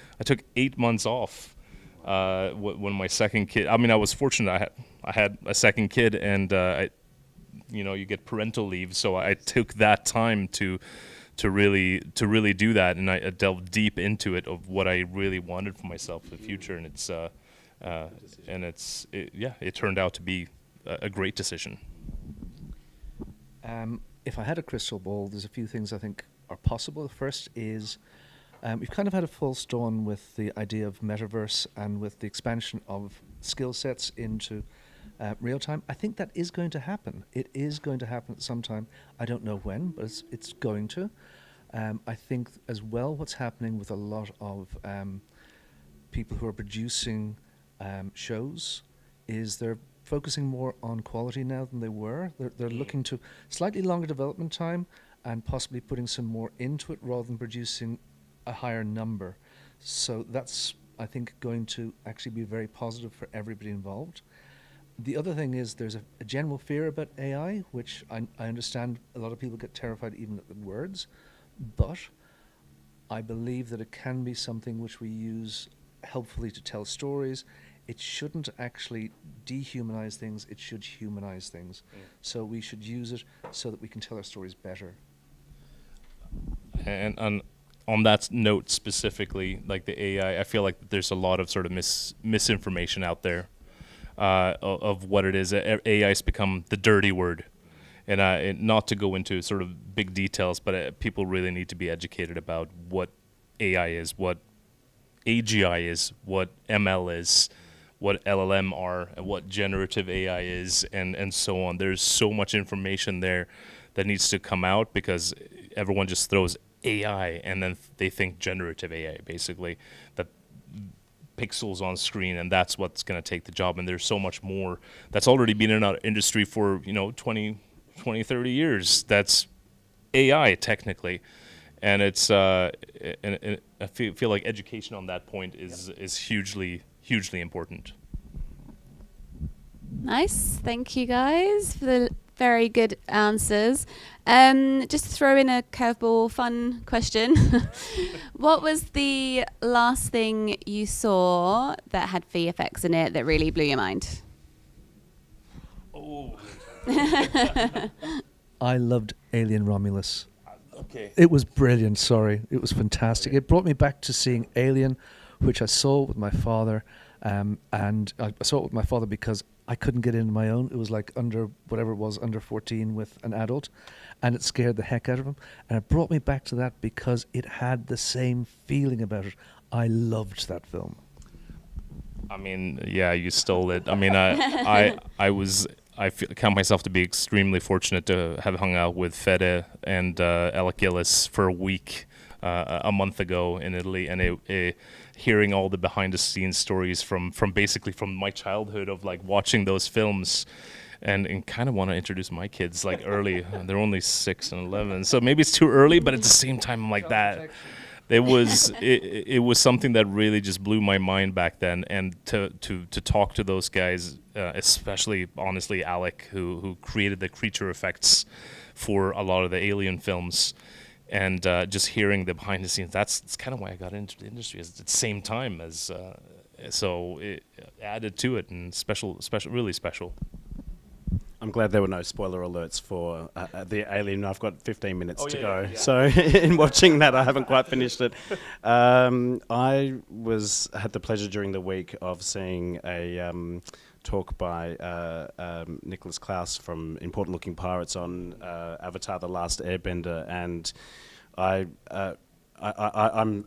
8 months off when my second kid. I mean, I was fortunate. I had a second kid, and you get parental leave, so I took that time to really do that, and I delved deep into it of what I really wanted for myself for the future, and it turned out to be a great decision. If I had a crystal ball, there's a few things I think are possible. The first is we've kind of had a false dawn with the idea of metaverse and with the expansion of skill sets into real time. I think that is going to happen. It is going to happen at some time. I don't know when, but it's going to. I think as well what's happening with a lot of people who are producing shows is they're focusing more on quality now than they were. They're looking to slightly longer development time and possibly putting some more into it rather than producing a higher number. So that's, I think, going to actually be very positive for everybody involved. The other thing is there's a general fear about AI, which I understand a lot of people get terrified even at the words, but I believe that it can be something which we use helpfully to tell stories. It shouldn't actually dehumanize things, it should humanize things. So we should use it so that we can tell our stories better. And on that note specifically, like the AI, I feel like there's a lot of sort of misinformation out there of what it is. AI has become the dirty word. And not to go into sort of big details, but people really need to be educated about what AI is, what AGI is, what ML is, what LLM are, and what generative AI is, and so on. There's so much information there that needs to come out because everyone just throws AI, and then they think generative AI, basically, that pixels on screen, and that's what's going to take the job. And there's so much more that's already been in our industry for 20, 30 years. That's AI technically, and it's and I feel like education on that point is hugely important. Nice, thank you guys for the very good answers. Just to throw in a curveball fun question. What was the last thing you saw that had VFX in it that really blew your mind? Oh. I loved Alien Romulus. Okay. It was brilliant, sorry. It was fantastic. It brought me back to seeing Alien, which I saw with my father. And I saw it with my father because I couldn't get in on my own. It was like under 14 with an adult, and it scared the heck out of him. And it brought me back to that because it had the same feeling about it. I loved that film. I mean, yeah, you stole it. I mean, I count myself to be extremely fortunate to have hung out with Fede and Alec Gillis for a week a month ago in Italy, and hearing all the behind-the-scenes stories from basically from my childhood of like watching those films, and kind of want to introduce my kids like early. They're only 6 and 11, so maybe it's too early, but at the same time, I'm like that. It was something that really just blew my mind back then, and to talk to those guys, especially honestly Alec, who created the creature effects for a lot of the Alien films. And just hearing the behind the scenes, that's kind of why I got into the industry at the same time as, so it added to it, and really special. I'm glad there were no spoiler alerts for the Alien. I've got 15 minutes to go. Yeah. So in watching that, I haven't quite finished it. I had the pleasure during the week of seeing a talk by Nicholas Klaus from Important Looking Pirates on Avatar: The Last Airbender, and I'm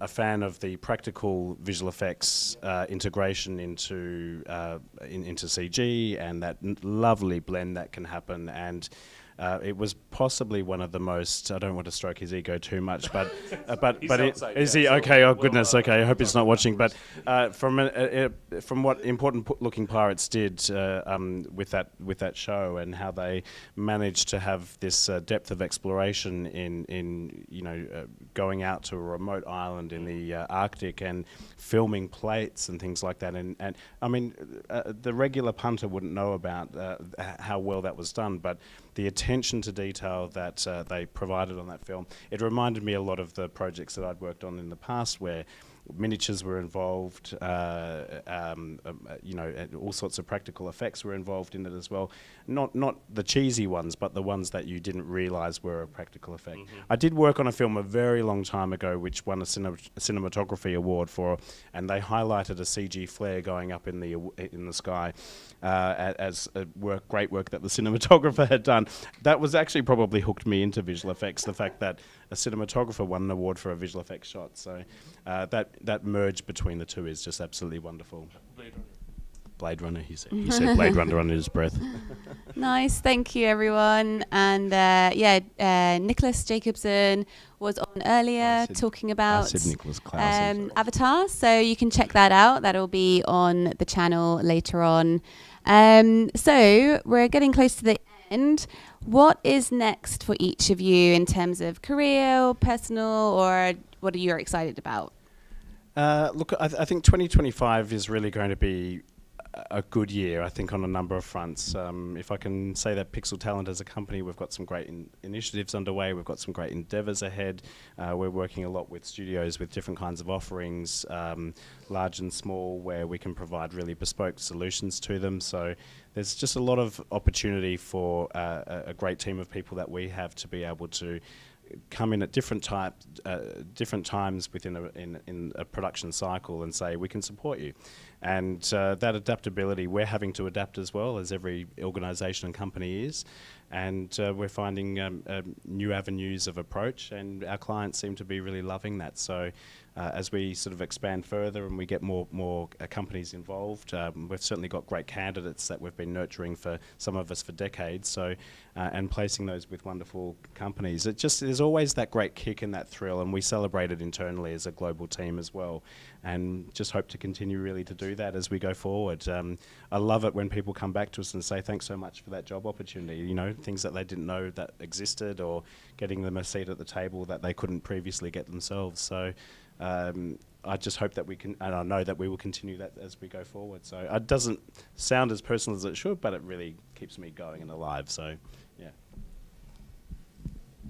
a fan of the practical visual effects integration into CG, and that lovely blend that can happen. And it was possibly one of the most, I don't want to stroke his ego too much, but is he okay? Oh goodness, okay. I hope he's not watching. But from what Important Looking Pirates did with that show, and how they managed to have this depth of exploration in going out to a remote island in the Arctic and filming plates and things like that. And I mean, the regular punter wouldn't know about how well that was done, but the attention to detail that they provided on that film, it reminded me a lot of the projects that I'd worked on in the past, where miniatures were involved, and all sorts of practical effects were involved in it as well. Not the cheesy ones, but the ones that you didn't realise were a practical effect. Mm-hmm. I did work on a film a very long time ago, which won a cinematography award and they highlighted a CG flare going up in the sky as great work that the cinematographer had done. That was actually probably hooked me into visual effects. The fact that a cinematographer won an award for a visual effects shot. So that merge between the two is just absolutely wonderful. Blade Runner, he said Blade Runner under his breath. Nice, thank you everyone. And Niklas Jacobson was on earlier talking about Avatar, so you can check that out. That'll be on the channel later on. So we're getting close to the end. What is next for each of you in terms of career or personal, or what are you excited about? Look, I think 2025 is really going to be a good year, I think, on a number of fronts. If I can say that Pixel Talent as a company, we've got some great initiatives underway. We've got some great endeavours ahead. We're working a lot with studios with different kinds of offerings, large and small, where we can provide really bespoke solutions to them. So there's just a lot of opportunity for a great team of people that we have to be able to come in at different times within a production cycle and say, we can support you. And that adaptability, we're having to adapt as well, as every organisation and company is. And we're finding new avenues of approach, and our clients seem to be really loving that. So as we sort of expand further and we get more companies involved, we've certainly got great candidates that we've been nurturing for some of us for decades. So and placing those with wonderful companies, it just there's always that great kick and that thrill, and we celebrate it internally as a global team as well, and just hope to continue really to do that as we go forward. I love it when people come back to us and say thanks so much for that job opportunity. You know, things that they didn't know that existed, or getting them a seat at the table that they couldn't previously get themselves. So I just hope that we can, and I know that we will continue that as we go forward. So it doesn't sound as personal as it should, but it really keeps me going and alive. So yeah.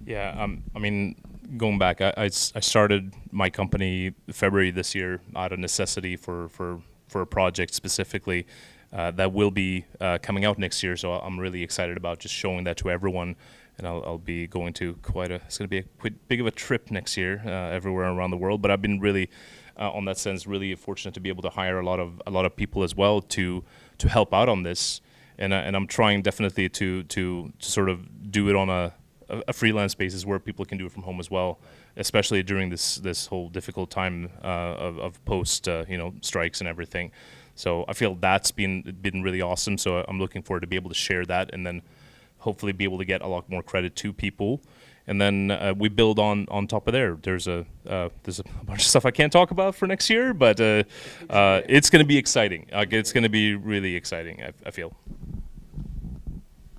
Yeah, I mean, going back, I started my company February this year out of necessity for a project specifically that will be coming out next year. So I'm really excited about just showing that to everyone. And I'll be going to it's going to be a quite big of a trip next year everywhere around the world. But I've been really, on that sense, really fortunate to be able to hire a lot of people as well to help out on this. And I'm trying definitely to sort of do it on a freelance basis where people can do it from home as well, especially during this whole difficult time of post strikes and everything. So I feel that's been really awesome. So I'm looking forward to be able to share that, and then hopefully be able to get a lot more credit to people. And then we build on top of there. There's a bunch of stuff I can't talk about for next year, but it's going to be exciting. It's going to be really exciting, I feel.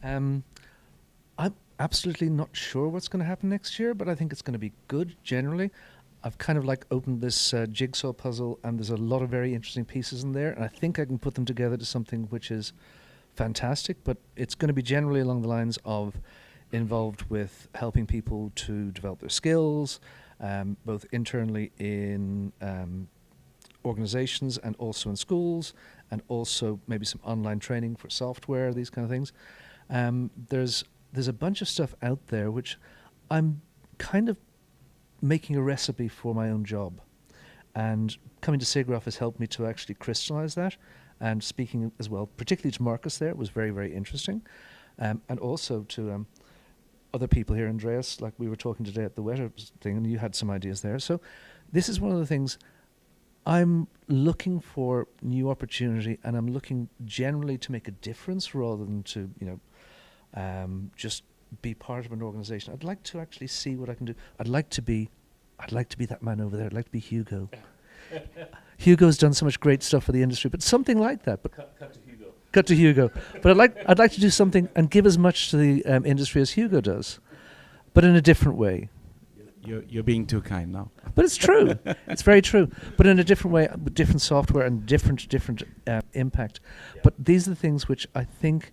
I'm absolutely not sure what's going to happen next year, but I think it's going to be good generally. I've kind of like opened this jigsaw puzzle, and there's a lot of very interesting pieces in there, and I think I can put them together to something which is fantastic. But it's going to be generally along the lines of involved with helping people to develop their skills, both internally in organizations and also in schools, and also maybe some online training for software, these kind of things. There's a bunch of stuff out there which I'm kind of making a recipe for my own job, and coming to SIGGRAPH has helped me to actually crystallize that. And speaking as well, particularly to Marcus there, it was very, very interesting, and also to other people here, Andreas, like we were talking today at the WACHAJACK thing, and you had some ideas there. So this is one of the things I'm looking for, new opportunity, and I'm looking generally to make a difference rather than to just be part of an organization. I'd like to actually see what I can do. I'd like to be that man over there. I'd like to be Hugo. Hugo's done so much great stuff for the industry, but something like that. But cut to Hugo. Cut to Hugo. But I'd like to do something and give as much to the industry as Hugo does, but in a different way. You're being too kind now. But it's true. It's very true. But in a different way, with different software and different impact. Yeah. But these are the things which I think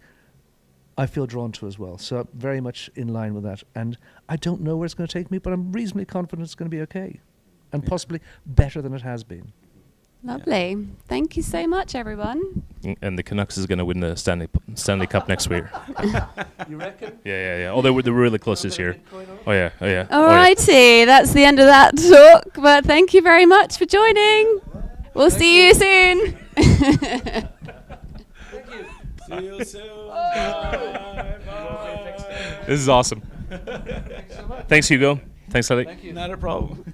I feel drawn to as well. So very much in line with that. And I don't know where it's going to take me, but I'm reasonably confident it's going to be okay, and possibly better than it has been. Lovely. Yeah. Thank you so much, everyone. And the Canucks is going to win the Stanley Cup next week. You reckon? Yeah. Oh, they were really close this year. Oh yeah. Alrighty, that's the end of that talk. But thank you very much for joining. We'll see you soon. Thank you. See you soon. Bye. This is awesome. Thanks so much. Thanks, Hugo. Thanks, Hayley. Thank you. Not a problem.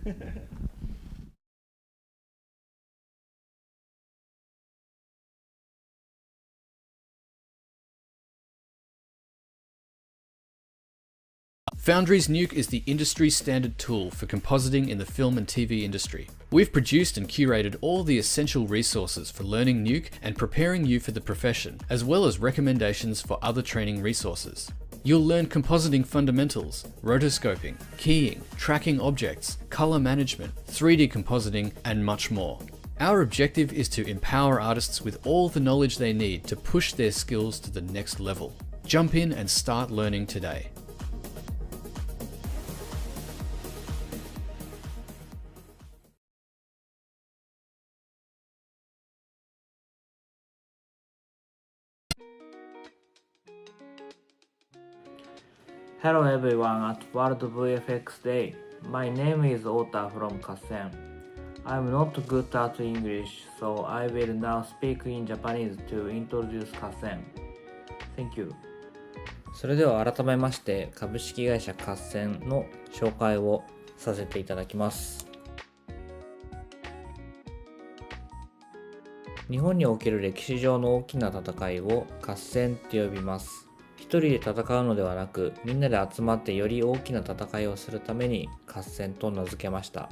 Foundry's NUKE is the industry standard tool for compositing in the film and TV industry. We've produced and curated all the essential resources for learning NUKE and preparing you for the profession, as well as recommendations for other training resources. You'll learn compositing fundamentals, rotoscoping, keying, tracking objects, color management, 3D compositing, and much more. Our objective is to empower artists with all the knowledge they need to push their skills to the next level. Jump in and start learning today. Hello everyone at World VFX Day. My name is Ota from KASSEN. I'm not good at English, so I will now speak in Japanese to introduce KASSEN. Thank you. それでは改めまして株式会社カッセンの紹介をさせていただきます。日本における歴史上の大きな戦いを合戦と呼びます。一人で戦うのではなく、みんなで集まってより大きな戦いをするために合戦と名付けました。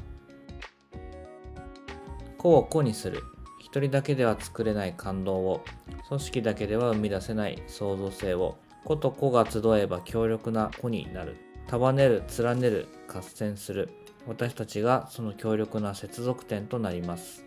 個を個にする。一人だけでは作れない感動を、組織だけでは生み出せない創造性を、個と個が集えば強力な個になる。束ねる、連ねる、合戦する。私たちがその強力な接続点となります。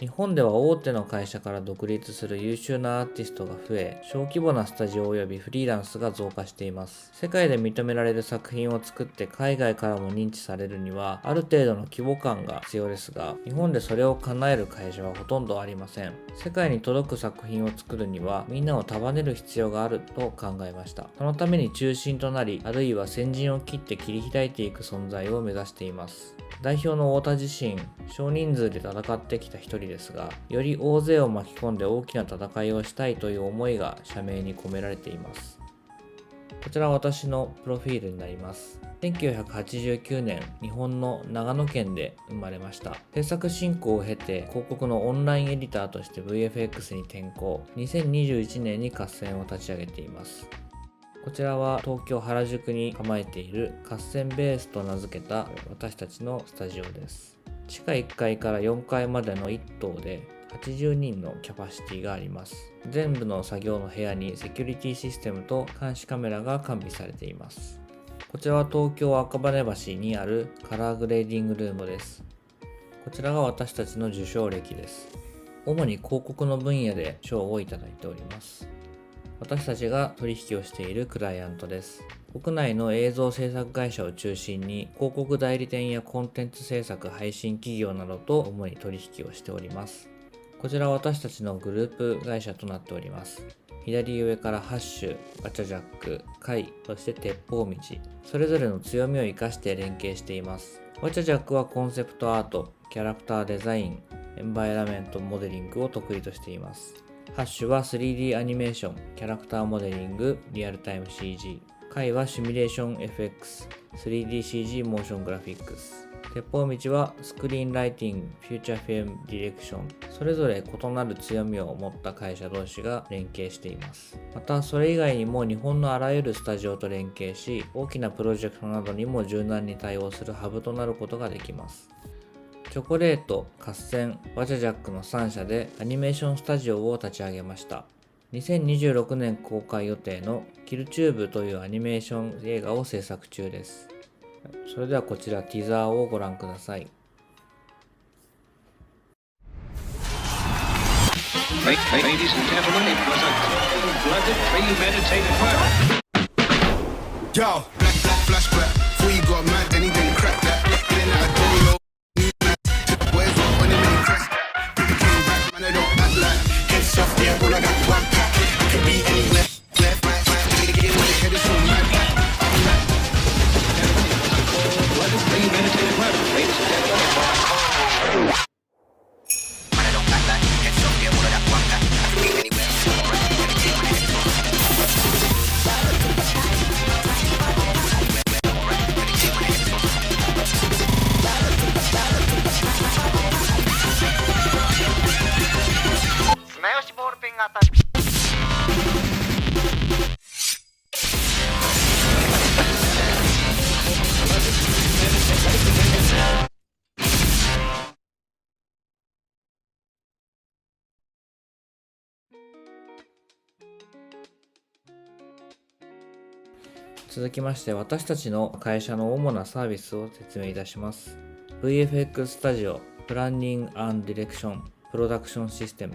日本では大手の会社から独立する優秀なアーティストが増え、小規模なスタジオ及びフリーランスが増加しています。世界で認められる作品を作って海外からも認知されるには、ある程度の規模感が必要ですが、日本でそれを叶える会社はほとんどありません。世界に届く作品を作るには、みんなを束ねる必要があると考えました。そのために中心となり、あるいは先陣を切って切り開いていく存在を目指しています。代表の太田自身、少人数で戦ってきた一人ですが、より大勢を巻き込んで大きな戦いをしたいという思いが社名に込められています。こちらは私のプロフィールになります。1989年、日本の長野県で生まれました。制作進行を経て、広告のオンラインエディターとして VFX に転向、2021年に合戦を立ち上げています。こちらは東京原宿に構えている合戦ベースと名付けた私たちのスタジオです。地下1階から4階までの1棟で80人のキャパシティがあります。全部の作業の部屋にセキュリティシステムと監視カメラが完備されています。こちらは東京赤羽橋にあるカラーグレーディングルームです。こちらが私たちの受賞歴です。主に広告の分野で賞をいただいております。私たちが取引をしているクライアントです。国内の映像制作会社を中心に広告代理店やコンテンツ制作配信企業などと主に取引をしております。こちらは私たちのグループ会社となっております。左上からハッシュ、ワチャジャック、カイ、そして鉄砲道、それぞれの強みを生かして連携しています。ワチャジャックはコンセプトアート、キャラクターデザイン、エンバイラメントモデリングを得意としています。ハッシュは 3D アニメーション、キャラクターモデリング、リアルタイム CG。カイはシミュレーション FX、3DCG モーショングラフィックス。鉄砲道はスクリーンライティング、フューチャーフィルムディレクション。それぞれ異なる強みを持った会社同士が連携しています。また、それ以外にも日本のあらゆるスタジオと連携し、大きなプロジェクトなどにも柔軟に対応するハブとなることができます。チョコレート、合戦、ワチャジャックの3社でアニメーションスタジオを立ち上げました。2026年公開予定のキルチューブというアニメーション映画を制作中です。それではこちらティザーをご覧ください。続きまして私たちの会社の主なサービスを説明いたします。VFX スタジオ、プランニング&ディレクション、プロダクションシステム。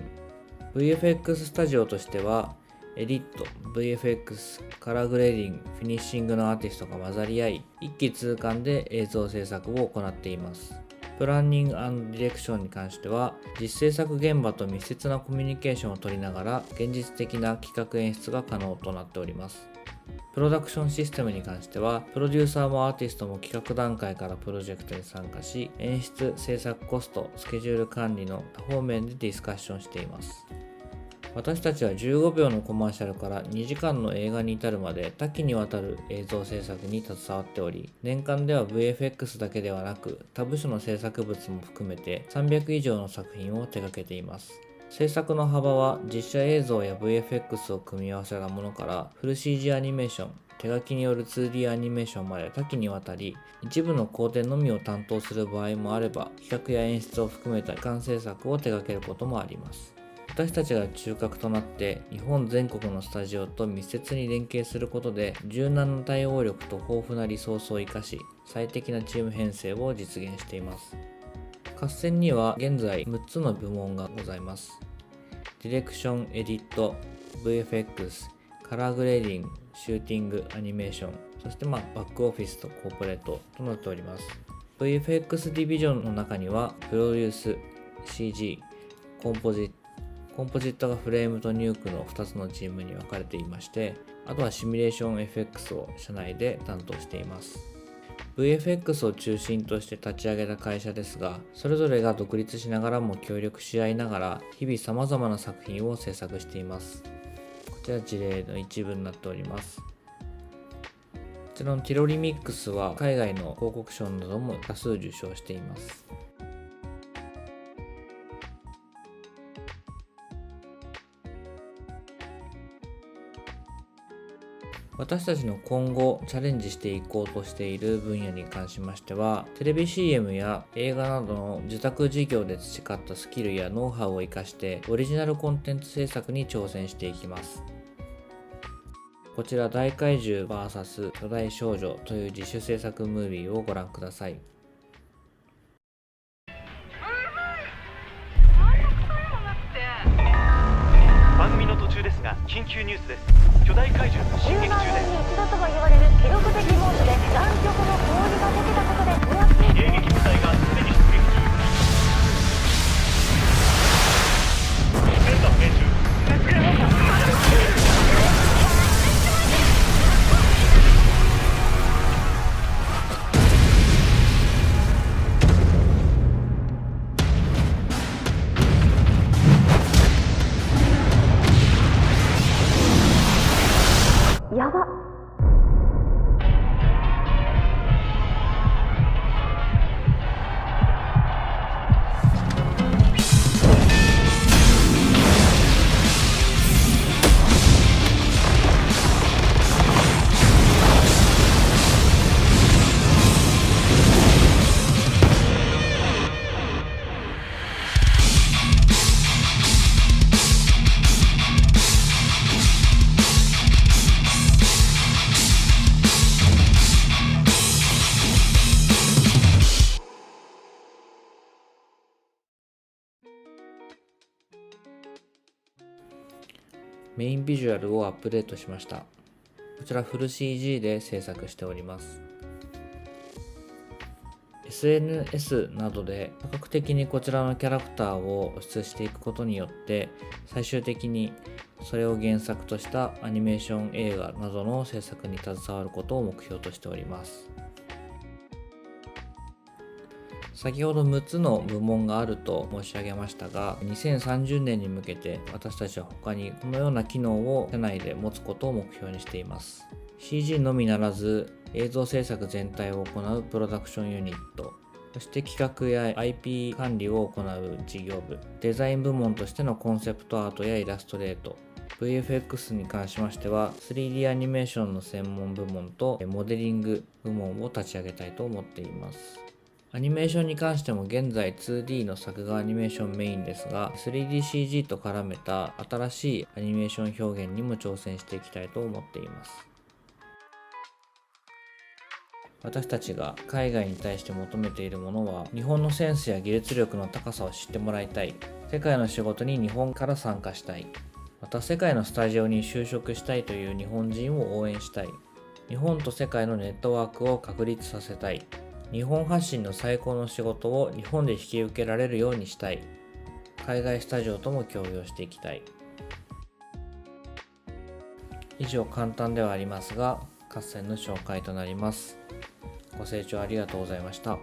VFX スタジオとしては、エディット、VFX、カラーグレーディング、フィニッシングのアーティストが混ざり合い、一気通貫で映像制作を行っています。プランニング&ディレクションに関しては、実制作現場と密接なコミュニケーションを取りながら、現実的な企画演出が可能となっております。プロダクションシステムに関しては、プロデューサーもアーティストも企画段階からプロジェクトに参加し、演出、制作コスト、スケジュール管理の多方面でディスカッションしています。私たちは15秒のコマーシャルから2時間の映画に至るまで多岐にわたる映像制作に携わっており、年間では VFX だけではなく他部署の制作物も含めて300以上の作品を手掛けています。制作の幅は実写映像や VFX を組み合わせたものからフル CG アニメーション、手書きによる 2D アニメーションまで多岐にわたり、一部の工程のみを担当する場合もあれば、企画や演出を含めた俯瞰制作を手掛けることもあります。私たちが中核となって日本全国のスタジオと密接に連携することで、柔軟な対応力と豊富なリソースを生かし、最適なチーム編成を実現しています。合戦には現在6つの部門がございます。ディレクション、エディット、VFX、カラーグレーディング、シューティング、アニメーション、そしてバックオフィスとコーポレートとなっております。VFX ディビジョンの中には、プロデュース、CG、コンポジットがフレームとニュークの2つのチームに分かれていまして、あとはシミュレーション FX を社内で担当しています。VFX を中心として立ち上げた会社ですが、それぞれが独立しながらも協力し合いながら、日々様々な作品を制作しています。こちら事例の一部になっております。こちらのティロリミックスは海外の広告賞なども多数受賞しています。私たちの今後チャレンジしていこうとしている分野に関しましては、テレビ CM や映画などの受託事業で培ったスキルやノウハウを生かしてオリジナルコンテンツ制作に挑戦していきます。こちら大怪獣 VS 巨大少女という自主制作ムービーをご覧ください。番組の途中ですが緊急ニュースです。巨大怪獣進撃中です。10万年に一度とも言われる記録的猛暑で南極の氷が溶けたことで迎撃部隊がすでに出撃中。センター命中。熱源放射。やばっ。メインビジュアルをアップデートしました。こちらフル CG で制作しております。SNS などで多角的にこちらのキャラクターを露出していくことによって、最終的にそれを原作としたアニメーション映画などの制作に携わることを目標としております。先ほど6つの部門があると申し上げましたが、2030年に向けて私たちは他にこのような機能を社内で持つことを目標にしています。CG のみならず映像制作全体を行うプロダクションユニット、そして企画や IP 管理を行う事業部、デザイン部門としてのコンセプトアートやイラストレート、VFX に関しましては 3D アニメーションの専門部門とモデリング部門を立ち上げたいと思っています。アニメーションに関しても現在 2D の作画アニメーションメインですが、 3DCG と絡めた新しいアニメーション表現にも挑戦していきたいと思っています。私たちが海外に対して求めているものは、日本のセンスや技術力の高さを知ってもらいたい、世界の仕事に日本から参加したい、また世界のスタジオに就職したいという日本人を応援したい、日本と世界のネットワークを確立させたい、日本発信の最高の仕事を日本で引き受けられるようにしたい、海外スタジオとも協業していきたい。以上、簡単ではありますが合戦の紹介となります。ご清聴ありがとうございました。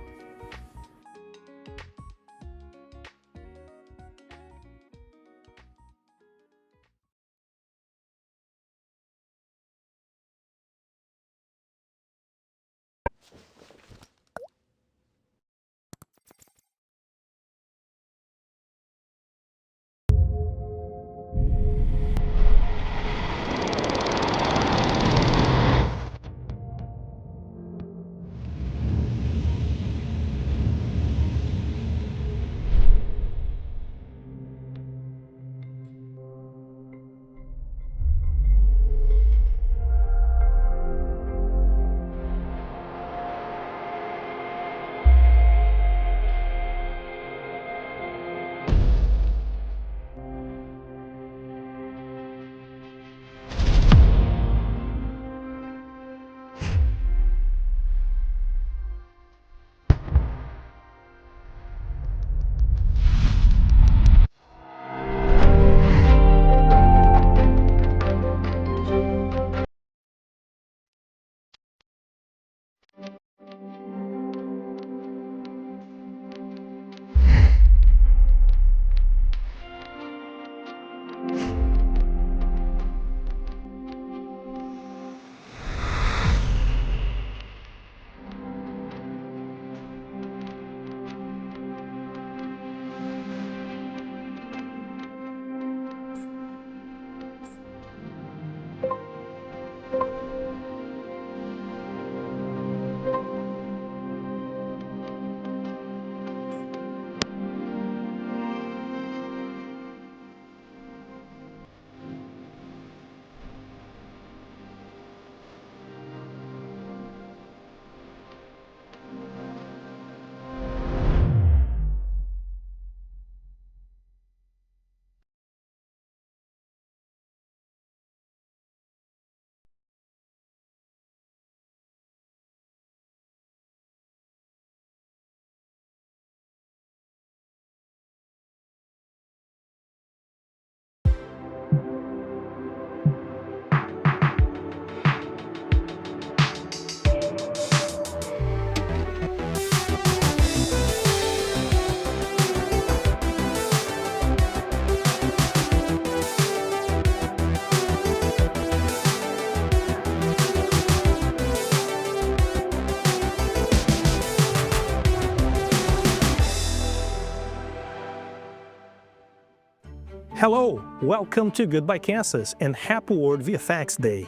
Hello, welcome to Goodbye Kansas and happy World VFX Day.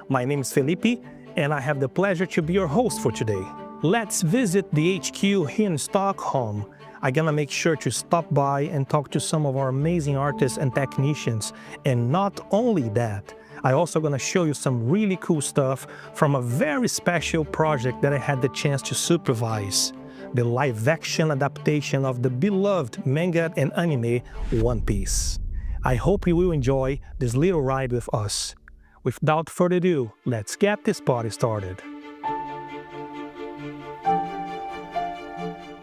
My name is Felipe and I have the pleasure to be your host for today. Let's visit the HQ here in Stockholm. I'm gonna make sure to stop by and talk to some of our amazing artists and technicians. And not only that, I also gonna show you some really cool stuff from a very special project that I had the chance to supervise. The live-action adaptation of the beloved manga and anime One Piece. I hope you will enjoy this little ride with us. Without further ado, let's get this party started.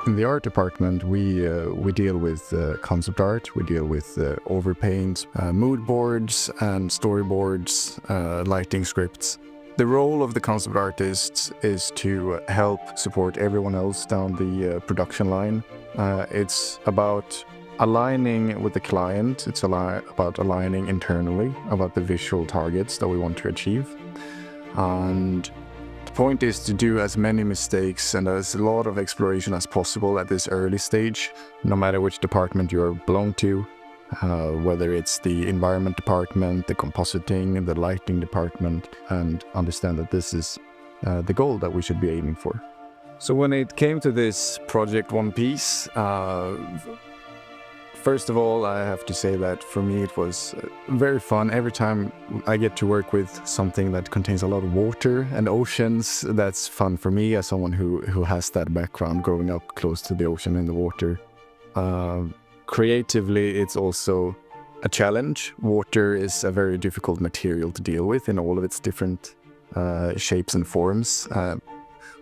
In the art department, we deal with concept art, we deal with overpaints, mood boards and storyboards, lighting scripts. The role of the concept artists is to help support everyone else down the production line. It's about aligning with the client, it's about aligning internally about the visual targets that we want to achieve. And the point is to do as many mistakes and as a lot of exploration as possible at this early stage, no matter which department you belong to, whether it's the environment department, the compositing, the lighting department, and understand that this is the goal that we should be aiming for. So when it came to this project One Piece, first of all, I have to say that for me it was very fun. Every time I get to work with something that contains a lot of water and oceans, that's fun for me as someone who has that background growing up close to the ocean and the water. Creatively, it's also a challenge. Water is a very difficult material to deal with in all of its different shapes and forms.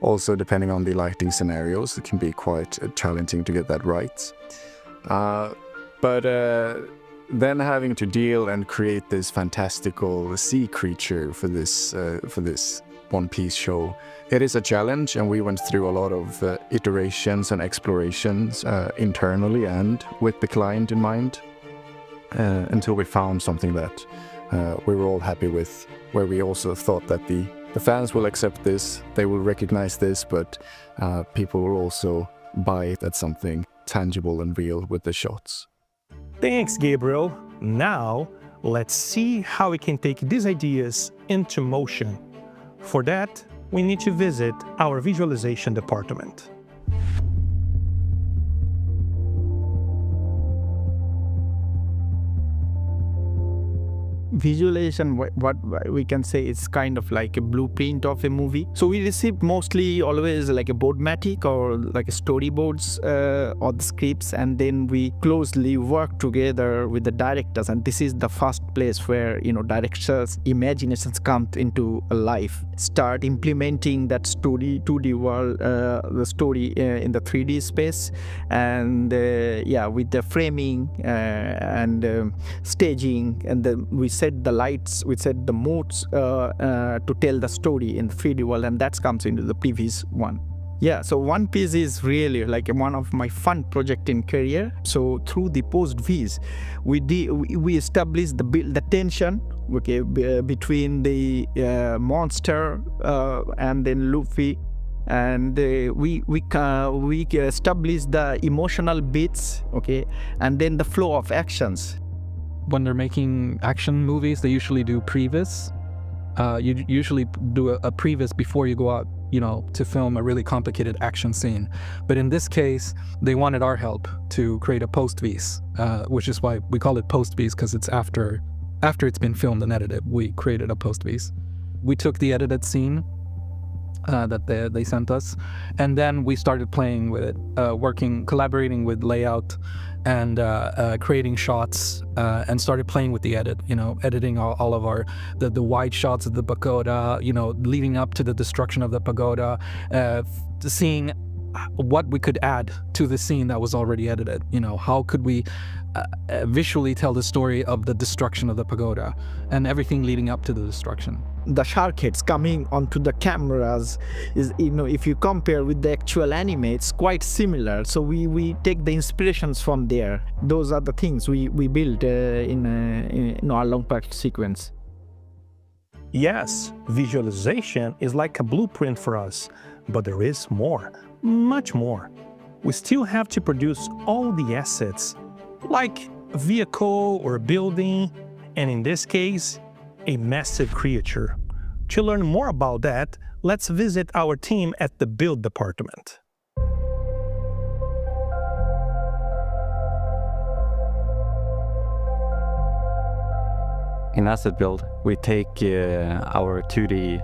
Also, depending on the lighting scenarios, it can be quite challenging to get that right. But then having to deal and create this fantastical sea creature for this One Piece show, it is a challenge, and we went through a lot of iterations and explorations internally and with the client in mind until we found something that we were all happy with, where we also thought that the fans will accept this, they will recognize this, but people will also buy it as something tangible and real with the shots. Thanks, Gabriel. Now, let's see how we can take these ideas into motion. For that, we need to visit our visualization department. Visualization, what we can say, is kind of like a blueprint of a movie. So we receive mostly always like a boardmatic or like a storyboards or the scripts, and then we closely work together with the directors, and this is the first place where, you know, directors' imaginations come into life. Start implementing that story, 2D world, the story in the 3D space, and yeah, with the framing and staging, and then we set the lights, we set the modes to tell the story in the 3D world, and that comes into the previous one. Yeah, so One Piece is really like one of my fun project in career. So through the post-Vs, we established the tension, okay, between the monster and then Luffy, and we established the emotional beats, okay, and then the flow of actions. When they're making action movies, they usually do previs. You usually do a previs before you go out, you know, to film a really complicated action scene. But in this case, they wanted our help to create a post-vis, which is why we call it post-vis, because it's after it's been filmed and edited, we created a post-vis. We took the edited scene that they sent us, and then we started playing with it, collaborating with layout and creating shots, and started playing with the edit, you know, editing all of our the wide shots of the pagoda, you know, leading up to the destruction of the pagoda, seeing what we could add to the scene that was already edited. You know, how could we visually tell the story of the destruction of the pagoda and everything leading up to the destruction. The shark heads coming onto the cameras is, you know, if you compare with the actual anime, it's quite similar. So we take the inspirations from there. Those are the things we build in our long practice sequence. Yes, visualization is like a blueprint for us, but there is more, much more. We still have to produce all the assets, like a vehicle or a building, and in this case, a massive creature. To learn more about that, let's visit our team at the build department. In asset build, we take our 2D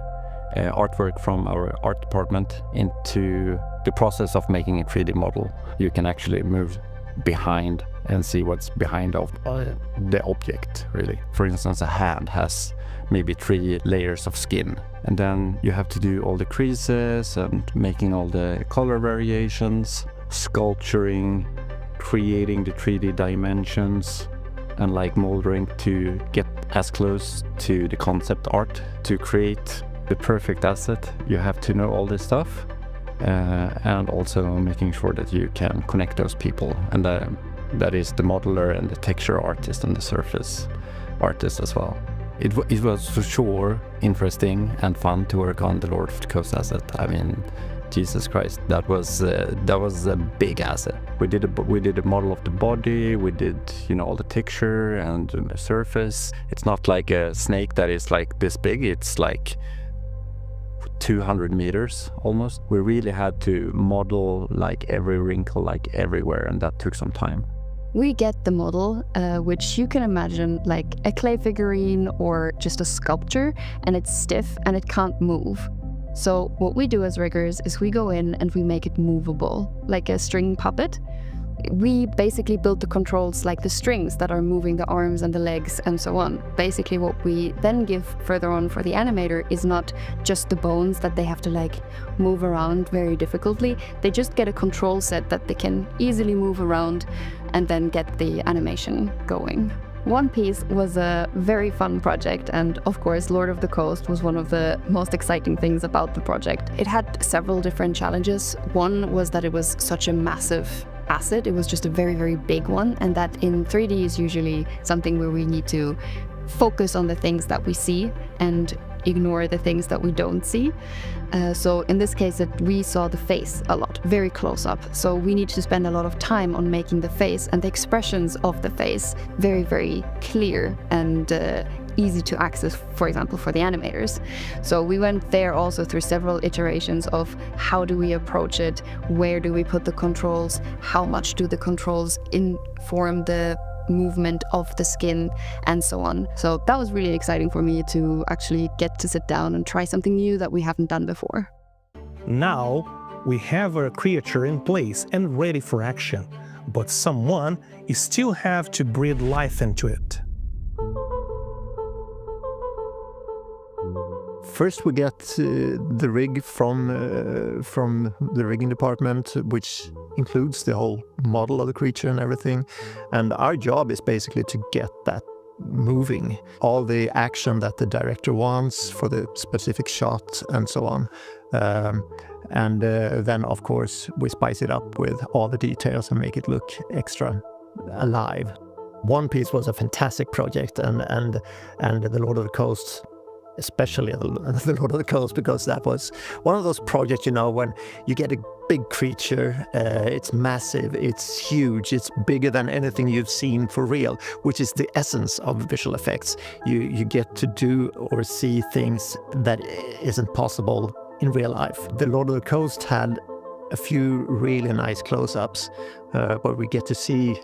artwork from our art department into the process of making a 3D model. You can actually move behind and see what's behind of the object, really. For instance, a hand has maybe 3 layers of skin, and then you have to do all the creases and making all the color variations, sculpturing, creating the 3D dimensions, and like moldering to get as close to the concept art. To create the perfect asset, you have to know all this stuff, and also making sure that you can connect those people, and that is the modeler and the texture artist and the surface artist as well. It was for sure interesting and fun to work on the Lord of the Coast asset. I mean, Jesus Christ, that was a big asset. We did a model of the body. We did, all the texture and the surface. It's not like a snake that is like this big. It's like 200 meters almost. We really had to model like every wrinkle, like everywhere, and that took some time. We get the model, which you can imagine like a clay figurine or just a sculpture, and it's stiff and it can't move. So what we do as riggers is we go in and we make it movable, like a string puppet. We basically build the controls like the strings that are moving the arms and the legs and so on. Basically what we then give further on for the animator is not just the bones that they have to like move around very difficultly. They just get a control set that they can easily move around and then get the animation going. One Piece was a very fun project, and of course Lord of the Coast was one of the most exciting things about the project. It had several different challenges. One was that it was such a massive asset. It was just a very, very big one, and that in 3D is usually something where we need to focus on the things that we see and ignore the things that we don't see. So in this case, we saw the face a lot, very close up. So we need to spend a lot of time on making the face and the expressions of the face very, very clear and easy to access, for example, for the animators. So we went there also through several iterations of how do we approach it, where do we put the controls, how much do the controls inform the movement of the skin, and so on. So that was really exciting for me to actually get to sit down and try something new that we haven't done before. Now we have our creature in place and ready for action, but someone still have to breathe life into it. First, we get the rig from the rigging department, which includes the whole model of the creature and everything. And our job is basically to get that moving. All the action that the director wants for the specific shot and so on. And then, of course, we spice it up with all the details and make it look extra alive. One Piece was a fantastic project, and the Lord of the Coast, especially the Lord of the Coast, because that was one of those projects, when you get a big creature, it's massive, it's huge, it's bigger than anything you've seen for real, which is the essence of visual effects. You get to do or see things that isn't possible in real life. The Lord of the Coast had a few really nice close-ups, where we get to see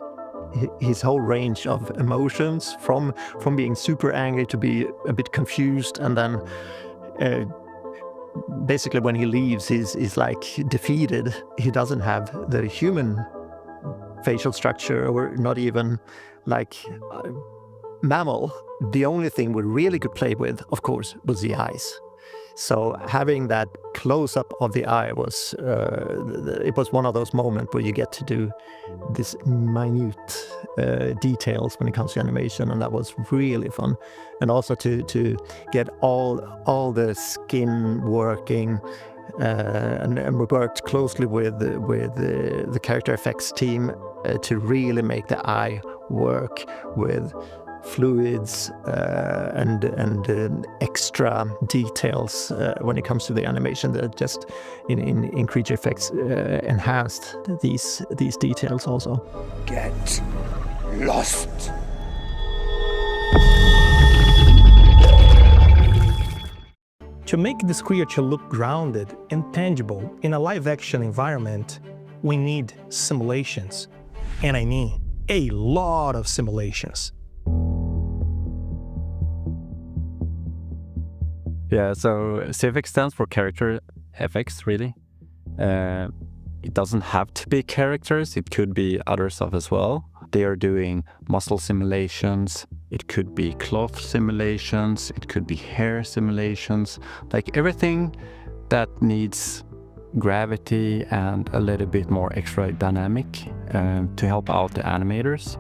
his whole range of emotions, from being super angry to be a bit confused, and then basically when he leaves he's like defeated. He doesn't have the human facial structure, or not even like mammal. The only thing we really could play with, of course, was the eyes. So having that close-up of the eye was it was one of those moments where you get to do this minute details when it comes to animation, and that was really fun. And also to get all the skin working, and we worked closely with the character effects team to really make the eye work with fluids and extra details when it comes to the animation that just in creature effects enhanced these details also. Get lost. To make this creature look grounded and tangible in a live-action environment, we need simulations. And I mean a lot of simulations. Yeah, so CFX stands for character FX, really. It doesn't have to be characters, it could be other stuff as well. They are doing muscle simulations, it could be cloth simulations, it could be hair simulations, like everything that needs gravity and a little bit more extra dynamic to help out the animators.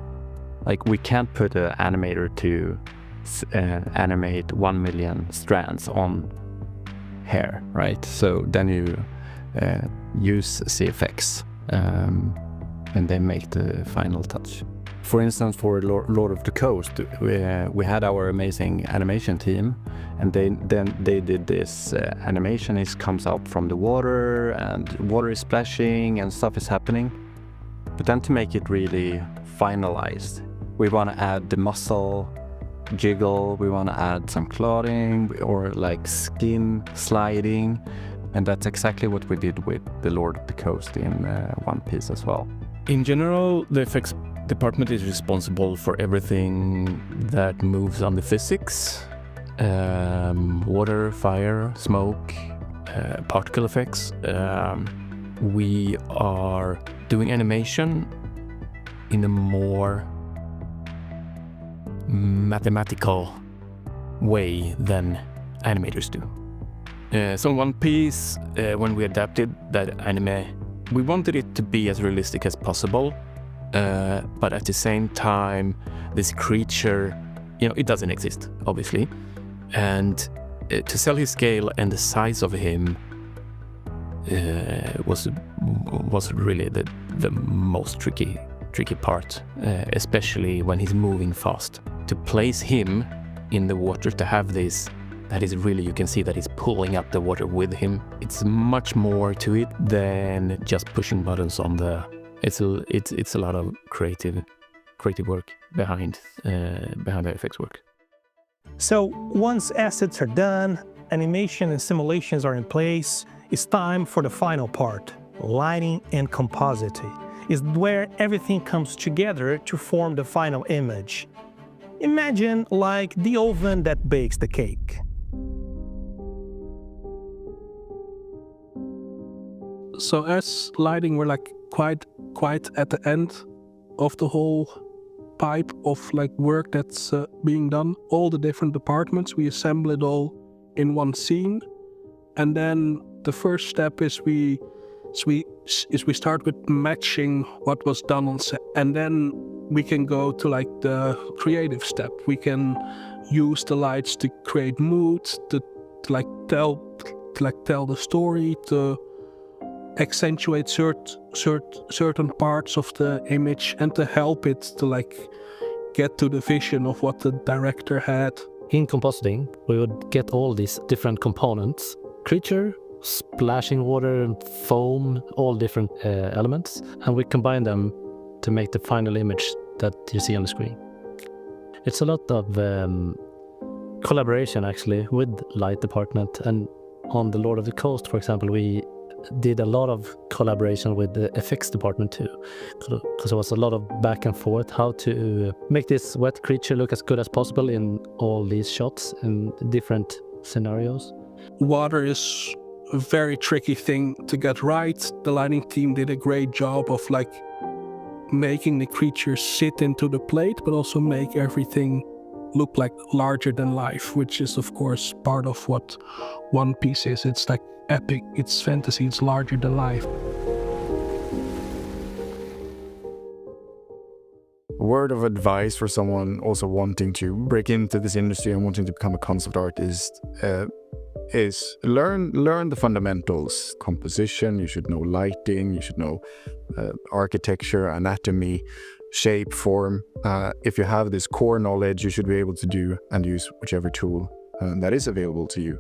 Like we can't put an animator to animate 1 million strands on hair, right? So then you use CFX and they make the final touch. For instance, for Lord of the Coast, we had our amazing animation team, and they did this animation. It comes out from the water, and water is splashing, and stuff is happening. But then to make it really finalized, we want to add the muscle jiggle, we want to add some clothing or like skin sliding, and that's exactly what we did with the Lord of the Coast in One Piece as well. In general, the effects department is responsible for everything that moves on the physics, water, fire, smoke, particle effects. We are doing animation in a more mathematical way than animators do. So One Piece, when we adapted that anime, we wanted it to be as realistic as possible, but at the same time, this creature, you know, it doesn't exist, obviously. And to sell his scale and the size of him was really the most tricky part, especially when he's moving fast. To place him in the water, to have this, that is really, you can see that he's pulling up the water with him. It's much more to it than just pushing buttons on the. It's a lot of creative work behind the FX work. So once assets are done, animation and simulations are in place, it's time for the final part, lighting and compositing. Is where everything comes together to form the final image. Imagine like the oven that bakes the cake. So as lighting, we're like quite at the end of the whole pipe of like work that's being done. All the different departments, we assemble it all in one scene, and then the first step is we start with matching what was done on set, and then we can go to like the creative step. We can use the lights to create mood, to tell the story, to accentuate certain parts of the image, and to help it to like get to the vision of what the director had. In compositing, we would get all these different components: creature, splashing water, and foam, all different elements, and we combine them to make the final image that you see on the screen. It's a lot of collaboration actually with light department, and on the Lord of the Coast, for example, we did a lot of collaboration with the effects department too, because there was a lot of back and forth how to make this wet creature look as good as possible in all these shots in different scenarios. Water is a very tricky thing to get right. The lighting team did a great job of like making the creature sit into the plate, but also make everything look like larger than life, which is of course part of what One Piece is. It's like epic, it's fantasy, it's larger than life. Word of advice for someone also wanting to break into this industry and wanting to become a concept artist is learn the fundamentals. Composition, you should know lighting, you should know architecture, anatomy, shape, form. If you have this core knowledge, you should be able to do and use whichever tool that is available to you.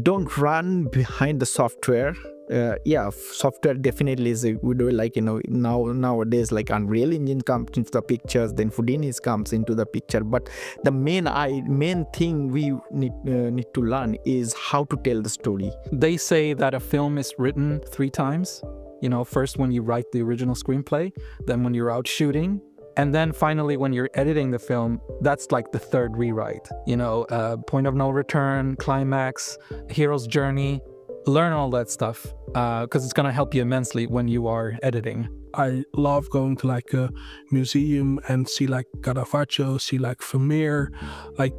Don't run behind the software. yeah, software definitely is a good way. Like, you know, nowadays, like Unreal Engine comes into the pictures, then Houdini's comes into the picture. But the main thing we need to learn is how to tell the story. They say that a film is written 3 times. You know, first when you write the original screenplay, then when you're out shooting, and then finally when you're editing the film. That's like the 3rd rewrite. You know, point of no return, climax, hero's journey. Learn all that stuff because it's going to help you immensely when you are editing. I love going to like a museum and see like Caravaggio, see like Vermeer. Like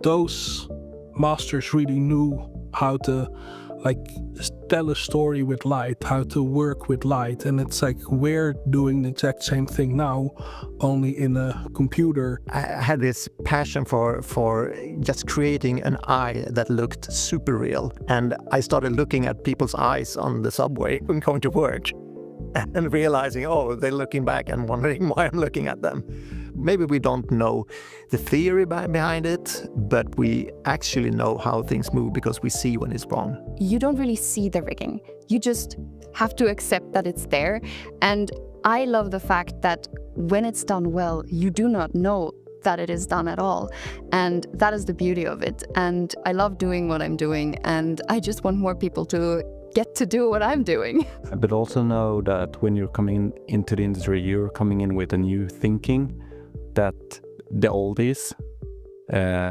those masters really knew how to like tell a story with light, how to work with light. And it's like we're doing the exact same thing now, only in a computer. I had this passion for just creating an eye that looked super real. And I started looking at people's eyes on the subway when going to work and realizing, oh, they're looking back and wondering why I'm looking at them. Maybe we don't know the theory behind it, but we actually know how things move because we see when it's wrong. You don't really see the rigging. You just have to accept that it's there. And I love the fact that when it's done well, you do not know that it is done at all. And that is the beauty of it. And I love doing what I'm doing. And I just want more people to get to do what I'm doing. But also know that when you're coming into the industry, you're coming in with a new thinking that the oldies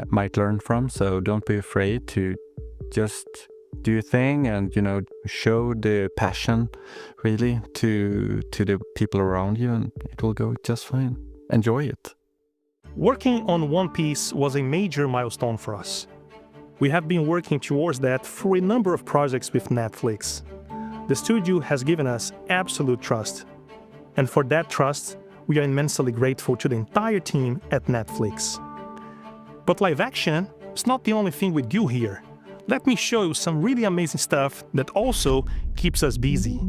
might learn from. So don't be afraid to just do your thing and, you know, show the passion really to the people around you, and it will go just fine. Enjoy it. Working on One Piece was a major milestone for us. We have been working towards that for a number of projects with Netflix. The studio has given us absolute trust. And for that trust, we are immensely grateful to the entire team at Netflix. But live action is not the only thing we do here. Let me show you some really amazing stuff that also keeps us busy.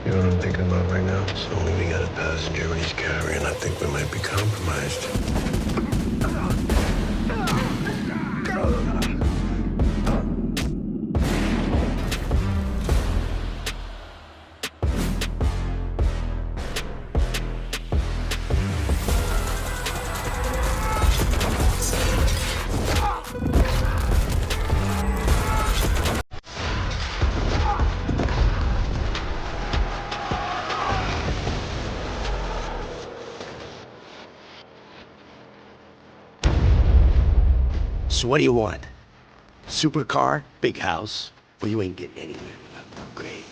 You know what I'm thinking about right now? So when we got a passenger and he's carrying, I think we might be compromised. So what do you want? Supercar, big house? Well, you ain't getting anywhere without an upgrade.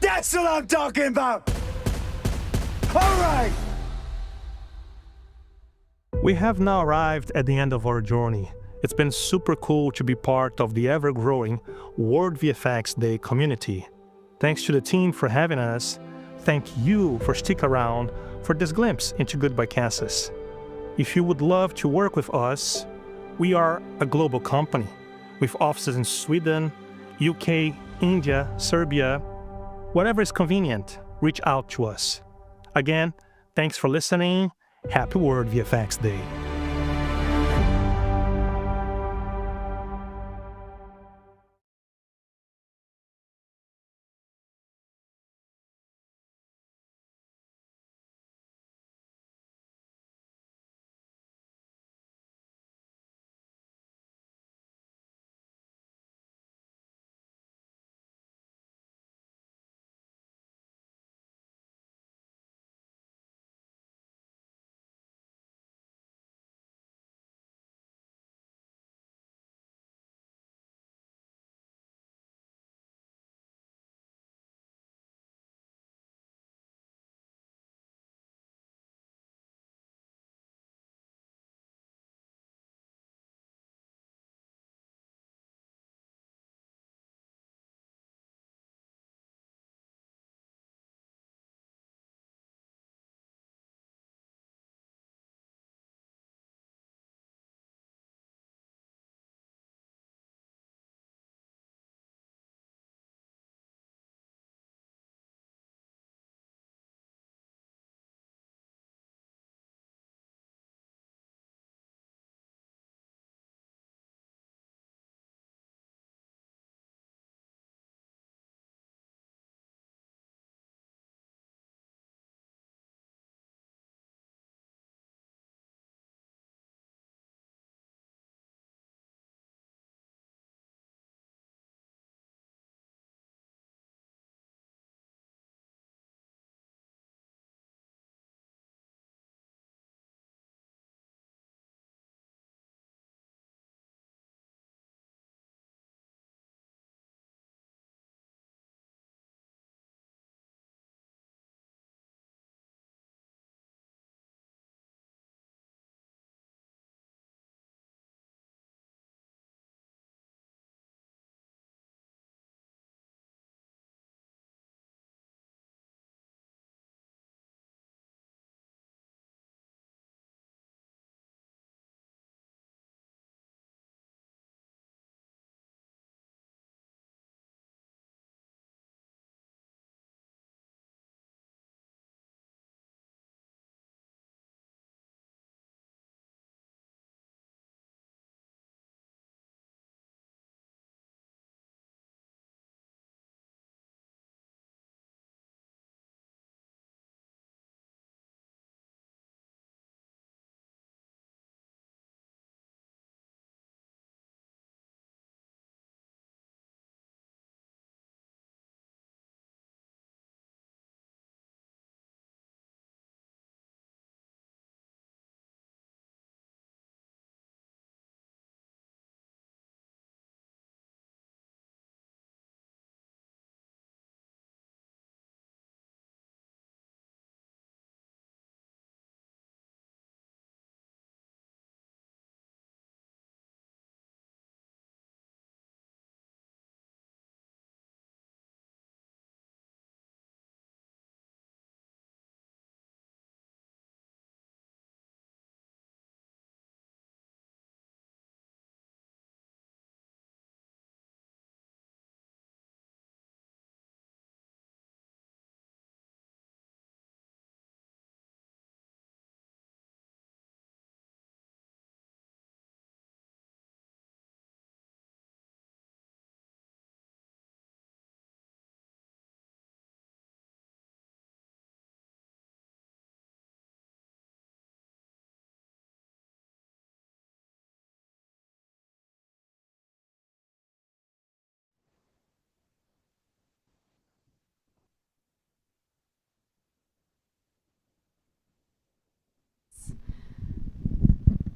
That's what I'm talking about! All right! We have now arrived at the end of our journey. It's been super cool to be part of the ever-growing World VFX Day community. Thanks to the team for having us. Thank you for sticking around for this glimpse into Goodbye Kansas. If you would love to work with us, we are a global company with offices in Sweden, UK, India, Serbia. Whatever is convenient, reach out to us. Again, thanks for listening. Happy World VFX Day.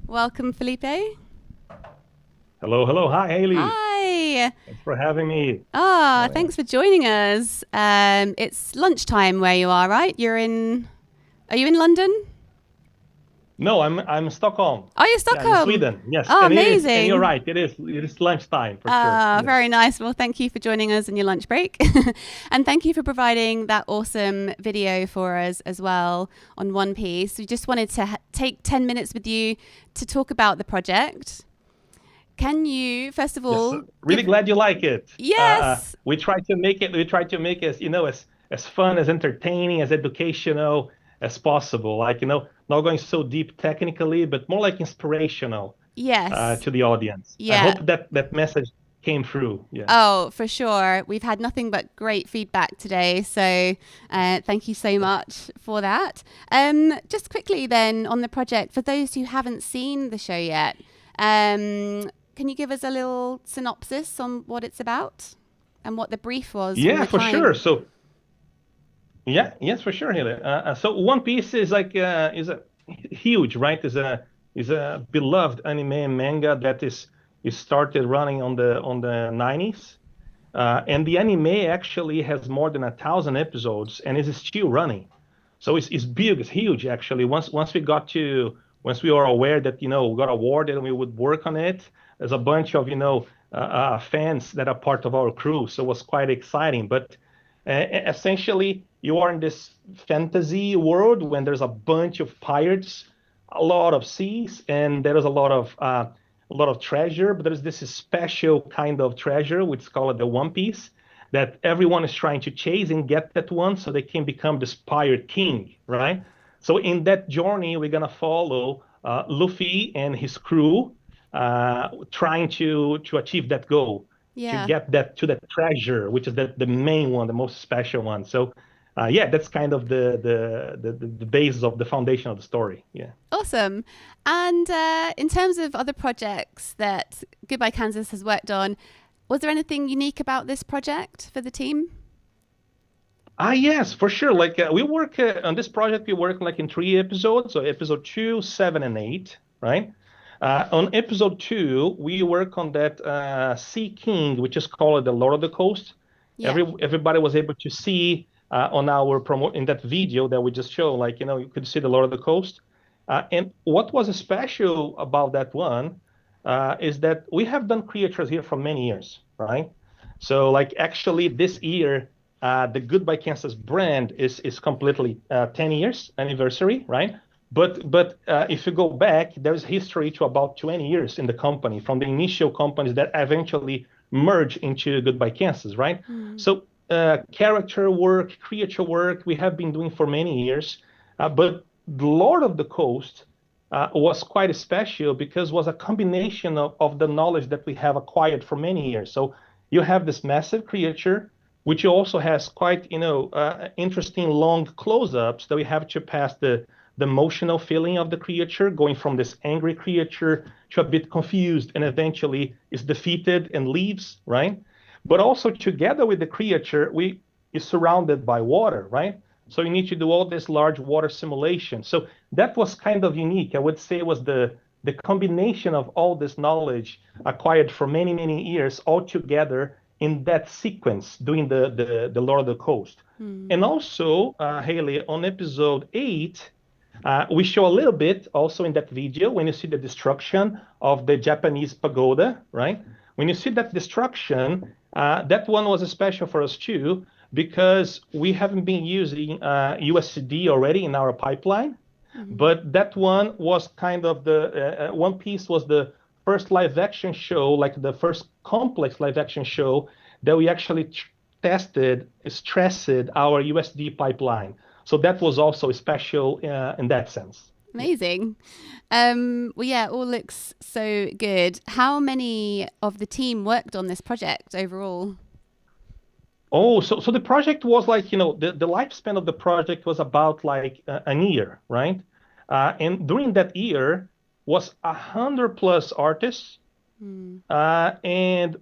Welcome, Felipe. Hello, hello. Hi, Hayley. Hi. Thanks for having me. Thanks for joining us. It's lunchtime where you are, right? Are you in London? No, I'm in Stockholm. Oh, you're Stockholm? Yeah, in Sweden, yes. Oh, and amazing. And you're right, it is lunchtime for sure. Yes. Very nice. Well, thank you for joining us in your lunch break. And thank you for providing that awesome video for us as well on One Piece. We just wanted to take 10 minutes with you to talk about the project. Can you, first of all... Yes, really glad you like it. Yes! We try to make it, as fun, as entertaining, as educational as possible. Like, not going so deep technically, but more like inspirational. Yes. To the audience. Yeah. I hope that message came through. Yeah. Oh, for sure. We've had nothing but great feedback today. So thank you so much for that. Just quickly then on the project, for those who haven't seen the show yet, can you give us a little synopsis on what it's about and what the brief was? Yeah, for sure. So, yes, for sure, Hayley. So One Piece is like is a huge, right? Is a beloved anime and manga that is started running on the 90s, and the anime actually has more than 1,000 episodes and is still running. So it's big, it's huge actually. Once we are aware that we got awarded and we would work on it, there's a bunch of fans that are part of our crew. So it was quite exciting. But essentially, you are in this fantasy world when there's a bunch of pirates, a lot of seas, and there is a lot of treasure. But there's this special kind of treasure, which is called the One Piece, that everyone is trying to chase and get that one, so they can become this pirate king, right? So in that journey, we're gonna follow Luffy and his crew trying to achieve that goal, to get to that treasure, which is the main one, the most special one. So that's kind of the basis of the foundation of the story. Yeah. Awesome. And in terms of other projects that Goodbye Kansas has worked on, was there anything unique about this project for the team? Yes, for sure. Like we work on this project, we work like in 3 episodes. So episode 2, 7, and 8, right? On episode 2, we work on that Sea King, which is called the Lord of the Coast. Yeah. Everybody was able to see on our in that video that we just showed, like, you could see the Lord of the Coast. And what was special about that one is that we have done creatures here for many years, right? So like actually this year, the Goodbye Kansas brand is completely 10 years anniversary, right? But if you go back, there's history to about 20 years in the company, from the initial companies that eventually merge into Goodbye Kansas, right? So character work, creature work, we have been doing for many years. But the Lord of the Coast was quite special because it was a combination of the knowledge that we have acquired for many years. So you have this massive creature, which also has quite, interesting long close-ups that we have to pass the emotional feeling of the creature, going from this angry creature to a bit confused, and eventually is defeated and leaves, right? But also together with the creature, we is surrounded by water, right? So you need to do all this large water simulation. So that was kind of unique. I would say it was the combination of all this knowledge acquired for many, many years all together in that sequence, doing the Lord of the Coast. And also, Hayley, on episode 8, we show a little bit also in that video when you see the destruction of the Japanese pagoda, right? When you see that destruction, that one was special for us too, because we haven't been using USD already in our pipeline. But that one was kind of the One Piece was the first live action show, like the first complex live action show that we actually stressed our USD pipeline. So that was also special in that sense. Amazing. Well, yeah, all looks so good. How many of the team worked on this project overall? Oh, so the project was like, the lifespan of the project was about like a year, right? And during that year was 100+ artists and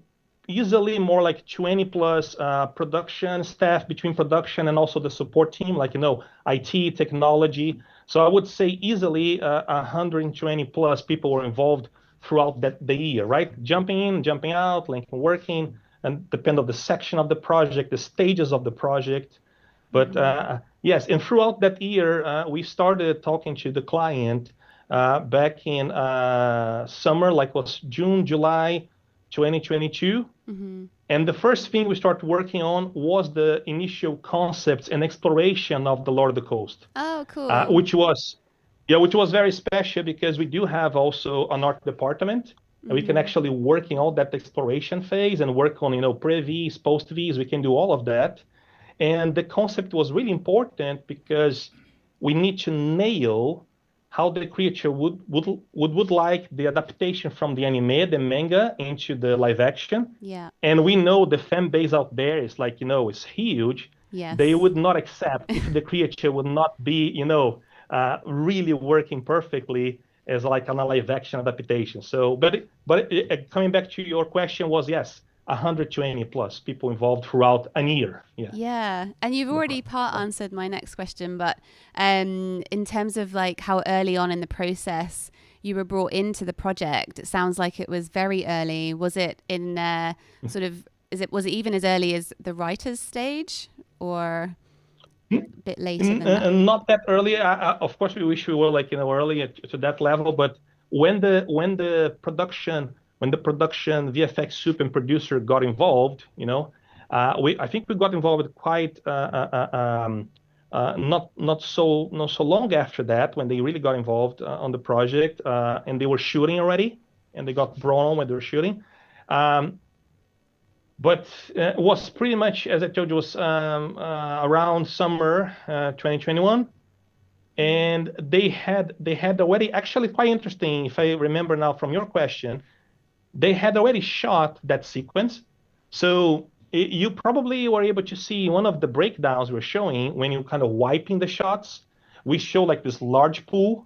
easily more like 20 plus production staff between production and also the support team, like, IT, technology. So I would say easily 120 plus people were involved throughout the year, right? Jumping in, jumping out, like working, and depend on the section of the project, the stages of the project. But yes, and throughout that year, we started talking to the client back in summer, like was June, July 2022. And the first thing we started working on was the initial concepts and exploration of the Lord of the Coast. Oh, cool. Which was very special because we do have also an art department. We can actually work in all that exploration phase and work on, pre-Vs, post-Vs. We can do all of that. And the concept was really important because we need to nail how the creature would like the adaptation from the anime, the manga, into the live action. Yeah. And we know the fan base out there is like, it's huge. Yes. They would not accept if the creature would not be, really working perfectly as like on a live action adaptation. So, but coming back to your question was, yes, 120 plus people involved throughout a year. Yeah. Yeah. And you've already part answered my next question, but in terms of like how early on in the process you were brought into the project, it sounds like it was very early. Was it in was it even as early as the writer's stage or a bit later than that? Not that early. Of course, we wish we were like, early to that level, but when the production VFX soup and producer got involved, I think we got involved quite not so long after that when they really got involved on the project, and they were shooting already, and they got brought on when they were shooting. But it was pretty much, as I told you, was around summer 2021. And they had already, actually quite interesting, if I remember now from your question, they had already shot that sequence. So you probably were able to see one of the breakdowns we're showing when you're kind of wiping the shots. We show like this large pool,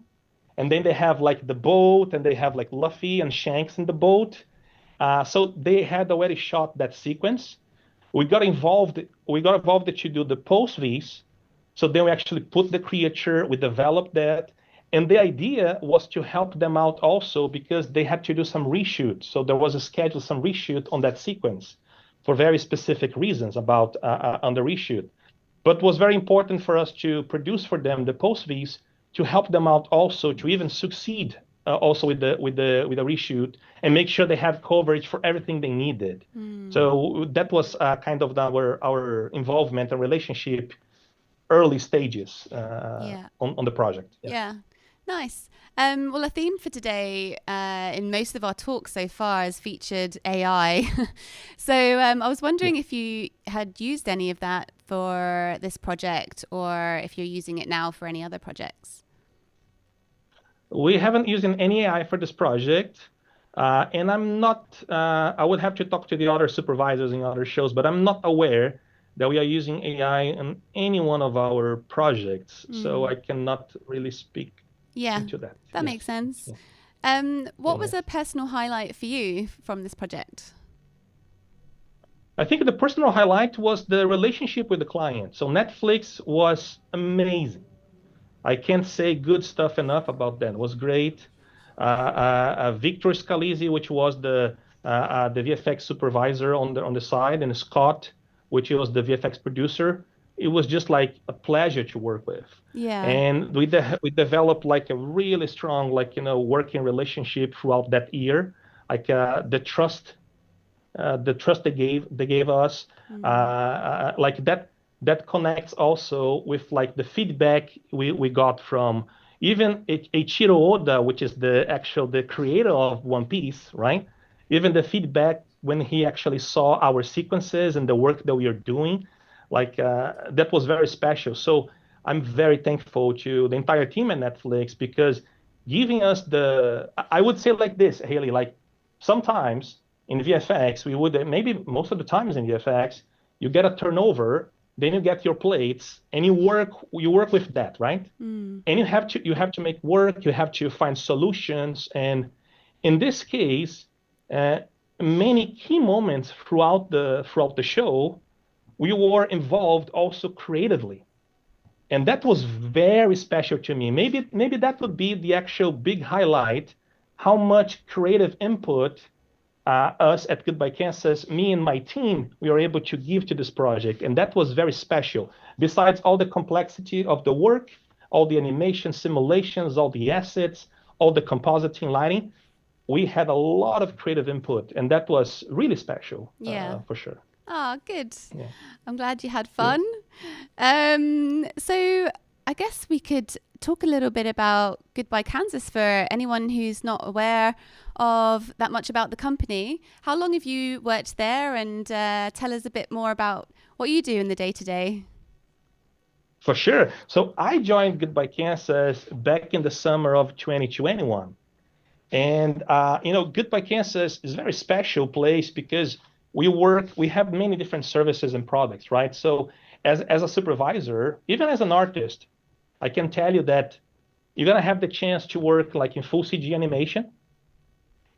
and then they have like the boat, and they have like Luffy and Shanks in the boat. So they had already shot that sequence. We got involved to do the post-Vs. So then we actually put the creature, we developed that. And the idea was to help them out also because they had to do some reshoot. So there was a schedule, some reshoot on that sequence for very specific reasons about on the reshoot. But it was very important for us to produce for them the post-Vs to help them out also to even succeed also with the reshoot and make sure they have coverage for everything they needed. So that was kind of our involvement and relationship early stages on the project. Yeah. Nice. Well, a theme for today in most of our talks so far has featured AI. So I was wondering if you had used any of that for this project or if you're using it now for any other projects. We haven't used any AI for this project. And I'm not, I would have to talk to the other supervisors in other shows, but I'm not aware that we are using AI in any one of our projects. So I cannot really speak to that. That makes sense. What was a personal highlight for you from this project? I think the personal highlight was the relationship with the client. So Netflix was amazing. I can't say good stuff enough about that. It was great. Victor Scalisi, which was the VFX supervisor on the side, and Scott, which was the VFX producer. It was just like a pleasure to work with. Yeah. And we developed like a really strong working relationship throughout that year. Like the trust they gave us, like that connects also with like the feedback we got from even Eiichiro Oda, which is the creator of One Piece, right? Even the feedback when he actually saw our sequences and the work that we are doing, like that was very special. So I'm very thankful to the entire team at Netflix because giving us I would say like this, Hayley, like sometimes in VFX, we would, maybe most of the times in VFX, you get a turnover, then you get your plates and you work with that, right? And you have to make work, you have to find solutions. And in this case, many key moments throughout the show, we were involved also creatively. And that was very special to me. Maybe that would be the actual big highlight, how much creative input us at Goodbye Kansas, me and my team, we were able to give to this project. And that was very special. Besides all the complexity of the work, all the animation simulations, all the assets, all the compositing lighting, we had a lot of creative input. And that was really special, for sure. Oh, good. Yeah. I'm glad you had fun. So I guess we could talk a little bit about Goodbye Kansas for anyone who's not aware of that much about the company. How long have you worked there? And tell us a bit more about what you do in the day-to-day. For sure. So I joined Goodbye Kansas back in the summer of 2021. And, Goodbye Kansas is a very special place because we have many different services and products, right? So as a supervisor, even as an artist, I can tell you that you're going to have the chance to work like in full CG animation.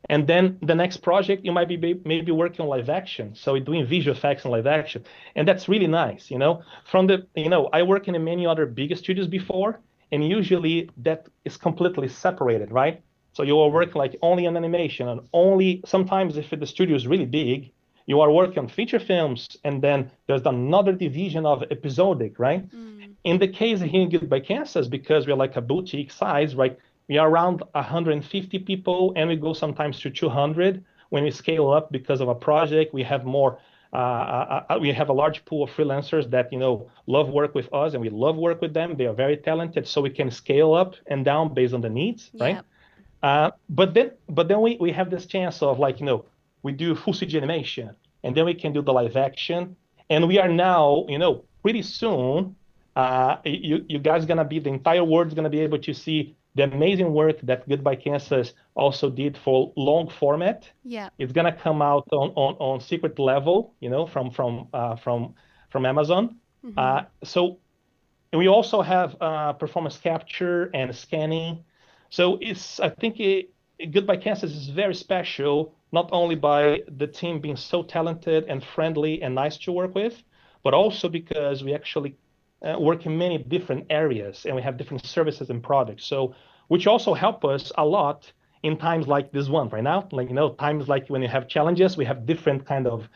And then the next project, you might be maybe working on live action. So you're doing visual effects and live action. And that's really nice, I work in many other big studios before, and usually that is completely separated, right? So you are working like only on animation and only sometimes if the studio is really big, you are working on feature films, and then there's another division of episodic, right? In the case here in Goodbye Kansas, because we're like a boutique size, right? We are around 150 people, and we go sometimes to 200 when we scale up because of a project. We have more. We have a large pool of freelancers that love work with us, and we love work with them. They are very talented, so we can scale up and down based on the needs, right? But then we have this chance of we do full CG animation, and then we can do the live action. And we are now, pretty soon, you guys the entire world's gonna be able to see the amazing work that Goodbye Kansas also did for long format. Yeah. It's gonna come out on secret level, from Amazon. So we also have performance capture and scanning. So I think Goodbye Kansas is very special, not only by the team being so talented and friendly and nice to work with, but also because we actually work in many different areas and we have different services and products. So, which also help us a lot in times like this one right now. Times like when you have challenges, we have different kind of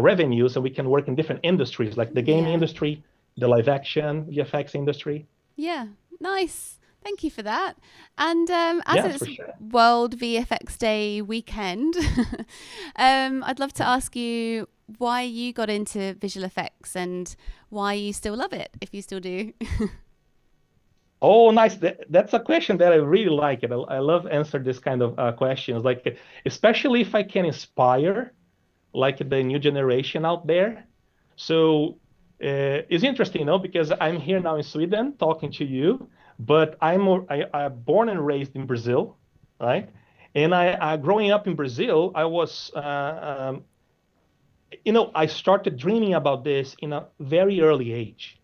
revenues, and we can work in different industries, like the gaming industry, the live action, VFX industry. Yeah, nice. Thank you for that. And as it's World VFX Day weekend, I'd love to ask you why you got into visual effects and why you still love it, if you still do. Oh, nice. That's a question that I really like. It. I love answering this kind of questions, especially if I can inspire the new generation out there. So it's interesting, because I'm here now in Sweden talking to you. But I'm born and raised in Brazil, right? And I growing up in Brazil, I was, I started dreaming about this in a very early age.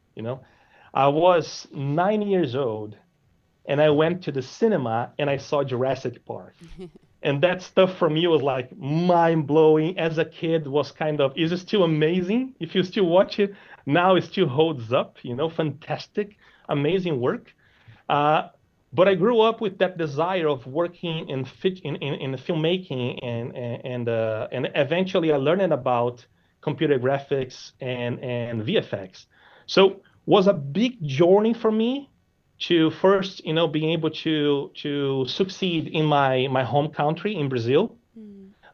I was 9 years old, and I went to the cinema and I saw Jurassic Park, and that stuff for me was like mind blowing. As a kid, was is still amazing. If you still watch it now, it still holds up. Fantastic, amazing work. But I grew up with that desire of working in filmmaking, and eventually I learned about computer graphics and VFX. So was a big journey for me to first, being able to succeed in my home country in Brazil.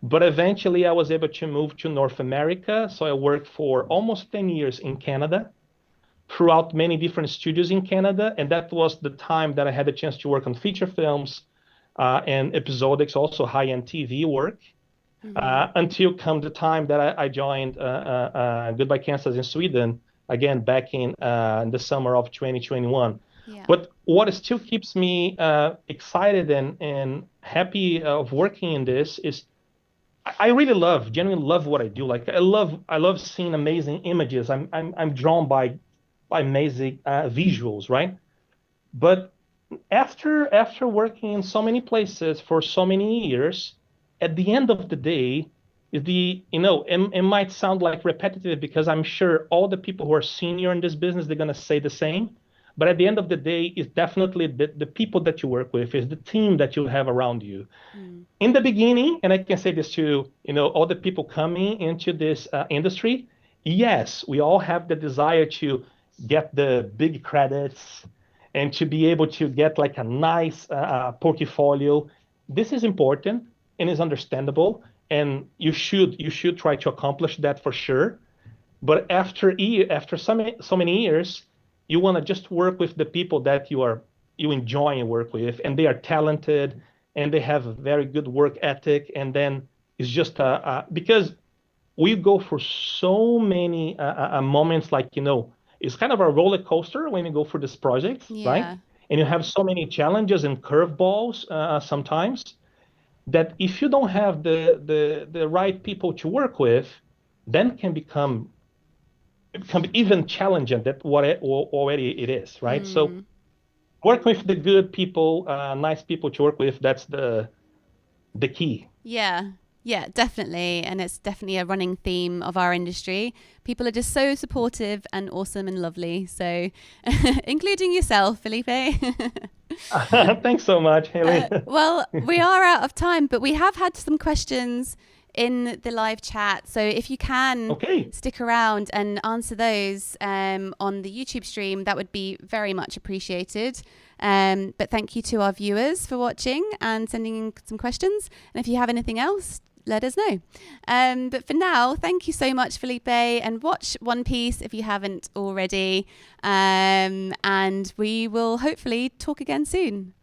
But eventually I was able to move to North America. So I worked for almost 10 years in Canada, throughout many different studios in Canada, and that was the time that I had a chance to work on feature films and episodics, also high-end TV work, until come the time that I joined Goodbye Kansas in Sweden, again back in the summer of 2021. Yeah. But what still keeps me excited and happy of working in this is I really genuinely love what I do. I love seeing amazing images. I'm drawn by amazing visuals, right? But after working in so many places for so many years, at the end of the day, is it might sound like repetitive because I'm sure all the people who are senior in this business, they're going to say the same. But at the end of the day, it's definitely the people that you work with, is the team that you have around you. In the beginning, and I can say this to all the people coming into this industry, yes, we all have the desire to get the big credits and to be able to get like a nice portfolio. This is important and is understandable, and you should try to accomplish that for sure. But after so many years, you want to just work with the people that you enjoy and work with, and they are talented and they have a very good work ethic. And then it's just because we go for so many moments, like it's kind of a roller coaster when you go for this project, right? And you have so many challenges and curveballs sometimes, that if you don't have the right people to work with, then it can become even challenging than what already it is, right? So work with the good people, nice people to work with. That's the key. Yeah, definitely. And it's definitely a running theme of our industry. People are just so supportive and awesome and lovely. So, including yourself, Felipe. Thanks so much, Haley. Well, we are out of time, but we have had some questions in the live chat. So if you can stick around and answer those on the YouTube stream, that would be very much appreciated. But thank you to our viewers for watching and sending in some questions. And if you have anything else, let us know. But for now, thank you so much, Felipe, and watch One Piece if you haven't already. And we will hopefully talk again soon.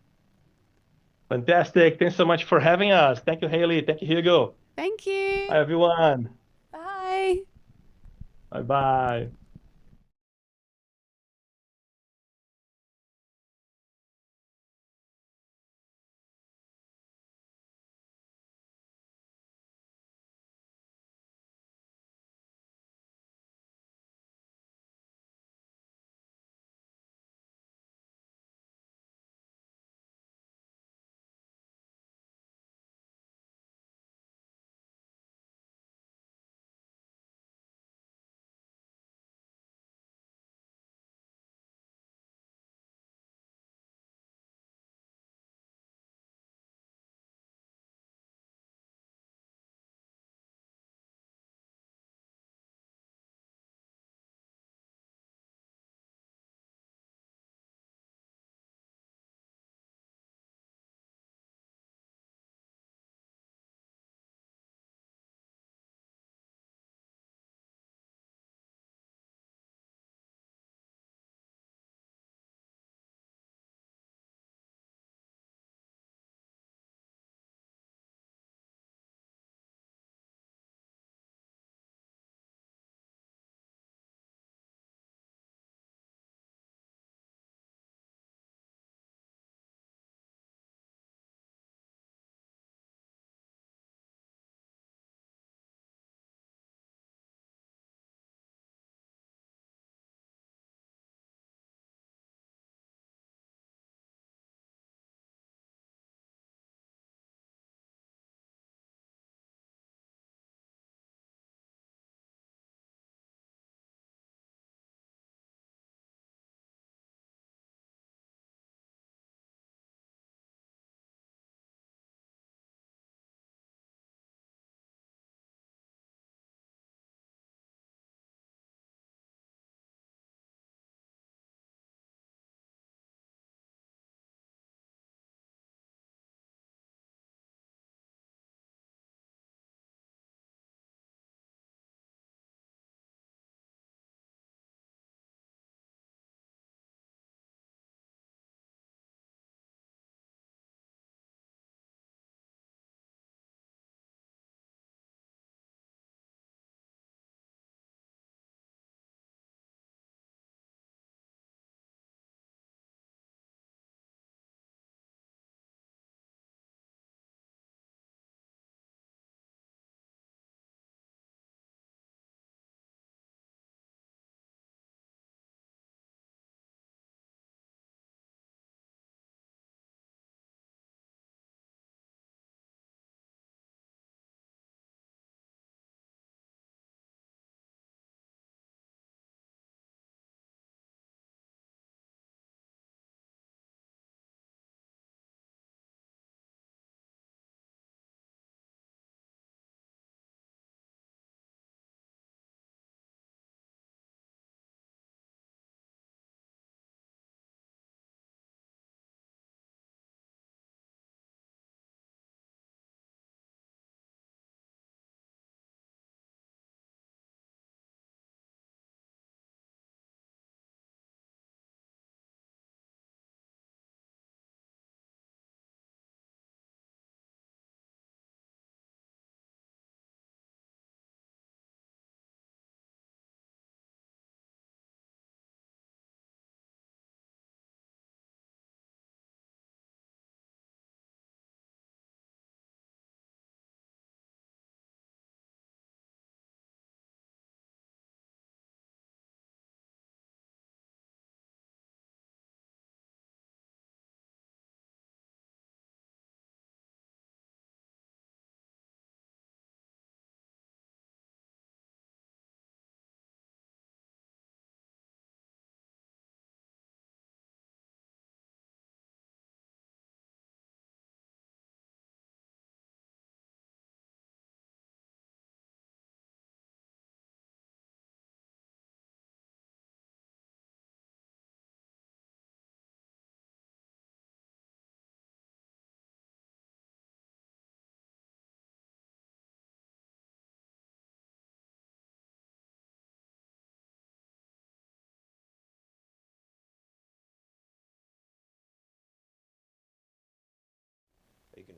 Fantastic. Thanks so much for having us. Thank you, Haley. Thank you, Hugo. Thank you. Bye, everyone. Bye. Bye-bye.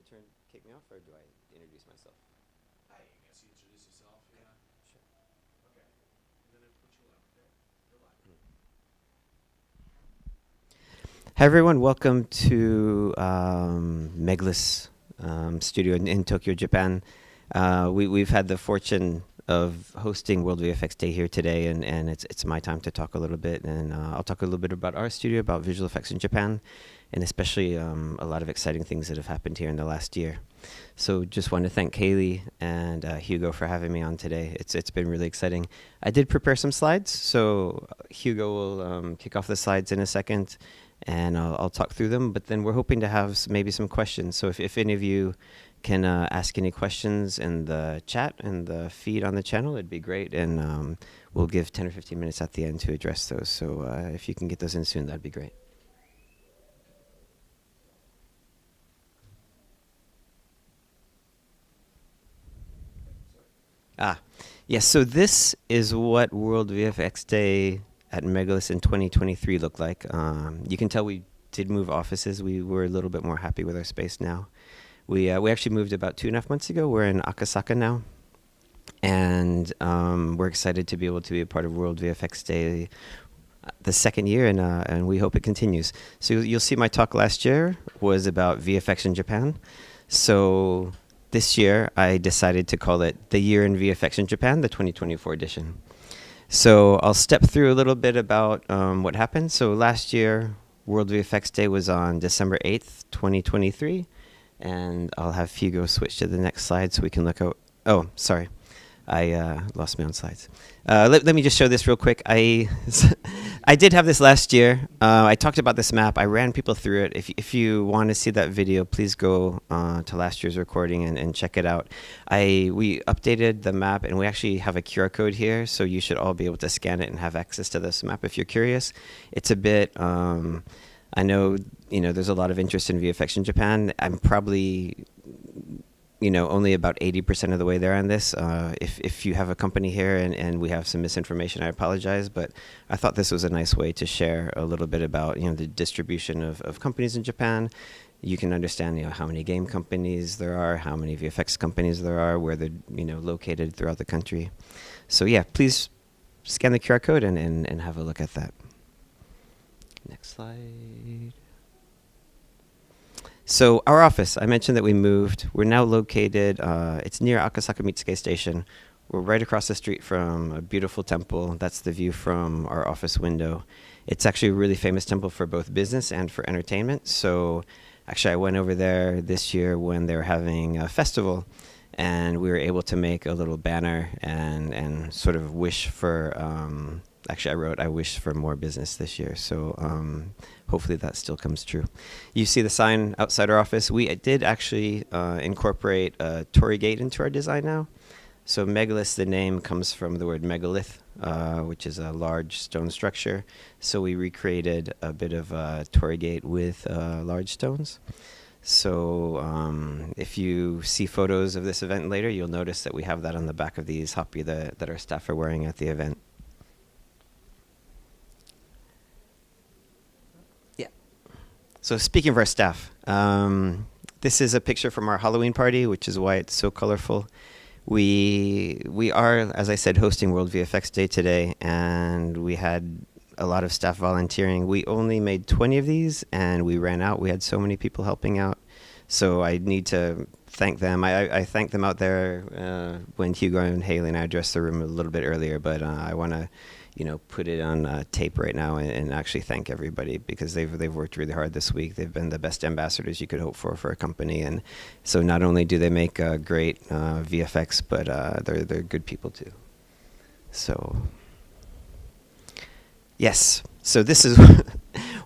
kick me off, or do I introduce myself? I guess you introduce yourself. Yeah. Sure. Okay. And then I put you live. Okay. You're live. Hi everyone, welcome to Megalis studio in Tokyo, Japan. We've had the fortune of hosting World VFX Day here today, and it's my time to talk a little bit, and I'll talk a little bit about our studio, about visual effects in Japan, and especially a lot of exciting things that have happened here in the last year. So just want to thank HAYLEY and Hugo for having me on today. It's been really exciting. I did prepare some slides, so Hugo will kick off the slides in a second, and I'll talk through them, but then we're hoping to have maybe some questions. So if any of you can ask any questions in the chat and the feed on the channel, it'd be great, and we'll give 10 or 15 minutes at the end to address those. So if you can get those in soon, that'd be great. Yes, so this is what World VFX Day at Megalis in 2023 looked like. You can tell we did move offices. We were a little bit more happy with our space now. We actually moved about 2.5 months ago. We're in Akasaka now, and we're excited to be able to be a part of World VFX Day the second year, and we hope it continues. So you'll see my talk last year was about VFX in Japan. So this year I decided to call it the Year in VFX in Japan, the 2024 edition. So I'll step through a little bit about what happened. So last year, World VFX Day was on December 8th, 2023. And I'll have Hugo switch to the next slide so we can look out. Oh, sorry. I lost my own slides. Let me just show this real quick. I did have this last year. I talked about this map. I ran people through it. If you want to see that video, please go to last year's recording and check it out. We updated the map, and we actually have a QR code here, so you should all be able to scan it and have access to this map if you're curious. It's a bit... I know, there's a lot of interest in VFX in Japan. I'm probably, only about 80% of the way there on this. If you have a company here and we have some misinformation, I apologize. But I thought this was a nice way to share a little bit about, the distribution of companies in Japan. You can understand, how many game companies there are, how many VFX companies there are, where they're, located throughout the country. So yeah, please scan the QR code and have a look at that. Next slide. So our office, I mentioned that we moved. We're now located, it's near Akasaka Mitsuke Station. We're right across the street from a beautiful temple. That's the view from our office window. It's actually a really famous temple for both business and for entertainment. So actually I went over there this year when they were having a festival, and we were able to make a little banner and sort of wish for, actually, I wrote, I wish for more business this year. So hopefully that still comes true. You see the sign outside our office. We did actually incorporate a torii gate into our design now. So Megalis, the name, comes from the word megalith, which is a large stone structure. So we recreated a bit of a torii gate with large stones. So if you see photos of this event later, you'll notice that we have that on the back of these happi that our staff are wearing at the event. So speaking of our staff, this is a picture from our Halloween party, which is why it's so colorful. We are, as I said, hosting World VFX Day today, and we had a lot of staff volunteering. We only made 20 of these, and we ran out. We had so many people helping out. So I need to thank them. I thanked them out there when Hugo and HAYLEY and I addressed the room a little bit earlier, but I want to put it on tape right now and actually thank everybody, because they've worked really hard this week. They've been the best ambassadors you could hope for a company, and so not only do they make great VFX, but they're good people too. So yes, so this is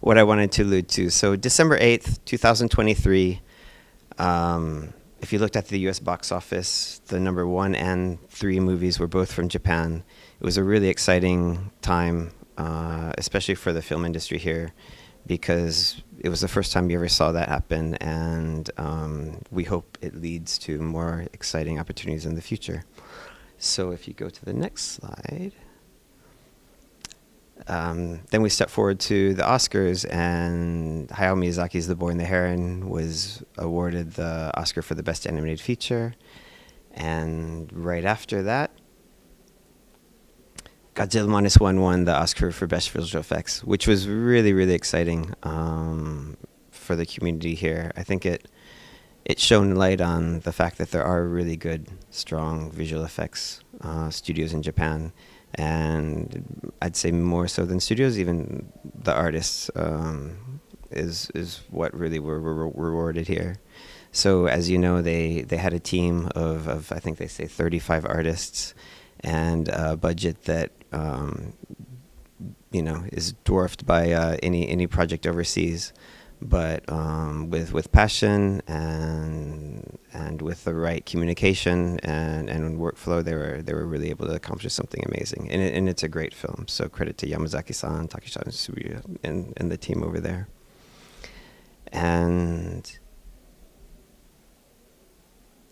what I wanted to allude to. So December 8th, 2023. If you looked at the US box office, the number 1 and 3 movies were both from Japan. It was a really exciting time, especially for the film industry here, because it was the first time you ever saw that happen, and we hope it leads to more exciting opportunities in the future. So if you go to the next slide. Then we step forward to the Oscars, and Hayao Miyazaki's The Boy and the Heron was awarded the Oscar for the Best Animated Feature. And right after that, Godzilla Minus One won the Oscar for Best Visual Effects, which was really, really exciting for the community here. I think it shone light on the fact that there are really good, strong visual effects studios in Japan. And I'd say more so than studios, even the artists is what really were rewarded here. So as you know, they had a team of I think they say 35 artists, and a budget that is dwarfed by any project overseas. But with passion and with the right communication and workflow, they were really able to accomplish something amazing. And it's a great film. So credit to Yamazaki-san, Takeshi-san, Suya, and the team over there. And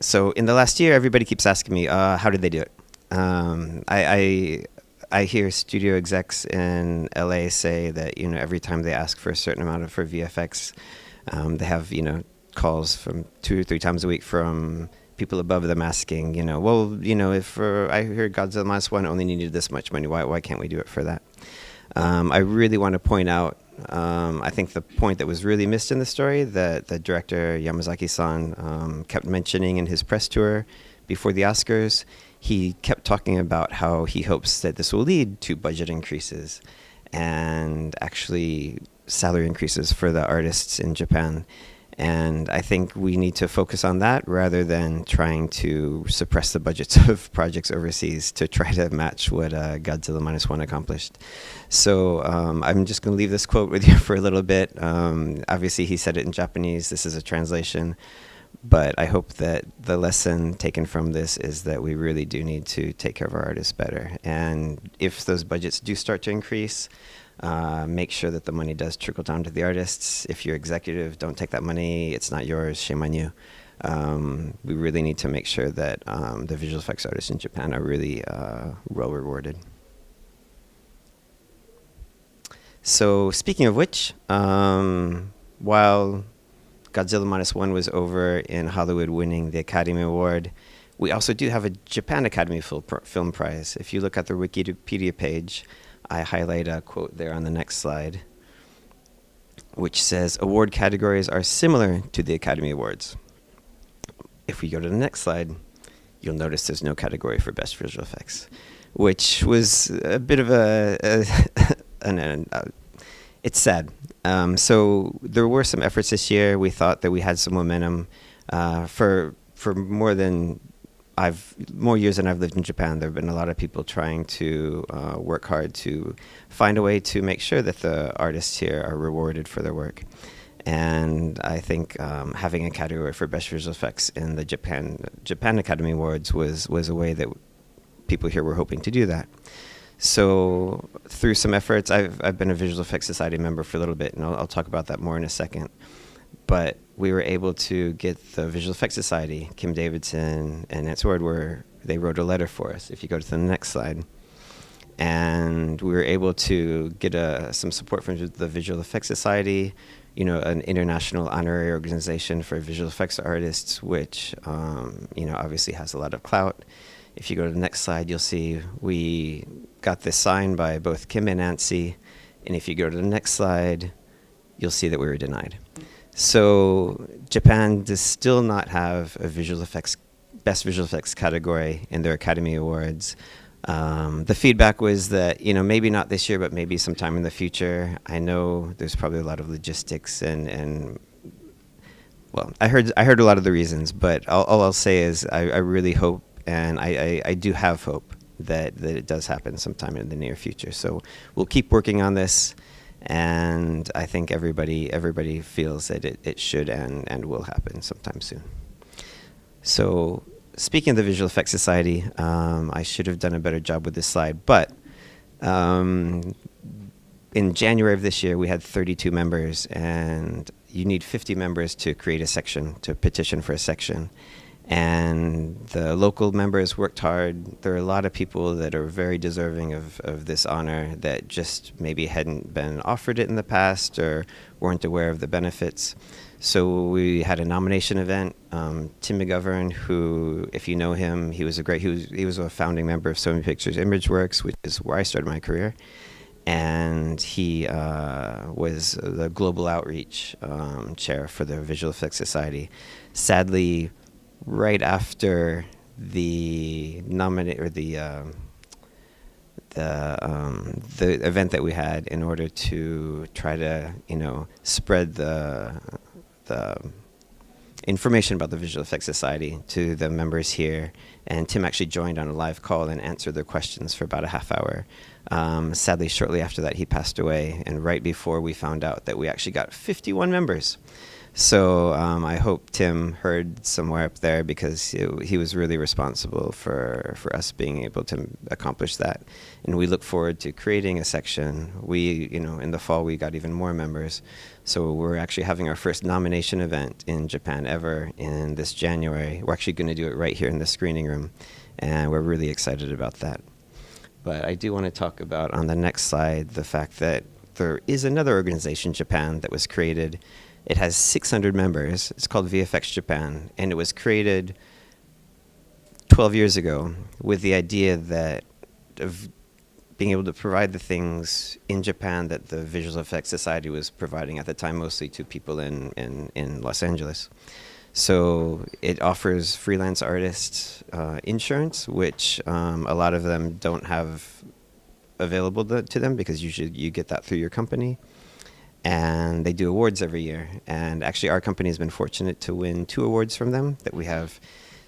so in the last year, everybody keeps asking me, how did they do it? I hear studio execs in LA say that, every time they ask for a certain amount for VFX, they have, calls from 2 or 3 times a week from people above them asking, if I heard Godzilla Minus One only needed this much money, why can't we do it for that? I really want to point out, I think the point that was really missed in the story that the director Yamazaki-san kept mentioning in his press tour before the Oscars. He kept talking about how he hopes that this will lead to budget increases and actually salary increases for the artists in Japan. And I think we need to focus on that rather than trying to suppress the budgets of projects overseas to try to match what Godzilla Minus One accomplished. So I'm just going to leave this quote with you for a little bit. Obviously, he said it in Japanese. This is a translation. But I hope that the lesson taken from this is that we really do need to take care of our artists better. And if those budgets do start to increase, make sure that the money does trickle down to the artists. If you're executive, don't take that money. It's not yours. Shame on you. We really need to make sure that the visual effects artists in Japan are really well rewarded. So speaking of which, while Godzilla Minus One was over in Hollywood winning the Academy Award, we also do have a Japan Academy Film Prize. If you look at the Wikipedia page, I highlight a quote there on the next slide, which says, award categories are similar to the Academy Awards. If we go to the next slide, you'll notice there's no category for Best Visual Effects, which was a bit of it's sad. So there were some efforts this year. We thought that we had some momentum. For more years than I've lived in Japan, there have been a lot of people trying to work hard to find a way to make sure that the artists here are rewarded for their work. And I think having a category for Best Visual Effects in the Japan Academy Awards was a way that people here were hoping to do that. So through some efforts, I've been a Visual Effects Society member for a little bit, and I'll talk about that more in a second. But we were able to get the Visual Effects Society, Kim Davidson and Nance Ward, they wrote a letter for us, if you go to the next slide. And we were able to get some support from the Visual Effects Society, an international honorary organization for visual effects artists, which obviously has a lot of clout. If you go to the next slide, you'll see we got this signed by both Kim and Nancy. And if you go to the next slide, you'll see that we were denied. So Japan does still not have a Best Visual Effects category in their Academy Awards. The feedback was that, maybe not this year, but maybe sometime in the future. I know there's probably a lot of logistics and well, I heard a lot of the reasons, but all I'll say is I really hope, and I do have hope that it does happen sometime in the near future. So we'll keep working on this, and I think everybody feels that it should and will happen sometime soon. So speaking of the Visual Effects Society, I should have done a better job with this slide, but in January of this year, we had 32 members, and you need 50 members to create a section, to petition for a section. And the local members worked hard. There are a lot of people that are very deserving of this honor that just maybe hadn't been offered it in the past or weren't aware of the benefits. So we had a nomination event. Tim McGovern, who, if you know him, he was a founding member of Sony Pictures ImageWorks, which is where I started my career. And he was the global outreach chair for the Visual Effects Society. Sadly, right after the event that we had, in order to try to spread the information about the Visual Effects Society to the members here, and Tim actually joined on a live call and answered their questions for about a half hour. Sadly, shortly after that, he passed away, and right before we found out that we actually got 51 members. So I hope Tim heard somewhere up there, because he was really responsible for us being able to accomplish that. And we look forward to creating a section. In the fall, we got even more members. So we're actually having our first nomination event in Japan ever in this January. We're actually going to do it right here in the screening room, and we're really excited about that. But I do want to talk about, on the next slide, the fact that there is another organization in Japan that was created. It has 600 members. It's called VFX Japan, and it was created 12 years ago with the idea of being able to provide the things in Japan that the Visual Effects Society was providing at the time, mostly to people in Los Angeles. So it offers freelance artists insurance, which a lot of them don't have available to them, because usually you get that through your company. And they do awards every year. And actually, our company has been fortunate to win 2 awards from them that we have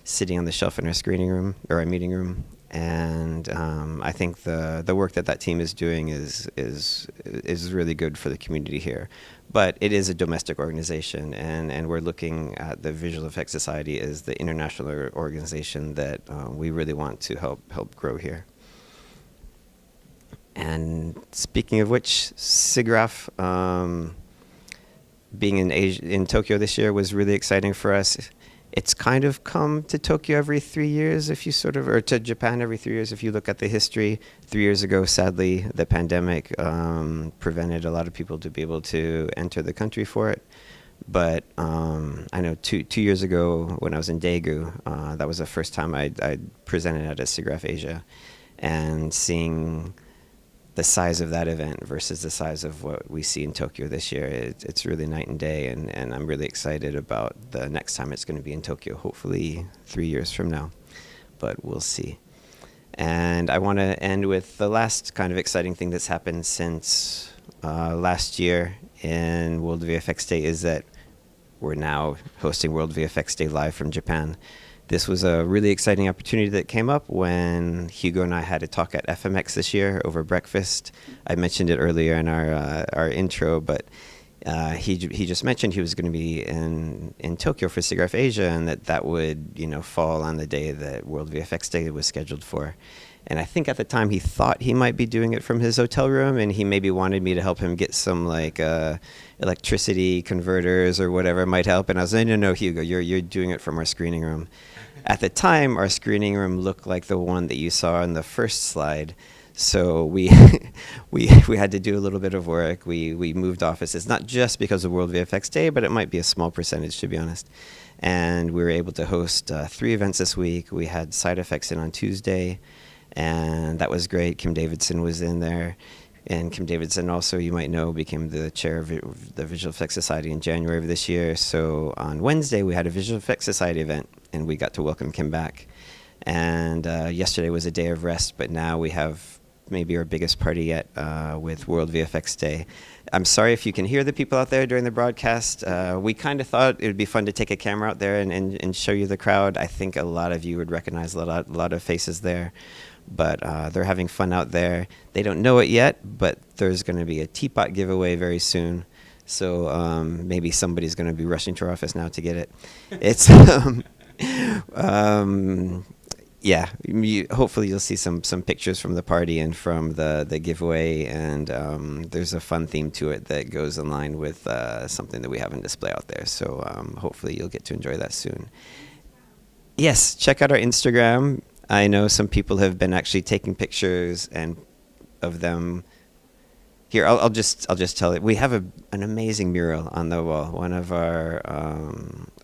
sitting on the shelf in our screening room, or our meeting room. And I think the work that team is doing is really good for the community here. But it is a domestic organization, and we're looking at the Visual Effects Society as the international organization that we really want to help grow here. And speaking of which, SIGGRAPH being in Tokyo this year was really exciting for us. It's kind of come to Tokyo every 3 years, or to Japan every 3 years if you look at the history. 3 years ago, sadly, the pandemic prevented a lot of people to be able to enter the country for it. But I know 2 years ago when I was in Daegu, that was the first time I presented at a SIGGRAPH Asia, and seeing the size of that event versus the size of what we see in Tokyo this year, it's really night and day, and I'm really excited about the next time it's going to be in Tokyo, hopefully 3 years from now, but we'll see. And I want to end with the last kind of exciting thing that's happened since last year in World VFX Day, is that we're now hosting World VFX Day live from Japan. This was a really exciting opportunity that came up when Hugo and I had a talk at FMX this year over breakfast. I mentioned it earlier in our intro, but he just mentioned he was going to be in Tokyo for SIGGRAPH Asia, and that would fall on the day that World VFX Day was scheduled for. And I think at the time he thought he might be doing it from his hotel room, and he maybe wanted me to help him get some electricity converters or whatever might help. And I was like, no, Hugo, you're doing it from our screening room. At the time, our screening room looked like the one that you saw in the first slide. So we had to do a little bit of work. We moved offices, not just because of World VFX Day, but it might be a small percentage, to be honest. And we were able to host 3 events this week. We had Side Effects in on Tuesday, and that was great. Kim Davidson was in there. And Kim Davidson also, you might know, became the chair of the Visual Effects Society in January of this year. So on Wednesday, we had a Visual Effects Society event, and we got to welcome Kim back. And yesterday was a day of rest, but now we have maybe our biggest party yet with World VFX Day. I'm sorry if you can hear the people out there during the broadcast. We kind of thought it would be fun to take a camera out there and show you the crowd. I think a lot of you would recognize a lot of faces there. But they're having fun out there. They don't know it yet, but there's going to be a teapot giveaway very soon. So maybe somebody's going to be rushing to our office now to get it. It's yeah. Hopefully you'll see some pictures from the party and from the giveaway, and there's a fun theme to it that goes in line with something that we have on display out there. So hopefully you'll get to enjoy that soon. Yes, check out our Instagram. I know some people have been actually taking pictures and of them. Here, I'll just tell it. We have an amazing mural on the wall. One of our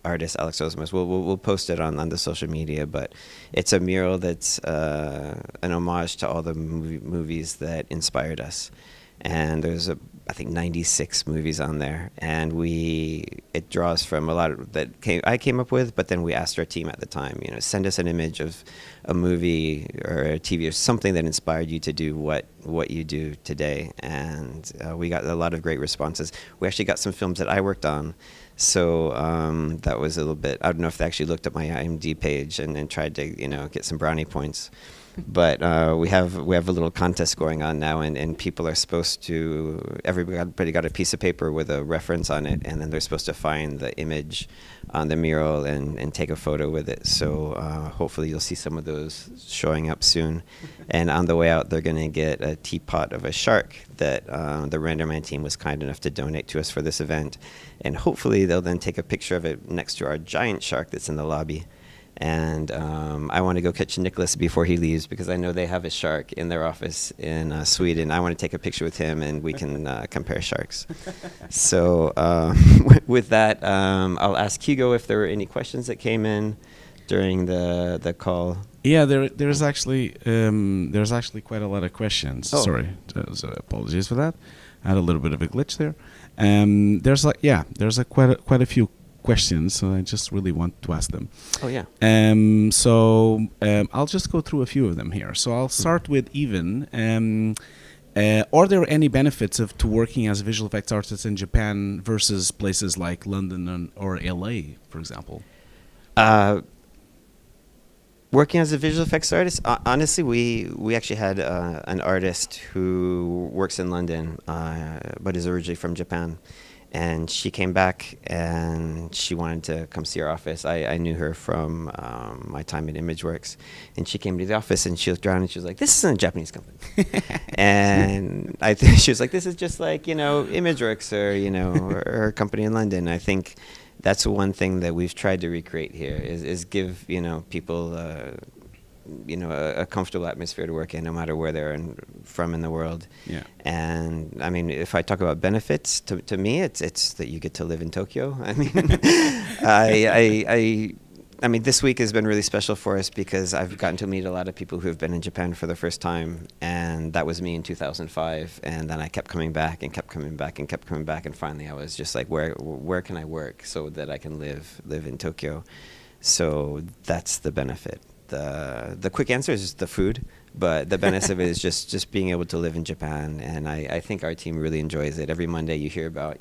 artists, Alex Osmos, we'll post it on the social media. But it's a mural that's an homage to all the movies that inspired us. And there's I think 96 movies on there, and it draws from a lot of that I came up with, but then we asked our team at the time, send us an image of a movie or a TV or something that inspired you to do what you do today, and we got a lot of great responses. We actually got some films that I worked on, so that was a little bit. I don't know if they actually looked at my IMDb page and tried to get some brownie points. But we have a little contest going on now, and people are supposed to. Everybody got a piece of paper with a reference on it, and then they're supposed to find the image on the mural and take a photo with it. So hopefully you'll see some of those showing up soon. And on the way out, they're going to get a teapot of a shark that the Render Man team was kind enough to donate to us for this event. And hopefully they'll then take a picture of it next to our giant shark that's in the lobby. And I want to go catch NIKLAS before he leaves, because I know they have a shark in their office in Sweden. I want to take a picture with him, and we can compare sharks. So with that, I'll ask Hugo if there were any questions that came in during the call. Yeah, there's actually quite a lot of questions. Oh. Sorry, so apologies for that. I had a little bit of a glitch there. There's quite a few questions, so I just really want to ask them. Oh yeah. I'll just go through a few of them here. So I'll start with Even. Are there any benefits to working as a visual effects artist in Japan versus places like London or LA, for example? Working as a visual effects artist, honestly, we actually had an artist who works in London, but is originally from Japan. And she came back and she wanted to come see our office. I knew her from my time at ImageWorks. And she came to the office and she looked around and she was like, this isn't a Japanese company. And I think she was like, this is just like, ImageWorks or her company in London. I think that's one thing that we've tried to recreate here is give, people a comfortable atmosphere to work in, no matter where they're from in the world. Yeah. And I mean, if I talk about benefits, to me, it's that you get to live in Tokyo. I mean, I mean, this week has been really special for us because I've gotten to meet a lot of people who have been in Japan for the first time, and that was me in 2005. And then I kept coming back and kept coming back and kept coming back, and finally I was just like, where can I work so that I can live in Tokyo? So that's the benefit. The quick answer is just the food, but the benefit of it is just being able to live in Japan, and I think our team really enjoys it. Every Monday you hear about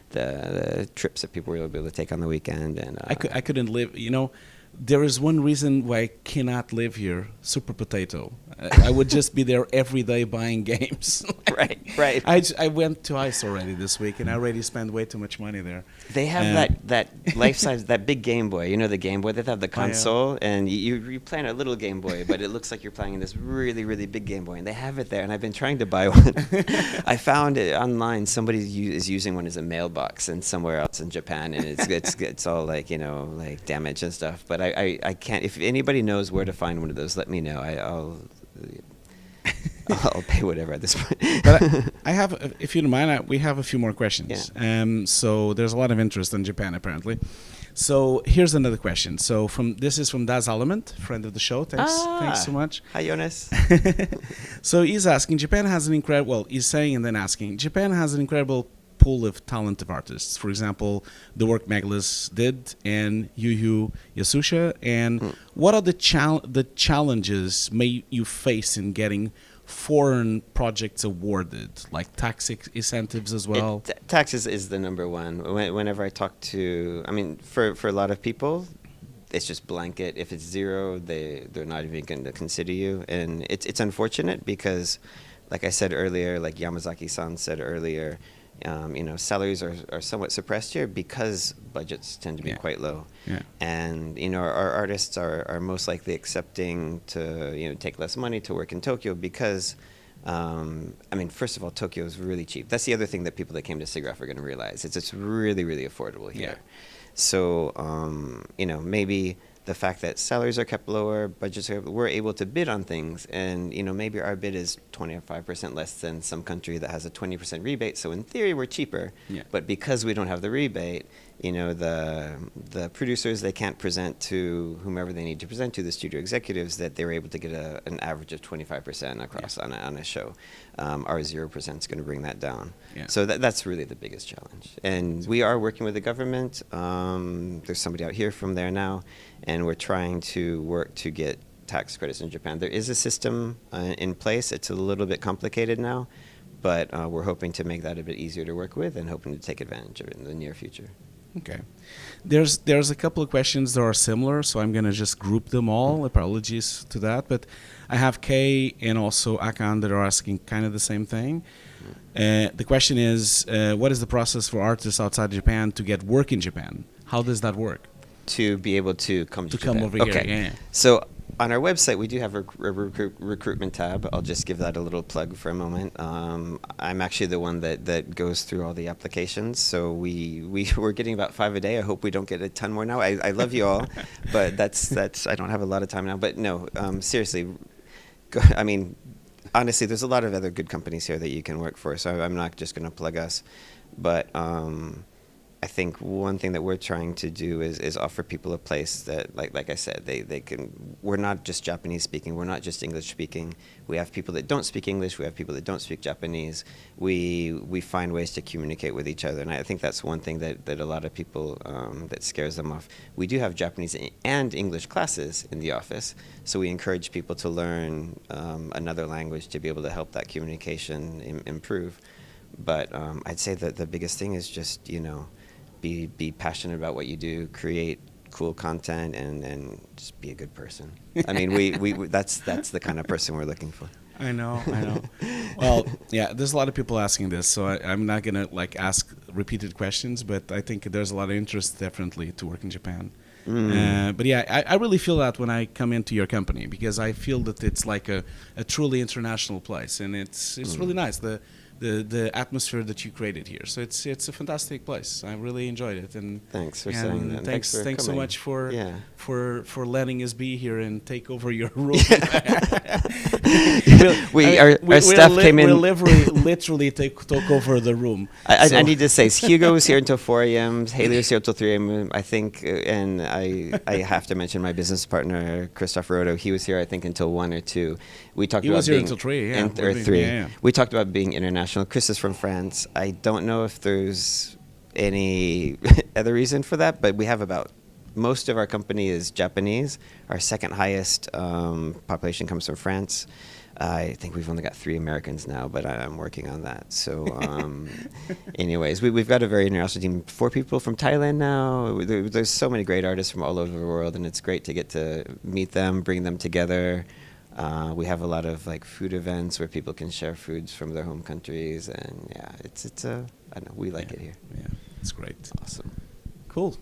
the trips that people were able to take on the weekend, and I couldn't live. There is one reason why I cannot live here: Super Potato. I would just be there every day buying games. Right. I went to ICE already this week, and I already spent way too much money there. They have that life-size, that big Game Boy. The Game Boy? They have the console, and you play on a little Game Boy, but it looks like you're playing in this really, really big Game Boy, and they have it there, and I've been trying to buy one. I found it online. Somebody is using one as a mailbox and somewhere else in Japan, and it's all like damaged and stuff. But I can't. If anybody knows where to find one of those, let me know. I'll pay whatever at this point. But I have, if you don't mind, we have a few more questions. Yeah. So there's a lot of interest in Japan, apparently. So here's another question. So this is from Das Element, friend of the show. Thanks so much. Hi, Jonas. So he's asking, Japan has an incredible pool of talented artists. For example, the work Megalis did and Yu Yasushi. And what are the challenges may you face in getting foreign projects awarded, like tax incentives as well? Taxes is the number one. Whenever I talk to, for a lot of people, it's just blanket. If it's zero, they're not even going to consider you. And it's unfortunate because, like I said earlier, like Yamazaki-san said earlier, salaries are somewhat suppressed here because budgets tend to be quite low. Yeah. And, our artists are most likely accepting to, take less money to work in Tokyo because, first of all, Tokyo is really cheap. That's the other thing that people that came to SIGGRAPH are going to realize. It's really, really affordable here. Yeah. So, maybe the fact that salaries are kept lower, budgets are, we're able to bid on things, and maybe our bid is 25% less than some country that has a 20% rebate. So in theory, we're cheaper. Yeah. But because we don't have the rebate, the producers, they can't present to whomever they need to present to, the studio executives, that they were able to get an average of 25% across on a show. Our 0% is going to bring that down. Yeah. So that's really the biggest challenge. And we are working with the government. There's somebody out here from there now, and we're trying to work to get tax credits in Japan. There is a system in place. It's a little bit complicated now, but we're hoping to make that a bit easier to work with and hoping to take advantage of it in the near future. Okay. There's a couple of questions that are similar, so I'm going to just group them all. Apologies to that. But I have Kay and also Akan that are asking kind of the same thing. The question is, what is the process for artists outside Japan to get work in Japan? How does that work? To be able to come to Japan. Come over here. Yeah. So on our website, we do have a recruitment tab. I'll just give that a little plug for a moment. I'm actually the one that goes through all the applications. So we're getting about 5 a day. I hope we don't get a ton more now. I love you all, but that's I don't have a lot of time now. But no, seriously, I mean, honestly, there's a lot of other good companies here that you can work for. So I'm not just going to plug us, but I think one thing that we're trying to do is offer people a place that, like I said, they can. We're not just Japanese speaking. We're not just English speaking. We have people that don't speak English. We have people that don't speak Japanese. We find ways to communicate with each other, and I think that's one thing that a lot of people that scares them off. We do have Japanese and English classes in the office, so we encourage people to learn another language to be able to help that communication improve. But I'd say that the biggest thing is just be passionate about what you do, create cool content, and just be a good person. I mean, we that's the kind of person we're looking for. I know. Well, yeah, there's a lot of people asking this, so I'm not gonna ask repeated questions, but I think there's a lot of interest definitely to work in Japan. But yeah, I really feel that when I come into your company, because I feel that it's like a truly international place, and it's really nice. The atmosphere that you created here, so it's a fantastic place. I really enjoyed it, and thanks for saying that. Thanks so much for letting us be here and take over your room. Our staff came in. We literally took over the room. I need to say, Hugo was here until 4 a.m. HAYLEY was here until 3 a.m. I think, and I have to mention my business partner Christopher Roto. He was here, I think, until 1 or 2. We talked about being until 3, or 3. We talked about being international. Chris is from France. I don't know if there's any other reason for that, but we have most of our company is Japanese. Our second highest population comes from France. I think we've only got 3 Americans now, but I'm working on that. So anyways, we've got a very international team. 4 people from Thailand now. There's so many great artists from all over the world, and it's great to get to meet them, bring them together. We have a lot of food events where people can share foods from their home countries, and yeah, it's I don't know, we like it here. Yeah, it's great. Awesome. Cool.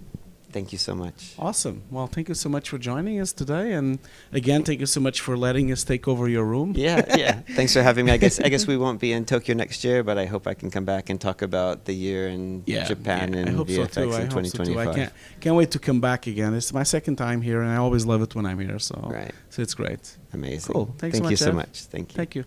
Thank you so much. Awesome. Well, thank you so much for joining us today, and again, thank you so much for letting us take over your room. Yeah. Thanks for having me. I guess we won't be in Tokyo next year, but I hope I can come back and talk about the year in Japan and VFX in 2025. I can't wait to come back again. It's my second time here, and I always love it when I'm here. So it's great. Amazing. Cool. Thank you so much. Thank you. Thank you.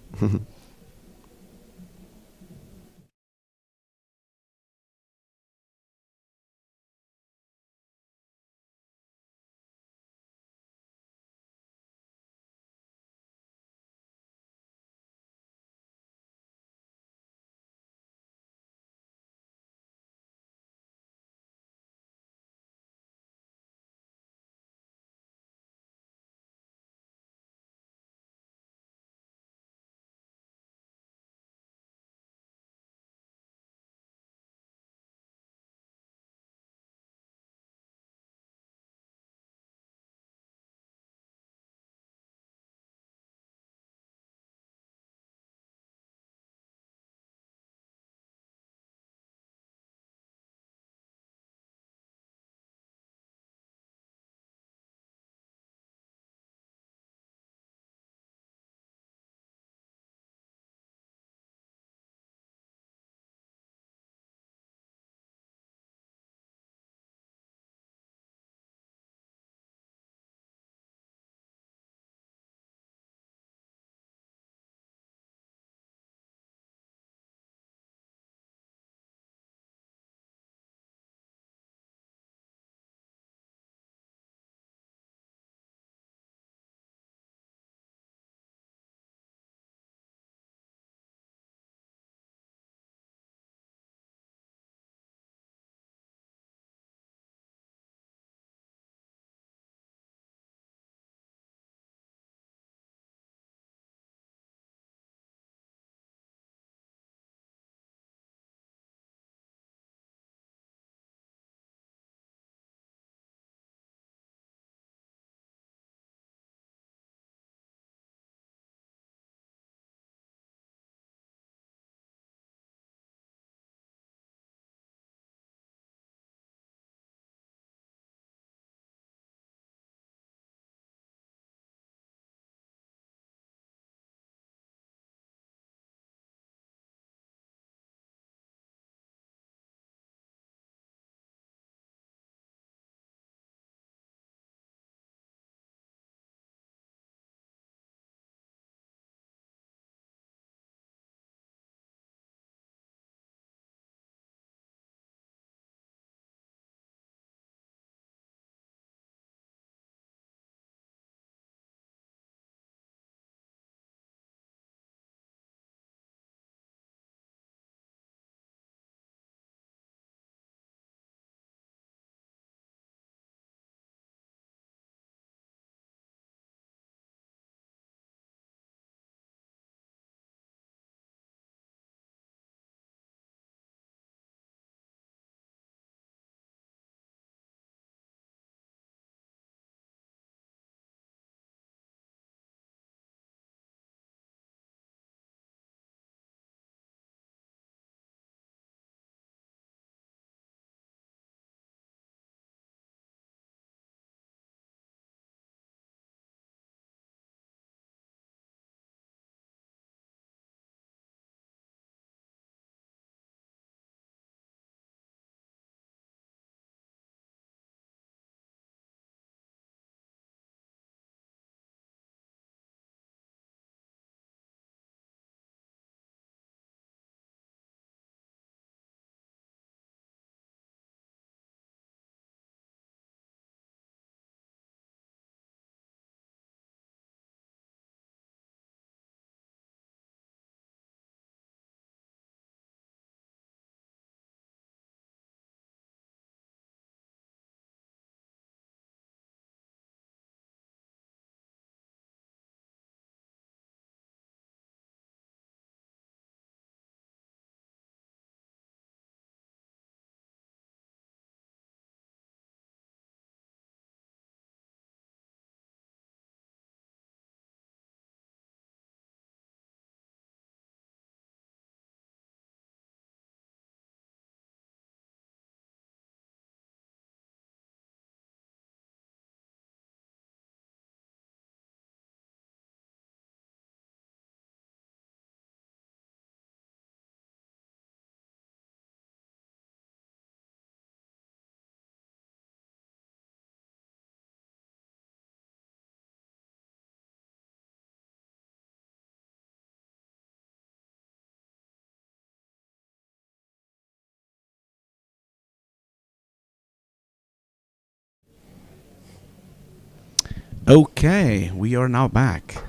Okay, we are now back.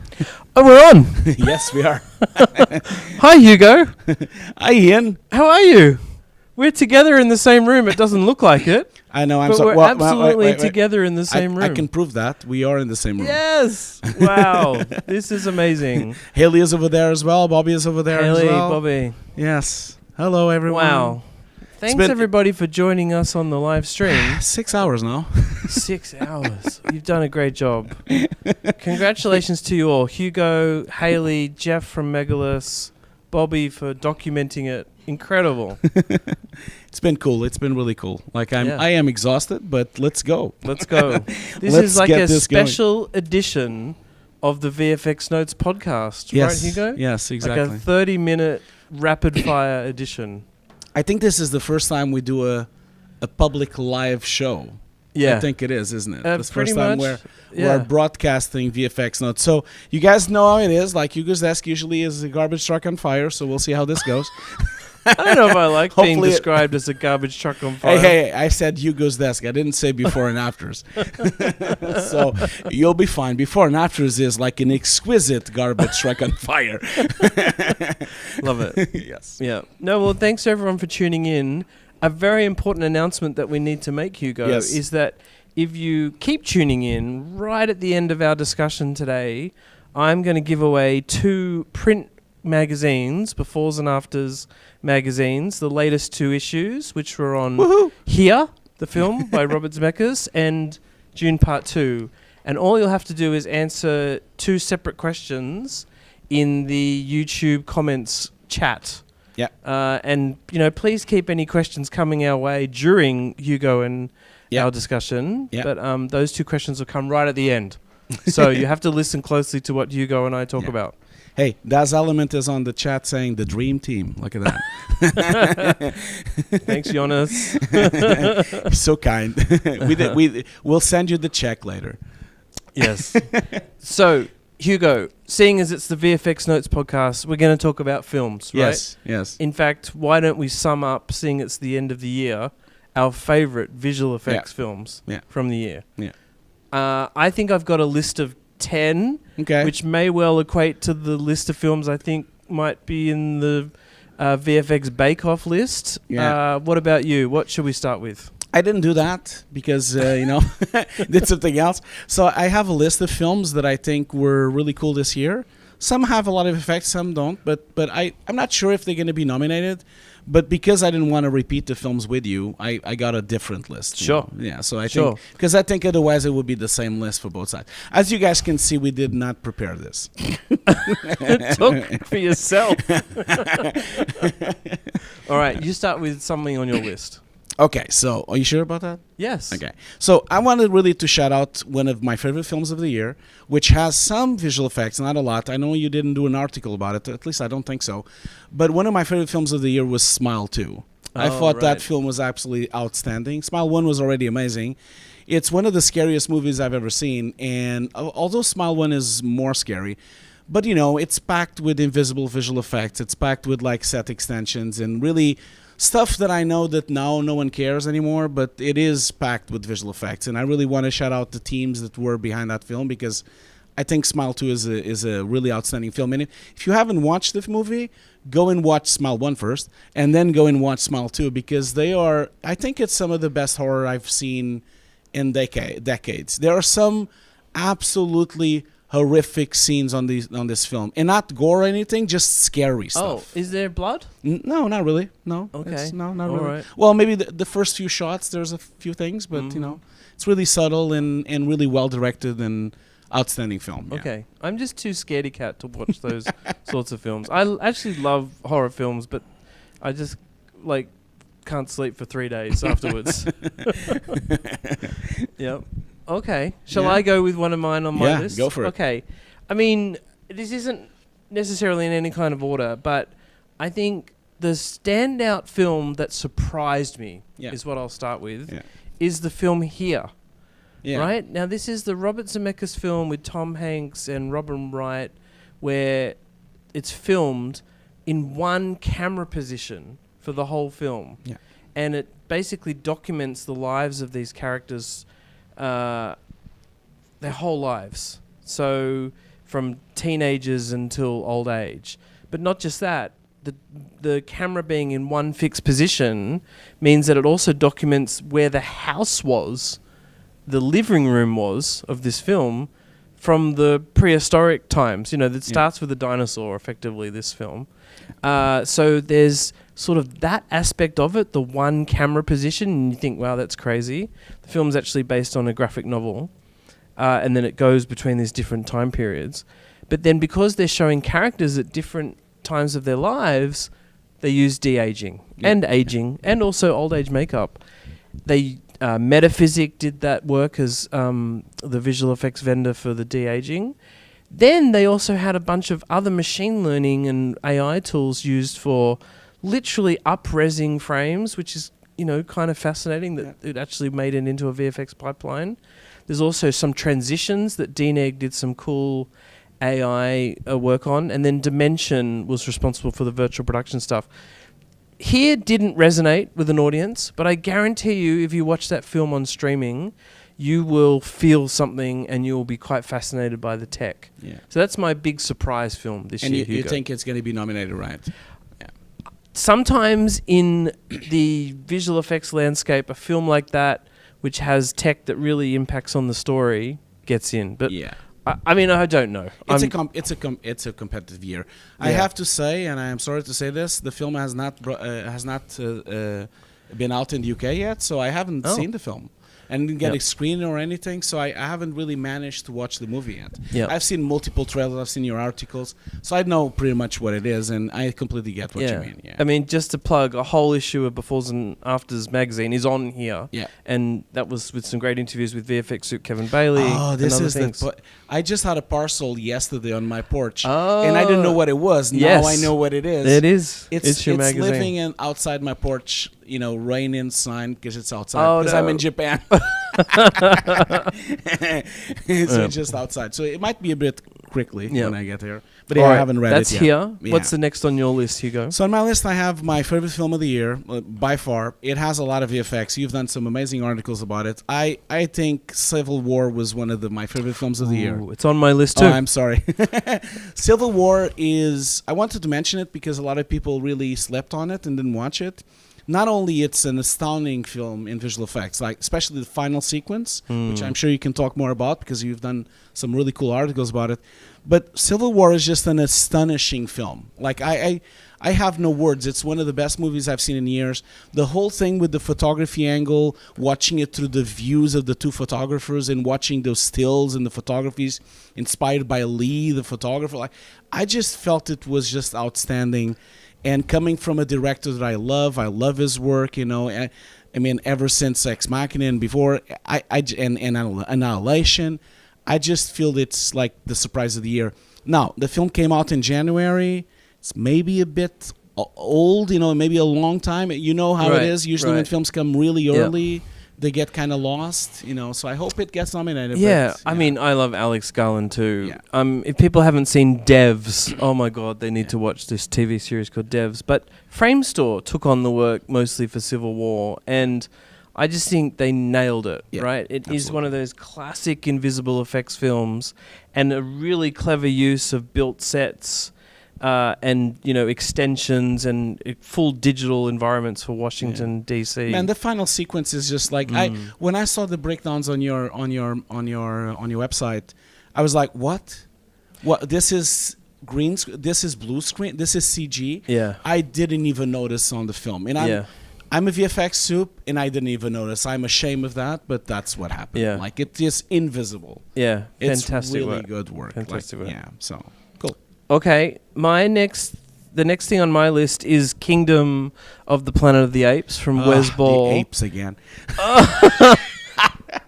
Oh, we're on. Yes, we are. Hi, Hugo. Hi, Ian. How are you? We're together in the same room. It doesn't look like it. I know. But we're absolutely together in the same room. I can prove that. We are in the same room. Yes. Wow. This is amazing. Hayley is over there as well. Bobby is over there as Hayley, well. Bobby. Yes. Hello, everyone. Wow. Thanks, everybody, for joining us on the live stream. 6 hours now. 6 hours. You've done a great job. Congratulations to you all. Hugo, Hayley, Jeff from Megalis, Bobby for documenting it. Incredible. It's been cool. It's been really cool. Like I am exhausted, but let's go. Let's go. This is like a special edition of the VFX Notes podcast, right, Hugo? Yes, exactly. Like a 30-minute rapid-fire edition. I think this is the first time we do a public live show. Yeah. I think it is, isn't it? It's the pretty first time much, we're broadcasting VFX Notes. So you guys know how it is. Like Hugo's desk usually is a garbage truck on fire. So we'll see how this goes. I don't know if I like being described as a garbage truck on fire. Hey, I said Hugo's desk. I didn't say before and afters. So you'll be fine. Before and afters is like an exquisite garbage truck on fire. Love it. Yes. Yeah. No, well, thanks everyone for tuning in. A very important announcement that we need to make, Hugo, is that if you keep tuning in, right at the end of our discussion today, I'm going to give away 2 print magazines, Befores and Afters magazines, the latest 2 issues, which were on Here, the film by Robert Zemeckis, and June Part 2. And all you'll have to do is answer 2 separate questions in the YouTube comments chat. Yeah. And, please keep any questions coming our way during Hugo and our discussion. Yeah. But those 2 questions will come right at the end. So you have to listen closely to what Hugo and I talk about. Hey, Das Element is on the chat saying the dream team. Look at that. Thanks, Jonas. So kind. We'll send you the check later. Yes. So, Hugo, seeing as it's the VFX Notes podcast, we're going to talk about films, right? Yes, yes. In fact, why don't we sum up, seeing it's the end of the year, our favorite visual effects films from the year? Yeah. I think I've got a list of 10, which may well equate to the list of films I think might be in the VFX Bake-Off list. Yeah. What about you? What should we start with? I didn't do that because, did something else. So I have a list of films that I think were really cool this year. Some have a lot of effects, some don't. But I'm not sure if they're going to be nominated. But because I didn't want to repeat the films with you, I got a different list. Sure. Yeah, so I think, because I think otherwise it would be the same list for both sides. As you guys can see, we did not prepare this. Talk for yourself. All right, you start with something on your list. Okay, so are you sure about that? Yes. Okay, so I wanted really to shout out one of my favorite films of the year, which has some visual effects, not a lot. I know you didn't do an article about it, at least I don't think so. But one of my favorite films of the year was Smile 2. I thought that film was absolutely outstanding. Smile 1 was already amazing. It's one of the scariest movies I've ever seen, and although Smile 1 is more scary, but it's packed with invisible visual effects. It's packed with like set extensions and really stuff that I know that now no one cares anymore, but it is packed with visual effects. And I really want to shout out the teams that were behind that film, because I think Smile 2 is a really outstanding film. And if you haven't watched the movie, go and watch Smile 1 first, and then go and watch Smile 2, because I think it's some of the best horror I've seen in decades. There are some absolutely horrific scenes on this film, and not gore or anything, just scary stuff. Oh, is there blood? No, not really. No. Okay. No, not All really. right. Well, maybe the first few shots, there's a few things, but it's really subtle and really well directed and outstanding film. Yeah. Okay. I'm just too scaredy cat to watch those sorts of films. I actually love horror films, but I just can't sleep for 3 days afterwards. Yep. Okay. Shall I go with one of mine on my list? Go for it. Okay. I mean, this isn't necessarily in any kind of order, but I think the standout film that surprised me is what I'll start with, is the film Here. Yeah. Right? Now, this is the Robert Zemeckis film with Tom Hanks and Robin Wright, where it's filmed in one camera position for the whole film. Yeah. And it basically documents the lives of these characters their whole lives. So from teenagers until old age. But not just that, the camera being in one fixed position means that it also documents where the house was, the living room was of this film from the prehistoric times. You know, that starts with a dinosaur, effectively, this film. So there's sort of that aspect of it, the one camera position, and you think, wow, that's crazy. The film's actually based on a graphic novel, and then it goes between these different time periods. But then because they're showing characters at different times of their lives, they use de-aging and aging and also old age makeup. They Metaphysic did that work as the visual effects vendor for the de-aging. Then they also had a bunch of other machine learning and AI tools used for literally up-resing frames, which is, you know, kind of fascinating that it actually made it into a VFX pipeline. There's also some transitions that DNEG did some cool AI work on, and then Dimension was responsible for the virtual production stuff. Here didn't resonate with an audience, but I guarantee you, if you watch that film on streaming, you will feel something and you will be quite fascinated by the tech. Yeah. So that's my big surprise film this year. And you think it's going to be nominated, right? Yeah. Sometimes in the visual effects landscape, a film like that, which has tech that really impacts on the story, gets in. But yeah. I mean, I don't know. It's a competitive year. I have to say, and I am sorry to say this, the film has not been out in the UK yet, so I haven't seen the film. And didn't get a screener or anything, so I haven't really managed to watch the movie yet. Yep. I've seen multiple trailers, I've seen your articles, so I know pretty much what it is, and I completely get what you mean. Yeah. I mean, just to plug, a whole issue of Befores and Afters magazine is on here. Yeah. And that was with some great interviews with VFX suit Kevin Bailey. Oh, this is the... I just had a parcel yesterday on my porch, and I didn't know what it was. Now I know what it is. It is. It's your magazine. Living outside my porch, you know, rain inside because it's outside. Because I'm in Japan. So just outside. So it might be a bit quickly when I get here. But I haven't read it yet. That's here. Yeah. What's the next on your list, Hugo? So on my list, I have my favorite film of the year, by far. It has a lot of VFX. You've done some amazing articles about it. I think Civil War was one of my favorite films of the year. It's on my list too. Oh, I'm sorry. Civil War is... I wanted to mention it because a lot of people really slept on it and didn't watch it. Not only it's an astounding film in visual effects, like especially the final sequence, which I'm sure you can talk more about because you've done some really cool articles about it. But Civil War is just an astonishing film. Like I have no words. It's one of the best movies I've seen in years. The whole thing with the photography angle, watching it through the views of the two photographers and watching those stills and the photographies inspired by Lee, the photographer. Like I just felt it was just outstanding. And coming from a director that I love his work, you know. I mean, ever since Ex Machina and before, and Annihilation, I just feel it's like the surprise of the year. Now, the film came out in January. It's maybe a bit old, you know, maybe a long time. You know how it is. Usually when films come really early, they get kind of lost, you know. So I hope it gets nominated. Yeah, I mean, I love Alex Garland too. Yeah. If people haven't seen Devs, oh my God, they need to watch this TV series called Devs. But Framestore took on the work mostly for Civil War, and I just think they nailed it, right? It is one of those classic invisible effects films, and a really clever use of built sets. And, you know, extensions and full digital environments for Washington DC. Man, the final sequence is just like when I saw the breakdowns on your website, I was like, what? What? This is green screen. This is blue screen. This is CG. Yeah. I didn't even notice on the film, and I'm a VFX soup, and I didn't even notice. I'm ashamed of that, but that's what happened. Yeah. Like it is invisible. Yeah, it's fantastic really work. good work. Fantastic work. Yeah. So cool. Okay, the next thing on my list is Kingdom of the Planet of the Apes from Wes Ball. The apes again.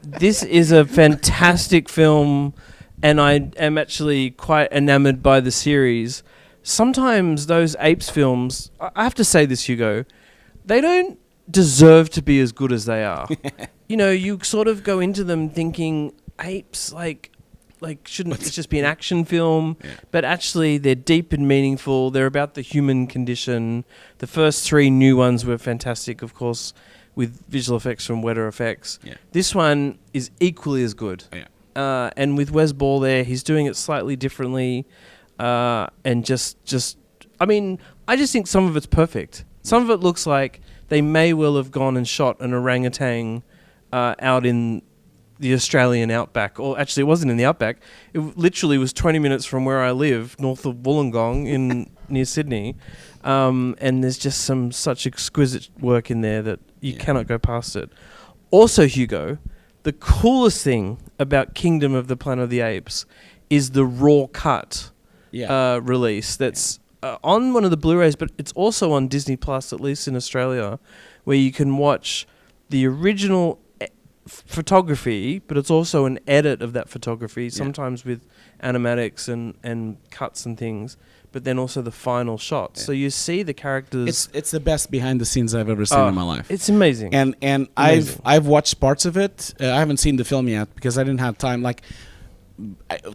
This is a fantastic film, and I am actually quite enamored by the series. Sometimes those apes films, I have to say this, Hugo, they don't deserve to be as good as they are. You know, you sort of go into them thinking, apes, like shouldn't it just be an action film? Yeah. But actually, they're deep and meaningful. They're about the human condition. The first three new ones were fantastic, of course, with visual effects from Wetter Effects. Yeah. This one is equally as good. Yeah. and with Wes Ball there, he's doing it slightly differently, and just I mean, I just think some of it's perfect. Some of it looks like they may well have gone and shot an orangutan out in the Australian outback, or actually it wasn't in the outback. It literally was 20 minutes from where I live, north of Wollongong in near Sydney, and there's just some such exquisite work in there that you cannot go past it. Also, Hugo, the coolest thing about Kingdom of the Planet of the Apes is the raw cut release that's on one of the Blu-rays, but it's also on Disney Plus, at least in Australia, where you can watch the original photography, but it's also an edit of that photography, sometimes with animatics and cuts and things, but then also the final shot. So you see the characters. It's the best behind the scenes I've ever seen in my life. It's amazing. And amazing. I've watched parts of it. I haven't seen the film yet because I didn't have time. Like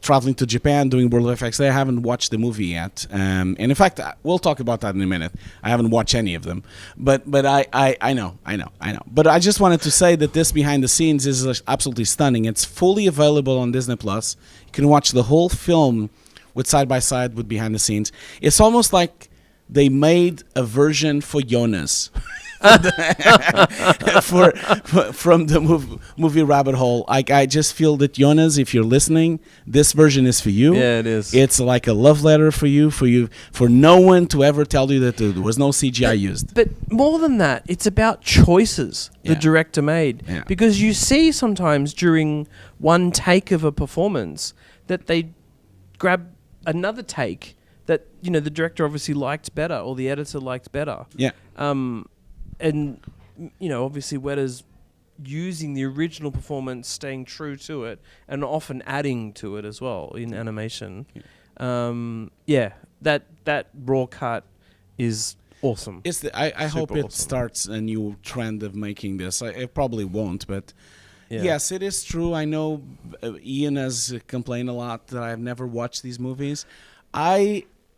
traveling to Japan, doing World VFX, I haven't watched the movie yet. And in fact, we'll talk about that in a minute. I haven't watched any of them, but I know. But I just wanted to say that this behind the scenes is absolutely stunning. It's fully available on Disney Plus. You can watch the whole film with side by side with behind the scenes. It's almost like they made a version for Jonas. From the movie Rabbit Hole. I just feel that Jonas, if you're listening, this version is for you. Yeah, it is. It's like a love letter for you, for no one to ever tell you that there was no CGI used. But more than that, it's about choices the director made. Yeah. Because you see sometimes during one take of a performance that they grab another take that, you know, the director obviously liked better or the editor liked better. Yeah. And, you know, obviously Weta's using the original performance, staying true to it, and often adding to it as well in animation. That raw cut is awesome. I hope it awesome. starts a new trend of making this. It probably won't, but yes, it is true. I know Ian has complained a lot that I've never watched these movies.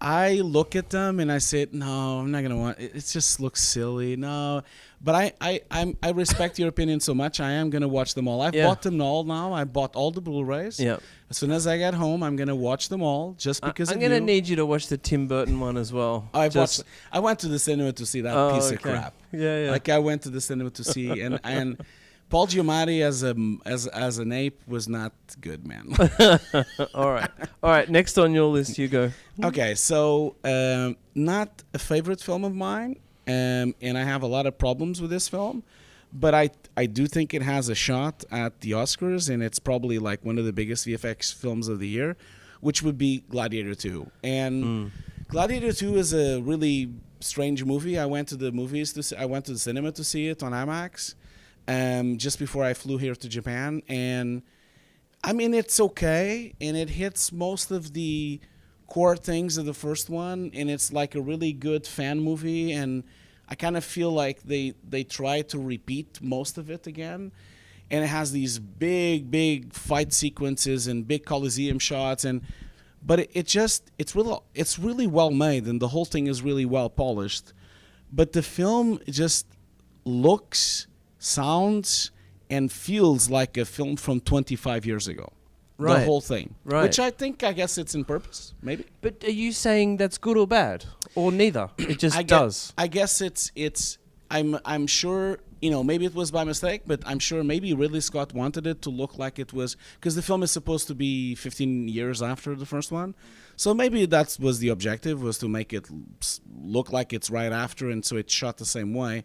I look at them and I say, no, I'm not gonna want it. It just looks silly. No, but I respect your opinion so much. I am gonna watch them all. I've bought them all now. I bought all the Blu-rays. Yeah. As soon as I get home, I'm gonna watch them all just because I'm gonna need you to watch the Tim Burton one as well. I went to the cinema to see that piece of crap. Yeah. Like I went to the cinema to see and Paul Giamatti as an ape was not good, man. All right. Next on your list, Hugo. Okay, so not a favorite film of mine, and I have a lot of problems with this film, but I do think it has a shot at the Oscars, and it's probably like one of the biggest VFX films of the year, which would be Gladiator 2. And Gladiator 2 is a really strange movie. I went to the cinema to see it on IMAX. Just before I flew here to Japan, and I mean it's okay, and it hits most of the core things of the first one, and it's like a really good fan movie, and I kind of feel like they try to repeat most of it again, and it has these big fight sequences and big Coliseum shots, but it's really well made, and the whole thing is really well polished, but the film just looks, sounds, and feels like a film from 25 years ago. Right. The whole thing. Right. Which I guess it's in purpose, maybe. But are you saying that's good or bad? Or neither? It just does. I guess it's I'm sure, you know, maybe it was by mistake, but I'm sure maybe Ridley Scott wanted it to look like it was, because the film is supposed to be 15 years after the first one. So maybe that was the objective, was to make it look like it's right after, and so it's shot the same way.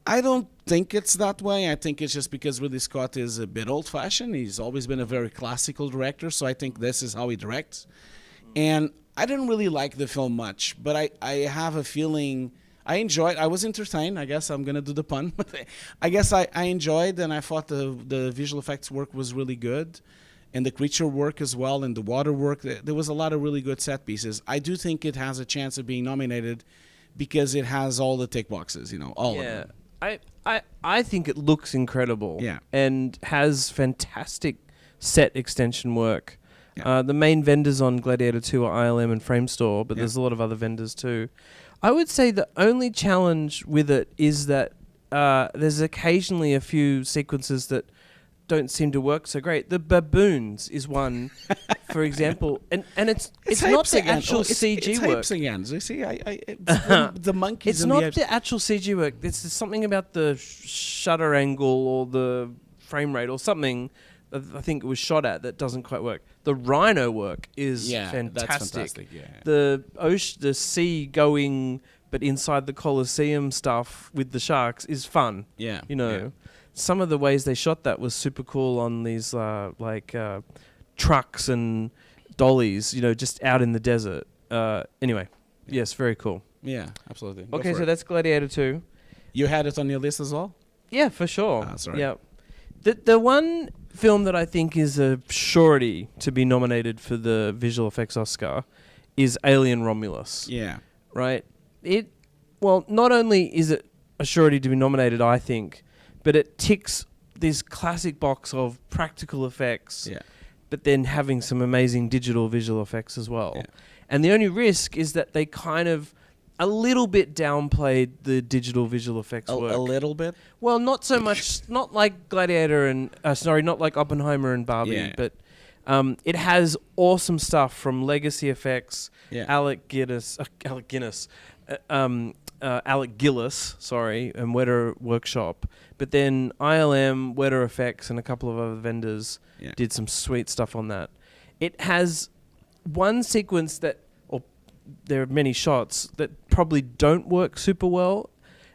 I don't think it's that way. I think it's just because Ridley Scott is a bit old-fashioned. He's always been a very classical director, so I think this is how he directs. And I didn't really like the film much, but I have a feeling I enjoyed. I was entertained. I guess I'm going to do the pun. I guess I enjoyed, and I thought the visual effects work was really good, and the creature work as well, and the water work. There was a lot of really good set pieces. I do think it has a chance of being nominated because it has all the tick boxes, you know, all of them. I think it looks incredible. Yeah. And has fantastic set extension work. Yeah. The main vendors on Gladiator 2 are ILM and Framestore, but there's a lot of other vendors too. I would say the only challenge with it is that there's occasionally a few sequences that don't seem to work so great. The baboons is one, for example, and it's not the actual CG work. It's again. You see, the monkeys. It's not the actual CG work. It's something about the shutter angle or the frame rate or something that I think it was shot at that doesn't quite work. The rhino work is fantastic. That's fantastic. Yeah. The sea going, but inside the Colosseum stuff with the sharks is fun. Yeah. You know, some of the ways they shot that was super cool on these trucks and dollies, you know, just out in the desert. Anyway, yes, very cool. Yeah, absolutely. Okay, so that's Gladiator 2. You had it on your list as well? Yeah, for sure. Sorry. Yeah. The one film that I think is a surety to be nominated for the visual effects Oscar is Alien Romulus. Yeah. Right? Well, not only is it a surety to be nominated, I think, but it ticks this classic box of practical effects, but then having some amazing digital visual effects as well. Yeah. And the only risk is that they kind of a little bit downplayed the digital visual effects work. A little bit? Well, not so much, not like Gladiator and, not like Oppenheimer and Barbie, but it has awesome stuff from Legacy Effects, Alec Gillis, and Weta Workshop. But then ILM, Weta Effects, and a couple of other vendors did some sweet stuff on that. It has one sequence that, there are many shots that probably don't work super well,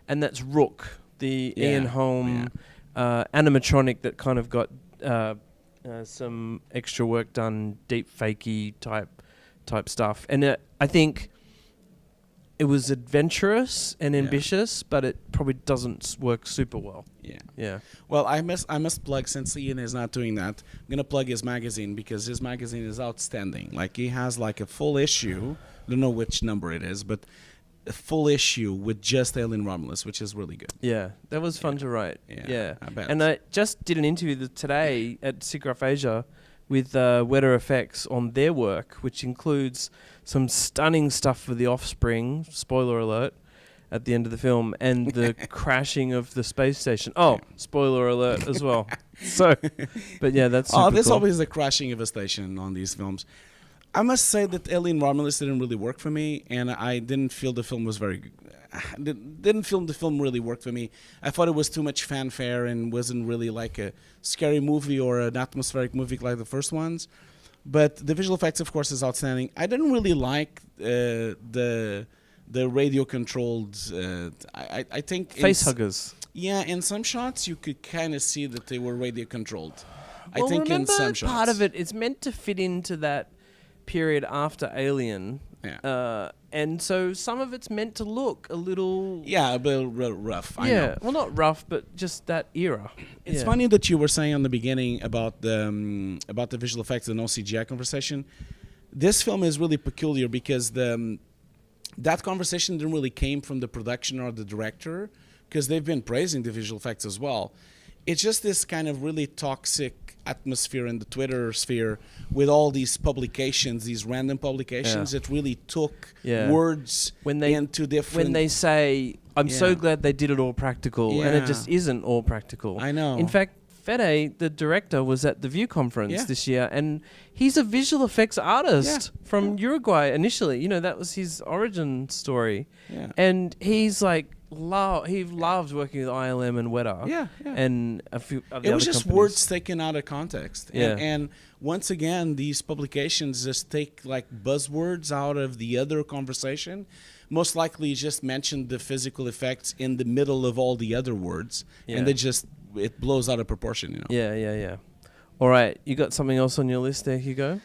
and that's Rook, the Ian Holm animatronic that kind of got some extra work done, deep fakey type stuff. And I think it was adventurous and ambitious, but it probably doesn't work super well. Yeah. Well, I must plug, since Ian is not doing that, I'm gonna plug his magazine, because his magazine is outstanding. Like, he has like a full issue. I don't know which number it is, but a full issue with just Alien Romulus, which is really good. Yeah, that was fun to write. Yeah, I bet. And I just did an interview today at SIGGRAPH Asia with Weta Effects on their work, which includes some stunning stuff for The Offspring, spoiler alert, at the end of the film, and the crashing of the space station. Oh, spoiler alert as well. So, but yeah, that's super there's cool. always the crashing of a station on these films. I must say that Alien Romulus didn't really work for me, and I didn't feel the film was didn't feel the film really worked for me. I thought it was too much fanfare and wasn't really like a scary movie or an atmospheric movie like the first ones. But the visual effects, of course, is outstanding. I didn't really like the radio controlled. I think face huggers. Yeah, in some shots you could kind of see that they were radio controlled. Well, I think in some shots, part of it's meant to fit into that period after Alien, and so some of it's meant to look a little a bit rough. I know. Well, not rough, but just that era. It's funny that you were saying on the beginning about the visual effects, the no CGI conversation. This film is really peculiar because that conversation didn't really came from the production or the director, because they've been praising the visual effects as well. It's just this kind of really toxic atmosphere in the Twitter sphere with all these publications, these random publications that really took words into different... When they say, I'm so glad they did it all practical, and it just isn't all practical. I know. In fact, Fede, the director, was at the View conference this year, and he's a visual effects artist from Uruguay initially. You know, that was his origin story. Yeah. And he's like, he loves working with ILM and Weta. And a few other It was just companies. words taken out of context. And once again, these publications just take like buzzwords out of the other conversation. Most likely just mention the physical effects in the middle of all the other words. And it blows out of proportion, you know. Yeah. All right, you got something else on your list there, Hugo?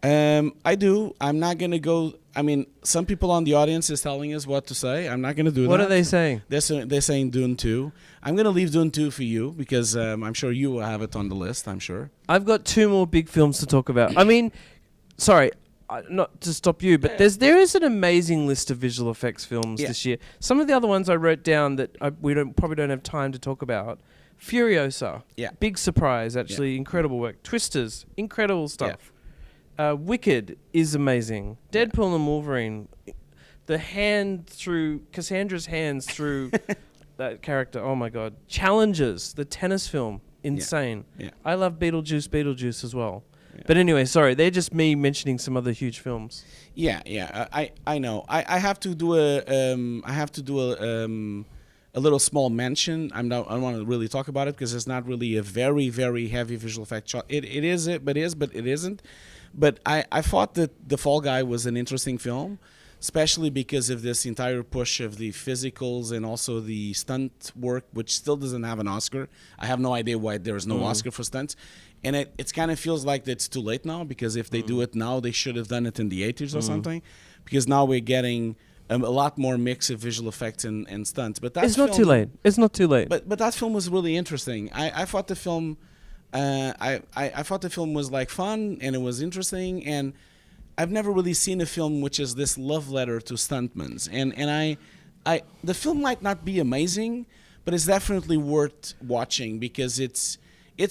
I do. I'm not going to go... I mean, some people on the audience is telling us what to say. I'm not going to do that. What are they saying? They're saying Dune 2. I'm going to leave Dune 2 for you, because I'm sure you will have it on the list, I'm sure. I've got two more big films to talk about. I mean, sorry, not to stop you, but there is an amazing list of visual effects films this year. Some of the other ones I wrote down that we probably don't have time to talk about. Furiosa, big surprise, actually, incredible work. Twisters, incredible stuff. Wicked is amazing. Deadpool and Wolverine, the hand through Cassandra's hands through that character. Oh my god. Challengers, the tennis film, insane. Yeah. I love Beetlejuice as well. But anyway, sorry, they're just me mentioning some other huge films. Yeah. I know. I have to do a little small mention. I don't want to really talk about it because it's not really a very, very heavy visual effect shot. It is, but it isn't. But I thought that The Fall Guy was an interesting film, especially because of this entire push of the physicals and also the stunt work, which still doesn't have an Oscar. I have no idea why there is no Oscar for stunts. And it kind of feels like it's too late now, because if they do it now, they should have done it in the 80s or something. Because now we're getting a lot more mix of visual effects and stunts. But It's not too late. It's not too late. But that film was really interesting. I thought the film, I thought the film was like fun and it was interesting. And I've never really seen a film which is this love letter to stuntmen. And the film might not be amazing, but it's definitely worth watching because it's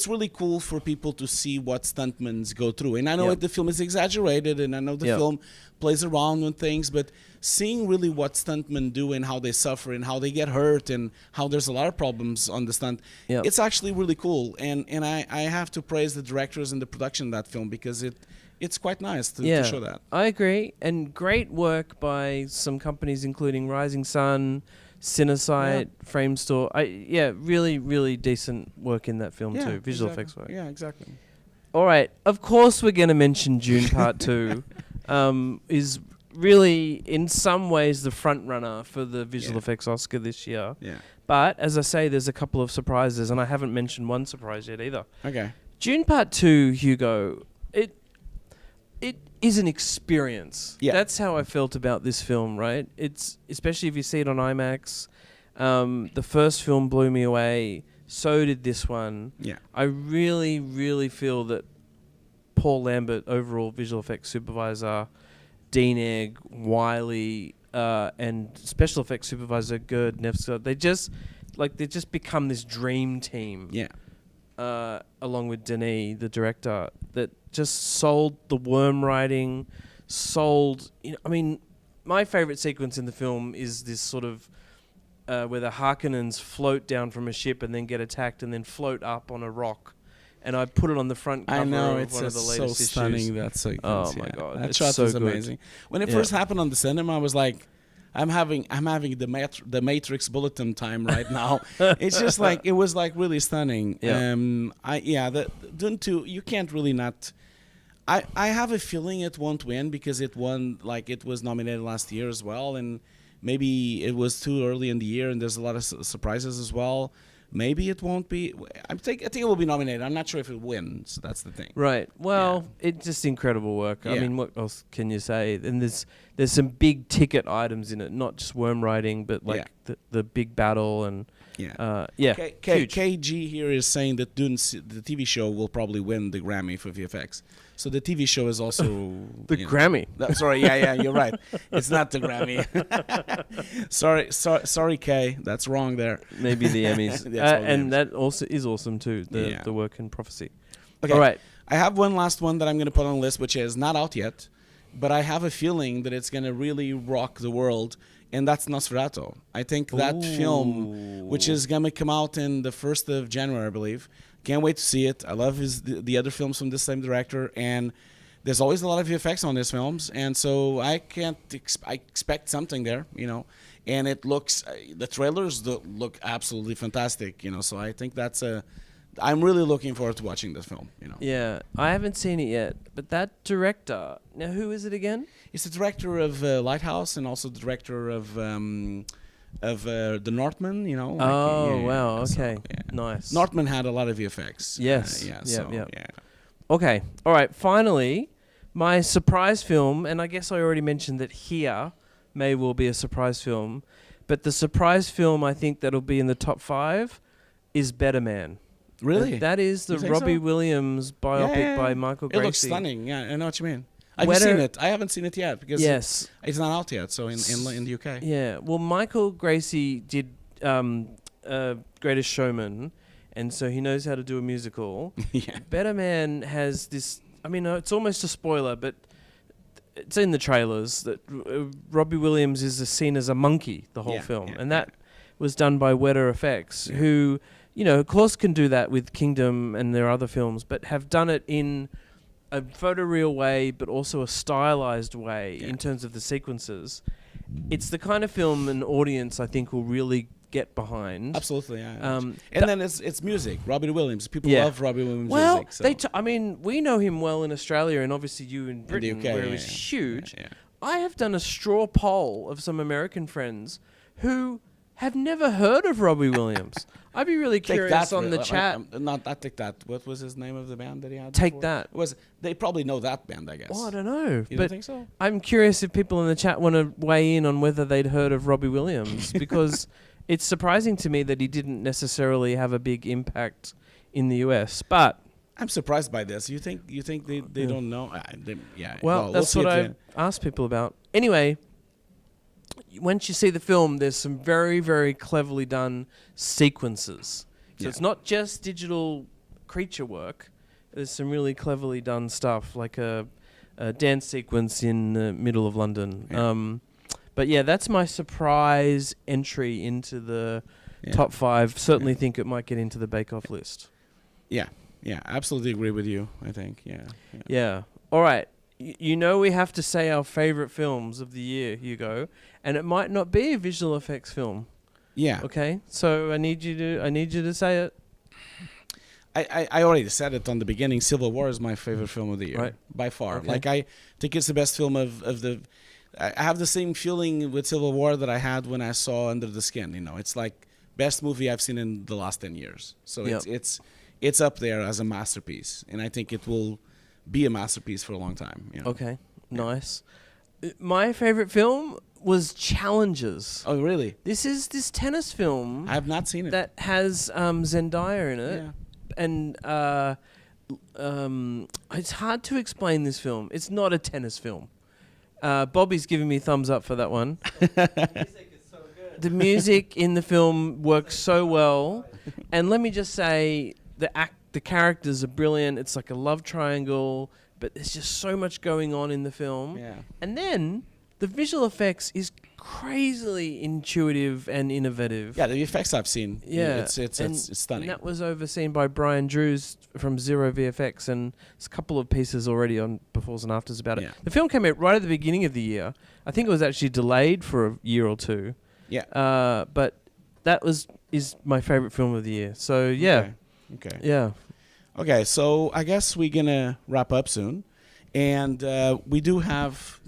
really cool for people to see what stuntmen go through. And I know the film is exaggerated, and I know the film plays around on things, but seeing really what stuntmen do and how they suffer and how they get hurt and how there's a lot of problems on the stunt, it's actually really cool. And I have to praise the directors and the production of that film because it's quite nice to show that. I agree. And great work by some companies, including Rising Sun, CINESITE, Frame Store. Really, really decent work in that film too. Visual effects work. Yeah, exactly. All right. Of course, we're going to mention Dune Part 2. Is really, in some ways, the front runner for the visual effects Oscar this year. Yeah. But, as I say, there's a couple of surprises, and I haven't mentioned one surprise yet either. Okay. Dune Part 2, Hugo, it is an experience. Yeah. That's how I felt about this film, right? It's, especially if you see it on IMAX. The first film blew me away. So did this one. Yeah. I really, really feel that Paul Lambert, overall visual effects supervisor, Dean Egg, Wiley, and special effects supervisor Gerd Nevsky, they just become this dream team. Yeah. Along with Denis, the director, that just sold the worm writing, I mean, my favorite sequence in the film is this sort of where the Harkonnens float down from a ship and then get attacked and then float up on a rock. And I put it on the front cover of one of the latest so issues. stunning, that sequence. Oh my god, that it's shot so is good. amazing. When it first happened on the cinema, I was like, I'm having the Matrix bulletin time right now. It's just like, it was like really stunning. The Dune 2, you can't really not. I have a feeling it won't win because it won, like, it was nominated last year as well, and maybe it was too early in the year and there's a lot of surprises as well. Maybe it won't be. I think it will be nominated. I'm not sure if it wins. That's the thing. Right. Well, it's just incredible work. I mean, what else can you say? And there's some big ticket items in it, not just worm writing, but like the big battle and huge. KG here is saying that Dune, the TV show, will probably win the Grammy for VFX. So the TV show is also the Grammy. Sorry, you're right. It's not the Grammy. sorry, Kay. That's wrong there. Maybe the Emmys. And that also is awesome too. The work in Prophecy. Okay. All right. I have one last one that I'm going to put on the list, which is not out yet, but I have a feeling that it's going to really rock the world, and that's Nosferatu. I think that film, which is going to come out in the 1st of January, I believe. Can't wait to see it. I love the other films from this same director, and there's always a lot of VFX on these films, and so I expect something there, you know. And it looks, the trailers look absolutely fantastic, you know. So I think I'm really looking forward to watching this film, you know. Yeah, I haven't seen it yet, but that director, now who is it again? It's the director of Lighthouse and also the director of The Northman, you know. Wow, okay, So, nice. Northman had a lot of VFX. Yes. Okay, all right, finally, my surprise film, and I guess I already mentioned that Here may well be a surprise film, but the surprise film I think that'll be in the top 5 is Better Man. Really? That is the Robbie Williams biopic by Michael Gracie. It looks stunning. Yeah, I know what you mean. Have you seen it? I haven't seen it yet because it's not out yet. So in the UK. Yeah. Well, Michael Gracie did Greatest Showman, and so he knows how to do a musical. Better Man has this. I mean, it's almost a spoiler, but it's in the trailers that Robbie Williams is seen as a monkey the whole film, and that was done by Weta Effects, who you know, of course can do that with Kingdom and their other films, but have done it in a photoreal way, but also a stylized way in terms of the sequences. It's the kind of film an audience, I think, will really get behind. Absolutely, yeah. And then it's music. Robbie Williams. People love Robbie Williams well, music. So. I mean, we know him well in Australia, and obviously you in Britain, UK, where it was huge. I have done a straw poll of some American friends who have never heard of Robbie Williams. I'd be really curious on the chat. Not Take That. What was his name of the band that he had? Take before? That. They probably know that band, I guess. Oh, I don't know. You but don't think so? I'm curious if people in the chat want to weigh in on whether they'd heard of Robbie Williams, because it's surprising to me that he didn't necessarily have a big impact in the US. But I'm surprised by this. You think they don't know? Well, that's what I asked people about. Anyway, once you see the film, there's some very, very cleverly done sequences. So it's not just digital creature work. There's some really cleverly done stuff, like a dance sequence in the middle of London. Yeah. But yeah, that's my surprise entry into the top 5. Certainly think it might get into the Bake Off list. Yeah, absolutely agree with you, I think, Yeah. All right. You know we have to say our favorite films of the year, Hugo, and it might not be a visual effects film. Yeah. Okay. So I need you to say it. I already said it on the beginning. Civil War is my favorite film of the year, by far. Okay. Like, I think it's the best film of the. I have the same feeling with Civil War that I had when I saw Under the Skin. You know, it's like best movie I've seen in the last 10 years. So it's up there as a masterpiece, and I think it will be a masterpiece for a long time. You know? Okay, nice. My favorite film was Challengers. Oh, really? This is this tennis film. I have not seen it. That has Zendaya in it. Yeah. And it's hard to explain this film. It's not a tennis film. Bobby's giving me thumbs up for that one. The music in the film works so well, and let me just say, the characters are brilliant. It's like a love triangle, but there's just so much going on in the film. Yeah. And then the visual effects is crazily intuitive and innovative. Yeah, the effects I've seen. Yeah, it's stunning. And that was overseen by Brian Drews from Zero VFX, and there's a couple of pieces already on befores and afters about it. Yeah. The film came out right at the beginning of the year. I think it was actually delayed for a year or two. Yeah. But that is my favorite film of the year. So yeah. Okay. Yeah. Okay, so I guess we're gonna wrap up soon, and we do have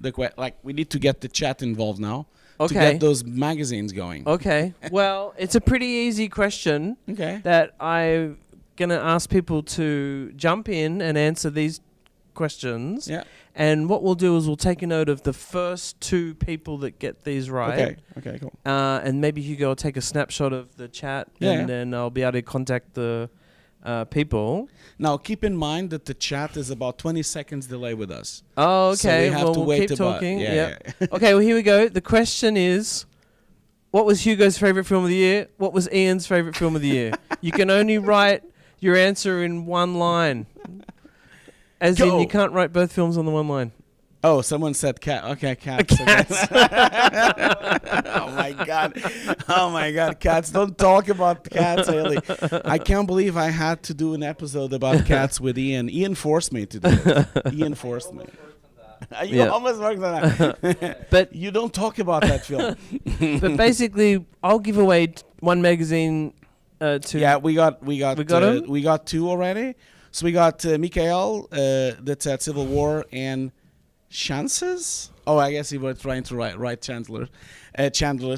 we need to get the chat involved now. Okay. To get those magazines going. Okay. Well, it's a pretty easy question. Okay. That I'm gonna ask people to jump in and answer these questions. Yeah. And what we'll do is we'll take a note of the first 2 people that get these right. Okay, cool. And maybe Hugo will take a snapshot of the chat, and then I'll be able to contact the people. Now, keep in mind that the chat is about 20 seconds delay with us. Oh, okay. So we have to we'll wait keep about, talking. Yeah. Okay, well, here we go. The question is, what was Hugo's favorite film of the year? What was Ian's favorite film of the year? You can only write your answer in one line. As in, you can't write both films on the one line. Oh, someone said cat. Okay, cats. Oh my god, cats! Don't talk about cats, Haley. I can't believe I had to do an episode about cats with Ian. Ian forced me to do it. Ian forced me. You almost worked on that. But you don't talk about that film. But basically, I'll give away one magazine to. Yeah, we got 2 already. So we got Mikael, that's at Civil War, and Chances. Oh, I guess he was trying to write Chandler.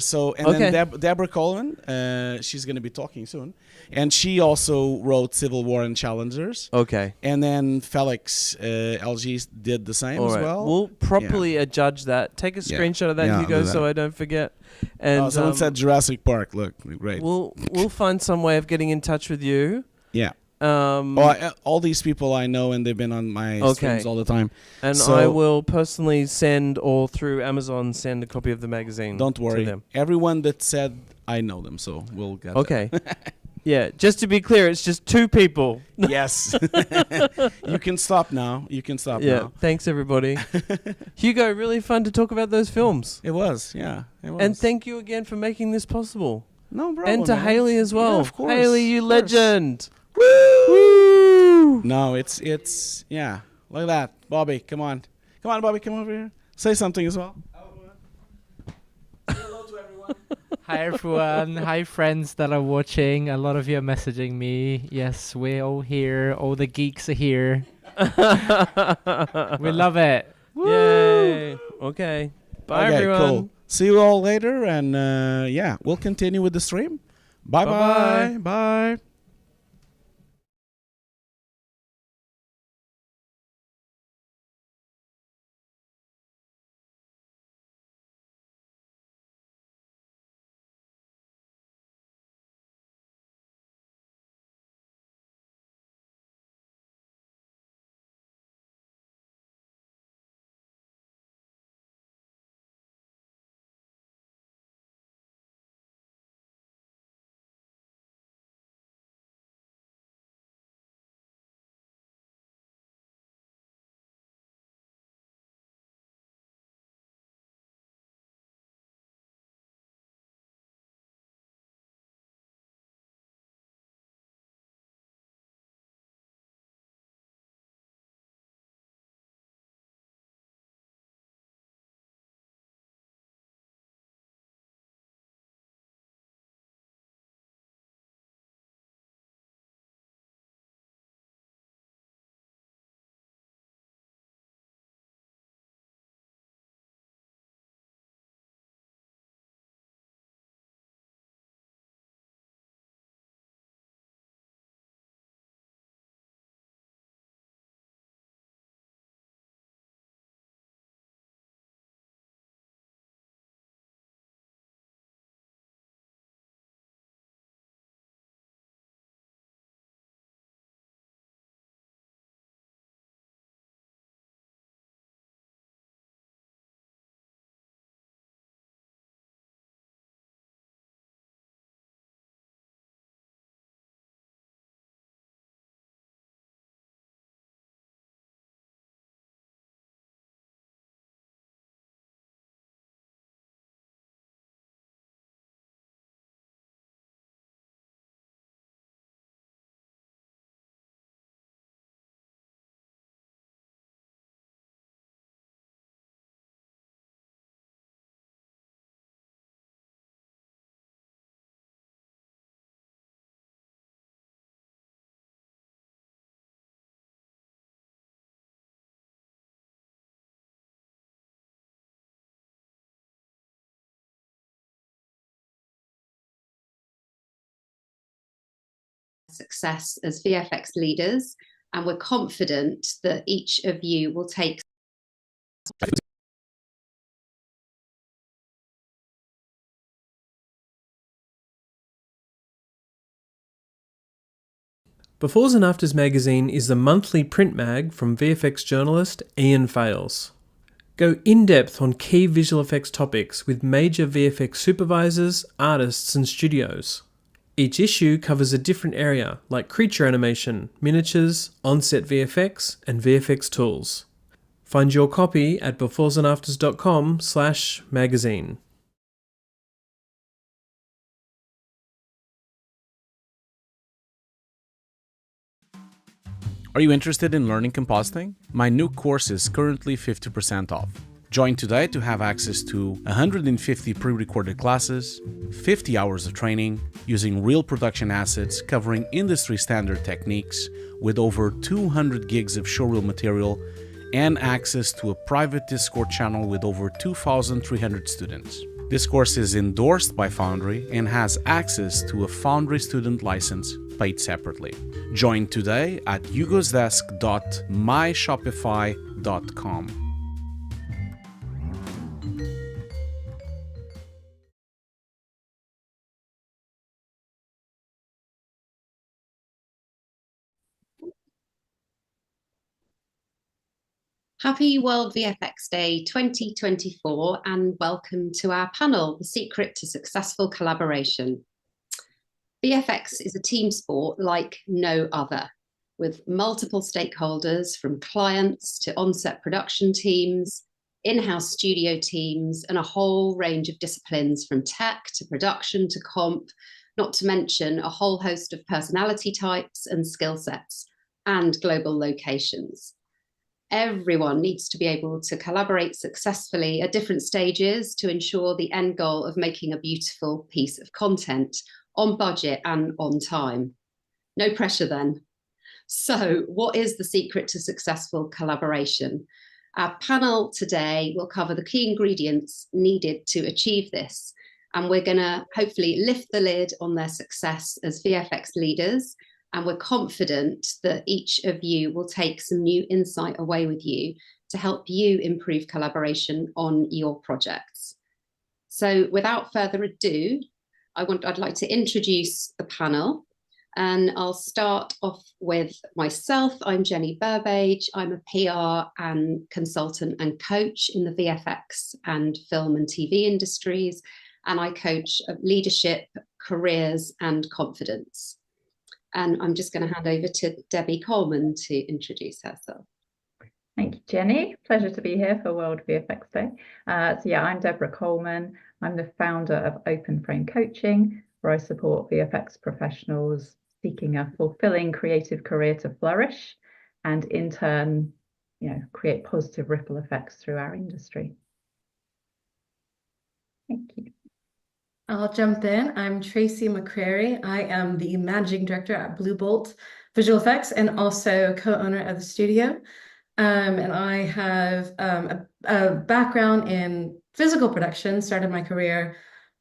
So then Deborah Coleman, she's going to be talking soon, and she also wrote Civil War and Challengers. Okay. And then Felix LG did the same as well. We'll properly adjudge that. Take a screenshot of that, Hugo, so I don't forget. And someone said Jurassic Park. Look, great. We'll find some way of getting in touch with you. Yeah. All these people I know, and they've been on my streams all the time. And so I will personally send, or through Amazon, send a copy of the magazine. Don't worry. To them. Everyone that said I know them, so we'll get that. Yeah, just to be clear, it's just 2 people. Yes. You can stop now. Yeah, thanks everybody. Hugo, really fun to talk about those films. It was, yeah. It was. And thank you again for making this possible. No problem. And to man. HAYLEY as well. Yeah, of course. HAYLEY, you of course. legend. Woo! No, it's yeah, like that. Bobby, come on, Bobby, come over here. Say something as well. Hi everyone, hi friends that are watching. A lot of you are messaging me. Yes, we're all here. All the geeks are here. We love it. Yay. Okay. Bye, Okay, everyone. cool. See you all later, and yeah, we'll continue with the stream. Bye-bye. Bye. Success as VFX leaders, and we're confident that each of you will take Befores and Afters magazine is the monthly print mag from VFX journalist Ian Fales. Go in-depth on key visual effects topics with major VFX supervisors, artists and studios. Each issue covers a different area like creature animation, miniatures, on-set VFX and VFX tools. Find your copy at beforesandafters.com/magazine. Are you interested in learning compositing? My NUKE course is currently 50% off. Join today to have access to 150 pre-recorded classes, 50 hours of training, using real production assets covering industry standard techniques with over 200 gigs of showreel material and access to a private Discord channel with over 2,300 students. This course is endorsed by Foundry and has access to a Foundry student license paid separately. Join today at hugosdesk.myshopify.com. Happy World VFX Day 2024 and welcome to our panel, The Secret to Successful Collaboration. VFX is a team sport like no other, with multiple stakeholders from clients to on-set production teams, in-house studio teams, and a whole range of disciplines from tech to production to comp, not to mention a whole host of personality types and skill sets and global locations. Everyone needs to be able to collaborate successfully at different stages to ensure the end goal of making a beautiful piece of content on budget and on time. No pressure then. So what is the secret to successful collaboration? Our panel today will cover the key ingredients needed to achieve this. And we're going to hopefully lift the lid on their success as VFX leaders. And we're confident that each of you will take some new insight away with you to help you improve collaboration on your projects. So without further ado, I'd like to introduce the panel. And I'll start off with myself. I'm Jenny Burbage. I'm a PR and consultant and coach in the VFX and film and TV industries. And I coach leadership, careers, and confidence. And I'm just going to hand over to Debbie Coleman to introduce herself. Thank you, Jenny. Pleasure to be here for World VFX Day. So yeah, I'm Deborah Coleman. I'm the founder of Open Frame Coaching, where I support VFX professionals seeking a fulfilling creative career to flourish and in turn, create positive ripple effects through our industry. Thank you. I'll jump in. I'm Tracy McCrary. I am the managing director at Blue Bolt Visual Effects and also co-owner of the studio. And I have a background in physical production, started my career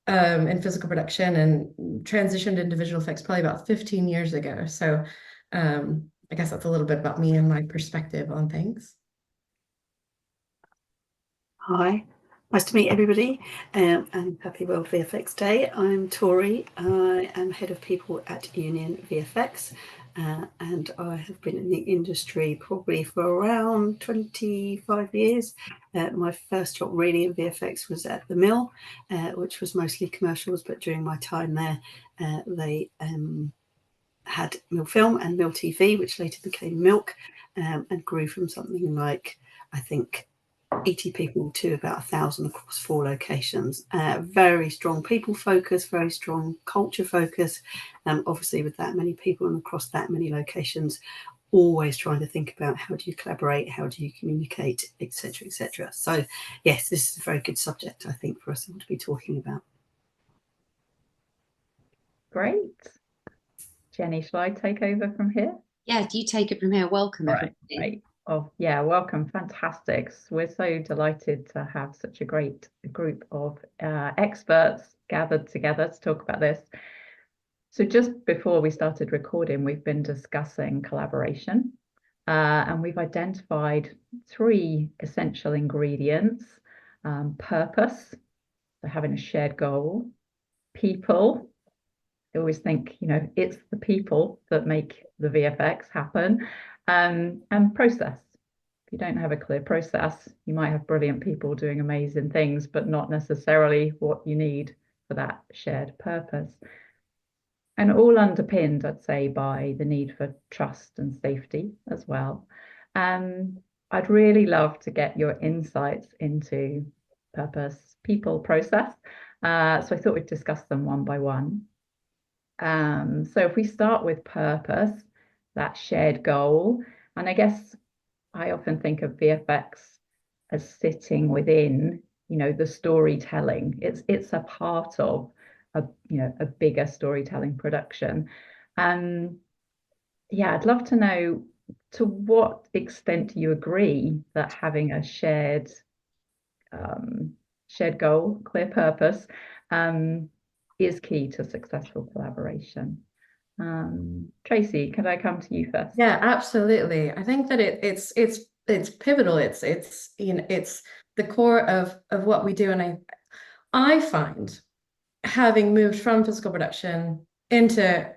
in physical production and transitioned into visual effects probably about 15 years ago. So I guess that's a little bit about me and my perspective on things. Hi. Nice to meet everybody and happy World VFX Day. I'm Tori. I am head of people at Union VFX and I have been in the industry probably for around 25 years. My first job really in VFX was at the Mill, which was mostly commercials, but during my time there they had Mill Film and Mill TV, which later became Milk and grew from something like, I think, 80 people to about 1,000 across 4 locations. Very strong people focus, very strong culture focus. Obviously with that many people and across that many locations, always trying to think about how do you collaborate, how do you communicate, etc., etc. So yes, this is a very good subject, I think, for us all to be talking about. Great. Jenny, shall I take over from here? Yeah, you take it from here. Welcome, everybody. Right. Oh, yeah, welcome. Fantastic. We're so delighted to have such a great group of experts gathered together to talk about this. So just before we started recording, we've been discussing collaboration and we've identified 3 essential ingredients: purpose, so having a shared goal; people, I always think, it's the people that make the VFX happen; and process. If you don't have a clear process, you might have brilliant people doing amazing things, but not necessarily what you need for that shared purpose. And all underpinned, I'd say, by the need for trust and safety as well. I'd really love to get your insights into purpose, people, process. So I thought we'd discuss them one by one. So if we start with purpose, that shared goal, and I guess I often think of VFX as sitting within, the storytelling. It's a part of a bigger storytelling production. Yeah, I'd love to know, to what extent do you agree that having a shared goal, clear purpose, is key to successful collaboration? Tracy, could I come to you first? Yeah, absolutely. I think that it's pivotal. It's the core of what we do, and I find, having moved from physical production into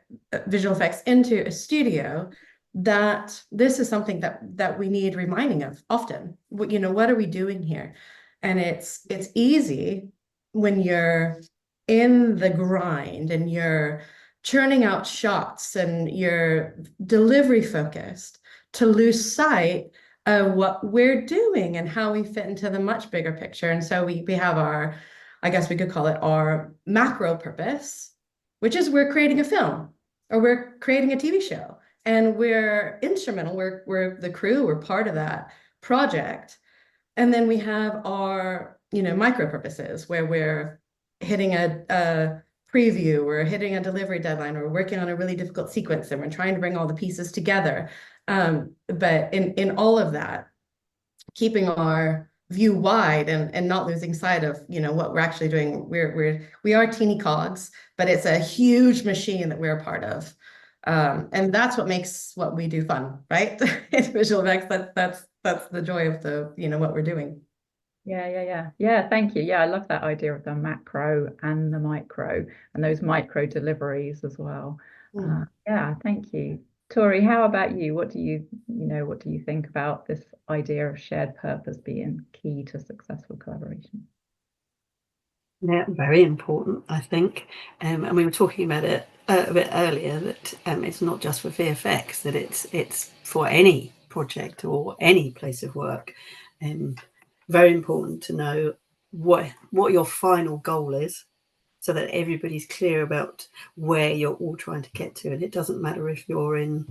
visual effects into a studio, that this is something that we need reminding of often. What are we doing here? And it's easy when you're in the grind and you're churning out shots and you're delivery focused to lose sight what we're doing and how we fit into the much bigger picture. And so we have our, I guess we could call it our macro purpose, which is we're creating a film or we're creating a TV show, and we're instrumental. We're the crew. We're part of that project. And then we have our, micro purposes where we're hitting a preview, we're hitting a delivery deadline, or we're working on a really difficult sequence, and we're trying to bring all the pieces together. But in all of that, keeping our view wide and not losing sight of what we're actually doing. We are teeny cogs, but it's a huge machine that we're a part of, and that's what makes what we do fun, right? In visual effects, that's the joy of what we're doing. Yeah, thank you. Yeah, I love that idea of the macro and the micro and those micro deliveries as well. Yeah, thank you. Tori, how about you? What do you think about this idea of shared purpose being key to successful collaboration? Yeah, very important, I think. And we were talking about it a bit earlier, that it's not just for VFX, that it's for any project or any place of work. Very important to know what your final goal is, so that everybody's clear about where you're all trying to get to. And it doesn't matter if you're in,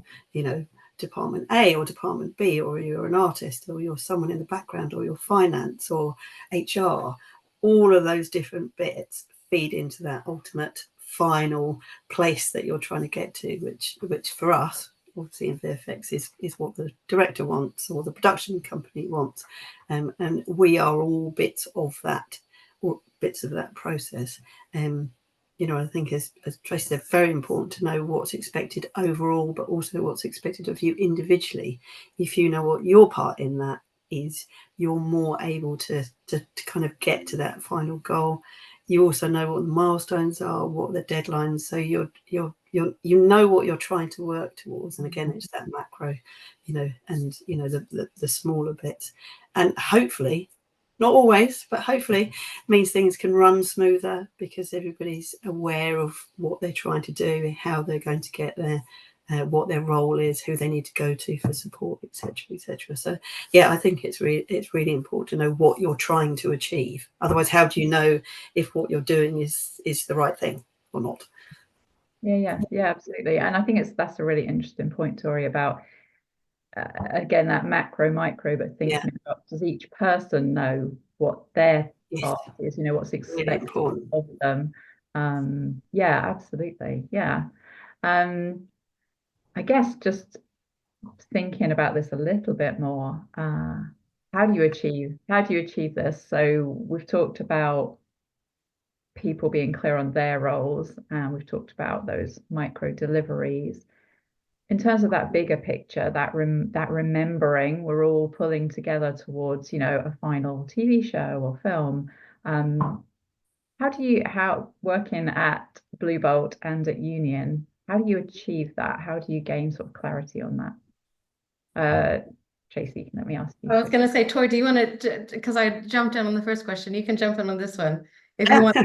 Department A or Department B, or you're an artist, or you're someone in the background, or you're finance or HR. All of those different bits feed into that ultimate final place that you're trying to get to, which for us, obviously in VFX, is what the director wants or the production company wants. And we are all bits of that, or bits of that process. I think as Tracy said, very important to know what's expected overall, but also what's expected of you individually. If you know what your part in that is, you're more able to kind of get to that final goal. You also know what the milestones are, what the deadlines, so you know what you're trying to work towards. And again, it's that macro, and the smaller bits, and hopefully, not always, but hopefully means things can run smoother because everybody's aware of what they're trying to do, how they're going to get there, what their role is, who they need to go to for support, etc., etc. So yeah, I think it's really important to know what you're trying to achieve. Otherwise, how do you know if what you're doing is the right thing or not? Yeah, absolutely. And I think that's a really interesting point, Tori, about again that macro micro, but thinking about, does each person know what their part is, what's expected of them? Yeah, absolutely. Yeah. I guess just thinking about this a little bit more, how do you achieve this? So we've talked about people being clear on their roles, and we've talked about those micro deliveries. In terms of that bigger picture, that remembering we're all pulling together towards, a final TV show or film. How working at Blue Bolt and at Union, how do you achieve that? How do you gain sort of clarity on that? Tracy, let me ask you. I was going to say, Tori, do you want to, because I jumped in on the first question, you can jump in on this one if you want.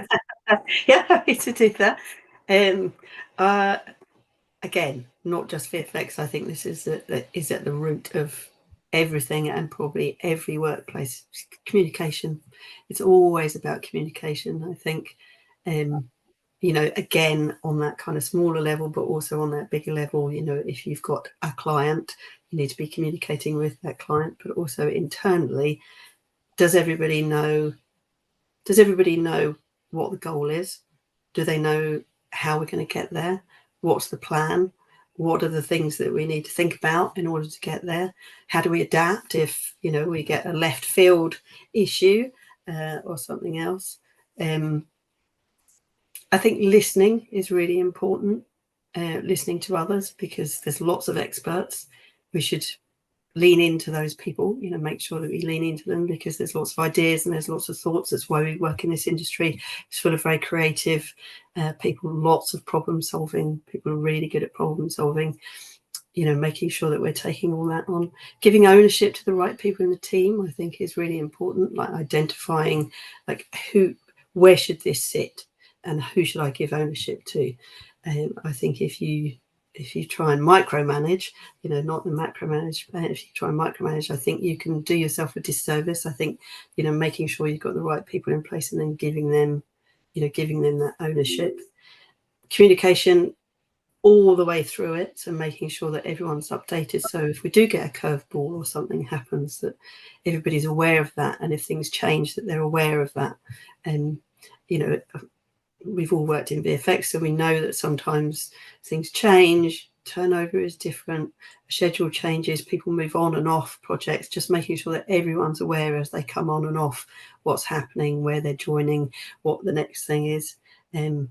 Yeah, happy to do that. Again, not just VFX. I think this is at the root of everything, and probably every workplace. Communication. It's always about communication. I think, again, on that kind of smaller level, but also on that bigger level. If you've got a client, you need to be communicating with that client, but also internally. Does everybody know what the goal is? Do they know how we're going to get there? What's the plan? What are the things that we need to think about in order to get there? How do we adapt if we get a left field issue or something else? I think listening is really important. Listening to others, because there's lots of experts. We should lean into those people, make sure that we lean into them, because there's lots of ideas and there's lots of thoughts. That's why we work in this industry. It's full of very creative people, lots of problem solving. People are really good at problem solving, making sure that we're taking all that on. Giving ownership to the right people in the team, I think, is really important, like identifying where should this sit and who should I give ownership to. I think if you if you try and micromanage, you know, not the macromanagement, if you try and micromanage, I think you can do yourself a disservice. I think, you know, making sure you've got the right people in place and then giving them, you know, giving them that ownership. Communication all the way through it and making sure that everyone's updated. So if we do get a curveball or something happens, that everybody's aware of that. And if things change, that they're aware of that. And, you know, we've all worked in VFX, so we know that sometimes things change, turnover is different, schedule changes, people move on and off projects, just making sure that everyone's aware as they come on and off what's happening, where they're joining, what the next thing is. And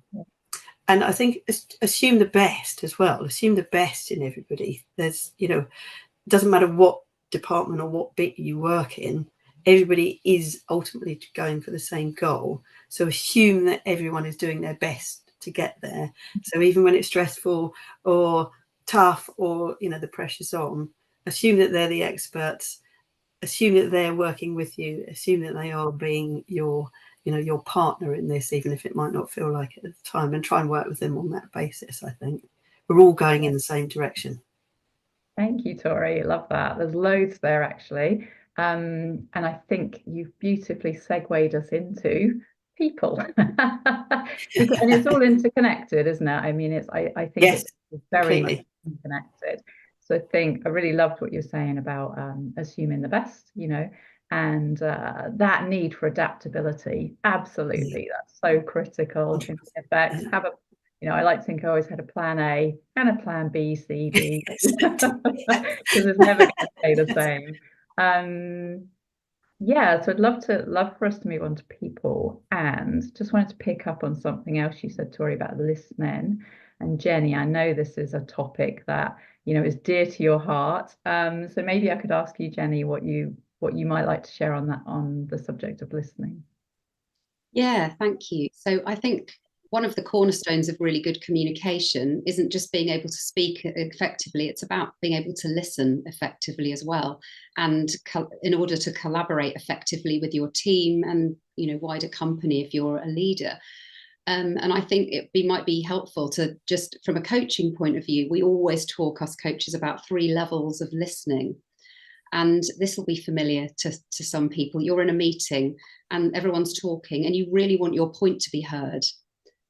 I think assume the best as well, assume the best in everybody. There's, you know, it doesn't matter what department or what bit you work in, everybody is ultimately going for the same goal. So assume that everyone is doing their best to get there. So even when it's stressful or tough or, you know, the pressure's on, assume that they're the experts, assume that they're working with you, assume that they are being your, you know, your partner in this, even if it might not feel like it at the time, and try and work with them on that basis. I think we're all going in the same direction. Thank you, Tori. Love that. There's loads there, actually. And I think you've beautifully segued us into people. And it's all interconnected, isn't it? I mean, I think yes, it's very much completely interconnected. So I really loved what you're saying about assuming the best, you know, and that need for adaptability. Absolutely. That's so critical in effects. Have a, you know, I like to think I always had a plan A and a plan B, C, D, because it's never going to stay the same. Yeah, so I'd love for us to move on to people, and just wanted to pick up on something else you said, Tori, about listening. And Jenny, I know this is a topic that, you know, is dear to your heart. So maybe I could ask you, Jenny, what you might like to share on that, on the subject of listening. Yeah, thank you. So I think one of the cornerstones of really good communication isn't just being able to speak effectively, it's about being able to listen effectively as well. And in order to collaborate effectively with your team and, you know, wider company if you're a leader. And I think might be helpful to just, from a coaching point of view, we always talk, us coaches, about 3 levels of listening. And this will be familiar to some people. You're in a meeting and everyone's talking and you really want your point to be heard.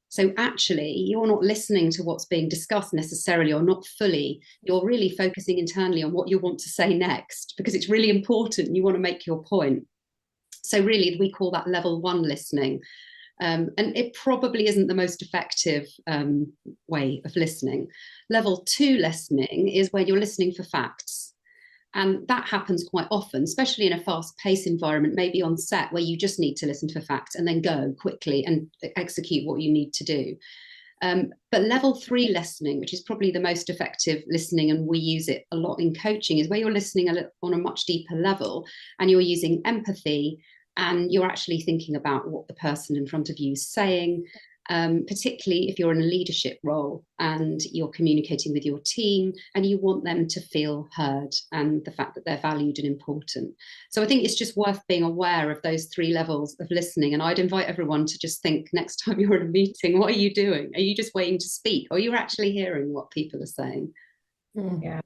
So actually, you're not listening to what's being discussed necessarily, or not fully. You're really focusing internally on what you want to say next, because it's really important. You want to make your point. So really, we call that level 1 listening. And it probably isn't the most effective way of listening. Level 2 listening is where you're listening for facts. And that happens quite often, especially in a fast-paced environment, maybe on set, where you just need to listen for facts and then go quickly and execute what you need to do. But level 3 listening, which is probably the most effective listening, and we use it a lot in coaching, is where you're listening on a much deeper level and you're using empathy and you're actually thinking about what the person in front of you is saying. Particularly if you're in a leadership role and you're communicating with your team and you want them to feel heard and the fact that they're valued and important. So I think it's just worth being aware of those 3 levels of listening. And I'd invite everyone to just think, next time you're in a meeting, what are you doing? Are you just waiting to speak, or are you actually hearing what people are saying? Yeah,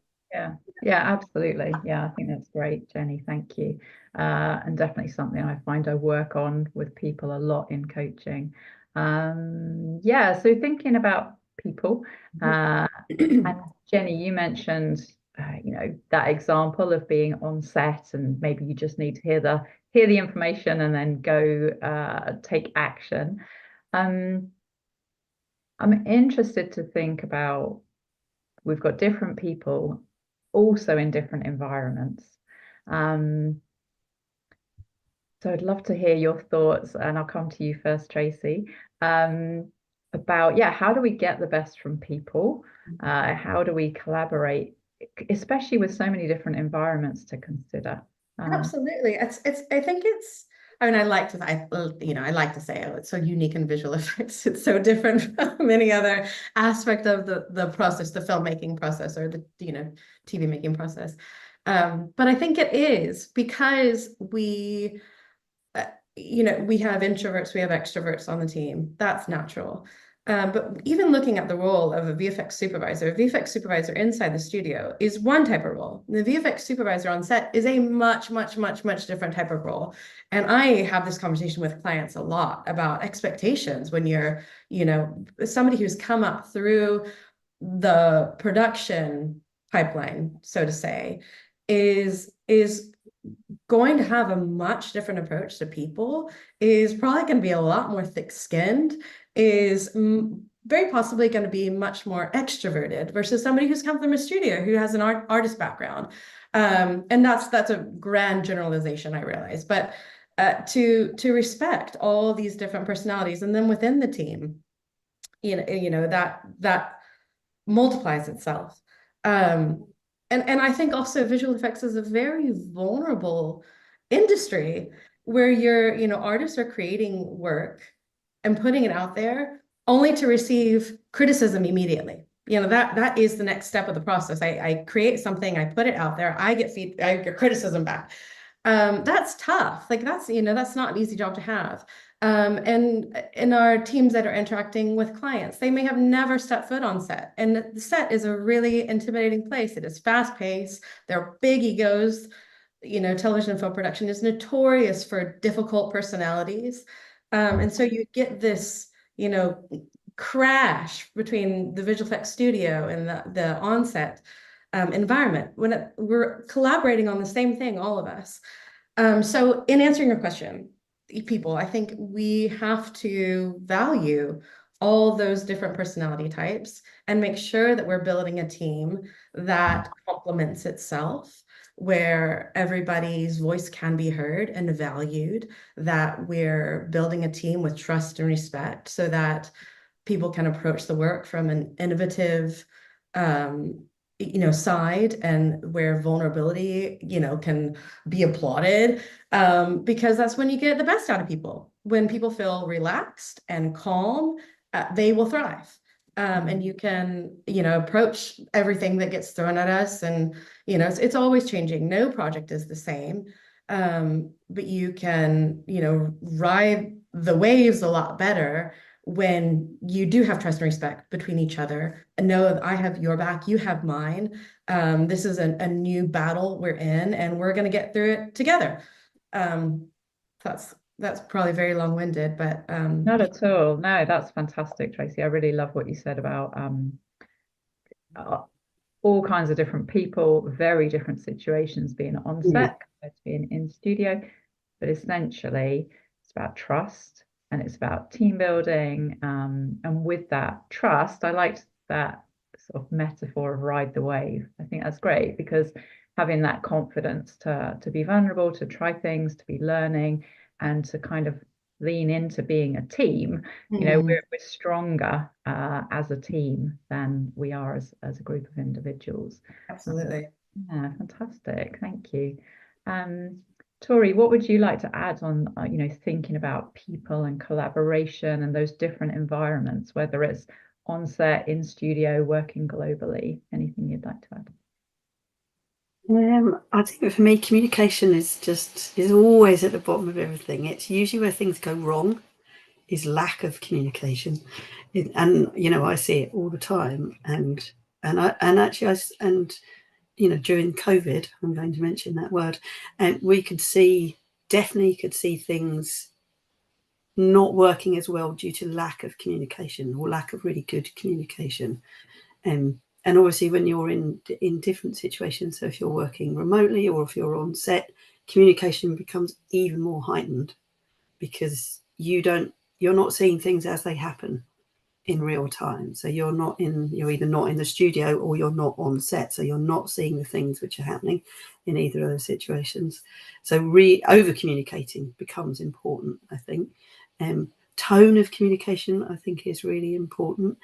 absolutely. Yeah, I think that's great, Jenny. Thank you. And definitely something I find I work on with people a lot in coaching. Yeah, so thinking about people, and Jenny, you mentioned you know, that example of being on set and maybe you just need to hear the information and then go take action. I'm interested to think about, we've got different people also in different environments. So I'd love to hear your thoughts, and I'll come to you first, Tracy, about, how do we get the best from people? How do we collaborate, especially with so many different environments to consider? Absolutely. I think it's, I mean, I like to say, oh, it's so unique in visual effects. It's so different from any other aspect of the process, the filmmaking process, or the, TV making process. But I think it is because we have introverts, we have extroverts on the team. That's natural. But even looking at the role of a VFX supervisor inside the studio is one type of role. The VFX supervisor on set is a much different type of role. And I have this conversation with clients a lot about expectations when you're, you know, somebody who's come up through the production pipeline, so to say, is going to have a much different approach to people, is probably going to be a lot more thick-skinned, is very possibly going to be much more extroverted versus somebody who's come from a studio who has an artist background. And that's a grand generalization, I realize, but to respect all these different personalities, and then within the team, you know that multiplies itself. And I think also visual effects is a very vulnerable industry where artists are creating work and putting it out there only to receive criticism immediately. That is the next step of the process. I create something, I put it out there, I get criticism back. That's tough. Like that's not an easy job to have. And in our teams that are interacting with clients, they may have never stepped foot on set. And the set is a really intimidating place. It is fast paced. There are big egos. Television and film production is notorious for difficult personalities. And so you get this, crash between the visual effects studio and the on-set environment when we're collaborating on the same thing, all of us. So in answering your question, people, I think we have to value all those different personality types and make sure that we're building a team that complements itself, where everybody's voice can be heard and valued, that we're building a team with trust and respect so that people can approach the work from an innovative side, and where vulnerability, can be applauded, because that's when you get the best out of people. When people feel relaxed and calm, they will thrive. And you can, approach everything that gets thrown at us, and, it's always changing. No project is the same, but you can, ride the waves a lot better when you do have trust and respect between each other, and know that I have your back, you have mine. This is a new battle we're in, and we're going to get through it together. That's probably very long-winded, but not at all. No, that's fantastic, Tracy. I really love what you said about all kinds of different people, very different situations, being on set compared to being in studio. But essentially, it's about trust, and it's about team building. And with that trust, I liked that sort of metaphor of ride the wave. I think that's great, because having that confidence to be vulnerable, to try things, to be learning, and to kind of lean into being a team, we're stronger as a team than we are as a group of individuals. Absolutely. Yeah, fantastic. Thank you. Tori, what would you like to add on, thinking about people and collaboration and those different environments, whether it's on set, in studio, working globally? Anything you'd like to add? I think for me, communication is always at the bottom of everything. It's usually where things go wrong, is lack of communication, and I see it all the time. And during COVID, I'm going to mention that word, and we definitely could see things not working as well due to lack of communication, or lack of really good communication. And obviously when you're in different situations, so if you're working remotely or if you're on set, communication becomes even more heightened, because you're not seeing things as they happen in real time. So you're either not in the studio or you're not on set. So you're not seeing the things which are happening in either of those situations. So over communicating becomes important, I think. Tone of communication, I think, is really important.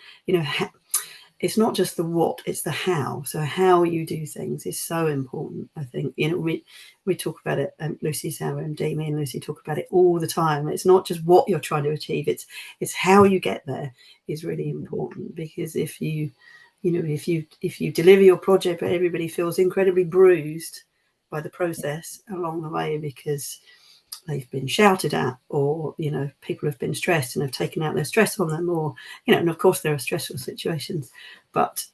It's not just the what, it's the how. So how you do things is so important, I think. We talk about it, Lucy's our MD, me and Lucy talk about it all the time. It's not just what you're trying to achieve, it's how you get there is really important. Because if you deliver your project but everybody feels incredibly bruised by the process along the way, because they've been shouted at, or, you know, people have been stressed and have taken out their stress on them, or, you know, and of course there are stressful situations, but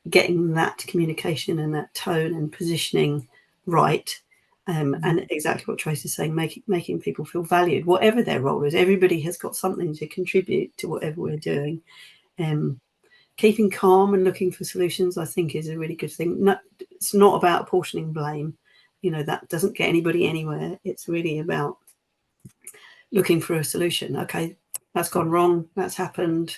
getting that communication and that tone and positioning right, and exactly what Tracy's saying, making people feel valued, whatever their role is. Everybody has got something to contribute to whatever we're doing. Keeping calm and looking for solutions, I think, is a really good thing. It's not about apportioning blame. You know, that doesn't get anybody anywhere. It's really about looking for a solution. Okay, that's gone wrong. That's happened.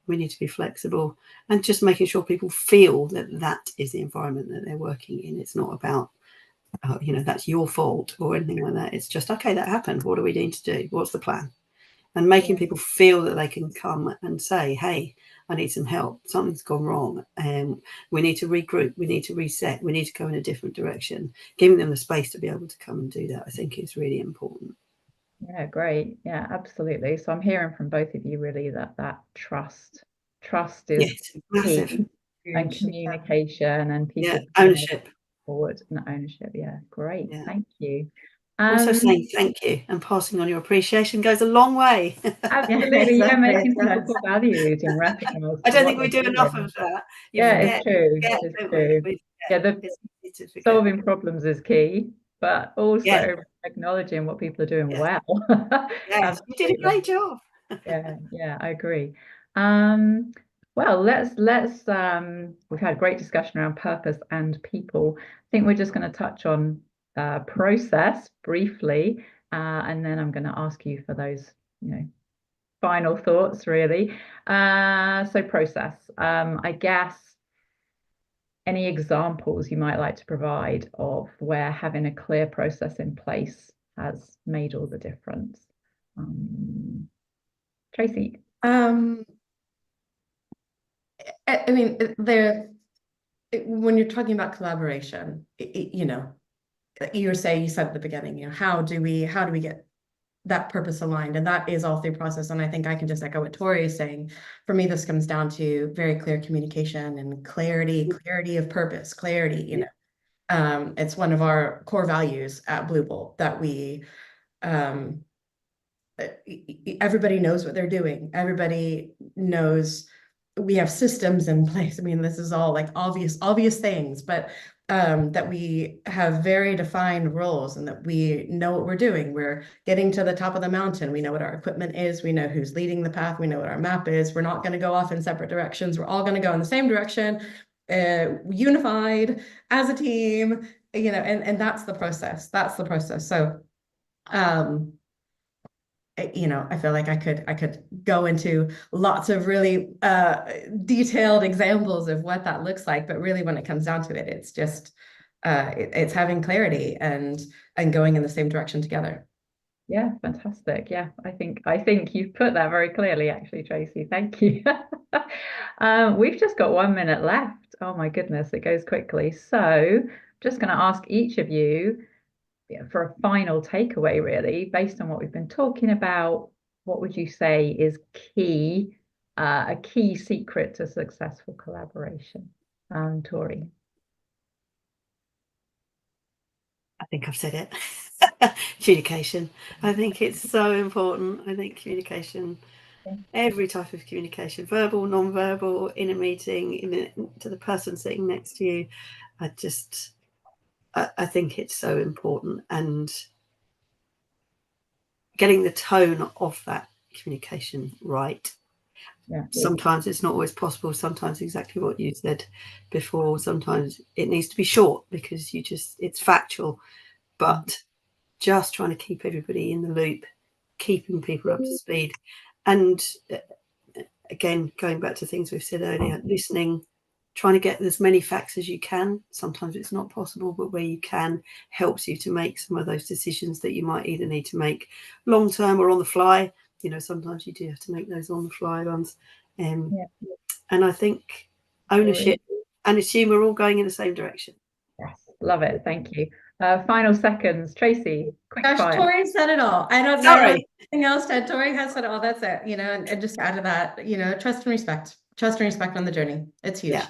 We need to be flexible, and just making sure people feel that that is the environment that they're working in. It's not about, you know, that's your fault or anything like that. It's just, okay, that happened. What do we need to do? What's the plan? And making people feel that they can come and say, hey, I need some help. Something's gone wrong. We need to regroup. We need to reset. We need to go in a different direction. Giving them the space to be able to come and do that, I think, is really important. Yeah, great. Yeah, absolutely. So I'm hearing from both of you really that trust is massive. key, and communication and people ownership forward, and ownership. Yeah, great. Thank you. Also saying thank you and passing on your appreciation goes a long way. Absolutely, yeah, making people feel valued and recognised. I don't think we do enough of that. It's true. It's true. Yeah, the solving problems is key, but also acknowledging what people are doing well. Yes, you did a great job. Yeah, I agree. Well, let's we've had a great discussion around purpose and people. I think we're just going to touch on process briefly, and then I'm going to ask you for those, you know, final thoughts really. So process, I guess, any examples you might like to provide of where having a clear process in place has made all the difference? Tracy. I mean, when you're talking about collaboration, you know, you said at the beginning, you know, how do we get that purpose aligned? And that is all through process. And I think I can just echo what Tori is saying. For me, this comes down to very clear communication and clarity of purpose, clarity, you know. It's one of our core values at Blue Bolt that we, everybody knows what they're doing. Everybody knows we have systems in place. I mean, this is all like obvious things, but that we have very defined roles and that we know what we're doing. We're getting to the top of the mountain. We know what our equipment is. We know who's leading the path. We know what our map is. We're not going to go off in separate directions. We're all going to go in the same direction, unified as a team, you know, and that's the process. That's the process. So, you know, I feel like I could go into lots of really detailed examples of what that looks like, but really when it comes down to it, it's just it's having clarity and going in the same direction together. Yeah, fantastic. Yeah, I think you've put that very clearly, actually, Tracy. Thank you. We've just got 1 minute left. Oh my goodness, it goes quickly. So I'm just going to ask each of you for a final takeaway, really, based on what we've been talking about. What would you say is key, a key secret to successful collaboration? Tori. I think I've said it. Communication. I think it's so important. I think communication, every type of communication, verbal, non-verbal, in a meeting, to the person sitting next to you, I think it's so important, and getting the tone of that communication right. Sometimes it's not always possible. Sometimes exactly what you said before. Sometimes it needs to be short because it's factual, but just trying to keep everybody in the loop, keeping people up to speed. And again, going back to things we've said earlier, listening, trying to get as many facts as you can. Sometimes it's not possible, but where you can, helps you to make some of those decisions that you might either need to make long term or on the fly. You know, sometimes you do have to make those on the fly ones. And I think ownership and assume we're all going in the same direction. Yes, love it. Thank you. Final seconds, Tracy. Quick fire. Tori said it all. I don't know anything else. Tori has said it all. That's it. You know, and just add to that, you know, trust and respect. Trust and respect on the journey. It's huge. Yeah.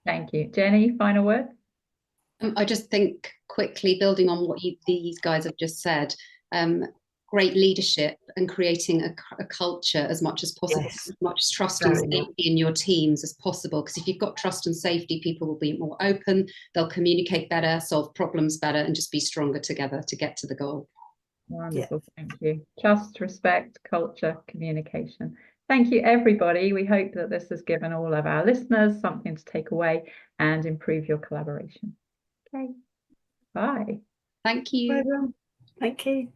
Thank you. Jenny, final word? I just think quickly, building on what these guys have just said, great leadership and creating a culture as much as possible, Yes. as much trust and safety in your teams as possible. Because if you've got trust and safety, people will be more open, they'll communicate better, solve problems better, and just be stronger together to get to the goal. Wonderful, thank you. Trust, respect, culture, communication. Thank you, everybody. We hope that this has given all of our listeners something to take away and improve your collaboration. Okay, bye. Thank you. Bye, everyone. Thank you.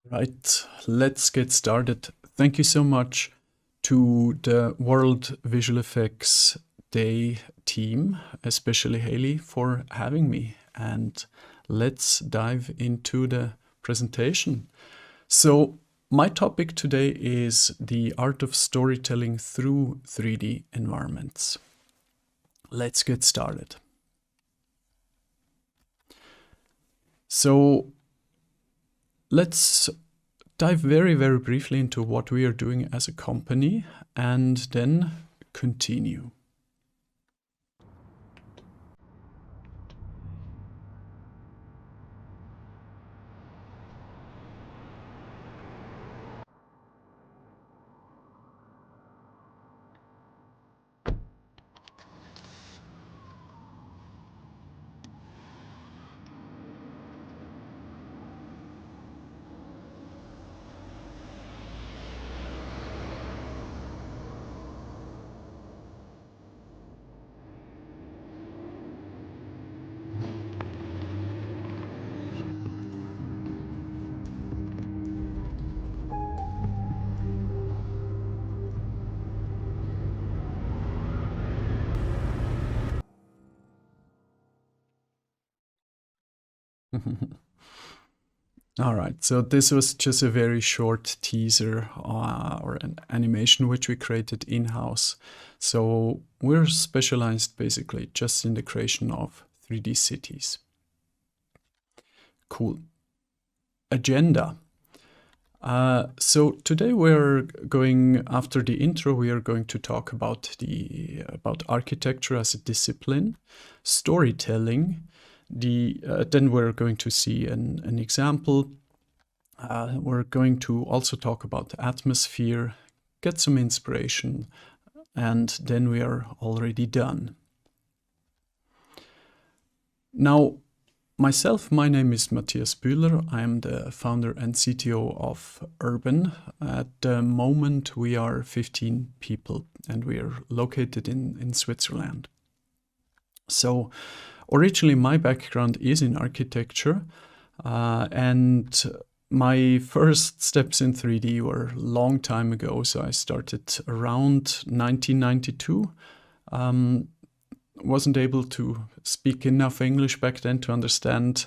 Right, let's get started. Thank you so much to the World Visual Effects Day team, especially HAYLEY, for having me. And let's dive into the presentation. So my topic today is the art of storytelling through 3D environments. Let's get started. So let's dive very, very briefly into what we are doing as a company and then continue. All right, so this was just a very short teaser or an animation which we created in-house. So we're specialized basically just in the creation of 3D cities. Cool. Agenda. So today we're going, after the intro, we are going to talk about architecture as a discipline, storytelling. Then we're going to see an example. We're going to also talk about the atmosphere, get some inspiration, and then we are already done. Now, my name is Matthias Bühler. I am the founder and CTO of Urban. At the moment, we are 15 people, and we are located in Switzerland. So, originally, my background is in architecture, and my first steps in 3D were a long time ago. So I started around 1992. Wasn't able to speak enough English back then to understand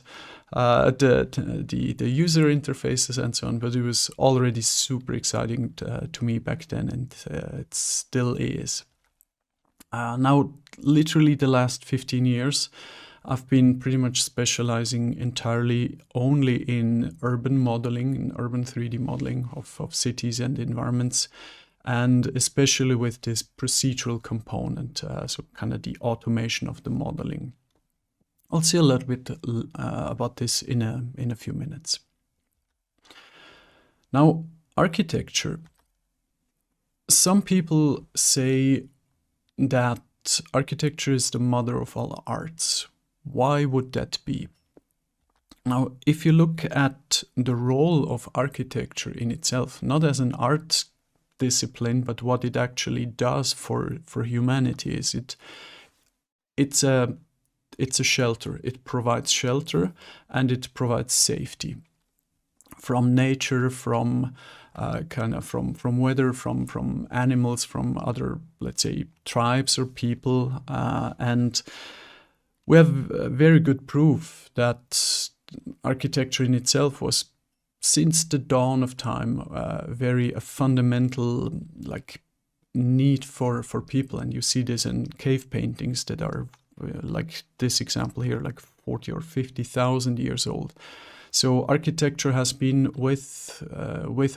the user interfaces and so on, but it was already super exciting to me back then, and it still is. Now, literally the last 15 years, I've been pretty much specializing entirely only in urban modeling, in urban 3D modeling of cities and environments, and especially with this procedural component, so kind of the automation of the modeling. I'll see a little bit about this in a few minutes. Now, architecture. Some people say that architecture is the mother of all arts. Why would that be? Now, if you look at the role of architecture in itself, not as an art discipline, but what it actually does for humanity, is it's a shelter. It provides shelter and it provides safety from nature, from from weather, from animals, from other, let's say, tribes or people, and we have very good proof that architecture in itself was, since the dawn of time, a fundamental need for people, and you see this in cave paintings that are like this example here, like 40 or 50,000 years old. So architecture has been with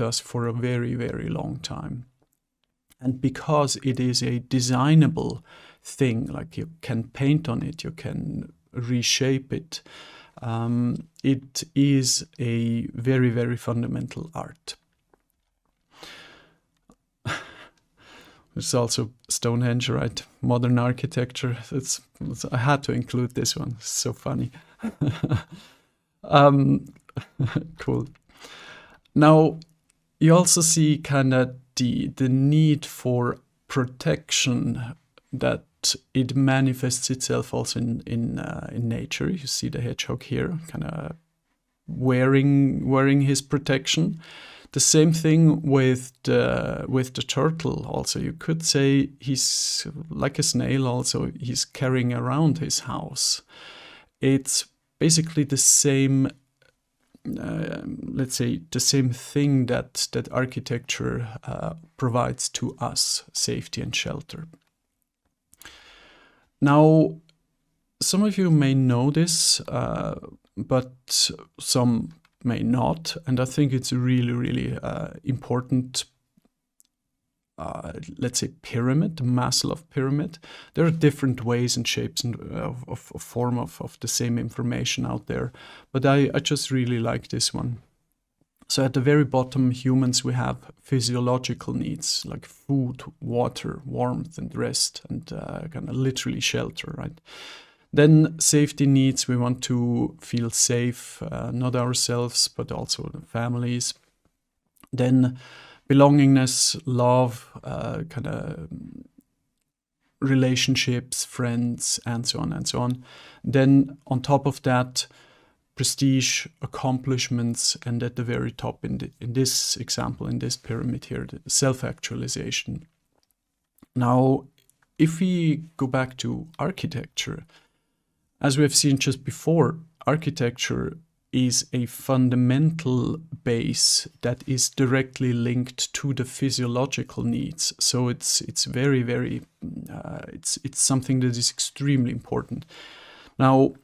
us for a very, very long time. And because it is a designable thing, like you can paint on it, you can reshape it, it is a very, very fundamental art. It's also Stonehenge, right? Modern architecture. I had to include this one. It's so funny. Cool. Now, you also see kind of the need for protection, that it manifests itself also in nature. You see the hedgehog here, kind of wearing his protection. The same thing with the turtle. Also, you could say he's like a snail. Also, he's carrying around his house. It's basically the same. Let's say the same thing that architecture provides to us: safety and shelter. Now, some of you may know this, but some may not, and I think it's a really, really important, let's say, pyramid, the Maslow pyramid. There are different ways and shapes and of form of the same information out there, but I just really like this one. So at the very bottom, humans, we have physiological needs like food, water, warmth, and rest, and kind of literally shelter, right? Then safety needs, we want to feel safe, not ourselves, but also the families. Then belongingness, love, kind of relationships, friends, and so on and so on. Then on top of that, prestige, accomplishments, and at the very top in this example, in this pyramid here, the self-actualization. Now, if we go back to architecture, as we have seen just before, architecture is a fundamental base that is directly linked to the physiological needs. So it's very, very, it's something that is extremely important. Now,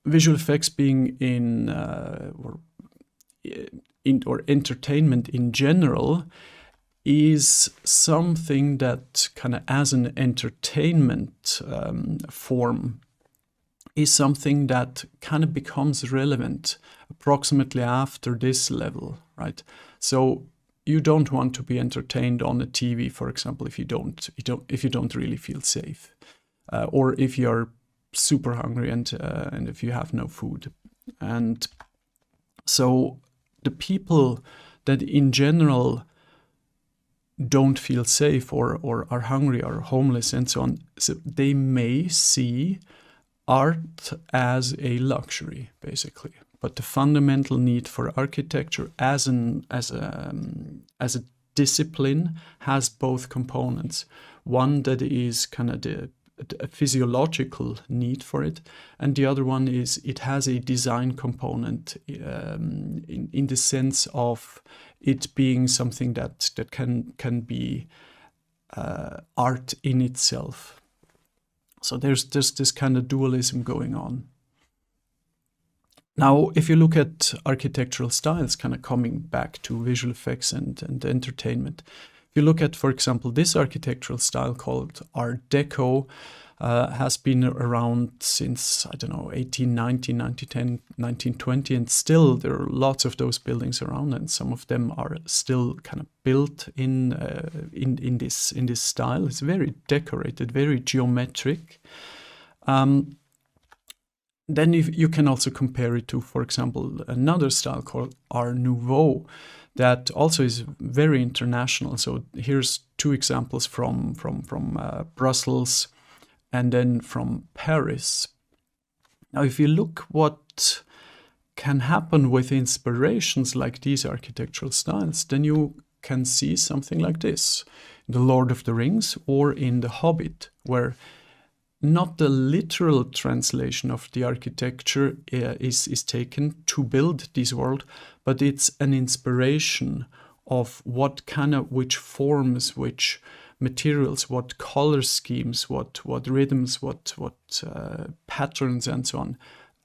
visual effects being or entertainment in general is something that kind of as an entertainment form is something that kind of becomes relevant approximately after this level, right? So you don't want to be entertained on a TV, for example, if you don't really feel safe, or if you're super hungry and if you have no food. And so the people that in general don't feel safe or are hungry or homeless and so on, so they may see art as a luxury, basically. But the fundamental need for architecture as a discipline has both components. One that is kind of a physiological need for it, and the other one is it has a design component in the sense of it being something that can be art in itself. So there's this kind of dualism going on. Now, if you look at architectural styles, kind of coming back to visual effects and entertainment, if you look at, for example, this architectural style called Art Deco, has been around since, I don't know, 1890, 1910, 1920, and still there are lots of those buildings around, and some of them are still kind of built in this style. It's very decorated, very geometric. Then you can also compare it to, for example, another style called Art Nouveau that also is very international. So here's two examples from Brussels and then from Paris. Now, if you look what can happen with inspirations like these architectural styles, then you can see something like this in The Lord of the Rings or in The Hobbit, where not the literal translation of the architecture is taken to build this world, but it's an inspiration of which forms, which materials, what color schemes, what rhythms, what patterns and so on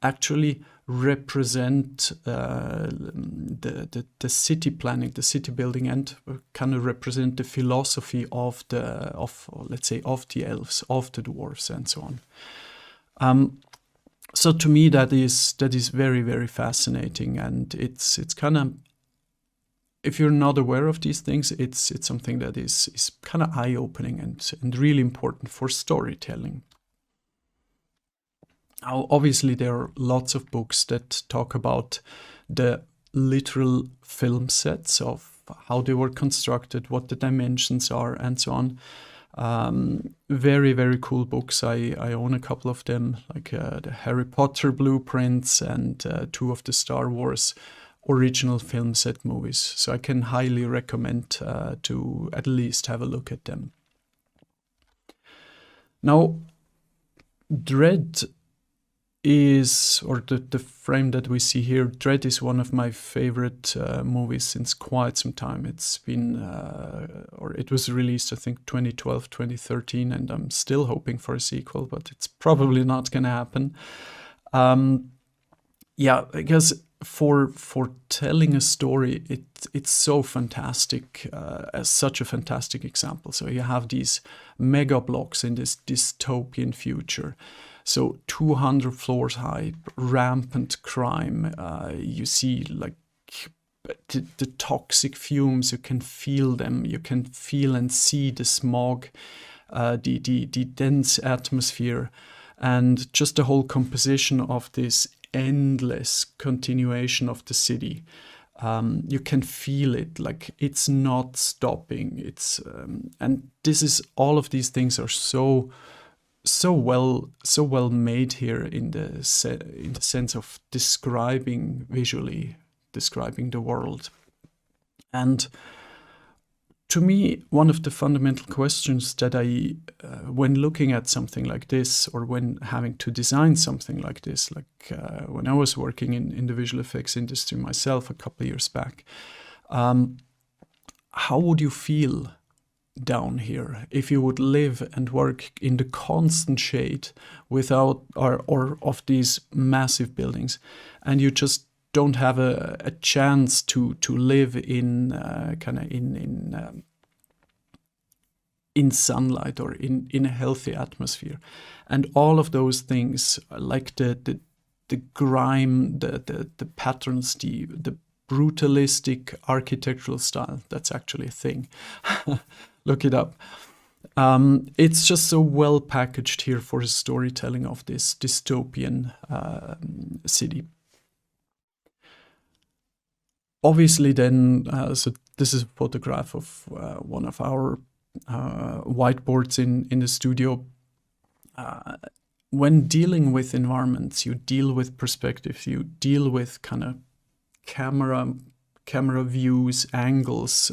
actually represent the city planning, the city building, and kind of represent the philosophy of let's say of the elves, of the dwarves, and so on. So to me, that is very, very fascinating, and it's kind of, if you're not aware of these things, it's something that is kind of eye-opening and really important for storytelling. Now, obviously, there are lots of books that talk about the literal film sets of how they were constructed, what the dimensions are, and so on. Very, very cool books. I own a couple of them, like the Harry Potter blueprints and 2 of the Star Wars original film set movies. So I can highly recommend to at least have a look at them. Now, Dread is, or the frame that we see here, Dread is one of my favorite movies since quite some time. It's been, or it was released, I think, 2012, 2013, and I'm still hoping for a sequel, but it's probably not going to happen. Yeah, because for telling a story, it's so fantastic, as such a fantastic example. So you have these mega blocks in this dystopian future. So 200 floors high, rampant crime. You see like the toxic fumes, you can feel them. You can feel and see the smog, the dense atmosphere, and just the whole composition of this endless continuation of the city. You can feel it, like it's not stopping. It's and this is, all of these things are so well made here in the sense of visually describing the world. And to me, one of the fundamental questions that I, when looking at something like this, or when having to design something like this, like when I was working in the visual effects industry myself a couple of years back, how would you feel down here if you would live and work in the constant shade without or of these massive buildings, and you just don't have a chance to live in kind of in sunlight or in a healthy atmosphere, and all of those things, like the grime, the patterns, the brutalistic architectural style. That's actually a thing. Look it up. It's just so well packaged here for the storytelling of this dystopian city. Obviously then, so this is a photograph of one of our whiteboards in the studio. When dealing with environments, you deal with perspectives, you deal with kind of camera views, angles,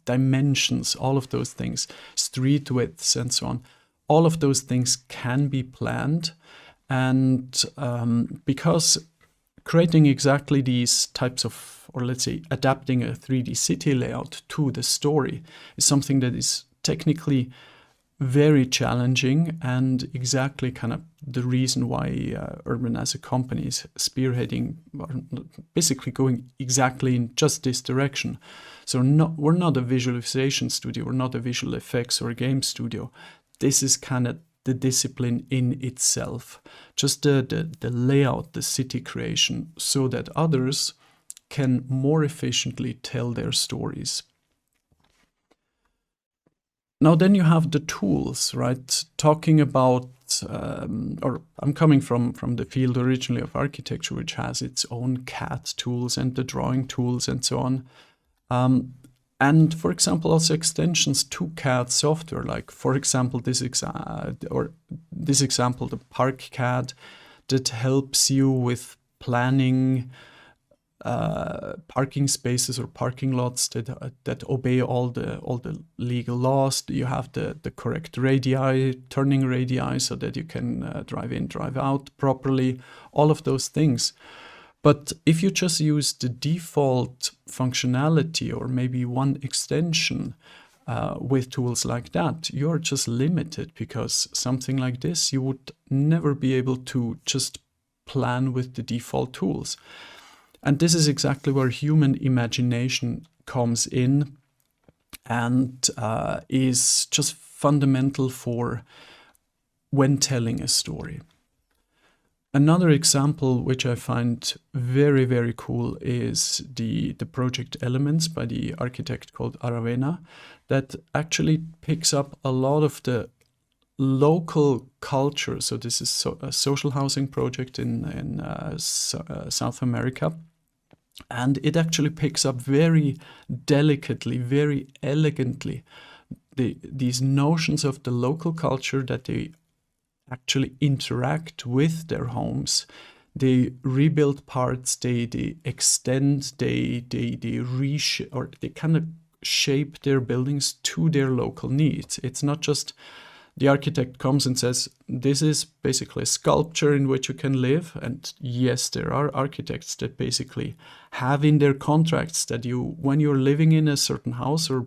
dimensions, all of those things, street widths and so on. All of those things can be planned, and because creating exactly these types of, or let's say adapting a 3D city layout to the story, is something that is technically very challenging, and exactly kind of the reason why Urban as a company is spearheading, or basically going exactly in just this direction. So we're not a visualization studio, we're not a visual effects or a game studio. This is kind of the discipline in itself, just the layout, the city creation, so that others can more efficiently tell their stories. Now then you have the tools, right? Talking about, or I'm coming from the field originally of architecture, which has its own CAD tools and the drawing tools and so on. And for example, also extensions to CAD software, like for example, this example, the Park CAD, that helps you with planning parking spaces or parking lots that obey all the legal laws. You have the correct radii, turning radii, so that you can drive in, drive out properly, all of those things. But if you just use the default functionality or maybe one extension, with tools like that, you're just limited, because something like this, you would never be able to just plan with the default tools. And this is exactly where human imagination comes in, and is just fundamental for when telling a story. Another example which I find very, very cool is the project Elements by the architect called Aravena, that actually picks up a lot of the local culture. So this is a social housing project in South America. And it actually picks up very delicately, very elegantly, these notions of the local culture, that they actually interact with their homes. They rebuild parts, they extend, they reshape, or they kind of shape their buildings to their local needs. It's not just the architect comes and says, this is basically a sculpture in which you can live. And yes, there are architects that basically have in their contracts that when you're living in a certain house or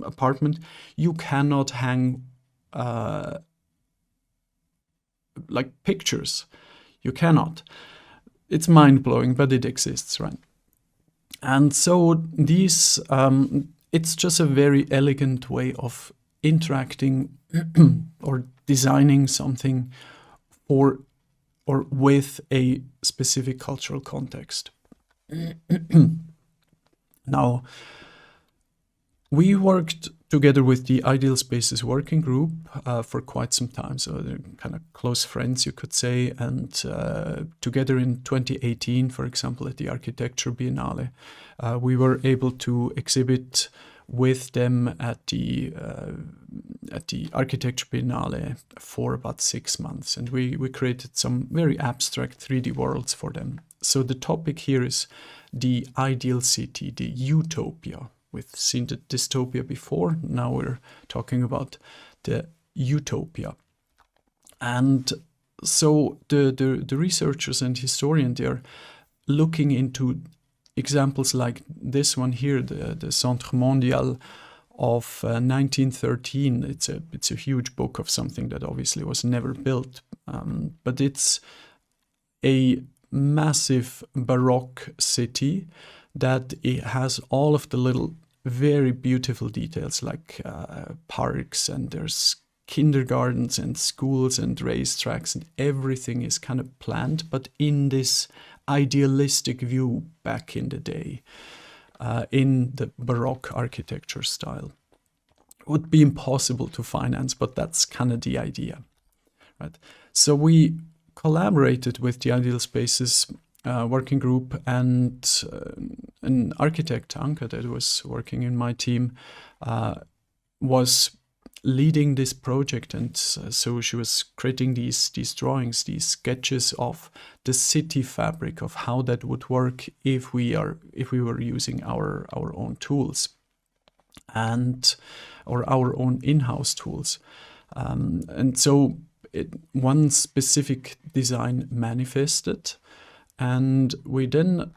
apartment, you cannot hang like pictures. You cannot. It's mind-blowing, but it exists, right? And so these, it's just a very elegant way of interacting or designing something for or with a specific cultural context. Now, we worked together with the Ideal Spaces working group for quite some time, so they're kind of close friends, you could say, and together in 2018, for example, at the Architecture Biennale, we were able to exhibit with them at the Architecture Biennale for about 6 months, and we created some very abstract 3D worlds for them. So the topic here is the ideal city, the utopia. We've seen the dystopia before, now we're talking about the utopia. And so the researchers and historians, they're looking into examples like this one here, the Centre Mondial of 1913. It's a huge book of something that obviously was never built, but it's a massive Baroque city that it has all of the little very beautiful details like parks, and there's kindergartens and schools and racetracks, and everything is kind of planned, but in this idealistic view back in the day, in the Baroque architecture style. It would be impossible to finance, but that's kind of the idea, right? So we collaborated with the Ideal Spaces working group, and an architect, Anka, that was working in my team, was leading this project, and so she was creating these drawings, these sketches of the city fabric, of how that would work if we were using our own tools or our own in-house tools, and so one specific design manifested, and we then,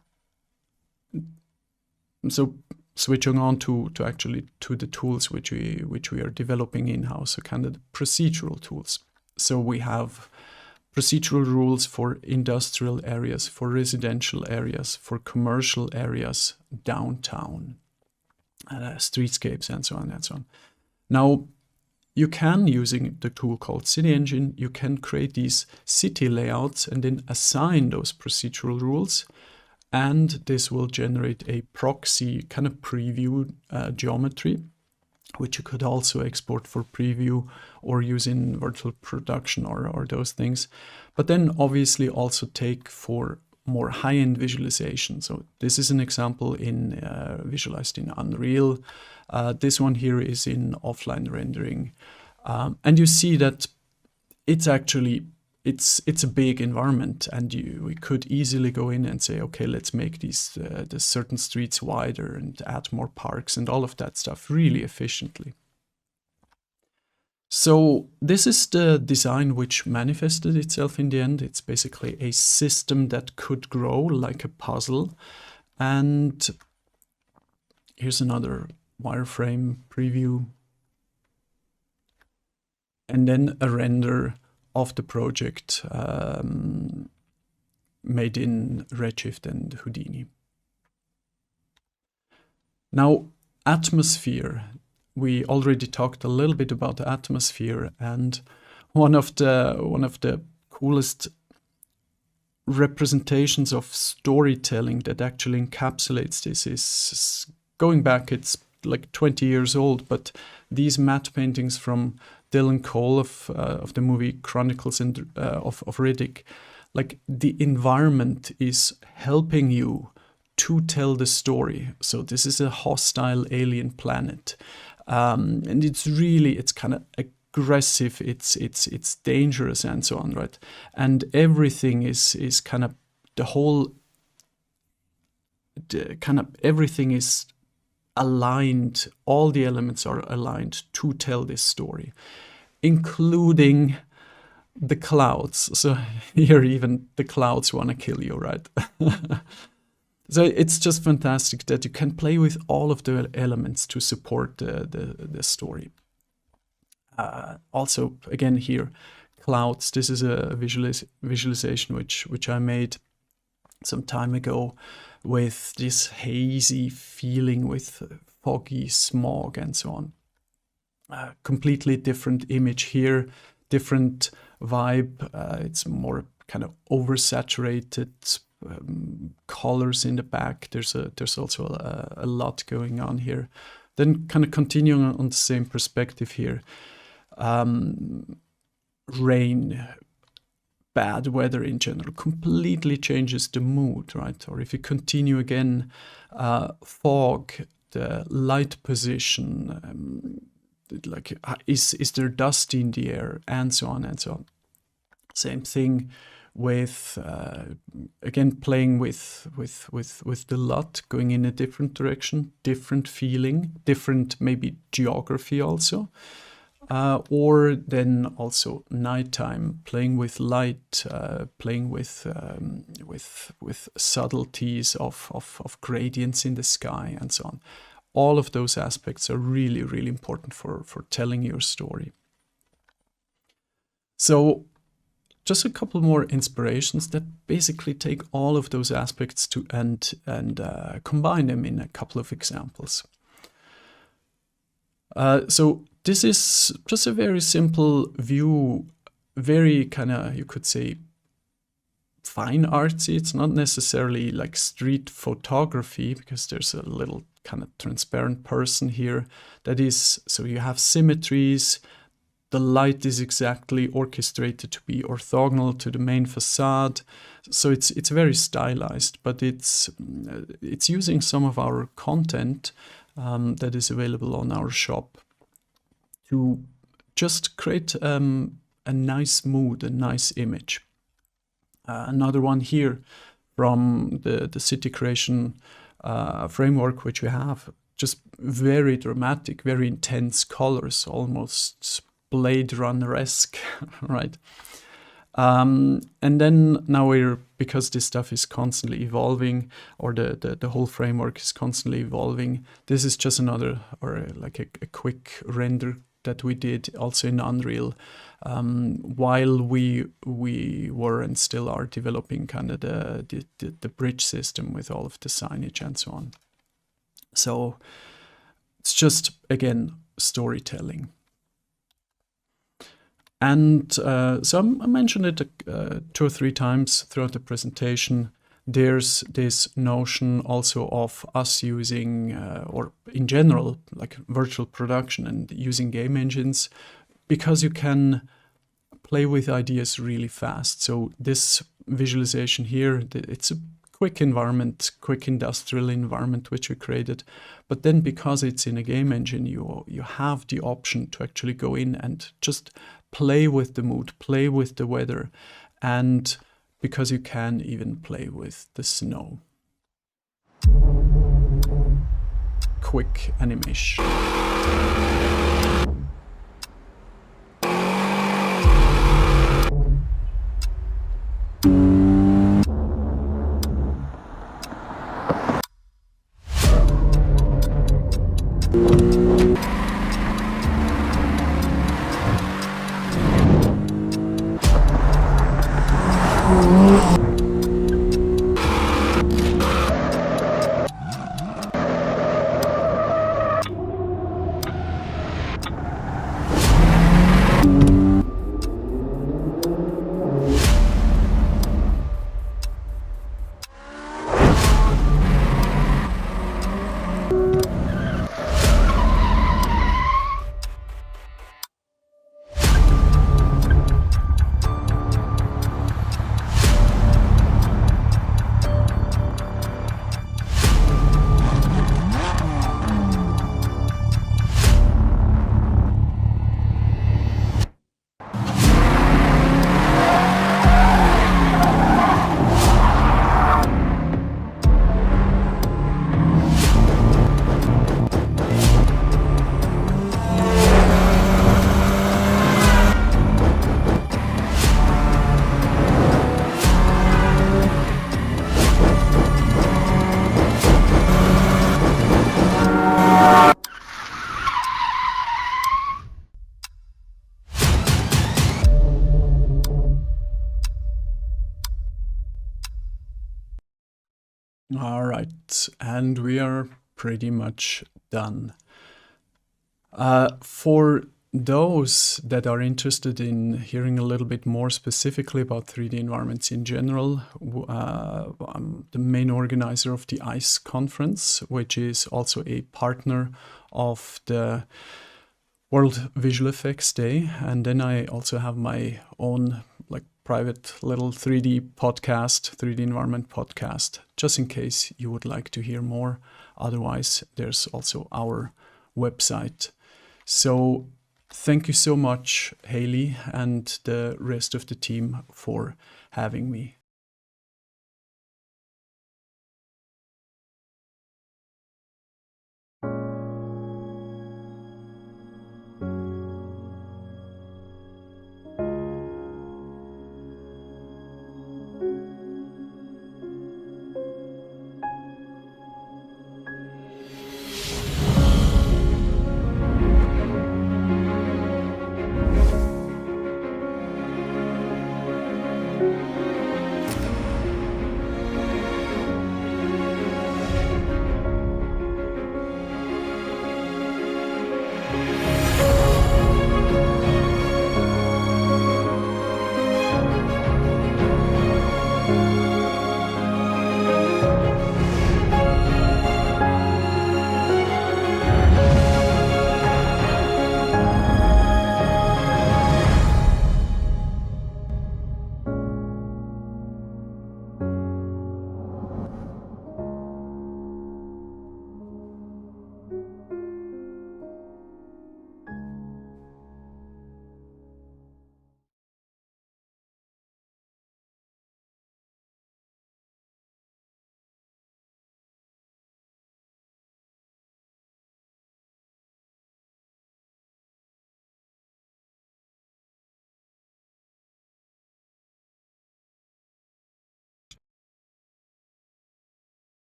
so switching on to the tools which we are developing in-house, so kind of the procedural tools. So we have procedural rules for industrial areas, for residential areas, for commercial areas, downtown, streetscapes, and so on and so on. Now, you can, using the tool called City Engine, you can create these city layouts and then assign those procedural rules, and this will generate a proxy kind of preview geometry, which you could also export for preview or use in virtual production or those things. But then obviously also take for more high-end visualization. So this is an example visualized in Unreal. This one here is in offline rendering. And you see that it's actually, it's a big environment, and we could easily go in and say, okay, let's make the certain streets wider and add more parks and all of that stuff really efficiently. So this is the design which manifested itself in the end. It's basically a system that could grow like a puzzle. And here's another wireframe preview, and then a render of the project made in Redshift and Houdini. Now, atmosphere. We already talked a little bit about the atmosphere, and one of the coolest representations of storytelling that actually encapsulates this is going back. It's like 20 years old, but these matte paintings from Dylan Cole of the movie Chronicles of Riddick, like the environment is helping you to tell the story. So this is a hostile alien planet, and it's kind of aggressive, it's dangerous and so on, right? And everything is kind of everything is aligned. All the elements are aligned to tell this story, including the clouds. So here even the clouds want to kill you, right? So it's just fantastic that you can play with all of the elements to support the story. Also, again here, clouds. This is a visualization which I made some time ago with this hazy feeling with foggy smog and so on. Completely different image here, different vibe. It's more kind of oversaturated colors in the back. There's also a lot going on here. Then kind of continuing on the same perspective here. Rain, bad weather in general completely changes the mood, right? Or if you continue again, fog, the light position, like is there dust in the air, and so on and so on. Same thing with again playing with the LUT, going in a different direction, different feeling, different maybe geography also. Or then also nighttime, playing with light, playing with subtleties of gradients in the sky and so on. All of those aspects are really, really important for telling your story. So just a couple more inspirations that basically take all of those aspects and combine them in a couple of examples. So this is just a very simple view, very kind of, you could say, fine artsy. It's not necessarily like street photography because there's a little kind of transparent person here. That is, so you have symmetries. The light is exactly orchestrated to be orthogonal to the main facade. So it's very stylized, but it's using some of our content that is available on our shop to just create a nice mood, a nice image. Another one here from the city creation framework, which we have, just very dramatic, very intense colors, almost Blade Runner-esque, right? And then now because this stuff is constantly evolving, or the whole framework is constantly evolving, this is just another, or like a quick render that we did also in Unreal, while we were and still are developing kind of the bridge system with all of the signage and so on. So it's just, again, storytelling. And so I mentioned it 2 or 3 times throughout the presentation. There's this notion also of us using, or in general, like virtual production and using game engines, because you can play with ideas really fast. So this visualization here, it's a quick environment, quick industrial environment which we created. But then because it's in a game engine, you have the option to actually go in and just play with the mood, play with the weather, and because you can even play with the snow. Quick animation. All right, and we are pretty much done. For those that are interested in hearing a little bit more specifically about 3D environments in general, I'm the main organizer of the ICE conference, which is also a partner of the World Visual Effects Day. And then I also have my own private little 3D podcast, 3D environment podcast, just in case you would like to hear more. Otherwise, there's also our website. So thank you so much, HAYLEY, and the rest of the team for having me.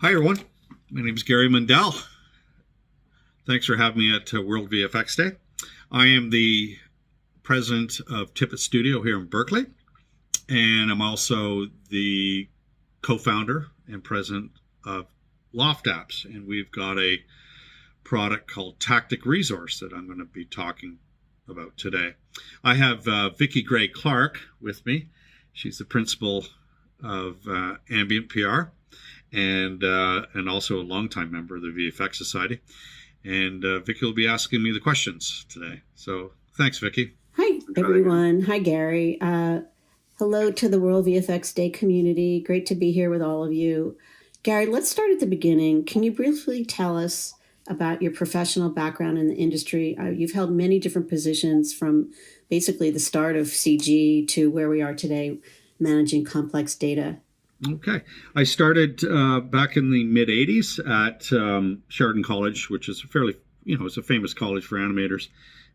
Hi everyone, my name is Gary Mundell. Thanks for having me at World VFX Day. I am the president of Tippett Studio here in Berkeley, and I'm also the co-founder and president of Loft Apps, and we've got a product called Tactic Resource that I'm going to be talking about today. I have Vicki Gray Clark with me. She's the principal of Ambient PR. And also a longtime member of the VFX Society. And Vicki will be asking me the questions today. So thanks, Vicki. Hi, everyone. Hi, Gary. Hello to the World VFX Day community. Great to be here with all of you. Gary, let's start at the beginning. Can you briefly tell us about your professional background in the industry? You've held many different positions from basically the start of CG to where we are today, managing complex data. Okay. I started back in the mid-'80s at Chardon College, which is a fairly, it's a famous college for animators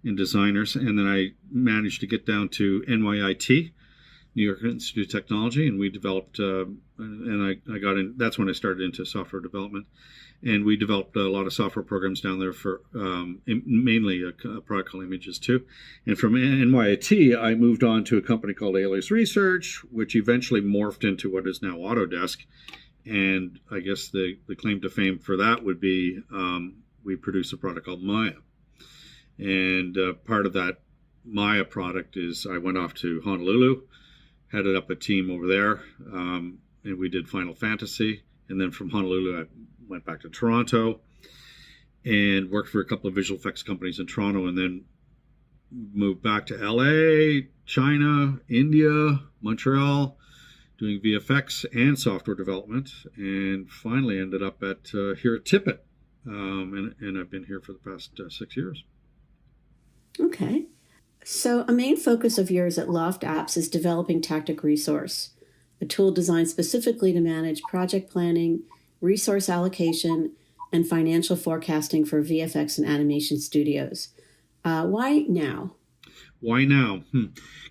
and designers. And then I managed to get down to NYIT New York Institute of Technology, and we developed, and I got in, that's when I started into software development. And we developed a lot of software programs down there for mainly a product called Images 2. And from NYIT, I moved on to a company called AIRBENDER Research, which eventually morphed into what is now Autodesk. And I guess the claim to fame for that would be we produce a product called Maya. And part of that Maya product is I went off to Honolulu, headed up a team over there, and we did Final Fantasy. And then from Honolulu, I went back to Toronto and worked for a couple of visual effects companies in Toronto, and then moved back to LA, China, India, Montreal, doing VFX and software development, and finally ended up at here at Tippett, and I've been here for the past 6 years. Okay. So a main focus of yours at Loft Apps is developing Tactic Resource, a tool designed specifically to manage project planning, resource allocation, and financial forecasting for VFX and animation studios. Why now? Why now?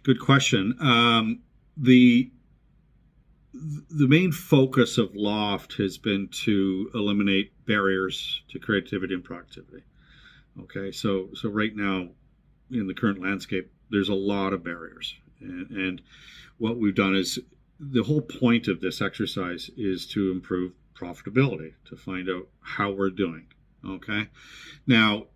Good question. The main focus of Loft has been to eliminate barriers to creativity and productivity. Okay, so right now in the current landscape, there's a lot of barriers, and what we've done is the whole point of this exercise is to improve profitability, to find out how we're doing. Okay, now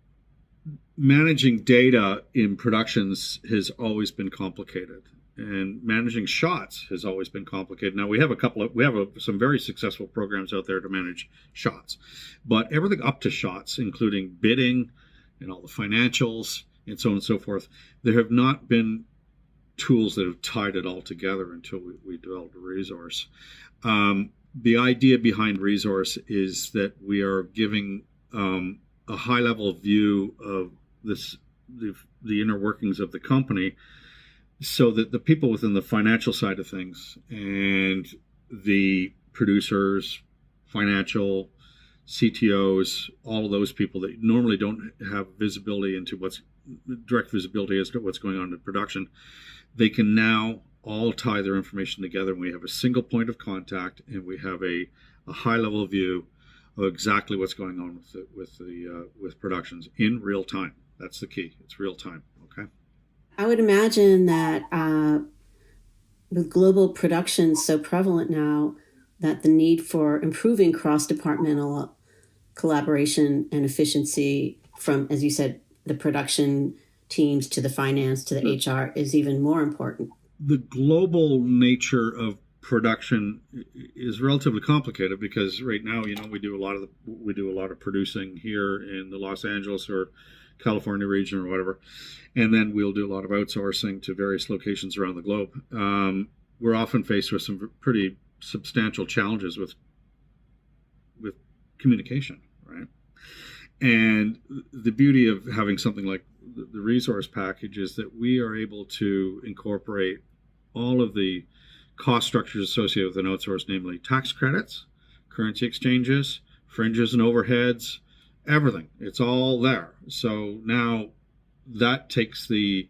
managing data in productions has always been complicated, and managing shots has always been complicated. Now we have some very successful programs out there to manage shots, but everything up to shots, including bidding and all the financials and so on and so forth, there have not been tools that have tied it all together until we developed a resource. The idea behind resource is that we are giving a high level view of the inner workings of the company, so that the people within the financial side of things and the producers, financial, CTOs, all of those people that normally don't have visibility into direct visibility as to what's going on in production, they can now all tie their information together, and we have a single point of contact, and we have a high level view of exactly what's going on with productions in real time. That's the key. It's real time. Okay. I would imagine that with global production so prevalent now, that the need for improving cross-departmental collaboration and efficiency from, as you said, the production teams to the finance to the HR is even more important. The global nature of production is relatively complicated because right now, we do a lot of producing here in the Los Angeles or California region or whatever, and then we'll do a lot of outsourcing to various locations around the globe. We're often faced with some pretty substantial challenges with communication, right? And the beauty of having something like the resource package is that we are able to incorporate all of the cost structures associated with an outsource, namely tax credits, currency exchanges, fringes and overheads, everything. It's all there. So now that takes the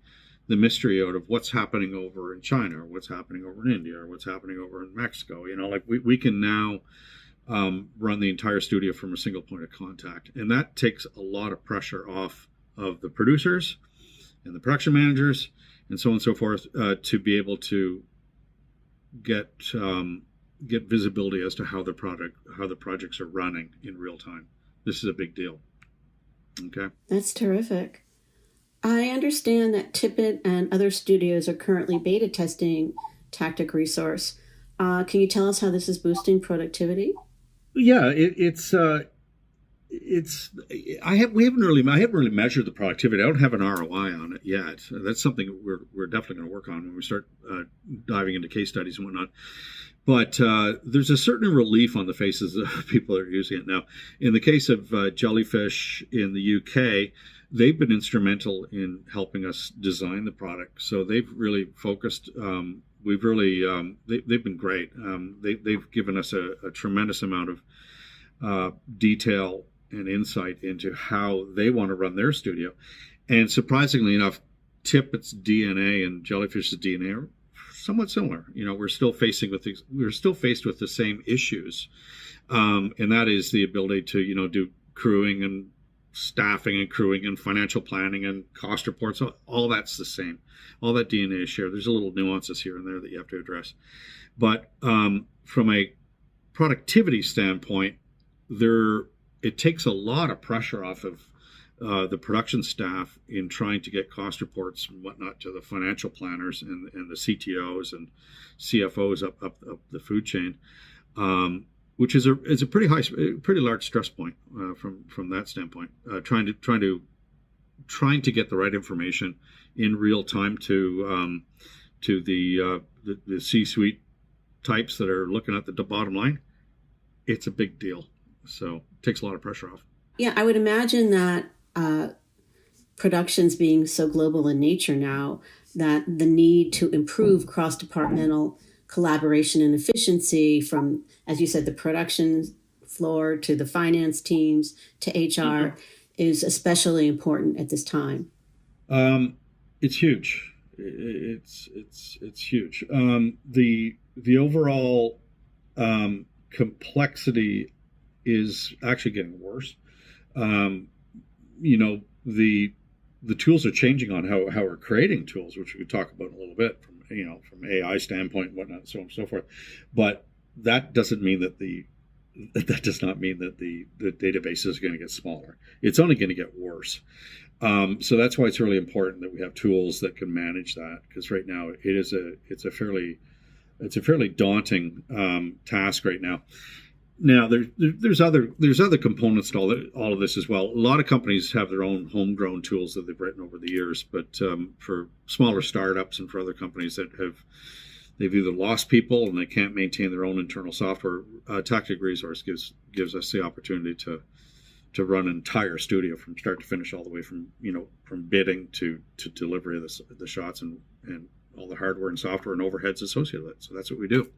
mystery out of what's happening over in China or what's happening over in India or what's happening over in Mexico. We can now run the entire studio from a single point of contact. And that takes a lot of pressure off of the producers and the production managers and so on and so forth to be able to get visibility as to how the projects are running in real time. This is a big deal. Okay. That's terrific. I understand that Tippett and other studios are currently beta testing Tactic Resource. Can you tell us how this is boosting productivity? Yeah, I haven't really measured the productivity. I don't have an ROI on it yet. That's something we're definitely going to work on when we start diving into case studies and whatnot. But there's a certain relief on the faces of people that are using it now. In the case of Jellyfish in the UK, they've been instrumental in helping us design the product. So they've really focused. They've been great. They've given us a tremendous amount of detail and insight into how they want to run their studio. And surprisingly enough, Tippett's DNA and Jellyfish's DNA are somewhat similar. We're still faced with the same issues, and that is the ability to do crewing and staffing and crewing and financial planning and cost reports. All that's the same. All that DNA is shared. There's a little nuances here and there that you have to address, but from a productivity standpoint, it takes a lot of pressure off of the production staff in trying to get cost reports and whatnot to the financial planners and the CTOs and CFOs up the food chain, which is a pretty large stress point from that standpoint. Trying to get the right information in real time to the C-suite types that are looking at the bottom line. It's a big deal, so it takes a lot of pressure off. Yeah, I would imagine that productions being so global in nature now, that the need to improve cross-departmental collaboration and efficiency from, as you said, the production floor to the finance teams to HR is especially important at this time. It's huge. It's huge. The overall complexity is actually getting worse. The tools are changing on how we're creating tools, which we could talk about in a little bit from AI standpoint and whatnot, so on and so forth. But that doesn't mean that the database is going to get smaller. It's only going to get worse. So that's why it's really important that we have tools that can manage that, because right now it's a fairly daunting task right now. Now there's other components to all of this as well. A lot of companies have their own homegrown tools that they've written over the years, but for smaller startups and for other companies that they've either lost people and they can't maintain their own internal software, Tactic Resource gives us the opportunity to run an entire studio from start to finish, all the way from bidding to delivery of the shots and all the hardware and software and overheads associated with it. So that's what we do.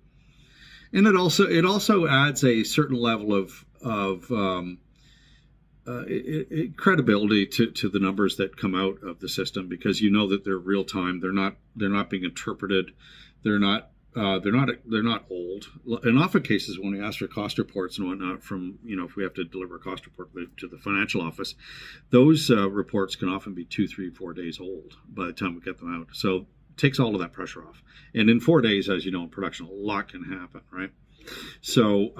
And it also adds a certain level of credibility to the numbers that come out of the system, because you know that they're real time. They're not being interpreted. They're not old. In often cases, when we ask for cost reports and whatnot from, if we have to deliver a cost report to the financial office, those reports can often be 2, 3, 4 days old by the time we get them out. So takes all of that pressure off. And in 4 days, as you know, in production, a lot can happen, right? So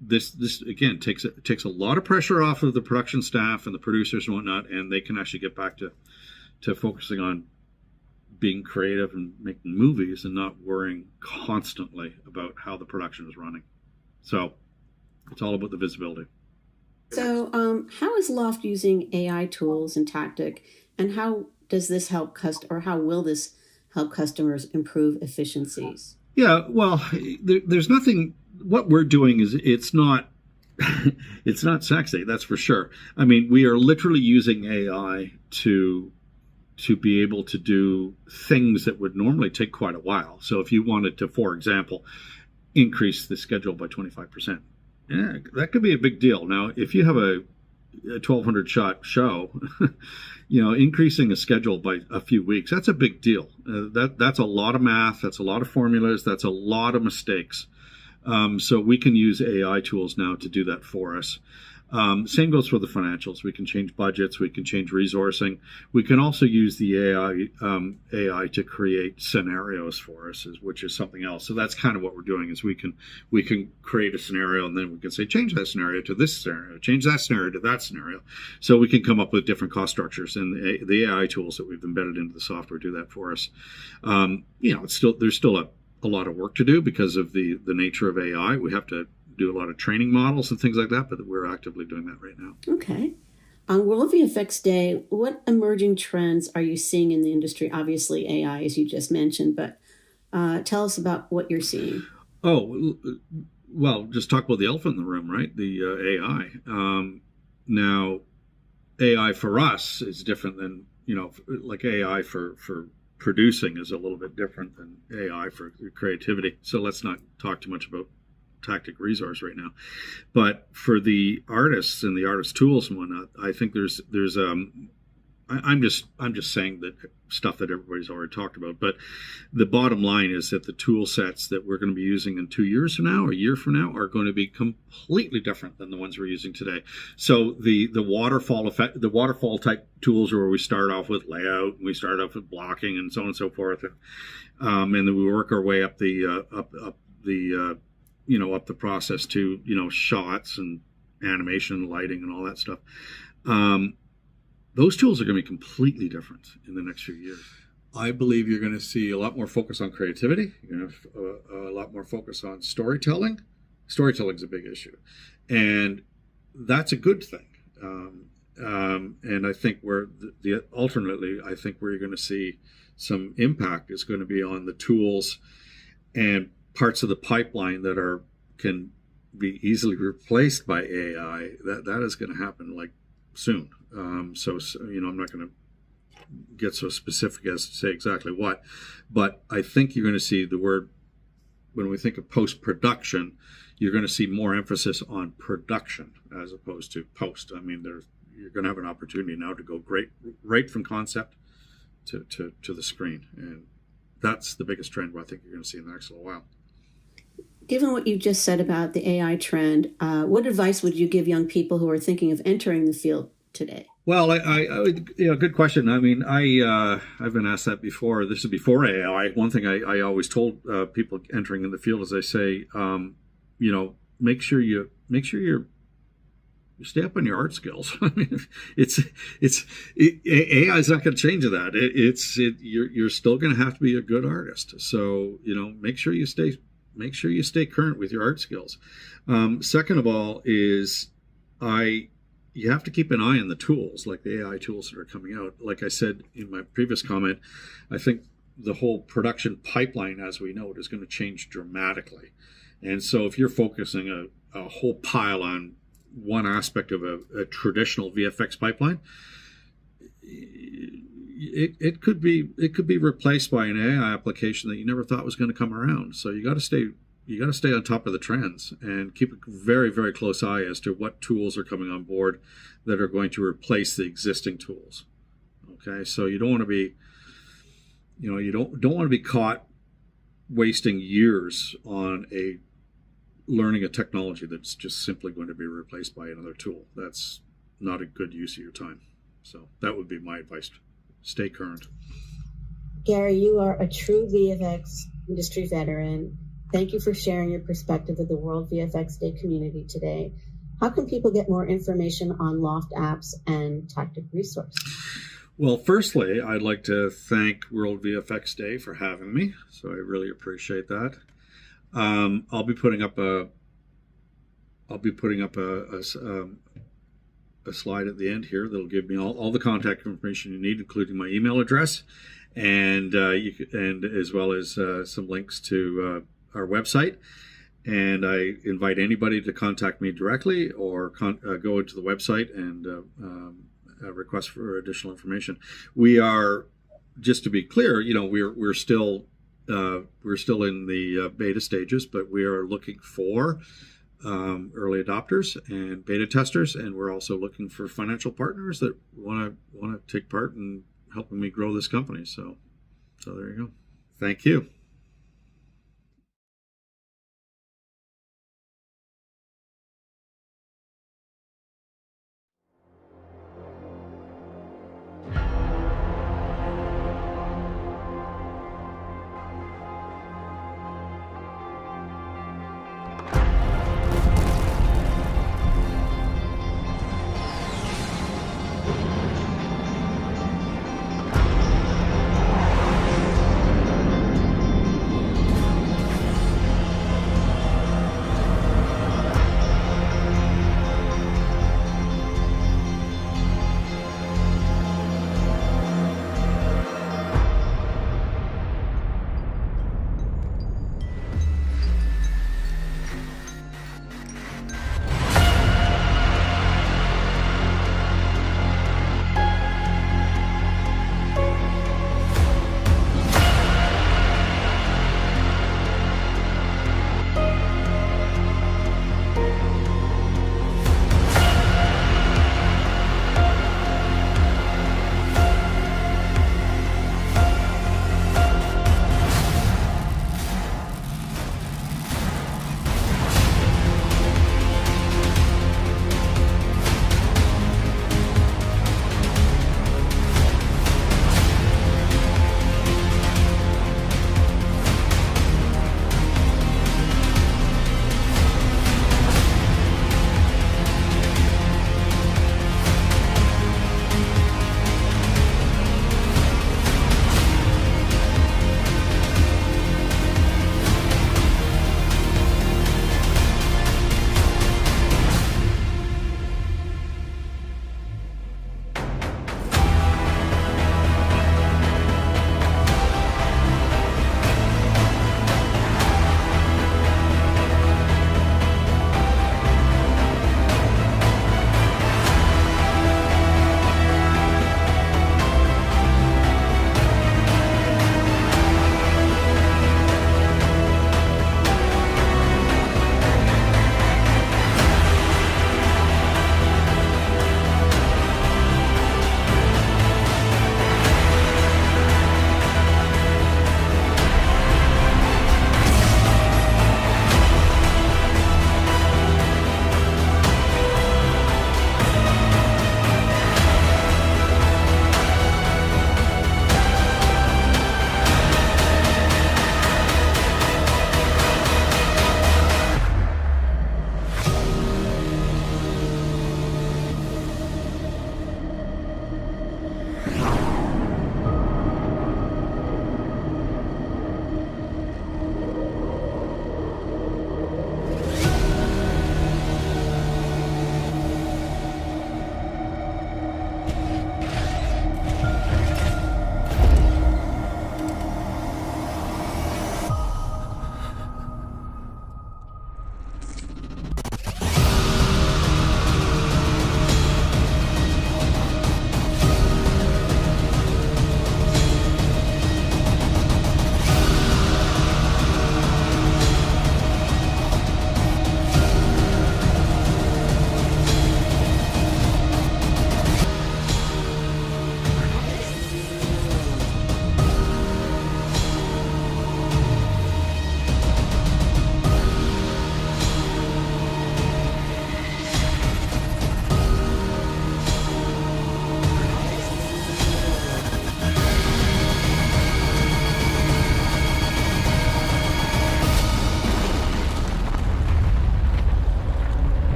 this again takes a lot of pressure off of the production staff and the producers and whatnot, and they can actually get back to focusing on being creative and making movies and not worrying constantly about how the production is running. So it's all about the visibility. So how is Loft using AI tools and Tactic, and how does this help how will this help customers improve efficiencies? Yeah, well, there's nothing. What we're doing is it's not sexy, that's for sure. I mean, we are literally using AI to be able to do things that would normally take quite a while. So if you wanted to, for example, increase the schedule by 25%, that could be a big deal. Now, if you have a 1,200 shot show, increasing a schedule by a few weeks, that's a big deal. That's a lot of math. That's a lot of formulas. That's a lot of mistakes. So we can use AI tools now to do that for us. Same goes for the financials. We can change budgets. We can change resourcing. We can also use the AI to create scenarios for us, which is something else. So that's kind of what we're doing. Is we can create a scenario, and then we can say change that scenario to this scenario, change that scenario to that scenario. So we can come up with different cost structures, and the AI tools that we've embedded into the software do that for us. There's still a lot of work to do because of the nature of AI. We have to do a lot of training models and things like that, but we're actively doing that right now. Okay. On World VFX Day, what emerging trends are you seeing in the industry? Obviously AI, as you just mentioned, but tell us about what you're seeing. Oh, well, just talk about the elephant in the room, right? The AI. Now, AI for us is different than, like AI for producing is a little bit different than AI for creativity. So let's not talk too much about Tactic Resource right now. But for the artists and the artist tools and whatnot, I think there's I'm just saying that stuff that everybody's already talked about. But the bottom line is that the tool sets that we're going to be using in 2 years from now, or a year from now, are going to be completely different than the ones we're using today. So the waterfall effect, the waterfall type tools, are where we start off with layout, and we start off with blocking, and so on and so forth, and then we work our way up the process to shots and animation, lighting, and all that stuff. Those tools are going to be completely different in the next few years. I believe you're going to see a lot more focus on creativity. You're going to have a lot more focus on storytelling. Storytelling is a big issue, and that's a good thing. And I think alternately, I think where you're going to see some impact is going to be on the tools and parts of the pipeline that can be easily replaced by AI. That is going to happen soon. So I'm not going to get so specific as to say exactly what, but I think you're going to see the word, when we think of post-production, you're going to see more emphasis on production as opposed to post. I mean, you're going to have an opportunity now to go right from concept to the screen, and that's the biggest trend I think you're going to see in the next little while. Given what you just said about the AI trend, what advice would you give young people who are thinking of entering the field today? Well, good question. I mean, I've been asked that before. This is before AI. One thing I always told people entering in the field is I say, make sure you stay up on your art skills. I mean, AI is not going to change that. You're still going to have to be a good artist. So make sure you stay current with your art skills. Second of all is you have to keep an eye on the tools, like the AI tools that are coming out. Like I said in my previous comment, I think the whole production pipeline, as we know it, is going to change dramatically. And so if you're focusing a whole pile on one aspect of a traditional VFX pipeline, it could be replaced by an AI application that you never thought was going to come around. So you got to stay on top of the trends and keep a very, very close eye as to what tools are coming on board that are going to replace the existing tools. Okay, so you don't want to be, you don't want to be caught wasting years on learning a technology that's just simply going to be replaced by another tool. That's not a good use of your time. So that would be my advice. Stay current. Gary, you are a true VFX industry veteran. Thank you for sharing your perspective with the World VFX Day community today. How can people get more information on Loft apps and Tactic resources? Well, firstly, I'd like to thank World VFX Day for having me. So I really appreciate that. I'll be putting up a slide at the end here that'll give me all the contact information you need, including my email address, and as well as some links to our website. And I invite anybody to contact me directly or go into the website and request for additional information. We are, just to be clear, we're still in the beta stages, but we are looking for early adopters and beta testers, and we're also looking for financial partners that want to take part in helping me grow this company. So there you go. Thank you.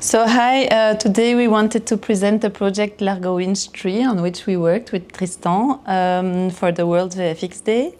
So hi, today we wanted to present the project Largo Winch 3 on which we worked with Tristan for the World VFX Day.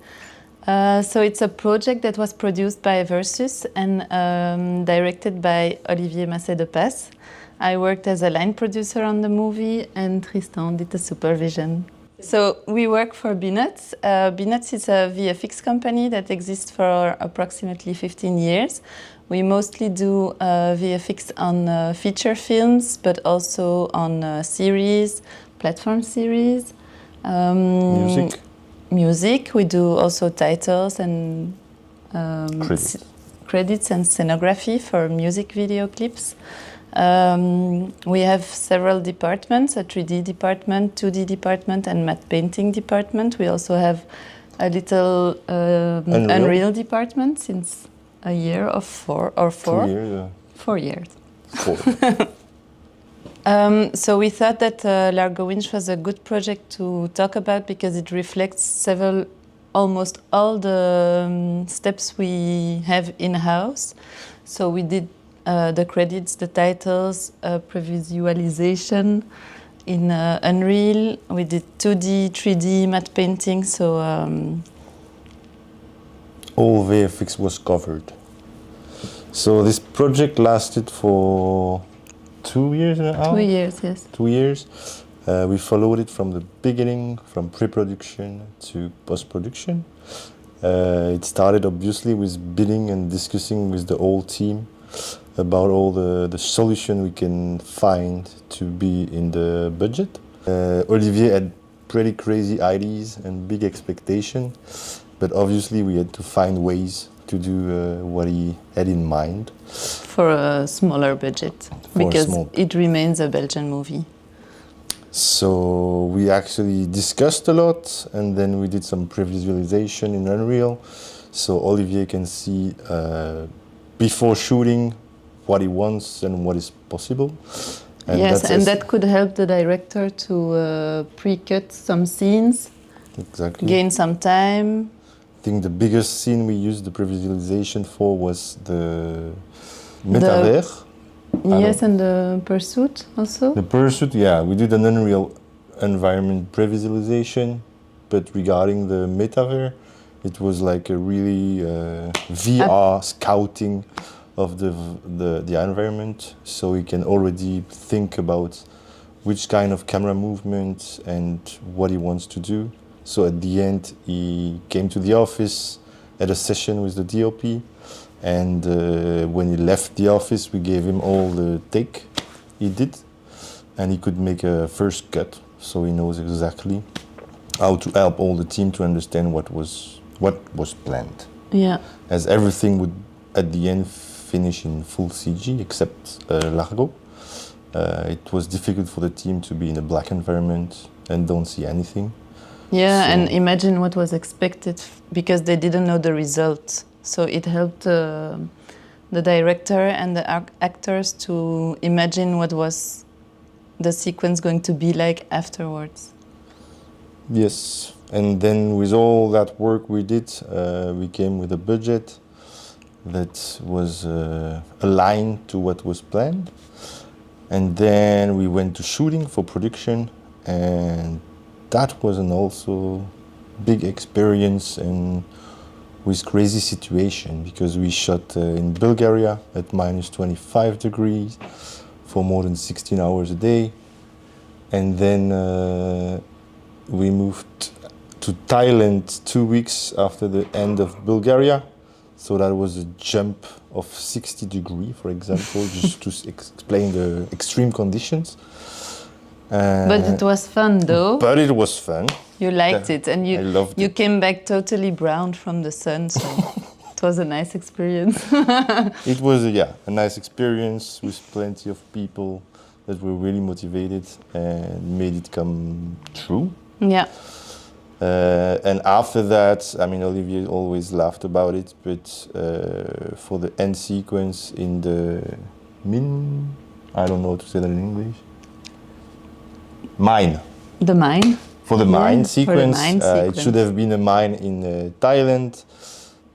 So it's a project that was produced by Versus and directed by Olivier Massé-de-Passe. I worked as a line producer on the movie and Tristan did the supervision. So we work for BNUTS. BNUTS is a VFX company that exists for approximately 15 years. We mostly do VFX on feature films, but also on series, platform series. Music. Music. We do also titles and credits and scenography for music video clips. We have several departments, a 3D department, 2D department, and matte painting department. We also have a little Unreal department since a year of 4 or 4? 2 years, 4 years. 4. So we thought that Largo Winch was a good project to talk about because it reflects almost all the steps we have in-house. So we did the credits, the titles, pre-visualization in Unreal. We did 2D, 3D matte painting, so all VFX was covered. So this project lasted for 2 years now? 2 years, yes. 2 years. We followed it from the beginning, from pre-production to post-production. It started obviously with bidding and discussing with the whole team about all the solution we can find to be in the budget. Olivier had pretty crazy ideas and big expectation, but obviously we had to find ways to do what he had in mind. For a smaller budget, because it remains a Belgian movie. So we actually discussed a lot, and then we did some pre-visualization in Unreal, so Olivier can see before shooting what he wants and what is possible. And yes, and that could help the director to pre-cut some scenes, gain some time. I think the biggest scene we used the pre-visualization for was the metaverse. Yes, and the pursuit also. The pursuit, yeah. We did an Unreal environment pre-visualization, but regarding the metaverse, it was like a really VR scouting of the environment, so he can already think about which kind of camera movement and what he wants to do. So at the end, he came to the office, had a session with the DOP, and when he left the office, we gave him all the take he did, and he could make a first cut, so he knows exactly how to help all the team to understand what was planned. Yeah. As everything would, at the end, finish in full CG, except Largo. It was difficult for the team to be in a black environment and don't see anything. Yeah, so, and imagine what was expected because they didn't know the result. So it helped the director and the actors to imagine what was the sequence going to be like afterwards. Yes, and then with all that work we did, we came with a budget that was aligned to what was planned. And then we went to shooting for production, and that was an also big experience and with crazy situation because we shot in Bulgaria at minus 25 degrees for more than 16 hours a day. And then we moved to Thailand 2 weeks after the end of Bulgaria. So that was a jump of 60 degrees, for example, just to explain the extreme conditions. But it was fun, though. But it was fun. You liked it, and you it. Came back totally brown from the sun, so it was a nice experience. It was, a nice experience with plenty of people that were really motivated and made it come true. Yeah. And after that, I mean, Olivier always laughed about it, but for the end sequence in the I don't know how to say that in English. Mine. The mine? For the mine sequence, it should have been a mine in Thailand,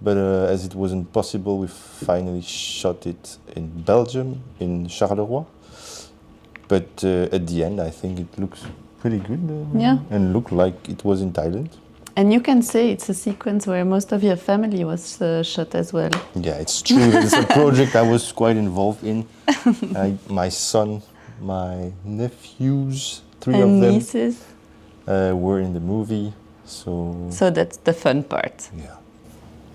but as it wasn't possible, we finally shot it in Belgium, in Charleroi. But at the end, I think it looks pretty good. Yeah. And looked like it was in Thailand. And you can say it's a sequence where most of your family was shot as well. Yeah, it's true. It's a project I was quite involved in. My son, my nephews, three and of them nieces. Were in the movie. So that's the fun part. Yeah.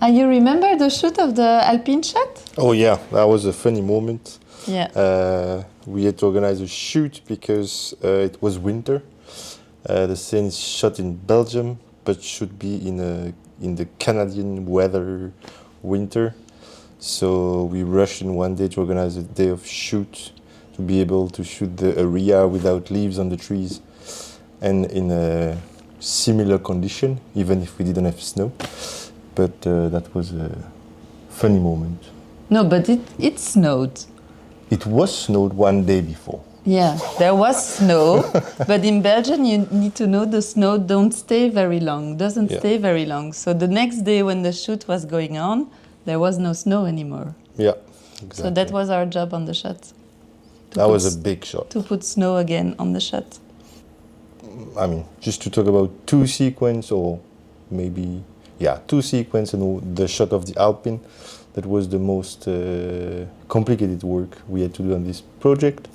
And you remember the shoot of the Alpine shot? Oh yeah, that was a funny moment. Yeah. We had to organize a shoot because it was winter. The scene is shot in Belgium, but should be in the Canadian weather winter. So we rushed in one day to organize a day of shoot to be able to shoot the area without leaves on the trees and in a similar condition, even if we didn't have snow. But that was a funny moment. No, but it snowed. It was snowed one day before. Yeah, there was snow, but in Belgium you need to know the snow don't stay very long, doesn't stay very long. So the next day when the shoot was going on, there was no snow anymore. Yeah, exactly. So that was our job on the shot. That was a big shot. To put snow again on the shot. I mean, just to talk about two sequences, or maybe, two sequences, and the shot of the Alpine, that was the most complicated work we had to do on this project.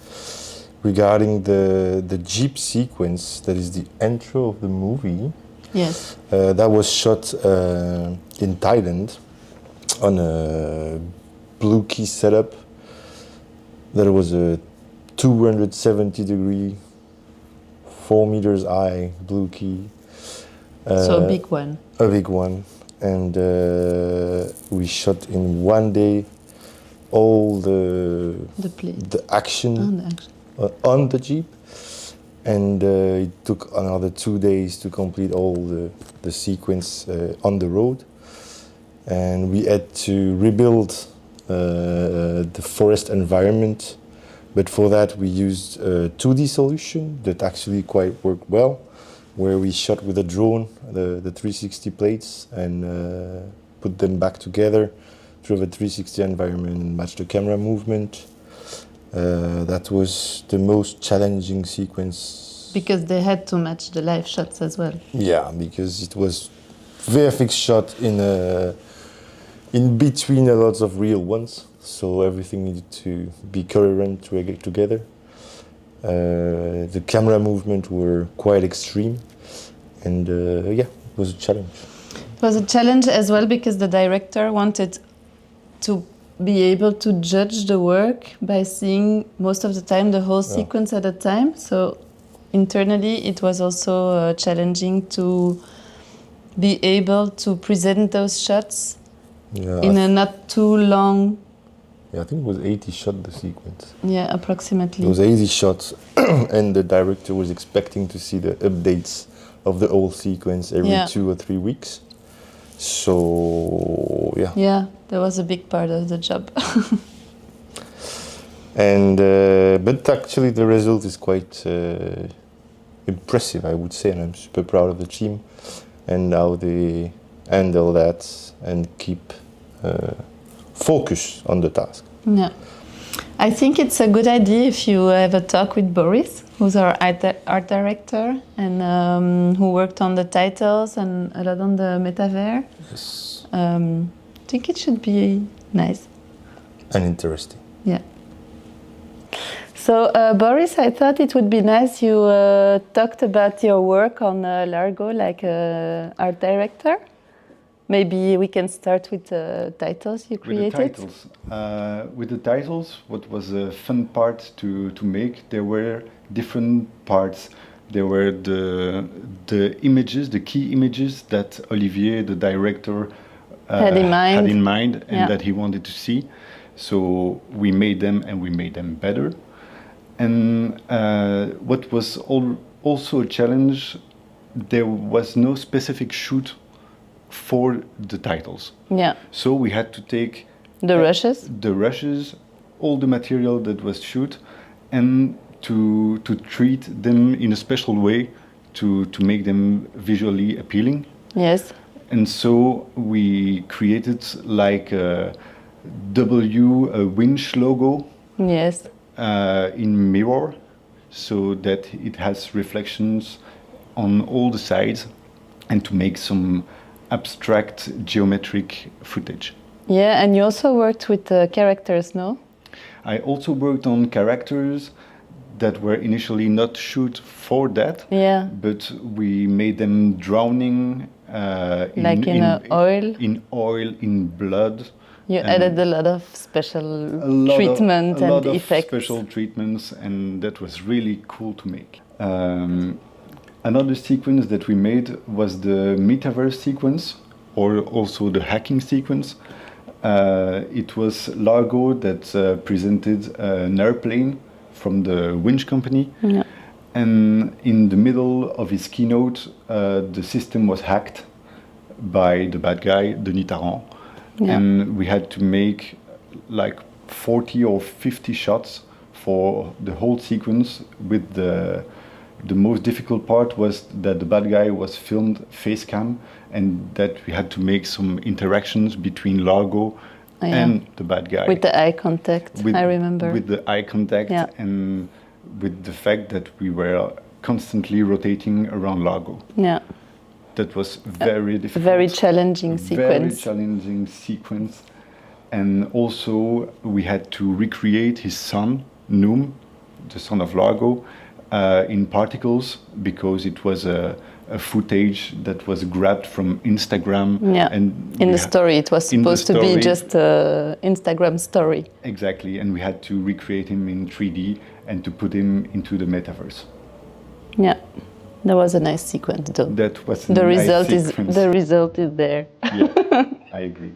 Regarding the Jeep sequence, that is the intro of the movie. Yes. That was shot in Thailand on a blue key setup. There was a 270-degree, 4 meters high blue key. So a big one. A big one. And we shot in one day all the action. On the Jeep, and it took another 2 days to complete all the sequence on the road, and we had to rebuild the forest environment, but for that we used a 2D solution that actually quite worked well, where we shot with a drone the 360 plates and put them back together to have a 360 environment and match the camera movement. That was the most challenging sequence. Because they had to match the live shots as well. Yeah, because it was VFX shot in between a lot of real ones, so everything needed to be coherent together. The camera movement were quite extreme, and it was a challenge. It was a challenge as well because the director wanted to be able to judge the work by seeing most of the time the whole sequence at a time. So internally it was also challenging to be able to present those shots in a not too long... Yeah, I think it was 80 shots, the sequence. Yeah, approximately. It was 80 shots and the director was expecting to see the updates of the whole sequence every 2 or 3 weeks. So, yeah. Yeah, that was a big part of the job. And but actually the result is quite impressive, I would say, and I'm super proud of the team and how they handle that and keep focus on the task. Yeah. I think it's a good idea if you have a talk with Boris, who's our art director and who worked on the titles and a lot on the MAKETO-VAN. Yes. I think it should be nice. And interesting. Yeah. So Boris, I thought it would be nice you talked about your work on Largo like art director. Maybe we can start with the titles you created. With the titles, what was a fun part to make, there were different parts. There were the images, the key images that Olivier, the director, had in mind and that he wanted to see. So we made them and we made them better. And what was also a challenge, there was no specific shoot for the titles. Yeah. So we had to take the rushes, all the material that was shoot, and to treat them in a special way to make them visually appealing. Yes. And so we created like a W winch logo. Yes. In mirror, so that it has reflections on all the sides, and to make some abstract geometric footage. Yeah, and you also worked with characters, no? I also worked on characters that were initially not shoot for that, yeah, but we made them drowning in oil? In oil, in blood. You added a lot of special treatment and lot effects. Of special treatments, and that was really cool to make. Another sequence that we made was the metaverse sequence, or also the hacking sequence. It was Largo that presented an airplane from the winch company. Yeah. And in the middle of his keynote, the system was hacked by the bad guy, Denis Tarrant. Yeah. And we had to make like 40 or 50 shots for the whole sequence. With the most difficult part was that the bad guy was filmed face cam, and that we had to make some interactions between Largo and the bad guy. With the eye contact, I remember. With the eye contact, yeah. And with the fact that we were constantly rotating around Largo. Yeah. That was very difficult. Very challenging sequence. Very challenging sequence. And also we had to recreate his son, Noom, the son of Largo, in particles, because it was a footage that was grabbed from Instagram. Yeah, and in the story. It was supposed to be just an Instagram story. Exactly, and we had to recreate him in 3D and to put him into the metaverse. Yeah. That was a nice sequence, though. That was the result is there. Yeah, I agree.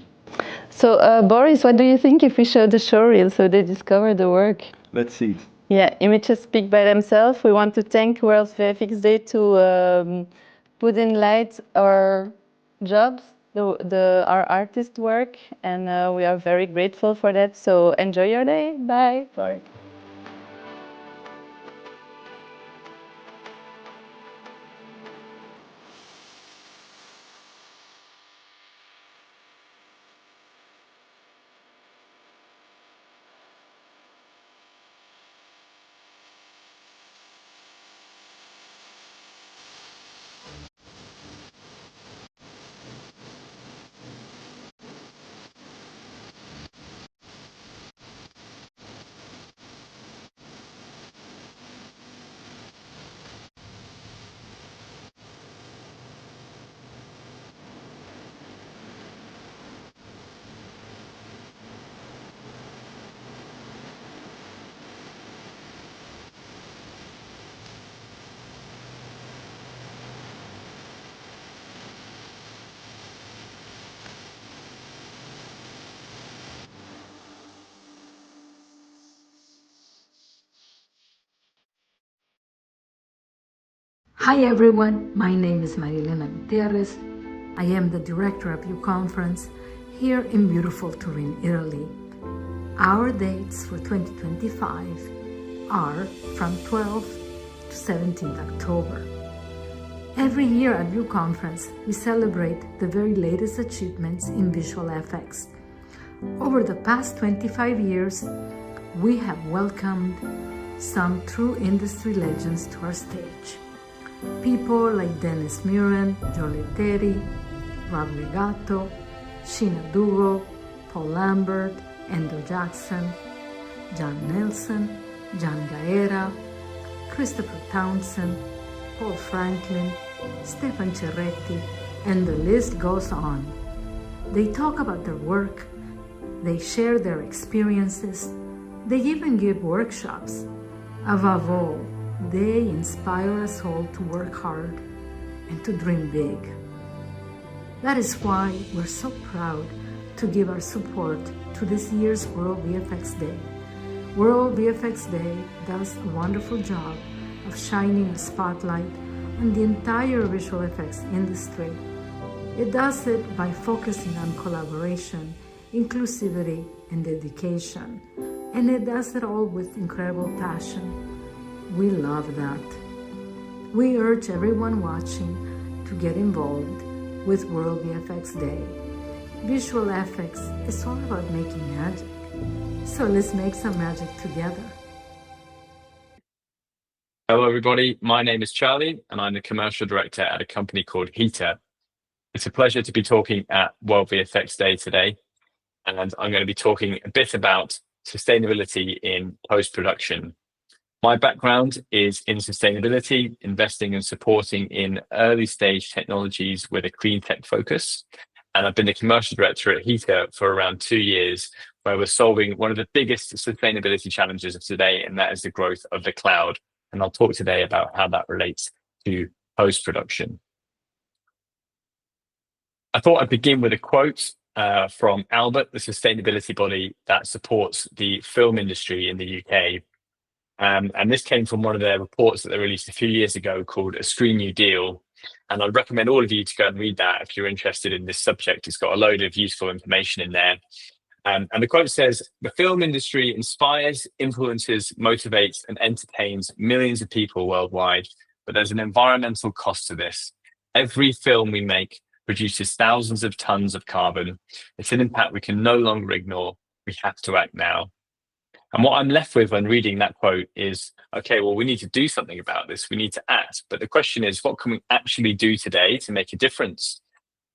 So, Boris, what do you think if we show the showreel so they discover the work? Let's see it. Yeah, images speak by themselves. We want to thank World VFX Day to put in light our jobs, our artist work, and we are very grateful for that. So enjoy your day. Bye. Bye. Hi everyone, my name is Marilena Gutierrez. I am the director of HUGO'S here in beautiful Turin, Italy. Our dates for 2025 are from 12th to 17th October. Every year at HUGO'S we celebrate the very latest achievements in visual effects. Over the past 25 years, we have welcomed some true industry legends to our stage. People like Dennis Muren, Joe Letteri, Rob Legato, Sheena Dugo, Paul Lambert, Endo Jackson, John Nelson, John Gaera, Christopher Townsend, Paul Franklin, Stefan Cerretti, and the list goes on. They talk about their work, they share their experiences, they even give workshops. Above all, they inspire us all to work hard and to dream big. That is why we're so proud to give our support to this year's World VFX Day. World VFX Day does a wonderful job of shining a spotlight on the entire visual effects industry. It does it by focusing on collaboration, inclusivity, and dedication. And it does it all with incredible passion. We love that. We urge everyone watching to get involved. with World VFX Day. Visual effects is all about making magic. So let's make some magic together. Hello, everybody. My name is Charlie, and I'm the commercial director at a company called HETA. It's a pleasure to be talking at World VFX Day today, and I'm going to be talking a bit about sustainability in post-production. My background is in sustainability, investing and supporting in early stage technologies with a clean tech focus. And I've been the commercial director at HETA for around 2 years, where we're solving one of the biggest sustainability challenges of today, and that is the growth of the cloud. And I'll talk today about how that relates to post-production. I thought I'd begin with a quote from Albert, the sustainability body that supports the film industry in the UK. And this came from one of their reports that they released a few years ago called A Screen New Deal. And I'd recommend all of you to go and read that if you're interested in this subject. It's got a load of useful information in there. And the quote says, "The film industry inspires, influences, motivates, and entertains millions of people worldwide, but there's an environmental cost to this. Every film we make produces thousands of tons of carbon. It's an impact we can no longer ignore. We have to act now." And what I'm left with when reading that quote is, okay, well, we need to do something about this. We need to act. But the question is, what can we actually do today to make a difference?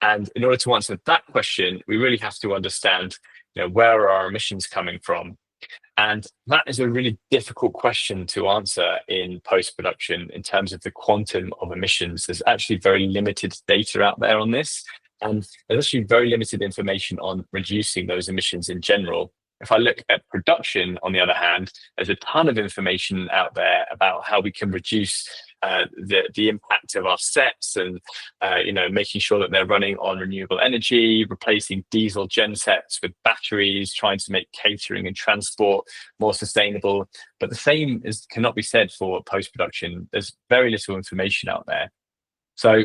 And in order to answer that question, we really have to understand, where are our emissions coming from? And that is a really difficult question to answer in post-production in terms of the quantum of emissions. There's actually very limited data out there on this. And there's actually very limited information on reducing those emissions in general. If I look at production, on the other hand, there's a ton of information out there about how we can reduce the impact of our sets and, making sure that they're running on renewable energy, replacing diesel gen sets with batteries, trying to make catering and transport more sustainable. But the same cannot be said for post-production. There's very little information out there. So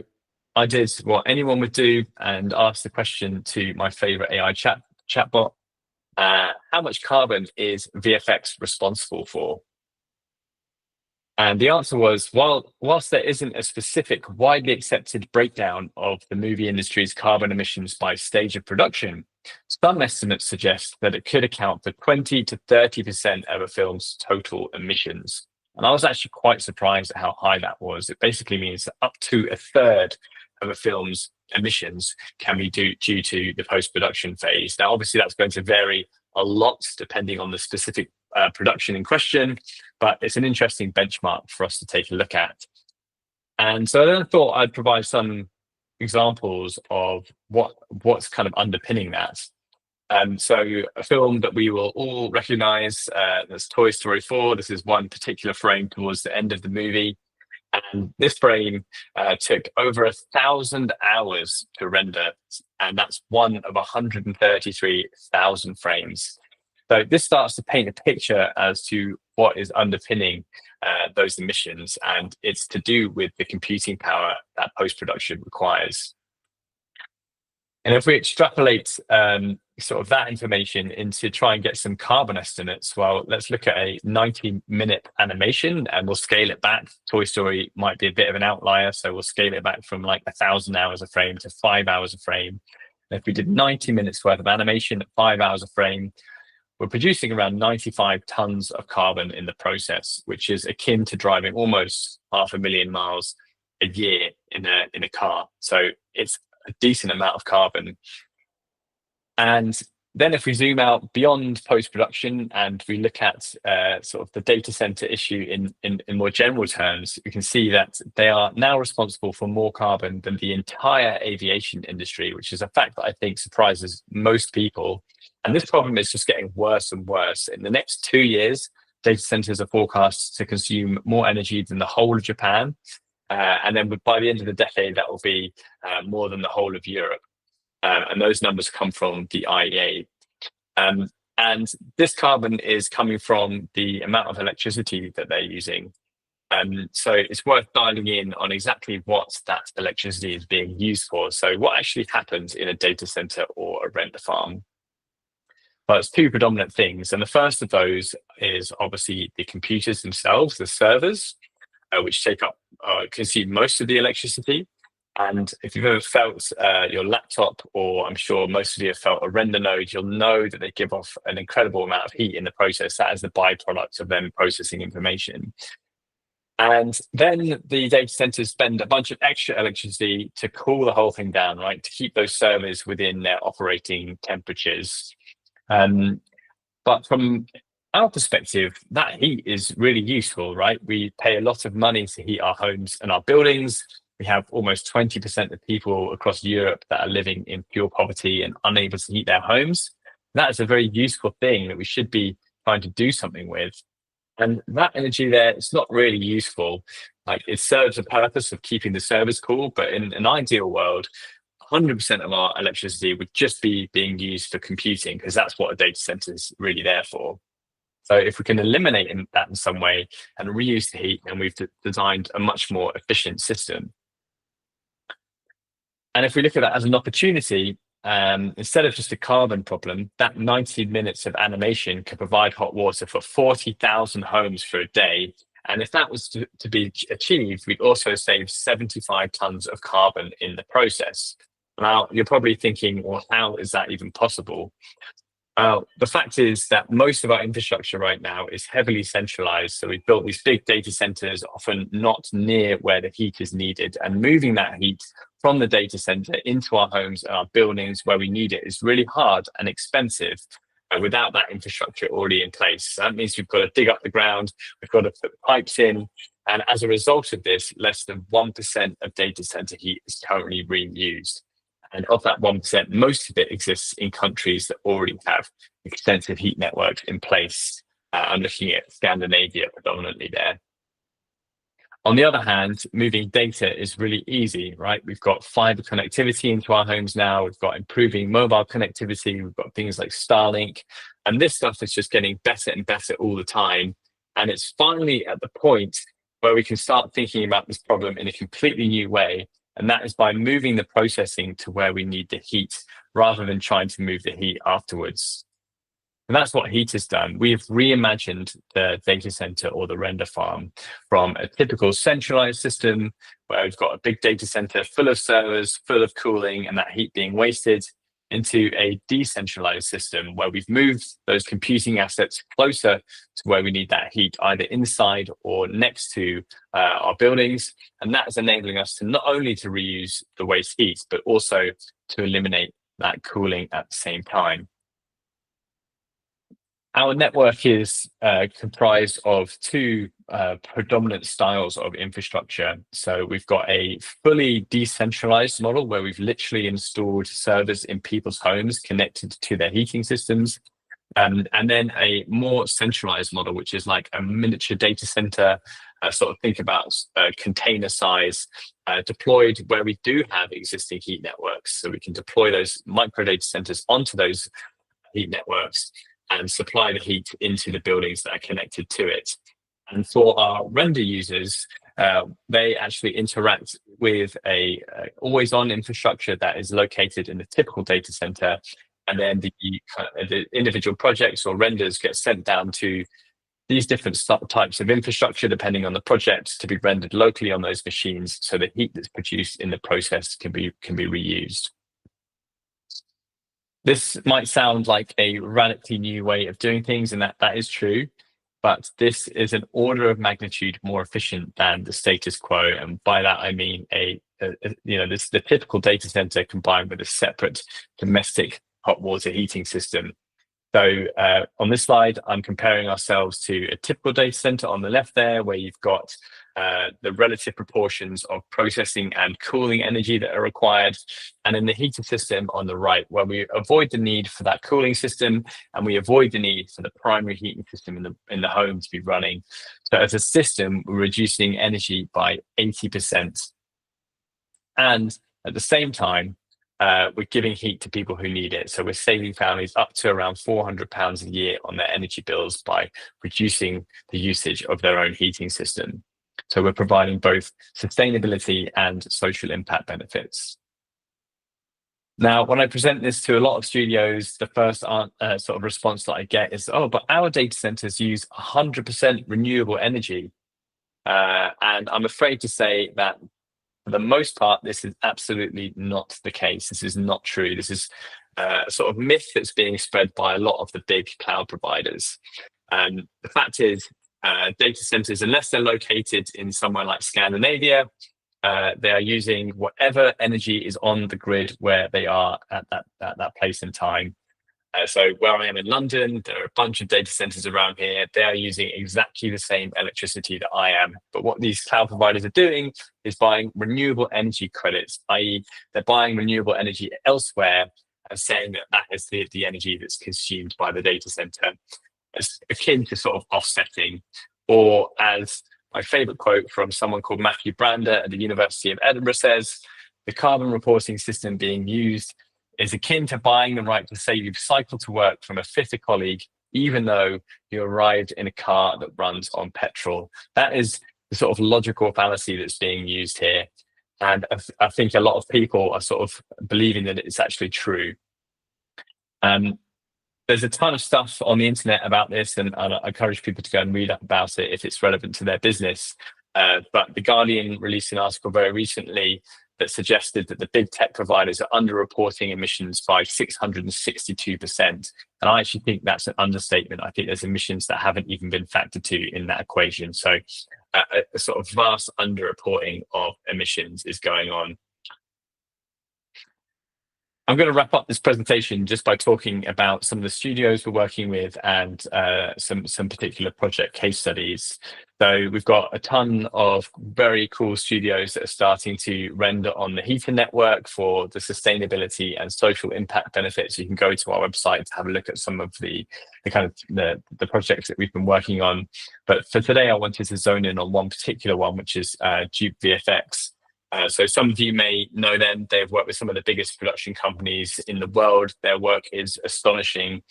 I did what anyone would do and asked the question to my favorite AI chatbot. How much carbon is VFX responsible for? And the answer was, whilst there isn't a specific, widely accepted breakdown of the movie industry's carbon emissions by stage of production, some estimates suggest that it could account for 20 to 30% of a film's total emissions. And I was actually quite surprised at how high that was. It basically means that up to a third of a film's emissions can be due to the post-production phase. Now, obviously, that's going to vary a lot depending on the specific production in question, but it's an interesting benchmark for us to take a look at. And so then I thought I'd provide some examples of what's kind of underpinning that. So a film that we will all recognize, that's Toy Story 4. This is one particular frame towards the end of the movie. And this frame took over 1,000 hours to render, and that's one of 133,000 frames. So this starts to paint a picture as to what is underpinning those emissions, and it's to do with the computing power that post-production requires. And if we extrapolate sort of that information into try and get some carbon estimates, well, let's look at a 90-minute animation and we'll scale it back. Toy Story might be a bit of an outlier, so we'll scale it back from like 1,000 hours a frame to 5 hours a frame. And if we did 90 minutes worth of animation at 5 hours a frame, we're producing around 95 tons of carbon in the process, which is akin to driving almost 500,000 miles a year in a car. So it's a decent amount of carbon. And then if we zoom out beyond post-production and we look at sort of the data center issue in more general terms, we can see that they are now responsible for more carbon than the entire aviation industry, which is a fact that I think surprises most people. And this problem is just getting worse and worse. In the next 2 years, data centers are forecast to consume more energy than the whole of Japan. And then by the end of the decade, that will be more than the whole of Europe. And those numbers come from the IEA. And this carbon is coming from the amount of electricity that they're using. So it's worth dialing in on exactly what that electricity is being used for. So what actually happens in a data center or a render farm? Well, it's two predominant things. And the first of those is obviously the computers themselves, the servers, which take up, consume most of the electricity. And if you've ever felt your laptop, or I'm sure most of you have felt a render node, you'll know that they give off an incredible amount of heat in the process. That is the byproduct of them processing information. And then the data centers spend a bunch of extra electricity to cool the whole thing down, right? To keep those servers within their operating temperatures. But from our perspective, that heat is really useful, right? We pay a lot of money to heat our homes and our buildings. We have almost 20% of people across Europe that are living in pure poverty and unable to heat their homes. That is a very useful thing that we should be trying to do something with. And that energy there, it's not really useful. Like, it serves the purpose of keeping the servers cool, but in an ideal world, 100% of our electricity would just be being used for computing, because that's what a data center is really there for. So if we can eliminate that in some way and reuse the heat, then we've designed a much more efficient system. And if we look at that as an opportunity, instead of just a carbon problem, that 90 minutes of animation can provide hot water for 40,000 homes for a day. And if that was to be achieved, we'd also save 75 tons of carbon in the process. Now, you're probably thinking, well, how is that even possible? The fact is that most of our infrastructure right now is heavily centralized. So we've built these big data centers, often not near where the heat is needed. And moving that heat from the data center into our homes and our buildings where we need it is really hard and expensive without that infrastructure already in place. So that means we've got to dig up the ground, we've got to put pipes in. And as a result of this, less than 1% of data center heat is currently reused. And of that 1%, most of it exists in countries that already have extensive heat networks in place. I'm looking at Scandinavia predominantly there. On the other hand, moving data is really easy, right? We've got fiber connectivity into our homes now. We've got improving mobile connectivity. We've got things like Starlink. And this stuff is just getting better and better all the time. And it's finally at the point where we can start thinking about this problem in a completely new way. And that is by moving the processing to where we need the heat, rather than trying to move the heat afterwards. And that's what heat has done. We've reimagined the data center or the render farm from a typical centralized system where we've got a big data center full of servers, full of cooling, and that heat being wasted, into a decentralized system where we've moved those computing assets closer to where we need that heat, either inside or next to our buildings. And that is enabling us to not only to reuse the waste heat, but also to eliminate that cooling at the same time. Our network is comprised of two predominant styles of infrastructure. So we've got a fully decentralized model where we've literally installed servers in people's homes connected to their heating systems. And then a more centralized model, which is like a miniature data center, sort of think about container size, deployed where we do have existing heat networks. So we can deploy those micro data centers onto those heat networks and supply the heat into the buildings that are connected to it. And for our render users, they actually interact with a always-on infrastructure that is located in the typical data center. And then the individual projects or renders get sent down to these different types of infrastructure, depending on the project, to be rendered locally on those machines, so the heat that's produced in the process can be reused. This might sound like a radically new way of doing things, and that is true, but this is an order of magnitude more efficient than the status quo. And by that, I mean the typical data center combined with a separate domestic hot water heating system. So on this slide, I'm comparing ourselves to a typical data center on the left there, where you've got the relative proportions of processing and cooling energy that are required. And in the heating system on the right, where we avoid the need for that cooling system, and we avoid the need for the primary heating system in the home to be running. So as a system, we're reducing energy by 80%. And at the same time, we're giving heat to people who need it. So we're saving families up to around £400 a year on their energy bills by reducing the usage of their own heating system. So we're providing both sustainability and social impact benefits. Now, when I present this to a lot of studios, the first sort of response that I get is, oh, but our data centers use 100% renewable energy. And I'm afraid to say that for the most part, this is absolutely not the case. This is not true. This is a sort of myth that's being spread by a lot of the big cloud providers. The fact is, data centers, unless they're located in somewhere like Scandinavia, they are using whatever energy is on the grid where they are at that place in time. So where I am in London, there are a bunch of data centers around here. They are using exactly the same electricity that I am. But what these cloud providers are doing is buying renewable energy credits, i.e. they're buying renewable energy elsewhere and saying that that is the energy that's consumed by the data center. It's akin to sort of offsetting, or as my favorite quote from someone called Matthew Brander at the University of Edinburgh says, the carbon reporting system being used is akin to buying the right to say you've cycled to work from a fitter colleague, even though you arrived in a car that runs on petrol. That is the sort of logical fallacy that's being used here. And I think a lot of people are sort of believing that it's actually true. There's a ton of stuff on the internet about this, and I encourage people to go and read up about it if it's relevant to their business. But The Guardian released an article very recently that suggested that the big tech providers are underreporting emissions by 662%. And I actually think that's an understatement. I think there's emissions that haven't even been factored to in that equation. So a sort of vast underreporting of emissions is going on. I'm going to wrap up this presentation just by talking about some of the studios we're working with and some particular project case studies. So we've got a ton of very cool studios that are starting to render on the heater network for the sustainability and social impact benefits. You can go to our website to have a look at some of the projects that we've been working on. But for today, I wanted to zone in on one particular one, which is Duke VFX. So some of you may know them. They've worked with some of the biggest production companies in the world. Their work is astonishing.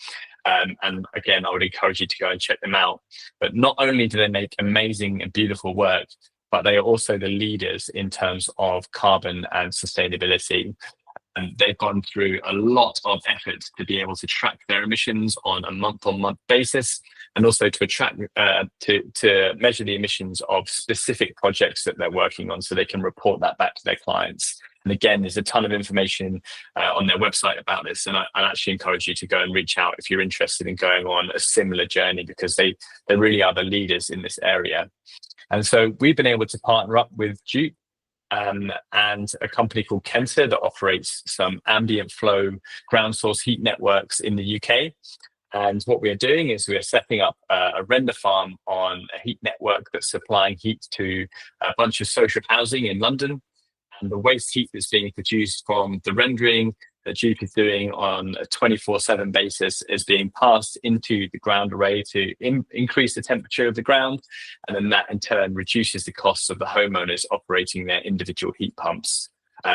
And again, I would encourage you to go and check them out. But not only do they make amazing and beautiful work, but they are also the leaders in terms of carbon and sustainability. And they've gone through a lot of effort to be able to track their emissions on a month-on-month basis, and also to to measure the emissions of specific projects that they're working on, so they can report that back to their clients. And again, there's a ton of information on their website about this, and I actually encourage you to go and reach out if you're interested in going on a similar journey, because they really are the leaders in this area. And so we've been able to partner up with Duke and a company called Kenta that operates some ambient flow ground source heat networks in the UK. And what we are doing is we are setting up a render farm on a heat network that's supplying heat to a bunch of social housing in London. And the waste heat that's being produced from the rendering that Duke is doing on a 24/7 basis is being passed into the ground array to increase the temperature of the ground. And then that in turn reduces the costs of the homeowners operating their individual heat pumps.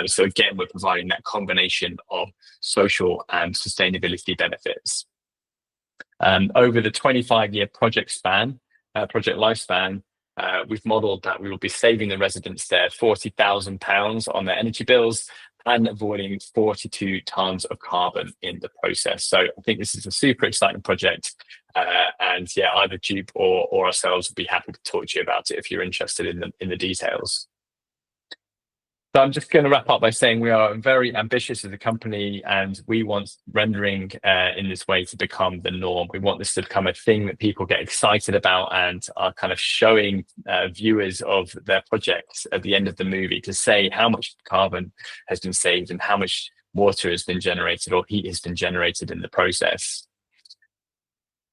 So again, we're providing that combination of social and sustainability benefits. Over the 25-year project lifespan, we've modelled that we will be saving the residents there £40,000 on their energy bills and avoiding 42 tons of carbon in the process. So I think this is a super exciting project. And yeah, either Duke or ourselves would be happy to talk to you about it if you're interested in the details. So I'm just going to wrap up by saying we are very ambitious as a company, and we want rendering in this way to become the norm. We want this to become a thing that people get excited about and are kind of showing viewers of their projects at the end of the movie to say how much carbon has been saved and how much water has been generated or heat has been generated in the process.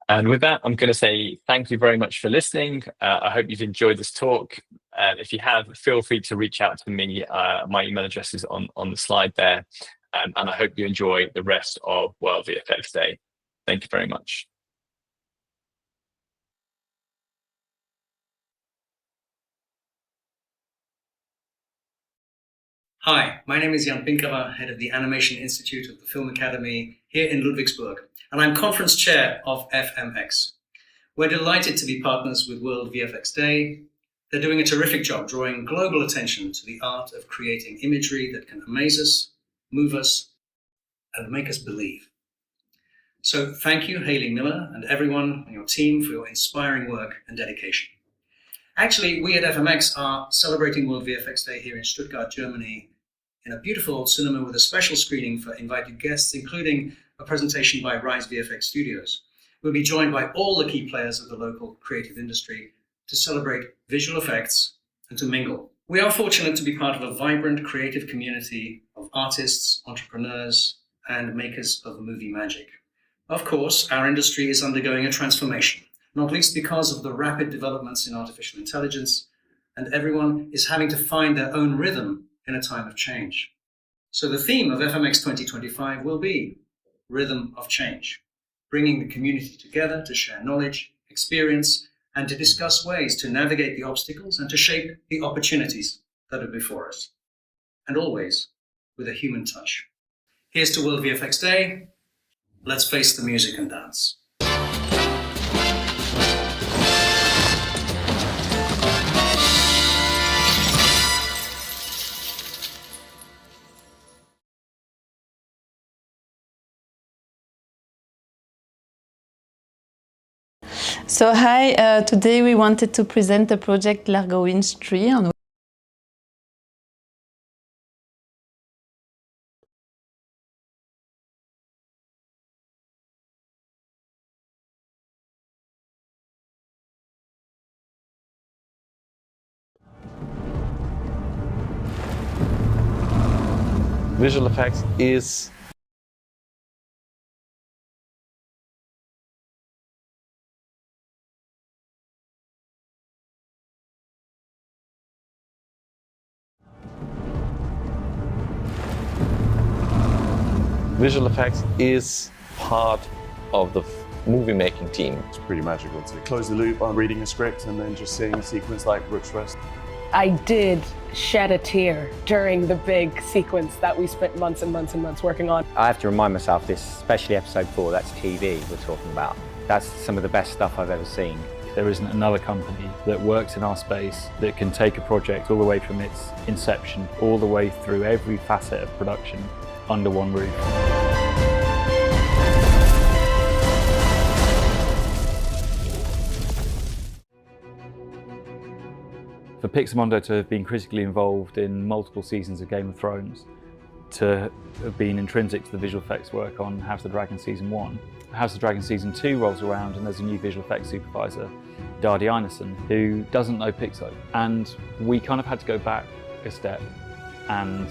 And with that, I'm going to say thank you very much for listening. I hope you've enjoyed this talk. If you have, feel free to reach out to me. My email address is on the slide there. And I hope you enjoy the rest of World VFX Day. Thank you very much. Hi, my name is Jan Pinkava, head of the Animation Institute of the Film Academy here in Ludwigsburg, and I'm conference chair of FMX. We're delighted to be partners with World VFX Day. They're doing a terrific job drawing global attention to the art of creating imagery that can amaze us, move us, and make us believe. So thank you, HAYLEY Miller, and everyone on your team for your inspiring work and dedication. Actually, we at FMX are celebrating World VFX Day here in Stuttgart, Germany, in a beautiful old cinema with a special screening for invited guests, including a presentation by Rise VFX Studios. We'll be joined by all the key players of the local creative industry to celebrate visual effects and to mingle. We are fortunate to be part of a vibrant creative community of artists, entrepreneurs, and makers of movie magic. Of course, our industry is undergoing a transformation, not least because of the rapid developments in artificial intelligence, and everyone is having to find their own rhythm in a time of change. So the theme of FMX 2025 will be Rhythm of Change, bringing the community together to share knowledge, experience, and to discuss ways to navigate the obstacles and to shape the opportunities that are before us, and always with a human touch. Here's to World VFX Day. Let's face the music and dance. So hi, today we wanted to present the project Largo-Winch 3 on Visual effects is visual effects is part of the movie making team. It's pretty magical to close the loop on reading a script and then just seeing a sequence like Brooks West. I did shed a tear during the big sequence that we spent months and months and months working on. I have to remind myself this, especially episode 4, that's TV we're talking about. That's some of the best stuff I've ever seen. There isn't another company that works in our space that can take a project all the way from its inception, all the way through every facet of production under one roof. For PIXOMONDO to have been critically involved in multiple seasons of Game of Thrones, to have been intrinsic to the visual effects work on House of the Dragon Season 1. House of the Dragon Season 2 rolls around and there's a new visual effects supervisor, Dardi Einarsson, who doesn't know Pixo. And we kind of had to go back a step and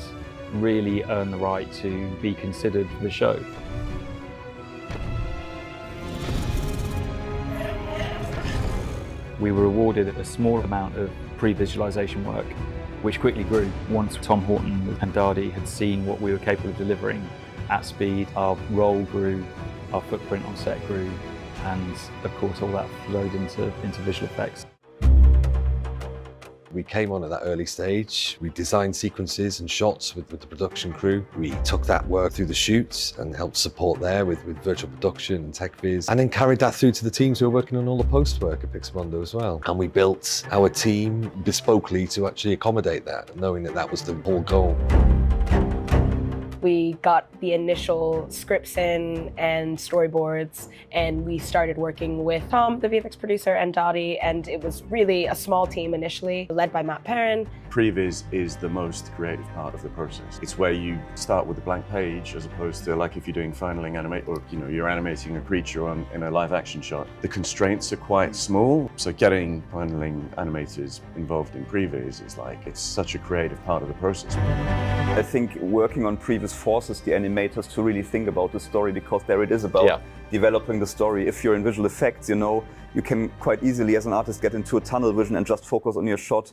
really earn the right to be considered for the show. We were awarded a small amount of pre-visualization work, which quickly grew once Tom Horton and Dardi had seen what we were capable of delivering at speed. Our role grew, our footprint on set grew, and of course all that flowed into visual effects. We came on at that early stage. We designed sequences and shots with the production crew. We took that work through the shoots and helped support there with virtual production and tech viz, and then carried that through to the teams who are working on all the post work at PIXOMONDO as well. And we built our team bespokely to actually accommodate that, knowing that that was the whole goal. We got the initial scripts in and storyboards, and we started working with Tom, the VFX producer, and Dottie, and it was really a small team initially, led by Matt Perrin. Previs is the most creative part of the process. It's where you start with a blank page as opposed to like if you're doing finaling animate, or you're animating a creature in a live action shot. The constraints are quite small, so getting finaling animators involved in Previs is like, it's such a creative part of the process. I think working on Previs forces the animators to really think about the story, because there it is about developing the story. If you're in visual effects, you can quite easily as an artist get into a tunnel vision and just focus on your shot.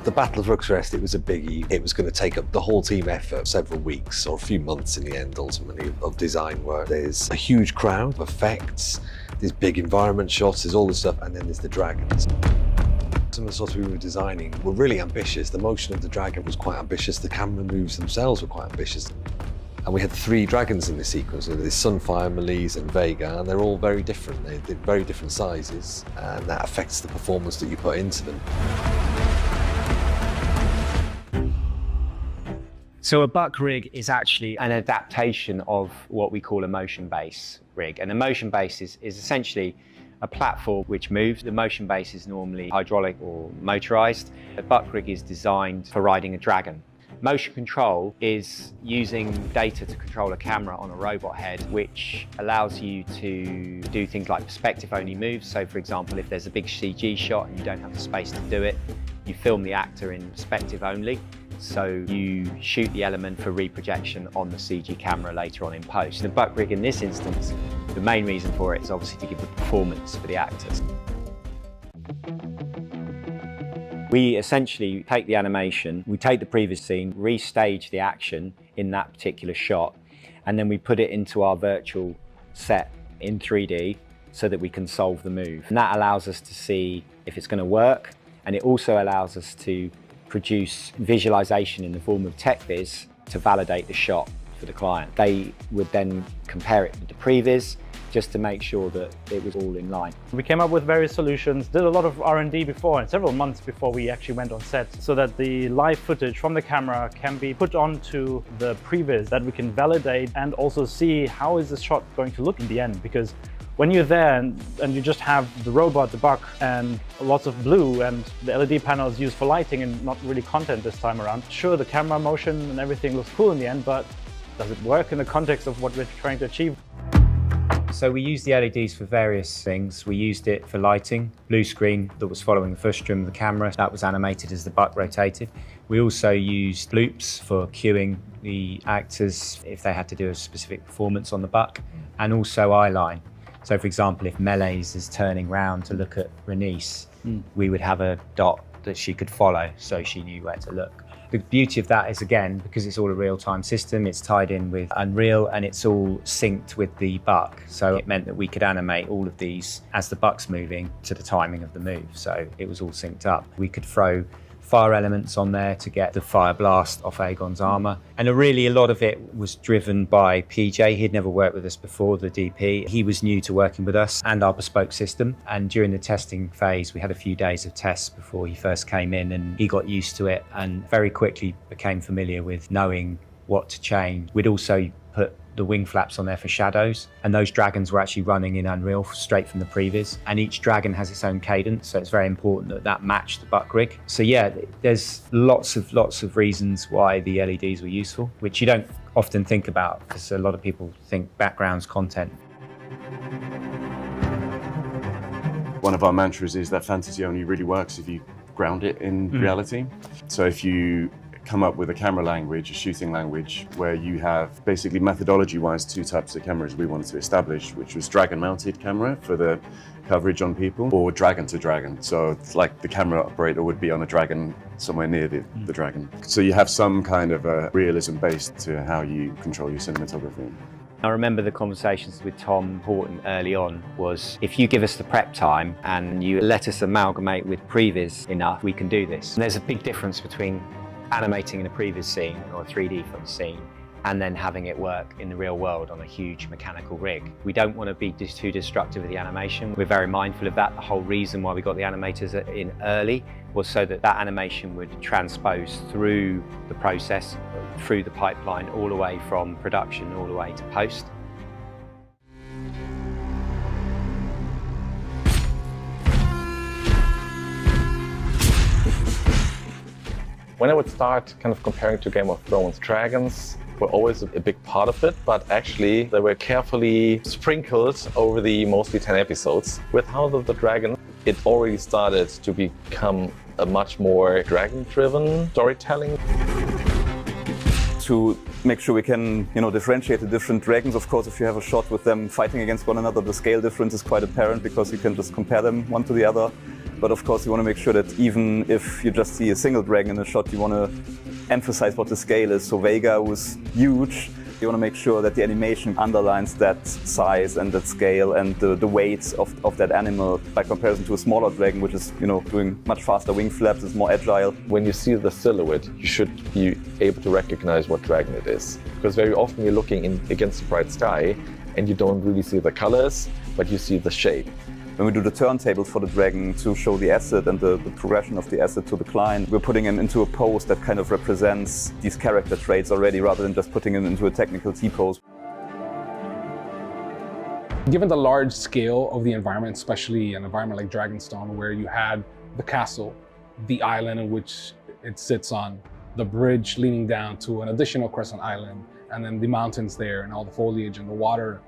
The Battle of Brooks West, it was a biggie. It was going to take up the whole team effort, several weeks or a few months in the end, ultimately, of design work. There's a huge crowd of effects, there's big environment shots, there's all this stuff, and then there's the dragons. Some of the shots we were designing were really ambitious. The motion of the dragon was quite ambitious. The camera moves themselves were quite ambitious. And we had 3 dragons in this sequence. There's Sunfire, Melis, and Vega, and they're all very different. They're very different sizes, and that affects the performance that you put into them. So a buck rig is actually an adaptation of what we call a motion base rig. And a motion base is essentially a platform which moves. The motion base is normally hydraulic or motorized. The buck rig is designed for riding a dragon. Motion control is using data to control a camera on a robot head, which allows you to do things like perspective-only moves. So, for example, if there's a big CG shot and you don't have the space to do it, you film the actor in perspective only. So you shoot the element for reprojection on the CG camera later on in post. The buck rig in this instance, the main reason for it is obviously to give the performance for the actors. We essentially take the animation, we take the previous scene, restage the action in that particular shot, and then we put it into our virtual set in 3D so that we can solve the move. And that allows us to see if it's going to work, and it also allows us to produce visualization in the form of tech viz to validate the shot for the client. They would then compare it with the previs just to make sure that it was all in line. We came up with various solutions, did a lot of R&D before, and several months before we actually went on set, so that the live footage from the camera can be put onto the previs, that we can validate and also see how is the shot going to look in the end. Because when you're there and you just have the robot, the buck, and lots of blue, and the LED panels used for lighting and not really content this time around, sure, the camera motion and everything looks cool in the end, but does it work in the context of what we're trying to achieve? So we used the LEDs for various things. We used it for lighting, blue screen that was following the first trim of the camera. That was animated as the buck rotated. We also used loops for cueing the actors if they had to do a specific performance on the buck, and also eyeline. So for example, if Megalis is turning round to look at Renice, we would have a dot that she could follow so she knew where to look. The beauty of that is, again, because it's all a real-time system, it's tied in with Unreal and it's all synced with the buck. So it meant that we could animate all of these as the buck's moving to the timing of the move. So it was all synced up. We could throw fire elements on there to get the fire blast off Aegon's armor. And really a lot of it was driven by PJ. He'd never worked with us before, the DP. He was new to working with us and our bespoke system. And during the testing phase, we had a few days of tests before he first came in, and he got used to it and very quickly became familiar with knowing what to change. We'd also put the wing flaps on there for shadows, and those dragons were actually running in Unreal straight from the previs, and each dragon has its own cadence, so it's very important that that matched the buck rig. So yeah, there's lots of reasons why the LEDs were useful, which you don't often think about because a lot of people think background's content. One of our mantras is that fantasy only really works if you ground it in reality. So if you come up with a camera language, a shooting language, where you have basically methodology-wise two types of cameras we wanted to establish, which was dragon-mounted camera for the coverage on people, or dragon-to-dragon. So it's like the camera operator would be on a dragon somewhere near the dragon. So you have some kind of a realism based to how you control your cinematography. I remember the conversations with Tom Horton early on was, if you give us the prep time and you let us amalgamate with previs enough, we can do this. And there's a big difference between animating in a previs scene or a 3D film scene and then having it work in the real world on a huge mechanical rig. We don't want to be too destructive of the animation. We're very mindful of that. The whole reason why we got the animators in early was so that that animation would transpose through the process, through the pipeline, all the way from production all the way to post. When I would start kind of comparing to Game of Thrones, dragons were always a big part of it, but actually they were carefully sprinkled over the mostly 10 episodes. With House of the Dragon, it already started to become a much more dragon-driven storytelling. To make sure we can, differentiate the different dragons. Of course, if you have a shot with them fighting against one another, the scale difference is quite apparent because you can just compare them one to the other. But of course, you want to make sure that even if you just see a single dragon in a shot, you want to emphasize what the scale is. So Vega was huge. You want to make sure that the animation underlines that size and that scale and the weight of that animal by comparison to a smaller dragon, which is, doing much faster wing flaps, is more agile. When you see the silhouette, you should be able to recognize what dragon it is. Because very often you're looking against the bright sky and you don't really see the colors, but you see the shape. When we do the turntables for the dragon to show the asset and the progression of the asset to the client, we're putting him into a pose that kind of represents these character traits already, rather than just putting him into a technical T-pose. Given the large scale of the environment, especially an environment like Dragonstone, where you had the castle, the island in which it sits on, the bridge leading down to an additional crescent island, and then the mountains there and all the foliage and the water,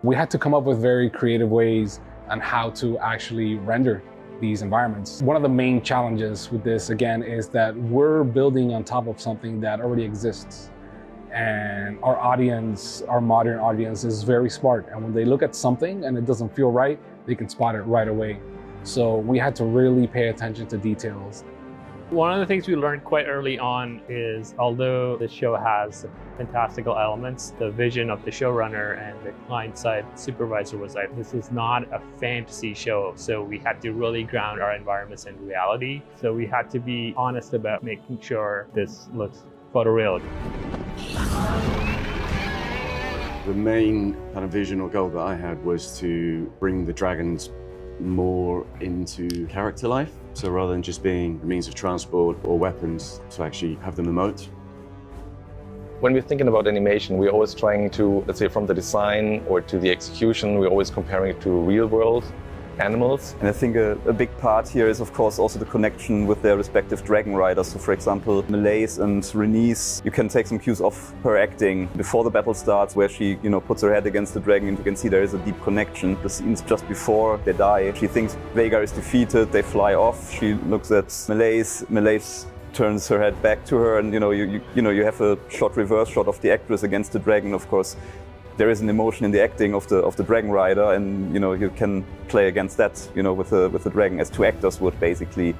we had to come up with very creative ways on how to actually render these environments. One of the main challenges with this, again, is that we're building on top of something that already exists. And our audience, our modern audience, is very smart. And when they look at something and it doesn't feel right, they can spot it right away. So we had to really pay attention to details. One of the things we learned quite early on is, although the show has fantastical elements, the vision of the showrunner and the client-side supervisor was like, this is not a fantasy show. So we had to really ground our environments in reality. So we had to be honest about making sure this looks photorealistic. The main kind of vision or goal that I had was to bring the dragons more into character life. So rather than just being a means of transport or weapons, to actually have them emote. When we're thinking about animation, we're always trying to, let's say, from the design or to the execution, we're always comparing it to real world animals. And I think a big part here is, of course, also the connection with their respective dragon riders. So, for example, Megalis and Renice, you can take some cues of her acting before the battle starts, where she, puts her head against the dragon, and you can see there is a deep connection. The scenes just before they die, she thinks Veigar is defeated, they fly off. She looks at Megalis turns her head back to her, and you have a reverse shot of the actress against the dragon, of course. There is an emotion in the acting of the dragon rider, and you can play against that, with the dragon, as two actors would basically.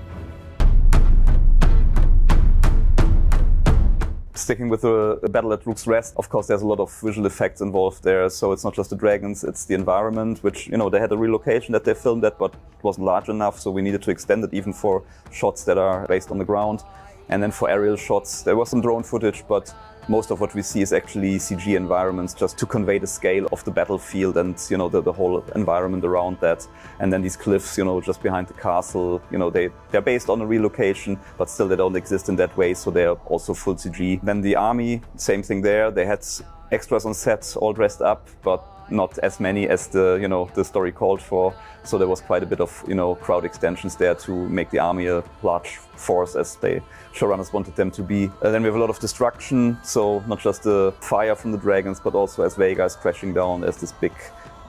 Sticking with the battle at Rook's Rest, of course, there's a lot of visual effects involved there. So it's not just the dragons, it's the environment, which they had a relocation that they filmed at, but it wasn't large enough, so we needed to extend it even for shots that are based on the ground. And then for aerial shots, there was some drone footage, but most of what we see is actually CG environments, just to convey the scale of the battlefield and the whole environment around that. And then these cliffs, just behind the castle, they're based on a relocation, but still they don't exist in that way, so they're also full CG. Then the army, same thing there. They had extras on set, all dressed up, but not as many as the story called for. So there was quite a bit of crowd extensions there to make the army a large force, as the showrunners wanted them to be. Then we have a lot of destruction, so not just the fire from the dragons, but also as Veigar is crashing down, as this big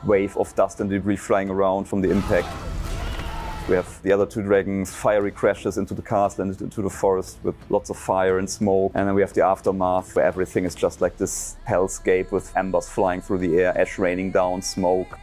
wave of dust and debris flying around from the impact. We have the other two dragons, fiery crashes into the castle and into the forest with lots of fire and smoke. And then we have the aftermath, where everything is just like this hellscape with embers flying through the air, ash raining down, smoke.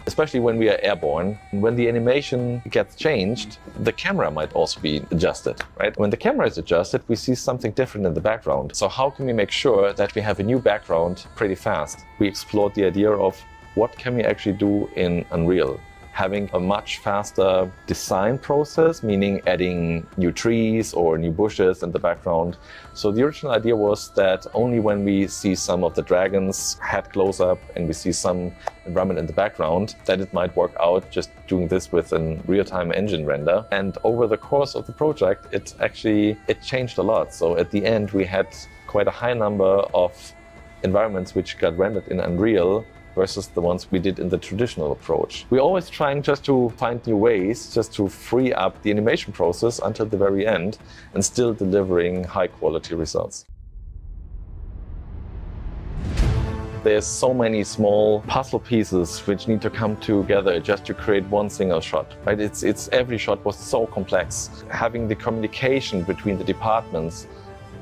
Especially when we are airborne, when the animation gets changed, the camera might also be adjusted, right? When the camera is adjusted, we see something different in the background. So how can we make sure that we have a new background pretty fast? We explored the idea of what can we actually do in Unreal? Having a much faster design process, meaning adding new trees or new bushes in the background. So the original idea was that only when we see some of the dragons' head close up and we see some environment in the background, that it might work out just doing this with a real-time engine render. And over the course of the project, it changed a lot. So at the end, we had quite a high number of environments which got rendered in Unreal versus the ones we did in the traditional approach. We're always trying just to find new ways, just to free up the animation process until the very end and still delivering high quality results. There's so many small puzzle pieces which need to come together just to create one single shot, right? Every shot was so complex. Having the communication between the departments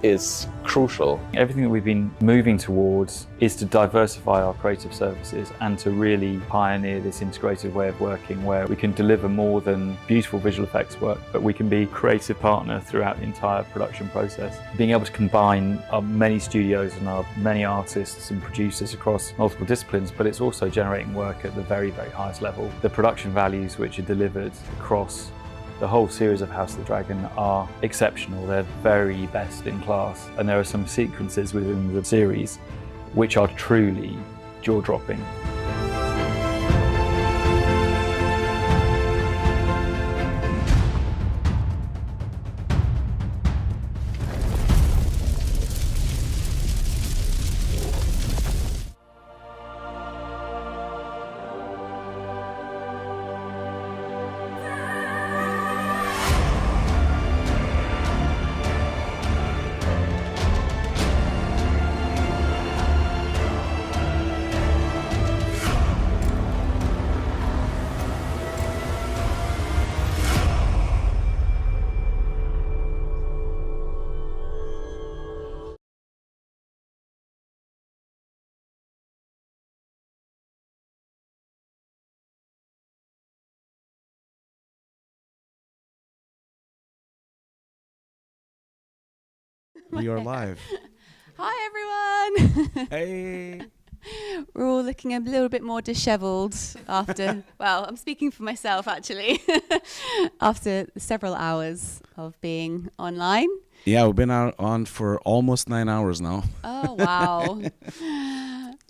is crucial. Everything that we've been moving towards is to diversify our creative services and to really pioneer this integrated way of working where we can deliver more than beautiful visual effects work, but we can be a creative partner throughout the entire production process. Being able to combine our many studios and our many artists and producers across multiple disciplines, but it's also generating work at the very, very highest level. The production values which are delivered across the whole series of House of the Dragon are exceptional. They're very best in class, and there are some sequences within the series which are truly jaw-dropping. We are live. Hi, everyone. Hey. We're all looking a little bit more disheveled after, well, I'm speaking for myself actually, after several hours of being online. Yeah, we've been on for almost 9 hours now. Oh, wow.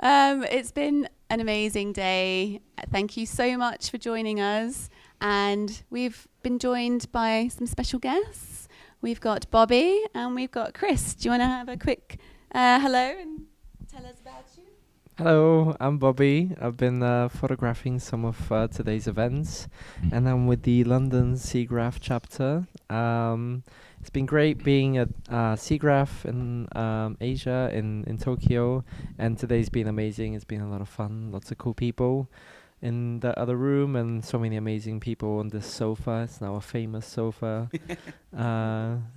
It's been an amazing day. Thank you so much for joining us. And we've been joined by some special guests. We've got Bobby and we've got Chris. Do you want to have a quick hello and tell us about you? Hello, I'm Bobby. I've been photographing some of today's events, and I'm with the London SIGGRAPH chapter. It's been great being at SIGGRAPH in Asia, in Tokyo, and today's been amazing. It's been a lot of fun, lots of cool people in the other room, and so many amazing people on this sofa. It's now a famous sofa.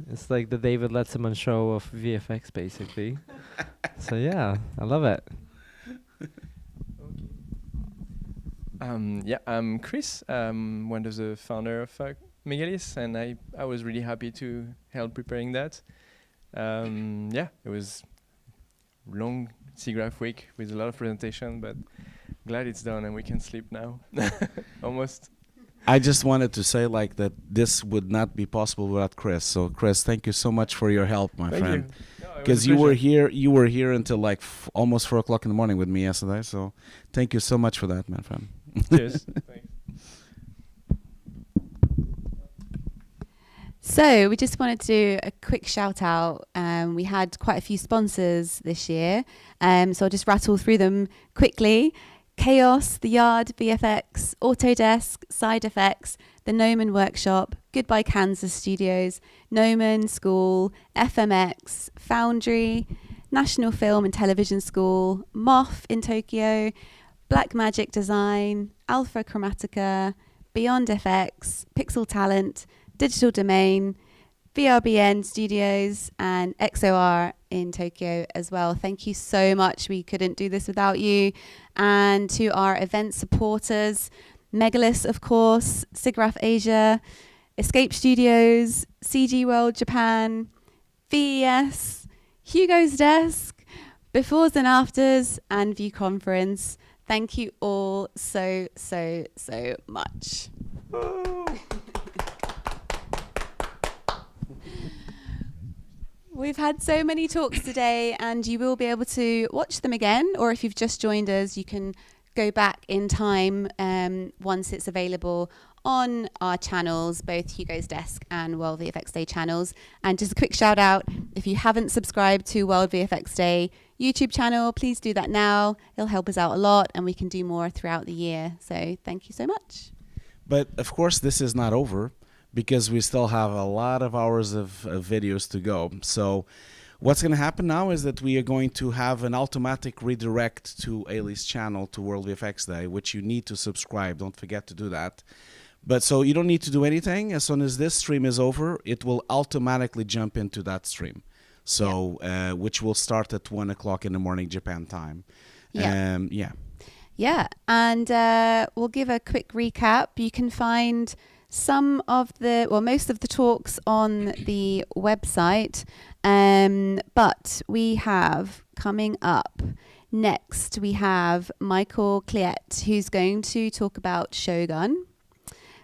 It's like the David Letterman show of VFX, basically. So yeah, I love it. Yeah, I'm Chris, one of the founder of Megalis, and I was really happy to help preparing that. Yeah, it was long SIGGRAPH week with a lot of presentation, but glad it's done and we can sleep now, almost. I just wanted to say like that this would not be possible without Chris. So Chris, thank you so much for your help, my friend. Because you were here until like almost 4 o'clock in the morning with me yesterday. So thank you so much for that, my friend. Cheers. Thanks. So we just wanted to do a quick shout out. We had quite a few sponsors this year. So I'll just rattle through them quickly. Chaos, The Yard, VFX, Autodesk, Side Effects, The Gnomon Workshop, Goodbye Kansas Studios, Gnomon School, FMX, Foundry, National Film and Television School, MOF in Tokyo, Blackmagic Design, Alpha Chromatica, Beyond FX, Pixel Talent, Digital Domain, VRBN Studios, and XOR in Tokyo as well. Thank you so much. We couldn't do this without you. And to our event supporters, Megalis, of course, SIGGRAPH Asia, Escape Studios, CGWorld Japan, VES, HUGO'S Desk, Befores and Afters, and View Conference. Thank you all so, so, so much. We've had so many talks today, and you will be able to watch them again, or if you've just joined us, you can go back in time once it's available on our channels, both Hugo's Desk and World VFX Day channels. And just a quick shout out, if you haven't subscribed to World VFX Day YouTube channel, please do that now. It'll help us out a lot, and we can do more throughout the year. So thank you so much. But of course, this is not over, because we still have a lot of hours of videos to go. So what's going to happen now is that we are going to have an automatic redirect to AILEY's channel to World VFX Day, which you need to subscribe. Don't forget to do that. But so you don't need to do anything. As soon as this stream is over, it will automatically jump into that stream. So which will start at 1 o'clock in the morning Japan time. Yeah, and we'll give a quick recap. You can find some of the, well, most of the talks on the website, but we have coming up next, we have Michael Cliet, who's going to talk about Shogun.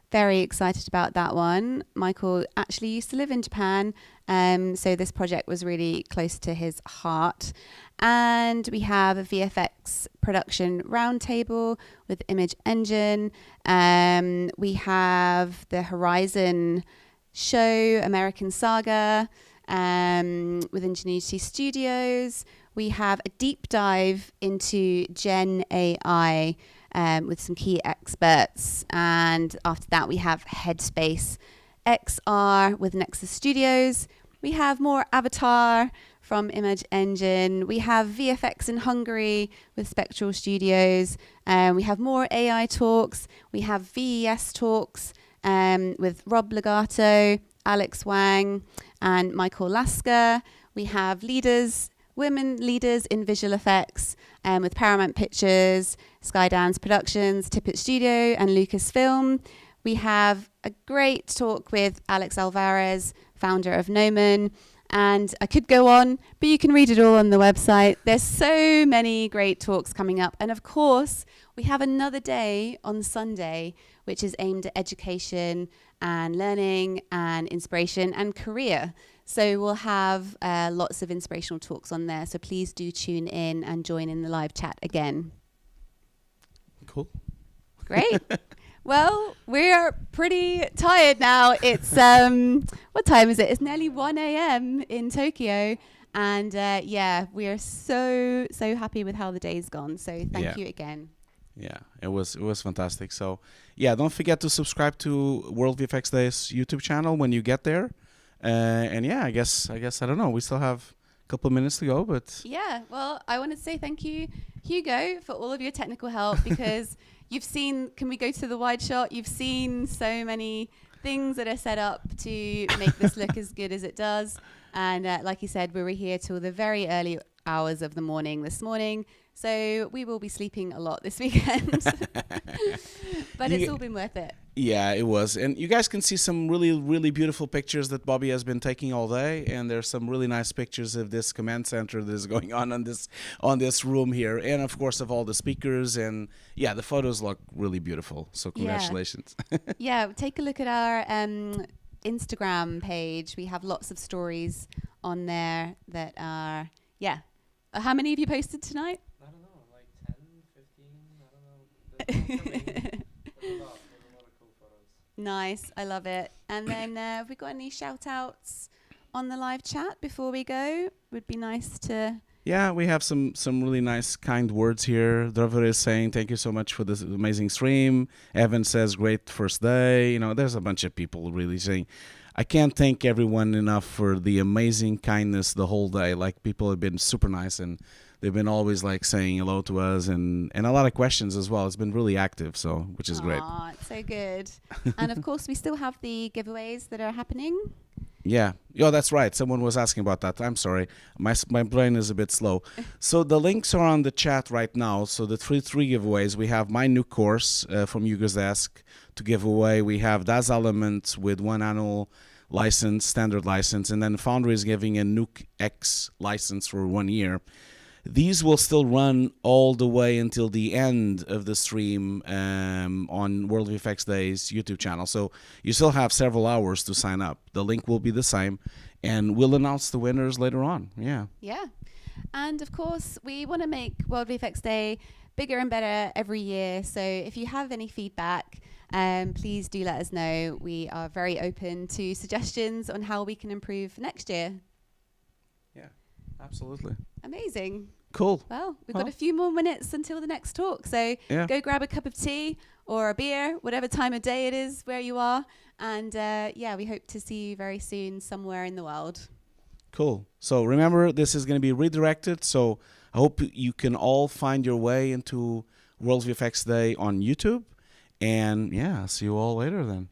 Very excited about that one. Michael actually used to live in Japan, so this project was really close to his heart. And we have a VFX production roundtable with Image Engine. We have the Horizon show, American Saga, with Ingenuity Studios. We have a deep dive into Gen AI with some key experts. And after that, we have Headspace XR with Nexus Studios. We have more Avatar from Image Engine. We have VFX in Hungary with Spectral Studios. We have more AI talks. We have VES talks with Rob Legato, Alex Wang, and Michael Lasker. We have women leaders in visual effects with Paramount Pictures, Skydance Productions, Tippett Studio, and Lucasfilm. We have a great talk with Alex Alvarez, founder of Gnomon, And I could go on, but you can read it all on the website. There's so many great talks coming up. And of course, we have another day on Sunday, which is aimed at education and learning and inspiration and career. So we'll have lots of inspirational talks on there. So please do tune in and join in the live chat again. Cool. Great. Well, we're pretty tired now. It's, what time is it? It's nearly 1 a.m. in Tokyo. And yeah, we are so happy with how the day's gone. So thank you again. Yeah, it was fantastic. So yeah, don't forget to subscribe to World VFX Day's YouTube channel when you get there. And yeah, I guess I don't know. We still have a couple of minutes to go, but yeah. Well, I want to say thank you, Hugo, for all of your technical help, because you've seen. Can we go to the wide shot? You've seen so many things that are set up to make this look as good as it does. And like you said, we were here till the very early hours of the morning this morning. So we will be sleeping a lot this weekend. But it's all been worth it. Yeah, it was. And you guys can see some really beautiful pictures that Bobby has been taking all day. And there's some really nice pictures of this command center that is going on this room here. And of course of all the speakers. And yeah, the photos look really beautiful. So congratulations. Yeah, take a look at our Instagram page. We have lots of stories on there that are, yeah. How many have you posted tonight? I don't know, like 10, 15, I don't know. There's a lot of cool photos. Nice, I love it. And then have we got any shout outs on the live chat before we go? Would be nice to... Yeah, we have some really nice, kind words here. Drover is saying, thank you so much for this amazing stream. Evan says, great first day. You know, there's a bunch of people really saying... I can't thank everyone enough for the amazing kindness the whole day. Like, people have been super nice, and they've been always like saying hello to us, and a lot of questions as well. It's been really active, so which is great. It's so good. And of course, we still have the giveaways that are happening. Yeah. Oh, that's right. Someone was asking about that. I'm sorry. My brain is a bit slow. So the links are on the chat right now. So the three giveaways. We have my new course from HUGO'S Desk to give away. We have Das Element with 1 annual license, standard license, and then Foundry is giving a NUKE X license for 1 year. These will still run all the way until the end of the stream on World VFX Day's YouTube channel. So you still have several hours to sign up. The link will be the same, and we'll announce the winners later on. Yeah. Yeah. And of course, we want to make World VFX Day bigger and better every year. So if you have any feedback, please do let us know. We are very open to suggestions on how we can improve next year. Yeah, absolutely. Amazing. Cool. Well, we've got a few more minutes until the next talk. So go grab a cup of tea or a beer, whatever time of day it is where you are. And yeah, we hope to see you very soon somewhere in the world. Cool. So remember, this is going to be redirected. So I hope you can all find your way into World VFX Day on YouTube. And yeah, see you all later then.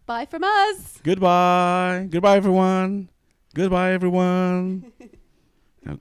Bye from us. Goodbye. Goodbye, everyone. Goodbye, everyone.